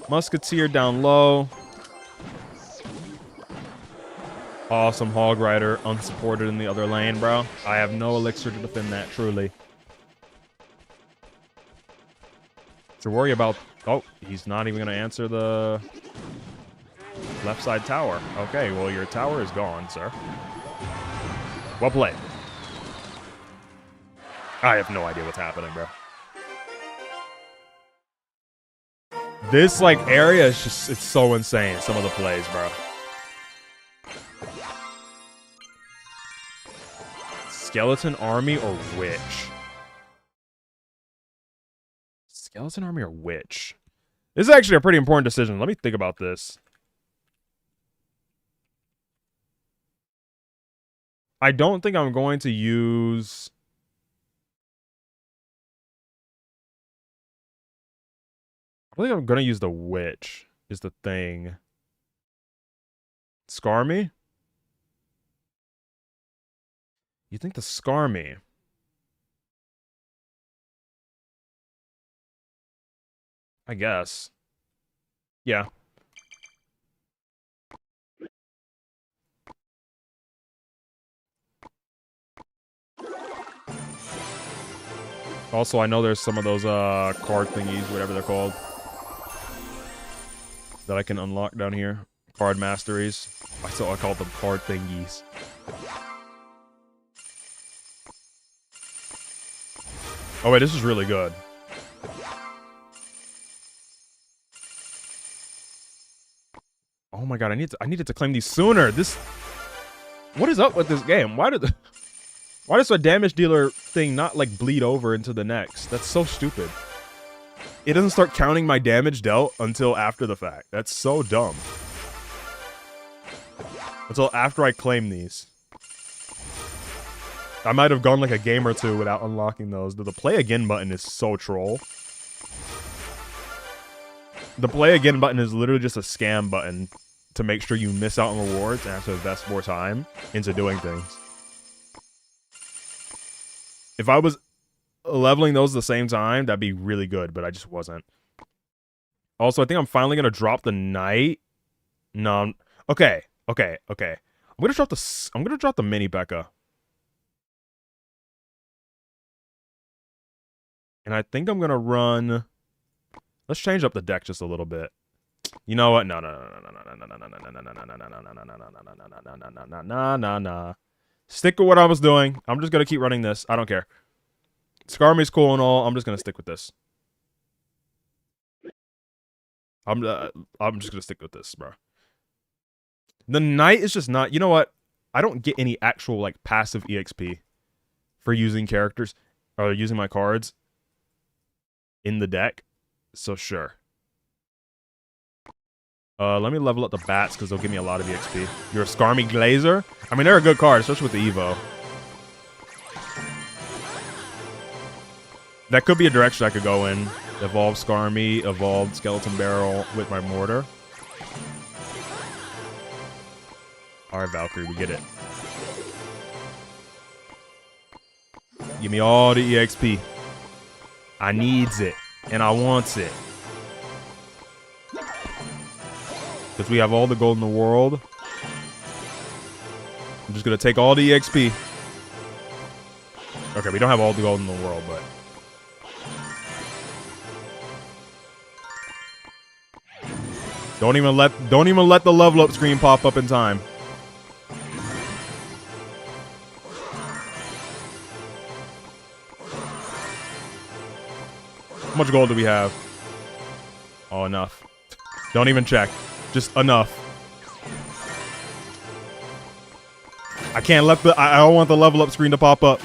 Musketeer down low. Awesome Hog Rider, unsupported in the other lane, bro. I have no elixir to defend that, truly. To worry about... Oh, he's not even going to answer the left side tower. Okay, well, your tower is gone, sir. Well played. I have no idea what's happening, bro. This, like, area is just... It's so insane, some of the plays, bro. Skeleton army or witch? Skeleton army or witch? This is actually a pretty important decision. Let me think about this. I don't think I'm going to use... I think I'm going to use the witch, is the thing. Scar me? You think the scar me? I guess. Yeah. Also, I know there's some of those card thingies, whatever they're called, that I can unlock down here. Card masteries. I call them card thingies. Oh wait, this is really good. Oh my god, I needed to claim these sooner. What is up with this game? Why does a damage dealer thing not like bleed over into the next? That's so stupid. It doesn't start counting my damage dealt until after the fact. That's so dumb. Until after I claim these. I might have gone like a game or two without unlocking those. The play again button is so troll. The play again button is literally just a scam button to make sure you miss out on rewards and have to invest more time into doing things. If I was leveling those at the same time, that'd be really good, but I just wasn't. Also, I think I'm finally gonna drop the knight. No, okay. I'm gonna drop the mini Becca. And I think I'm gonna run. Let's change up the deck just a little bit. You know what? No. Stick with what I was doing. I'm just gonna keep running this. I don't care. Scar me's cool and all. I'm just gonna stick with this. I'm just gonna stick with this, bro. The knight is just not. You know what? I don't get any actual like passive EXP for using characters or using my cards in the deck. So sure. Let me level up the bats because they'll give me a lot of EXP. You're a Skarmy Glazer? I mean, they're a good card, especially with the Evo. That could be a direction I could go in. Evolve Skarmy, evolve Skeleton Barrel with my Mortar. Alright, Valkyrie, we get it. Give me all the EXP. I needs it, and I wants it. Because we have all the gold in the world. I'm just going to take all the EXP. Okay, we don't have all the gold in the world, but... Don't even let the level up screen pop up in time. How much gold do we have? Oh, enough. Don't even check. Just enough. I can't let the... I don't want the level up screen to pop up.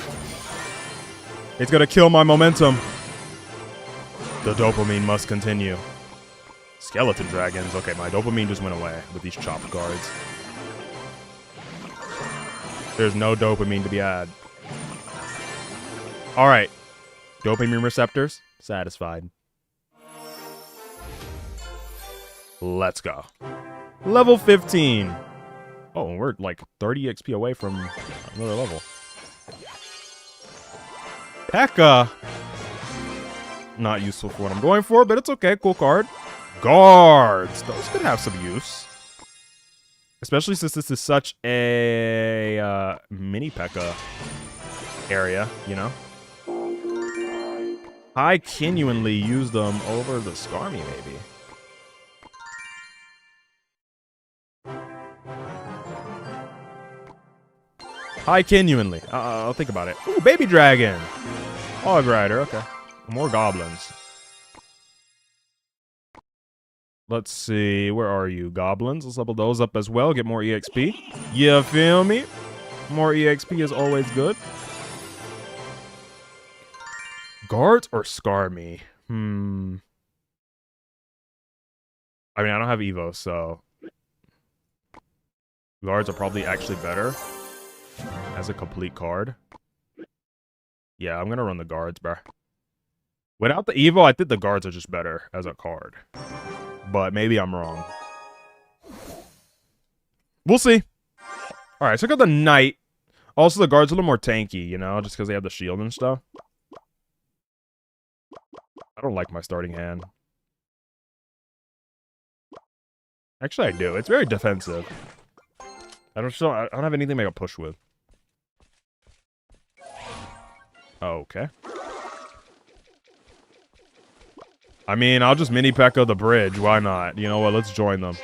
It's gonna kill my momentum. The dopamine must continue. Skeleton dragons. Okay, my dopamine just went away with these chopped guards. There's no dopamine to be had. Alright. Dopamine receptors satisfied. Let's go. Level 15. Oh, and we're like 30 XP away from another level. P.E.K.K.A. Not useful for what I'm going for, but it's okay. Cool card. Guards. Those could have some use. Especially since this is such a mini P.E.K.K.A. area, you know? I genuinely use them over the Skarmy, maybe. I genuinely. I'll think about it. Ooh, baby dragon. Hog rider. Okay. More goblins. Let's see. Where are you, goblins? Let's level those up as well. Get more EXP. You feel me? More EXP is always good. Guards or Skarmy? I mean, I don't have Evo, so... Guards are probably actually better as a complete card. Yeah, I'm gonna run the guards, bro. Without the Evo, I think the guards are just better as a card. But maybe I'm wrong. We'll see. Alright, check out the Knight. Also, the guard's a little more tanky, you know, just because they have the shield and stuff. I don't like my starting hand. Actually, I do. It's very defensive. I don't have anything to make a push with. Okay. I mean, I'll just mini P.E.K.K.A. the bridge. Why not? You know what? Let's join them.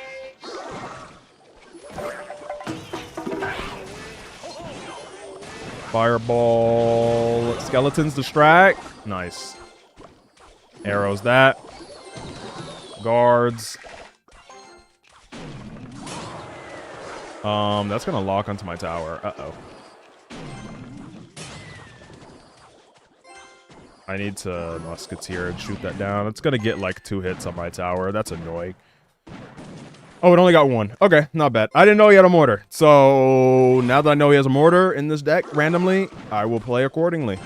Fireball. Skeletons distract. Nice. Arrows that. Guards. That's gonna lock onto my tower. Uh-oh. I need to musketeer and shoot that down. It's gonna get like 2 hits on my tower. That's annoying. Oh, it only got 1. Okay, not bad. I didn't know he had a mortar. So now that I know he has a mortar in this deck randomly, I will play accordingly.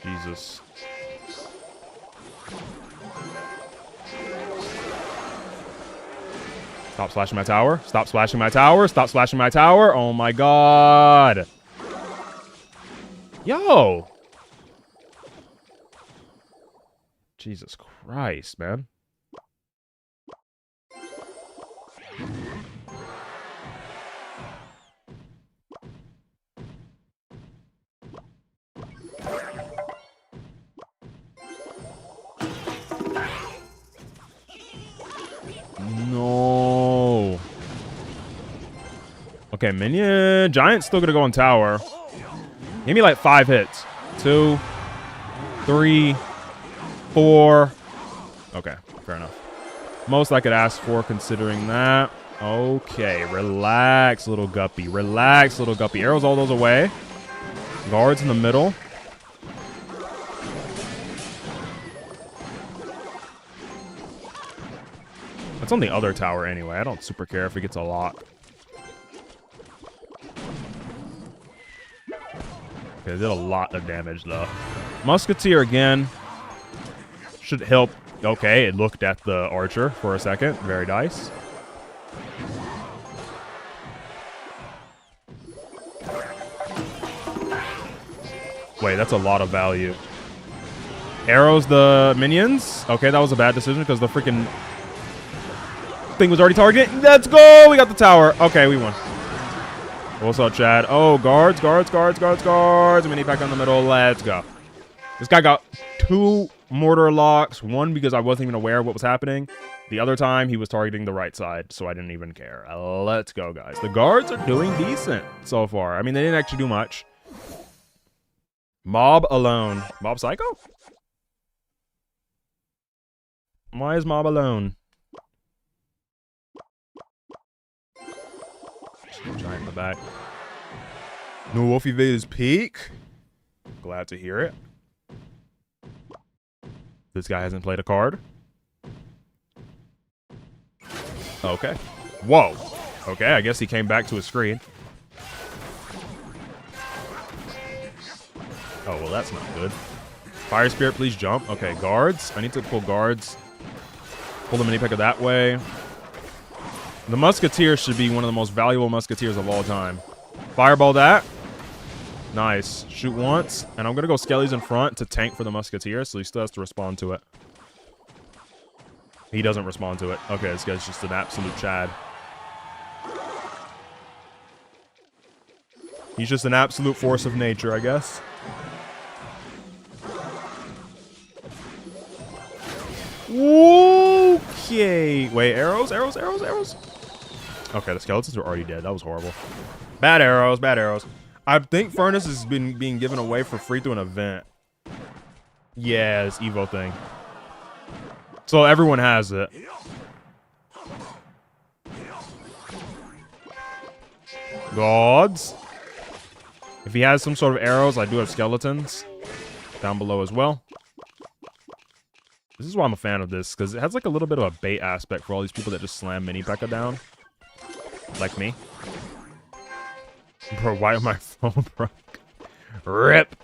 Jesus. Stop splashing my tower. Stop splashing my tower. Stop splashing my tower. Oh my god. Yo. Jesus Christ, man. No. Okay, minion. Giant's still gonna go on tower. Give me like 5 hits. 2, 3, 4. Okay, fair enough. Most I could ask for considering that. Okay, relax, little guppy. Relax, little guppy. Arrows all those away. Guards in the middle. That's on the other tower anyway. I don't super care if it gets a lock. Okay, it did a lot of damage though. Musketeer again. Should help. Okay, it looked at the archer for a second. Very nice. Wait, that's a lot of value. Arrows the minions. Okay, that was a bad decision because the freaking thing was already targeted. Let's go! We got the tower. Okay, we won. What's up, Chad? Oh, guards, guards, guards, guards, guards. Mini back on the middle. Let's go. This guy got 2 mortar locks. 1 because I wasn't even aware of what was happening. The other time, he was targeting the right side, so I didn't even care. Let's go, guys. The guards are doing decent so far. I mean, they didn't actually do much. Mob alone. Mob Psycho? Why is Mob alone? Giant in the back. No Wolf evades peak. Glad to hear it. This guy hasn't played a card. Okay. Whoa. Okay, I guess he came back to his screen. Oh, well, that's not good. Fire Spirit, please jump. Okay, guards. I need to pull guards. Pull the mini P.E.K.K.A that way. The Musketeer should be one of the most valuable Musketeers of all time. Fireball that. Nice. Shoot once. And I'm going to go Skellies in front to tank for the Musketeer, so he still has to respond to it. He doesn't respond to it. Okay, this guy's just an absolute Chad. He's just an absolute force of nature, I guess. Okay. Wait, arrows, arrows, arrows, arrows. Okay, the skeletons are already dead. That was horrible. Bad arrows, bad arrows. I think Furnace has been being given away for free through an event. Yeah, this Evo thing. So everyone has it. Gods. If he has some sort of arrows, I do have skeletons down below as well. This is why I'm a fan of this, because it has like a little bit of a bait aspect for all these people that just slam mini P.E.K.K.A down. Like me. Bro, why am my phone broke? RIP.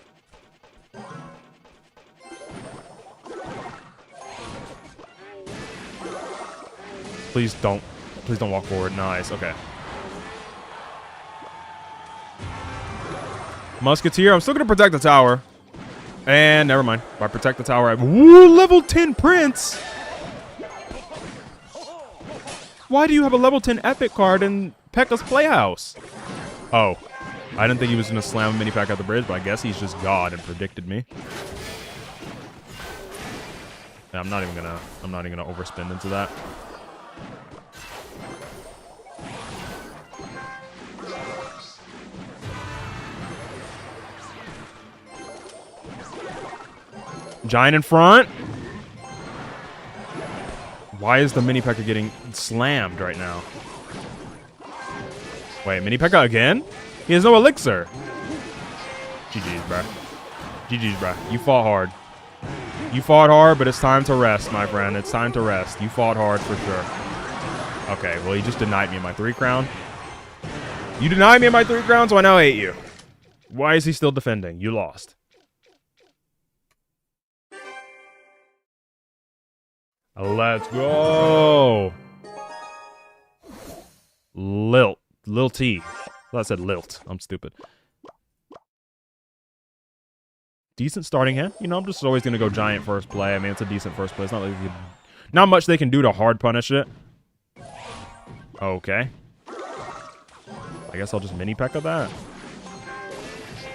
Please don't walk forward. Nice, okay. Musketeer, I'm still gonna protect the tower. And never mind. If I protect the tower, Woo, level 10 Prince! Why do you have a level 10 epic card in P.E.K.K.A's Playhouse? Oh. I didn't think he was gonna slam a mini P.E.K.K.A at the bridge, but I guess he's just God and predicted me. Yeah, I'm not even gonna overspin into that. Giant in front. Why is the mini P.E.K.K.A getting slammed right now? Wait, mini P.E.K.K.A again? He has no elixir. GG's, bruh. GG's, bruh. You fought hard. You fought hard, but it's time to rest, my friend. It's time to rest. You fought hard for sure. Okay, well, he just denied me my 3 crown. You denied me my 3 crown, so I now hate you. Why is he still defending? You lost. Let's go. Lilt. Lil T. Well, I said lilt. I'm stupid. Decent starting hand. You know, I'm just always going to go giant first play. I mean, it's a decent first play. It's not like not much they can do to hard punish it. Okay. I guess I'll just mini P.E.K.K.A that.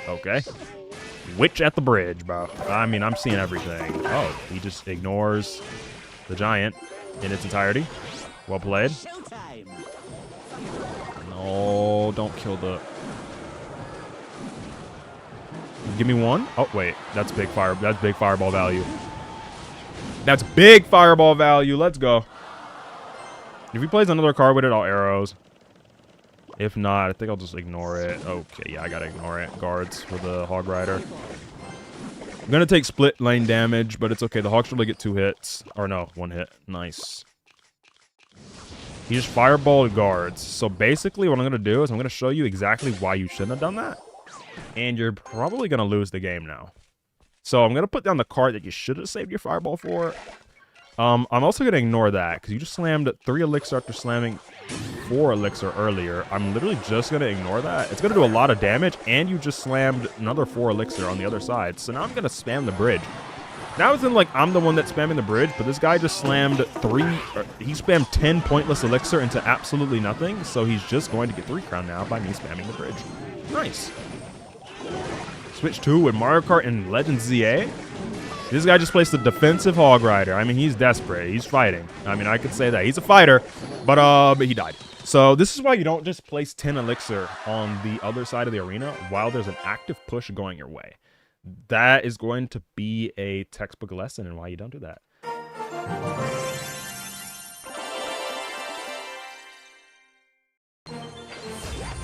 Okay. Witch at the bridge, bro. I mean, I'm seeing everything. Oh, he just ignores the giant in its entirety. Well played. No, don't kill the... Give me one. Oh, wait. That's big fire. That's big fireball value. That's big fireball value. Let's go. If he plays another card with it, I'll arrows. If not, I think I'll just ignore it. Okay, yeah, I gotta ignore it. Guards for the Hog Rider. I'm gonna take split lane damage, but it's okay. The Hog should only get 2 hits. Or no, 1 hit. Nice. He just fireballed guards. So basically what I'm gonna do is I'm gonna show you exactly why you shouldn't have done that. And you're probably gonna lose the game now. So I'm gonna put down the card that you should have saved your fireball for. I'm also gonna ignore that because you just slammed 3 elixir after slamming 4 elixir earlier. I'm literally just gonna ignore that. It's gonna do a lot of damage, and you just slammed another 4 elixir on the other side. So now I'm gonna spam the bridge. Now it's in like I'm the one that's spamming the bridge, but this guy just slammed he spammed 10 pointless elixir into absolutely nothing. So he's just going to get 3 crown now by me spamming the bridge. Nice. Switch 2 with Mario Kart and Legends ZA. This guy just placed a defensive Hog Rider. I mean, he's desperate. He's fighting. I mean, I could say that. He's a fighter, but he died. So this is why you don't just place 10 Elixir on the other side of the arena while there's an active push going your way. That is going to be a textbook lesson in why you don't do that.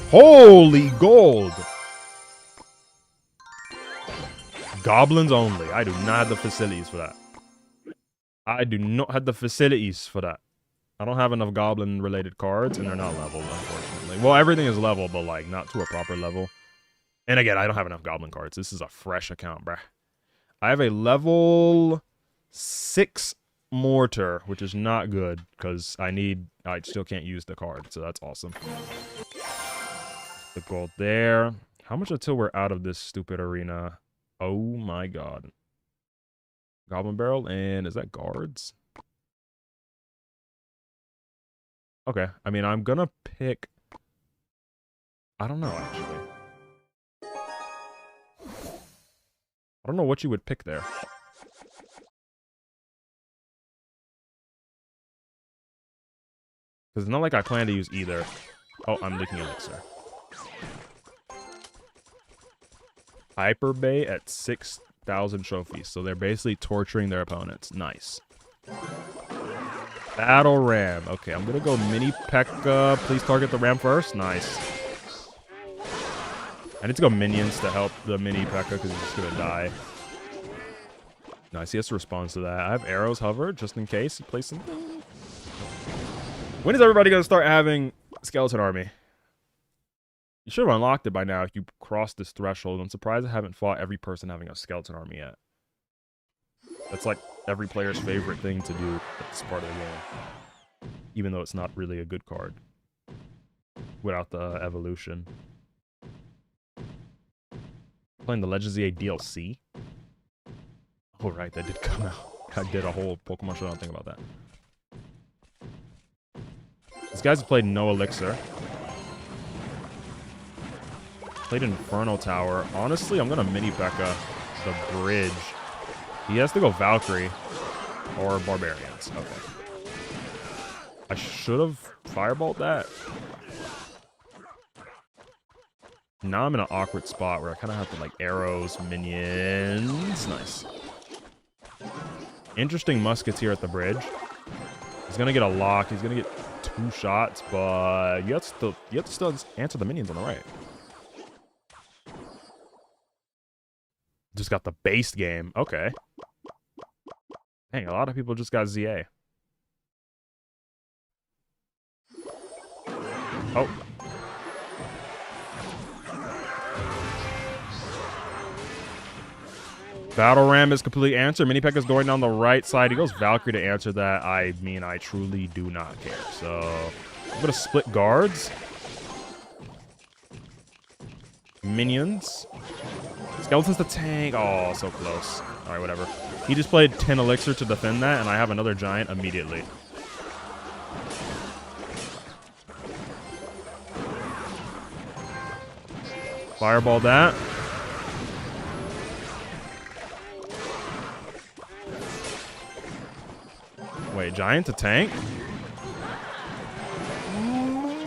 Holy gold! Goblins only. I do not have the facilities for that. I do not have the facilities for that. I don't have enough goblin-related cards, and they're not leveled, unfortunately. Well, everything is level, but, like, not to a proper level. And again, I don't have enough goblin cards. This is a fresh account, bruh. I have a level 6 mortar, which is not good, because I still can't use the card, so that's awesome. The gold there. How much until we're out of this stupid arena? Oh my god. Goblin barrel, and is that guards? Okay, I mean, I'm gonna pick... I don't know, actually. I don't know what you would pick there. Because it's not like I plan to use either. Oh, I'm leaking Elixir. Hyper Bay at 6,000 trophies. So they're basically torturing their opponents. Nice. Battle Ram. Okay, I'm going to go Mini P.E.K.K.A. Please target the Ram first. Nice. I need to go minions to help the Mini P.E.K.K.A. because he's just going to die. Nice, he has to respond to that. I have arrows hover just in case he plays something. When is everybody going to start having Skeleton Army? You should have unlocked it by now if you crossed this threshold. I'm surprised I haven't fought every person having a Skeleton Army yet. That's like every player's favorite thing to do at this part of the game. Even though it's not really a good card. Without the evolution. Playing the Legends EA DLC? Oh right, that did come out. I did a whole Pokemon show, I don't think about that. These guys have played no Elixir. Played Inferno Tower. Honestly, I'm going to Mini P.E.K.K.A. the bridge. He has to go Valkyrie or Barbarians. Okay. I should have Firebolt that. Now I'm in an awkward spot where I kind of have to, like, arrows, minions. Nice. Interesting Musketeer at the bridge. He's going to get a lock. He's going to get 2 shots, but you have to still answer the minions on the right. Just got the base game. Okay. Dang, a lot of people just got ZA. Oh. Battle Ram is completely answered. Mini P.E.K.K.A. is going down the right side. He goes Valkyrie to answer that. I mean, I truly do not care. So, I'm going to split guards. Minions. Skeleton's the tank. Oh, so close. Alright, whatever. He just played 10 Elixir to defend that, and I have another giant immediately. Fireball that. Wait, giant to tank?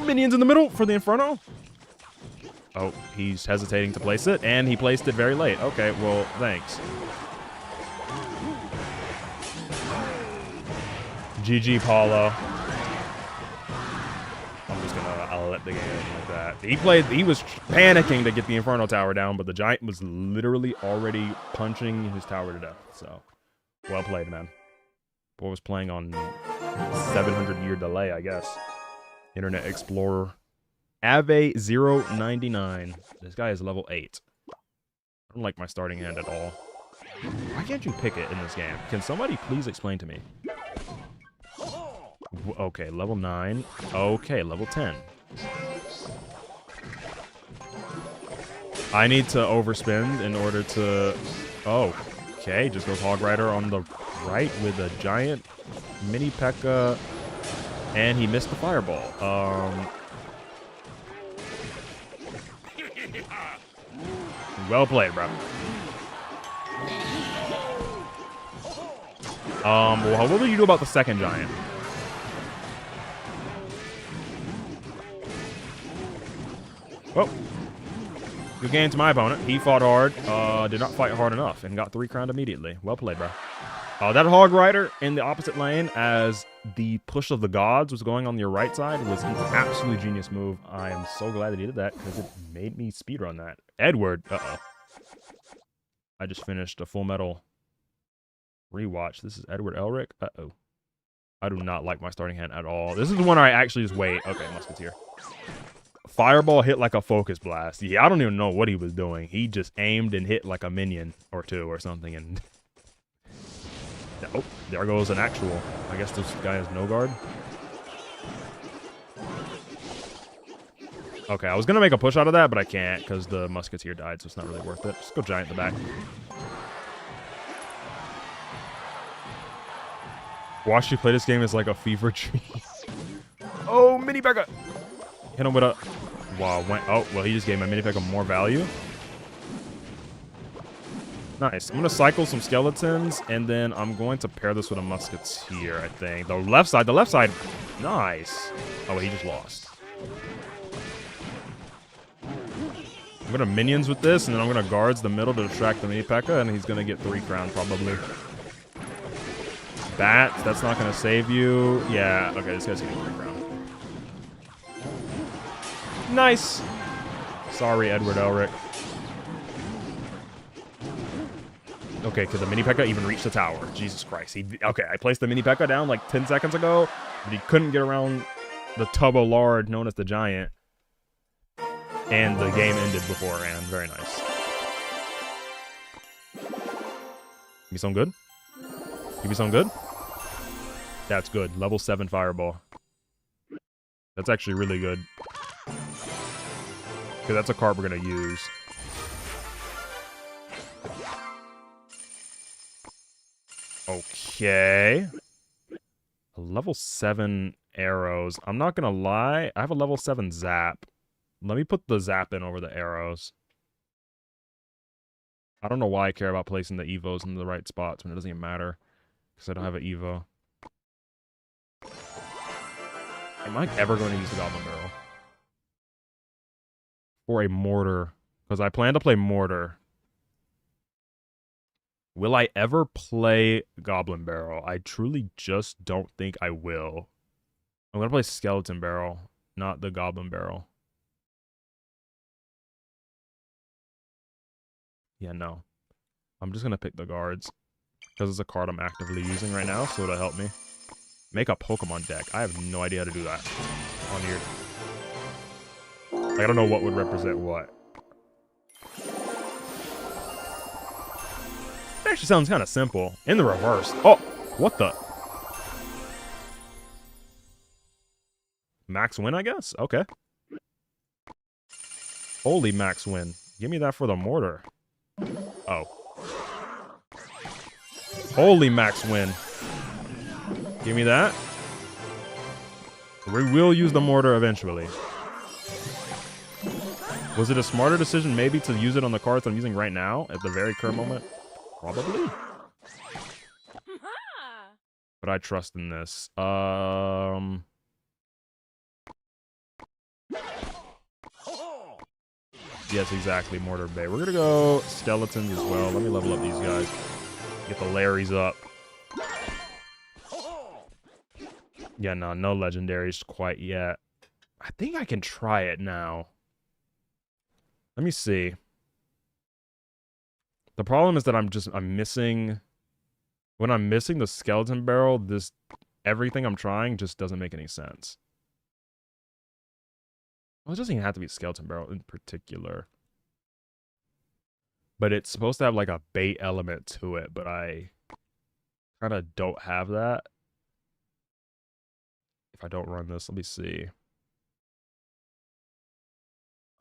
Minions in the middle for the Inferno. Oh, he's hesitating to place it, and he placed it very late. Okay, well, thanks. GG, Paulo. I'm just gonna let the game like that. He was panicking to get the Inferno Tower down, but the Giant was literally already punching his tower to death. So, well played, man. Boy was playing on 700-year delay, I guess. Internet Explorer. Ave099. This guy is level 8. I don't like my starting hand at all. Why can't you pick it in this game? Can somebody please explain to me? Okay, level 9. Okay, level 10. I need to overspend in order to... Oh, okay. Just goes Hog Rider on the right with a giant Mini P.E.K.K.A. And he missed the fireball. Well played, bro. Well, what will you do about the second giant? Oh. Good game to my opponent. He fought hard, did not fight hard enough, and got 3 crowned immediately. Well played, bro. That Hog Rider in the opposite lane as the Push of the Gods was going on your right side was an absolutely genius move. I am so glad that he did that because it made me speedrun that. Edward, uh-oh. I just finished a Full Metal rewatch. This is Edward Elric. Uh-oh. I do not like my starting hand at all. This is the one where I actually just wait. Okay, Musketeer. Fireball hit like a focus blast. Yeah, I don't even know what he was doing. He just aimed and hit like a minion or 2 or something, and oh, there goes an actual. I guess this guy has no guard. Okay, I was going to make a push out of that, but I can't because the Musketeer died, so it's not really worth it. Just go Giant in the back. Watch you play this game is like a fever dream. Oh, Mini P.E.K.K.A. Hit him with a... Wow, oh, well, he just gave my Mini P.E.K.K.A. more value. Nice. I'm going to cycle some skeletons, and then I'm going to pair this with a Musketeer, I think. The left side, nice. Oh, he just lost. I'm going to minions with this, and then I'm going to guards the middle to distract the Mini P.E.K.K.A., and he's going to get 3 crown, probably. Bats, that's not going to save you. Yeah, okay, this guy's getting 3 crown. Nice. Sorry, Edward Elric. Okay, could the Mini P.E.K.K.A. even reach the tower? Jesus Christ. Okay, I placed the Mini P.E.K.K.A. down like 10 seconds ago, but he couldn't get around the tub of lard known as the Giant. And the game ended beforehand. Very nice. Give me some good. Give me some good. That's good. Level 7 Fireball. That's actually really good. Because that's a card we're going to use. Okay. A level 7 arrows. I'm not going to lie. I have a level 7 zap. Let me put the zap in over the arrows. I don't know why I care about placing the evos in the right spots when it doesn't even matter. Because I don't have an evo. Am I ever going to use the Goblin Barrel? For a mortar. Because I plan to play mortar. Will I ever play Goblin Barrel? I truly just don't think I will. I'm going to play Skeleton Barrel, not the Goblin Barrel. Yeah, no. I'm just going to pick the guards. Because it's a card I'm actively using right now, so it'll help me. Make a Pokemon deck. I have no idea how to do that on here. Like, I don't know what would represent what. It actually sounds kind of simple. In the reverse. Oh, what the? Max win, I guess? Okay. Holy max win. Give me that for the mortar. Oh. Holy max win. Give me that. We will use the mortar eventually. Was it a smarter decision maybe to use it on the cards I'm using right now at the very current moment? Probably. But I trust in this. Yes, exactly. Mortar Bay. We're gonna go skeletons as well. Let me level up these guys. Get the Larrys up. Yeah, no legendaries quite yet. I think I can try it now. Let me see. The problem is that I'm missing... When I'm missing the Skeleton Barrel, everything I'm trying just doesn't make any sense. Well, it doesn't even have to be Skeleton Barrel in particular. But it's supposed to have like a bait element to it, but I kind of don't have that. If I don't run this, let me see.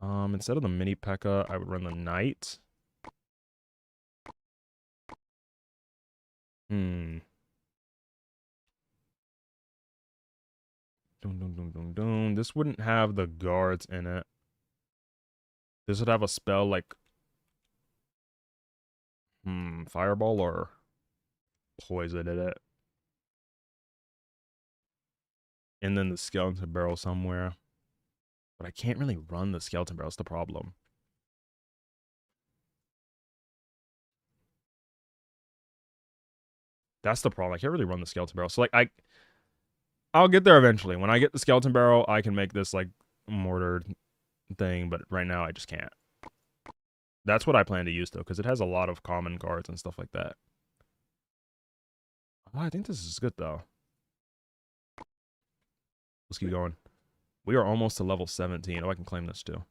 Instead of the Mini P.E.K.K.A., I would run the Knight. Dun, dun, dun, dun, dun. This wouldn't have the guards in it. This would have a spell like... Fireball or Poison in it. And then the skeleton barrel somewhere. But I can't really run the skeleton barrel. That's the problem. That's the problem. I can't really run the skeleton barrel. So, like, I'll get there eventually. When I get the skeleton barrel, I can make this, like, mortar thing. But right now, I just can't. That's what I plan to use, though, because it has a lot of common cards and stuff like that. Oh, I think this is good, though. Let's keep going. We are almost to level 17. Oh, I can claim this, too.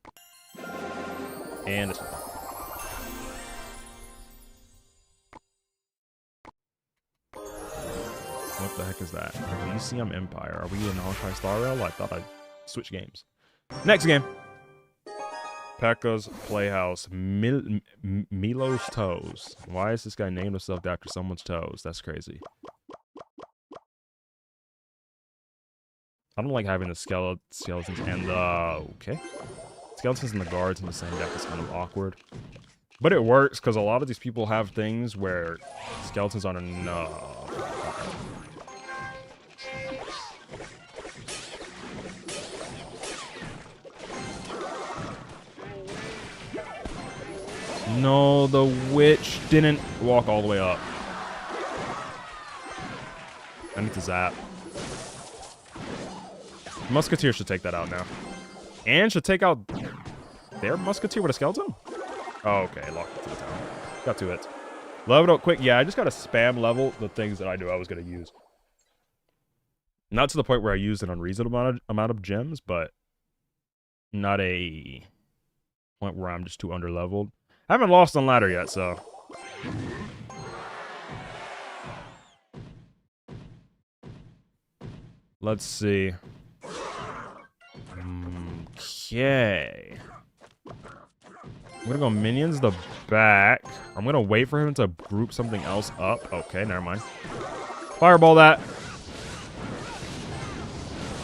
And this one. What the heck is that? Elysium Empire. Are we in Honkai Star Rail? I thought I'd switch games. Next game. P.E.K.K.A.'s Playhouse. Milo's Toes. Why is this guy named himself after someone's toes? That's crazy. I don't like having the skeletons and the... Okay. Skeletons and the guards in the same deck is kind of awkward. But it works, because a lot of these people have things where skeletons aren't enough. No, the witch didn't walk all the way up. I need to zap. Musketeer should take that out now. And should take out their musketeer with a skeleton? Oh, okay. Locked it to the tower. Got 2 hits. Level it up quick. Yeah, I just got to spam level the things that I knew I was going to use. Not to the point where I used an unreasonable amount of gems, but not a point where I'm just too underleveled. I haven't lost on ladder yet, so. Let's see. Okay. I'm gonna go minions the back. I'm gonna wait for him to group something else up. Okay, never mind. Fireball that.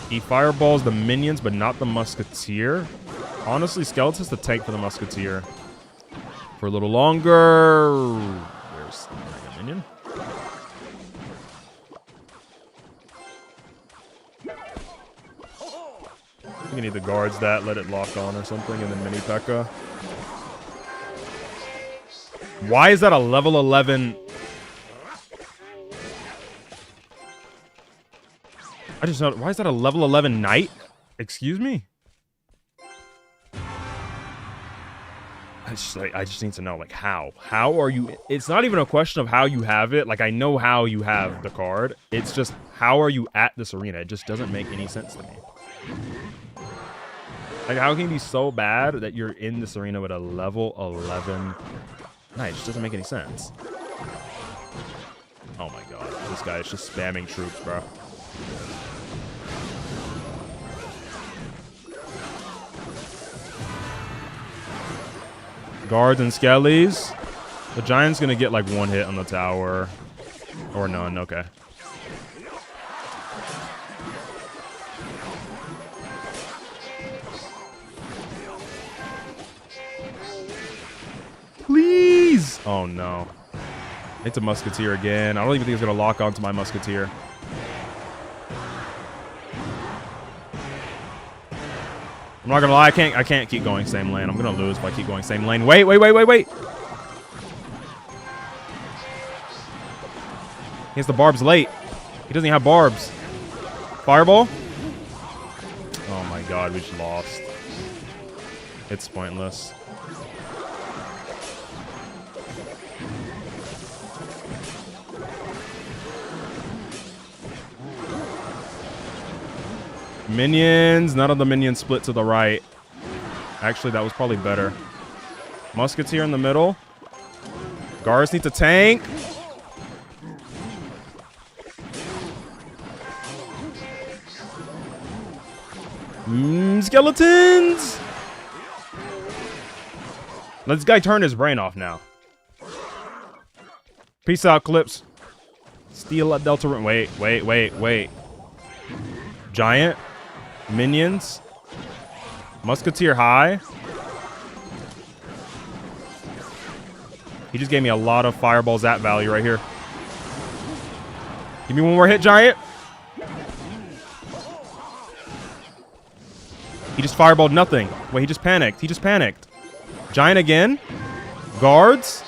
He fireballs the minions, but not the musketeer. Honestly, Skeleton's the tank for the musketeer. For a little longer. Where's the Mega Minion? You need the guards that, let it lock on or something, and then mini P.E.K.K.A. Why is that a level 11? I just know. Why is that a level 11 knight? Excuse me? I just need to know, like, how? How are you... It's not even a question of how you have it. Like, I know how you have the card. It's just, how are you at this arena? It just doesn't make any sense to me. Like, how can you be so bad that you're in this arena with a level 11 knight? It just doesn't make any sense. Oh my god. This guy is just spamming troops, bro. Guards and skellies. The giant's gonna get like 1 hit on the tower. Or none, okay. Please! Oh no. It's a musketeer again. I don't even think it's gonna lock onto my musketeer. I'm not gonna lie, I can't keep going same lane. I'm gonna lose if I keep going same lane. Wait. He has the barbs late. He doesn't even have barbs. Fireball? Oh my god, we just lost. It's pointless. Minions. None of the minions split to the right. Actually, that was probably better. Musketeer in the middle. Guards need to tank. Skeletons. This guy turned his brain off now. Peace out, Clips. Steal that Delta Rune. Wait. Giant. Minions. Musketeer high. He just gave me a lot of fireballs at value right here. Give me 1 more hit, Giant. just fireballed nothing. Wait, he just panicked. He just panicked. Giant again? Guards?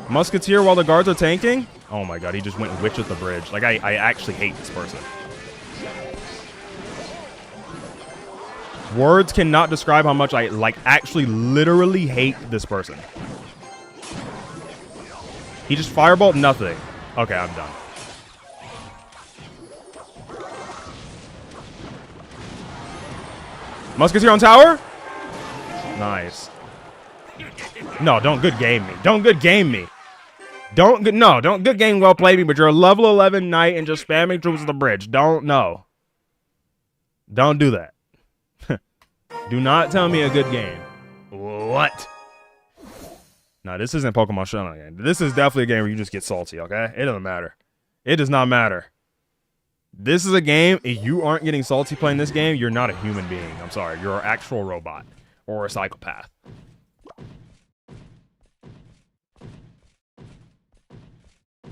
Musketeer while the guards are tanking? Oh my god, he just went witch at the bridge. Like, I actually hate this person. Words cannot describe how much I, like, actually literally hate this person. He just fireballed nothing. Okay, I'm done. Musketeer on tower? Nice. No, don't good game me. Don't good game me. Don't good game well played me, but you're a level 11 knight and just spamming troops at the bridge. Don't do that. Do not tell me a good game. What? No, this isn't Pokemon Showdown game. This is definitely a game where you just get salty, okay? It doesn't matter. It does not matter. This is a game, if you aren't getting salty playing this game, you're not a human being. I'm sorry. You're an actual robot. Or a psychopath.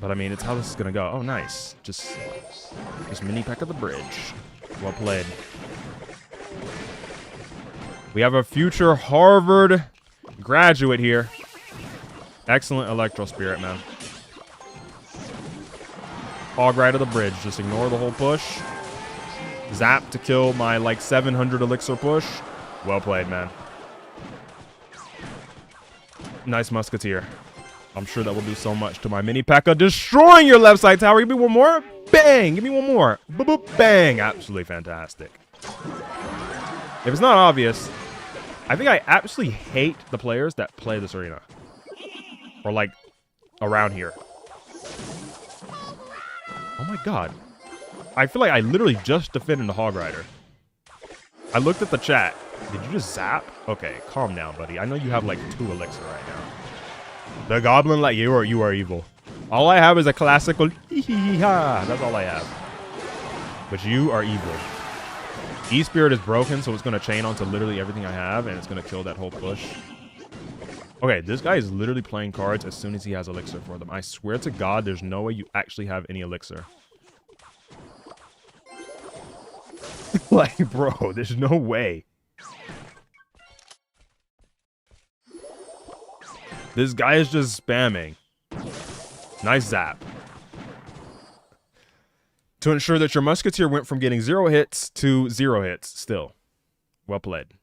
But I mean, it's how this is gonna go. Oh, nice. Just mini peck of the bridge. Well played. We have a future Harvard graduate here. Excellent Electro Spirit, man. Hog right to the bridge. Just ignore the whole push. Zap to kill my, like, 700 elixir push. Well played, man. Nice Musketeer. I'm sure that will do so much to my mini P.E.K.K.A. Destroying your left side tower. Give me one more. Bang. Give me one more. Boop, boop, bang. Absolutely fantastic. If it's not obvious, I think I absolutely hate the players that play this arena. Or, like, around here. Oh, my God. I feel like I literally just defended the Hog Rider. I looked at the chat. Did you just zap? Okay, calm down, buddy. I know you have, like, 2 elixir right now. The goblin, like, you are evil. All I have is a classical hee-hee-hee-ha. That's all I have. But you are evil. E-Spirit is broken, so it's going to chain onto literally everything I have, and it's going to kill that whole push. Okay, this guy is literally playing cards as soon as he has elixir for them. I swear to God, there's no way you actually have any elixir. Like, bro, there's no way. This guy is just spamming. Nice zap. To ensure that your Musketeer went from getting 0 hits to 0 hits still. Well played.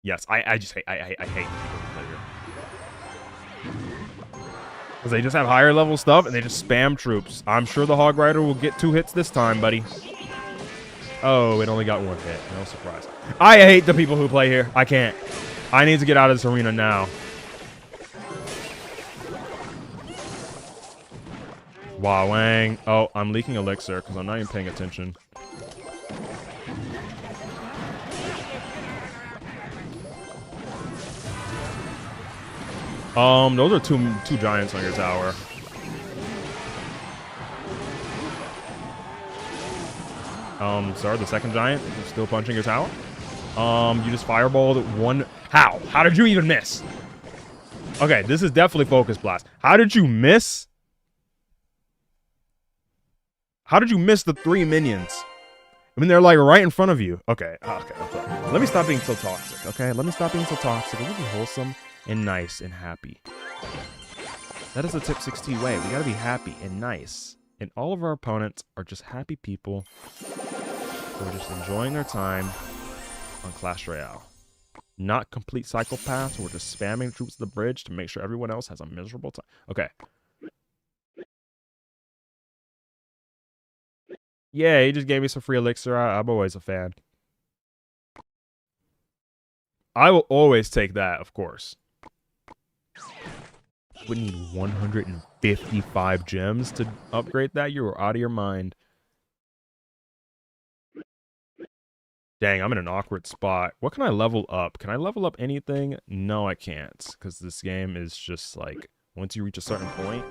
Yes, I just hate, I hate people who play here. Because they just have higher level stuff and they just spam troops. I'm sure the Hog Rider will get 2 hits this time, buddy. Oh, it only got 1 hit. No surprise. I hate the people who play here. I can't. I need to get out of this arena now. Wow, Wang. Oh, I'm leaking elixir because I'm not even paying attention. Those are two giants on your tower. Sorry, the second giant is still punching your tower. You just fireballed 1. How? How did you even miss? Okay, this is definitely Focus Blast. How did you miss? How did you miss the 3 minions? I mean, they're like right in front of you. Okay, okay. Let me stop being so toxic, okay? Let me stop being so toxic. Let me be wholesome and nice and happy. That is the Tip 6T way. We gotta be happy and nice. And all of our opponents are just happy people who are just enjoying their time on Clash Royale. Not complete psychopaths who are just spamming troops to the bridge to make sure everyone else has a miserable time. Okay. Yeah, he just gave me some free elixir. I'm always a fan. I will always take that, of course. Would need 155 gems to upgrade that? You were out of your mind. Dang, I'm in an awkward spot. What can I level up? Can I level up anything? No, I can't. Because this game is just like, once you reach a certain point,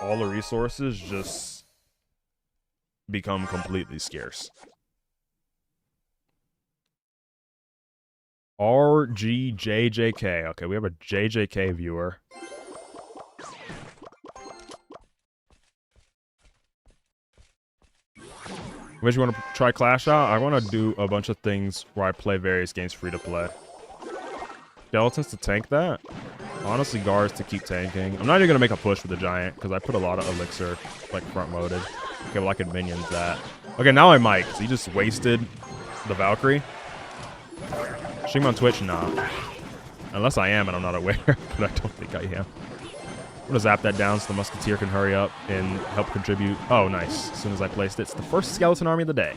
all the resources just become completely scarce. RGJJK. Okay, we have a JJK viewer. Which you want to try Clash out? I want to do a bunch of things where I play various games free to play. Skeletons to tank that. Honestly, guards to keep tanking. I'm not even going to make a push with the giant because I put a lot of elixir like front loaded. Okay, well I could minions that. Okay, now I might because he just wasted the Valkyrie. Stream on Twitch? Nah. Unless I am and I'm not aware, but I don't think I am. I'm going to zap that down so the Musketeer can hurry up and help contribute. Oh, nice. As soon as I placed it, it's the first skeleton army of the day.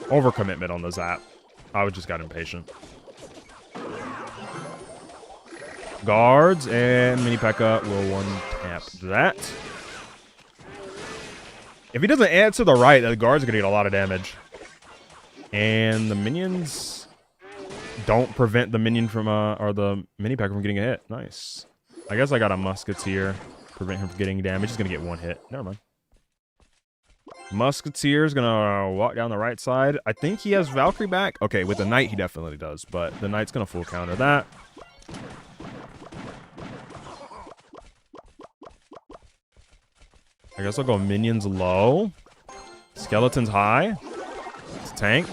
Overcommitment on the zap. I just got impatient. Guards and Mini P.E.K.K.A. will one-tap that. If he doesn't answer the right, the guards are going to get a lot of damage. And the minions don't prevent the minion from, or the Mini P.E.K.K.A. from getting a hit. Nice. I guess I got a Musketeer. Prevent him from getting damage. He's going to get one hit. Never mind. Musketeer's going to walk down the right side. I think he has Valkyrie back. Okay, with the Knight, he definitely does. But the Knight's going to full counter that. I guess I'll go minions low. Skeletons high. It's tank.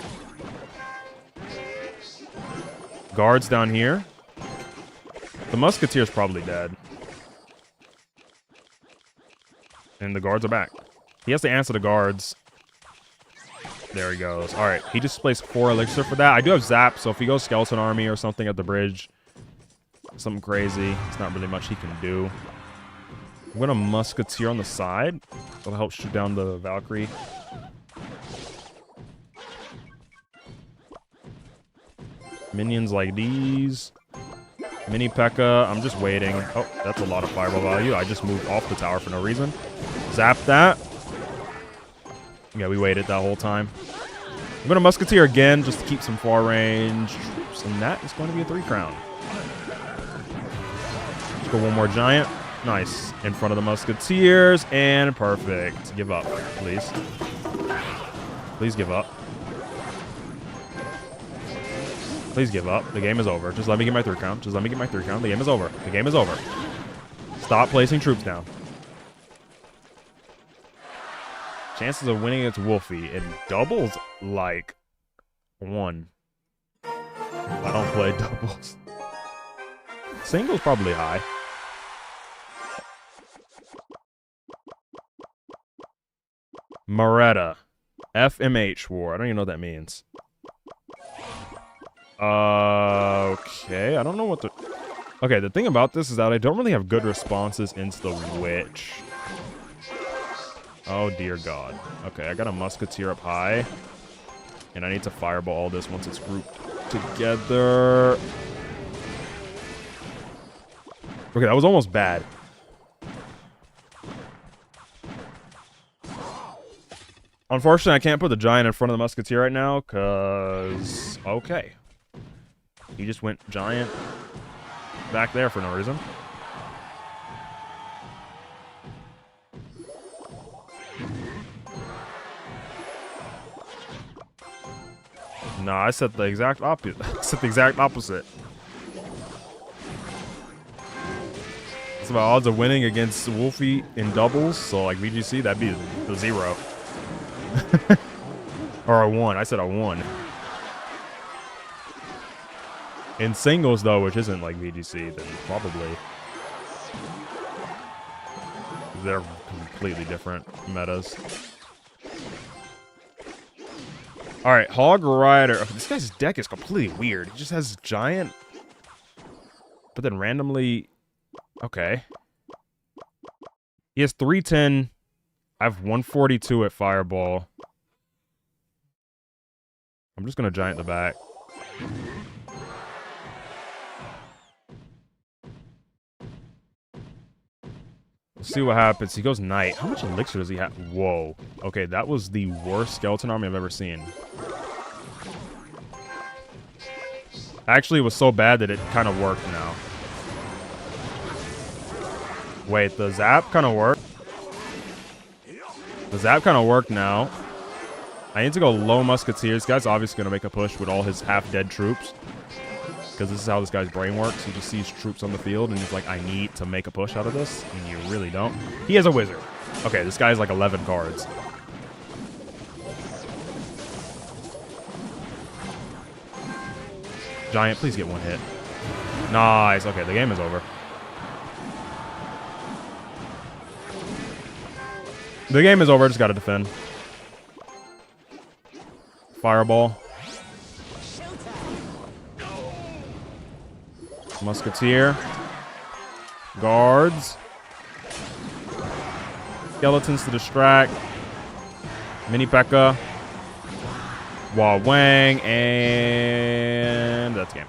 Guards down here. The Musketeer's probably dead. And the guards are back. He has to answer the guards. There he goes. All right, he just placed 4 elixir for that. I do have zap, so if he goes skeleton army or something at the bridge, something crazy, it's not really much he can do. I'm going to Musketeer on the side. That'll help shoot down the Valkyrie. Minions like these. Mini P.E.K.K.A. I'm just waiting. Oh, that's a lot of fireball value. I just moved off the tower for no reason. Zap that. Yeah, we waited that whole time. I'm going to Musketeer again just to keep some far range troops. And that is going to be a 3-crown. Let's go one more giant. Nice. In front of the Musketeers. And perfect. Give up, please. Please give up. Please give up. The game is over. Just let me get my 3-crown. Just let me get my 3-crown. The game is over. The game is over. Stop placing troops down. Chances of winning against Wolfie. It doubles like 1. I don't play doubles. Singles probably high. Moretta. FMH war. I don't even know what that means. Okay. I don't know what the... Okay, the thing about this is that I don't really have good responses into the Witch. Oh, dear God. Okay, I got a Musketeer up high. And I need to fireball all this once it's grouped together. Okay, that was almost bad. Unfortunately, I can't put the giant in front of the Musketeer right now, because... Okay. He just went giant back there for no reason. No, I said the exact opposite. I said the exact opposite. It's about odds of winning against Wolfie in doubles. So, like VGC, that'd be a 0. Or a 1. I said a 1. In singles, though, which isn't like VGC, then probably. They're completely different metas. Alright, Hog Rider. Oh, this guy's deck is completely weird. He just has giant. But then randomly. Okay. He has 310. I have 142 at Fireball. I'm just going to giant the back. Let's see what happens. He goes Knight. How much elixir does he have? Whoa. Okay, that was the worst skeleton army I've ever seen. Actually, it was so bad that it kind of worked now. Wait, the zap kind of worked? The zap kind of worked now. I need to go low Musketeers. This guy's obviously going to make a push with all his half-dead troops. Because this is how this guy's brain works. He just sees troops on the field and he's like, I need to make a push out of this. And you really don't. He has a wizard. Okay, this guy's like 11 cards. Giant, please get one hit. Nice. Okay, the game is over. The game is over. Just got to defend. Fireball. Musketeer. Guards. Skeletons to distract. Mini P.E.K.K.A. Wa Wang. And that's game.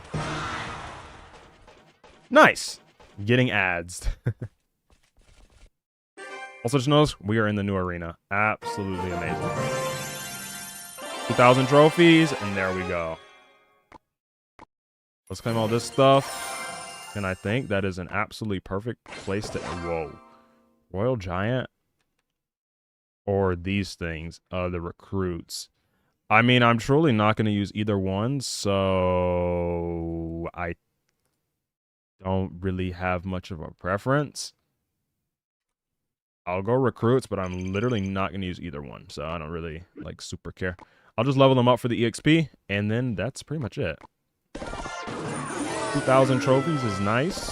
Nice. Getting ads. Also, just notice we are in the new arena. Absolutely amazing. 2,000 trophies, and there we go. Let's claim all this stuff. And I think that is an absolutely perfect place to... Whoa. Royal Giant? Or these things, the recruits. I mean, I'm truly not going to use either one, so... I don't really have much of a preference. I'll go recruits, but I'm literally not going to use either one, so I don't really, like, super care. I'll just level them up for the EXP, and then that's pretty much it. 2,000 trophies is nice.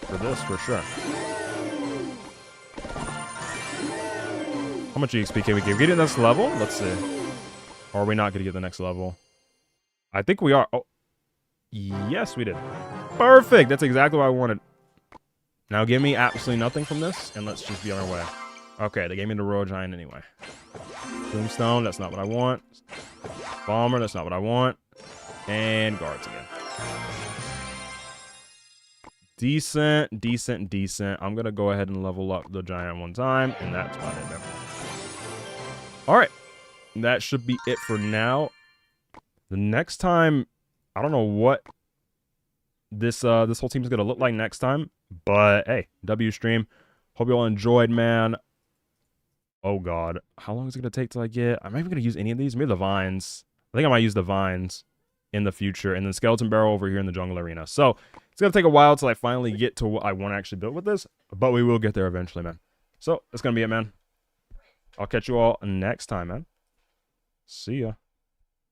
For this, for sure. How much EXP can we get? Get to the next level? Let's see. Or are we not going to get the next level? I think we are. Oh, yes, we did. Perfect. That's exactly what I wanted. Now give me absolutely nothing from this, and let's just be on our way. Okay, they gave me the Royal Giant anyway. Tombstone, that's not what I want. Bomber, that's not what I want. And guards again. Decent, decent, decent. I'm going to go ahead and level up the Giant one time, and that's about it there. All right. That should be it for now. The next time, I don't know what this whole team is going to look like next time, but hey, W stream. Hope you all enjoyed, man. Oh god, how long is it going to take till I get... I'm not even going to use any of these. Maybe the vines. I think I might use the vines in the future, and then skeleton barrel over here in the jungle arena. So it's going to take a while till I finally get to what I want to actually build with this, but we will get there eventually, man. So that's going to be it, man. I'll catch you all next time, man. See ya.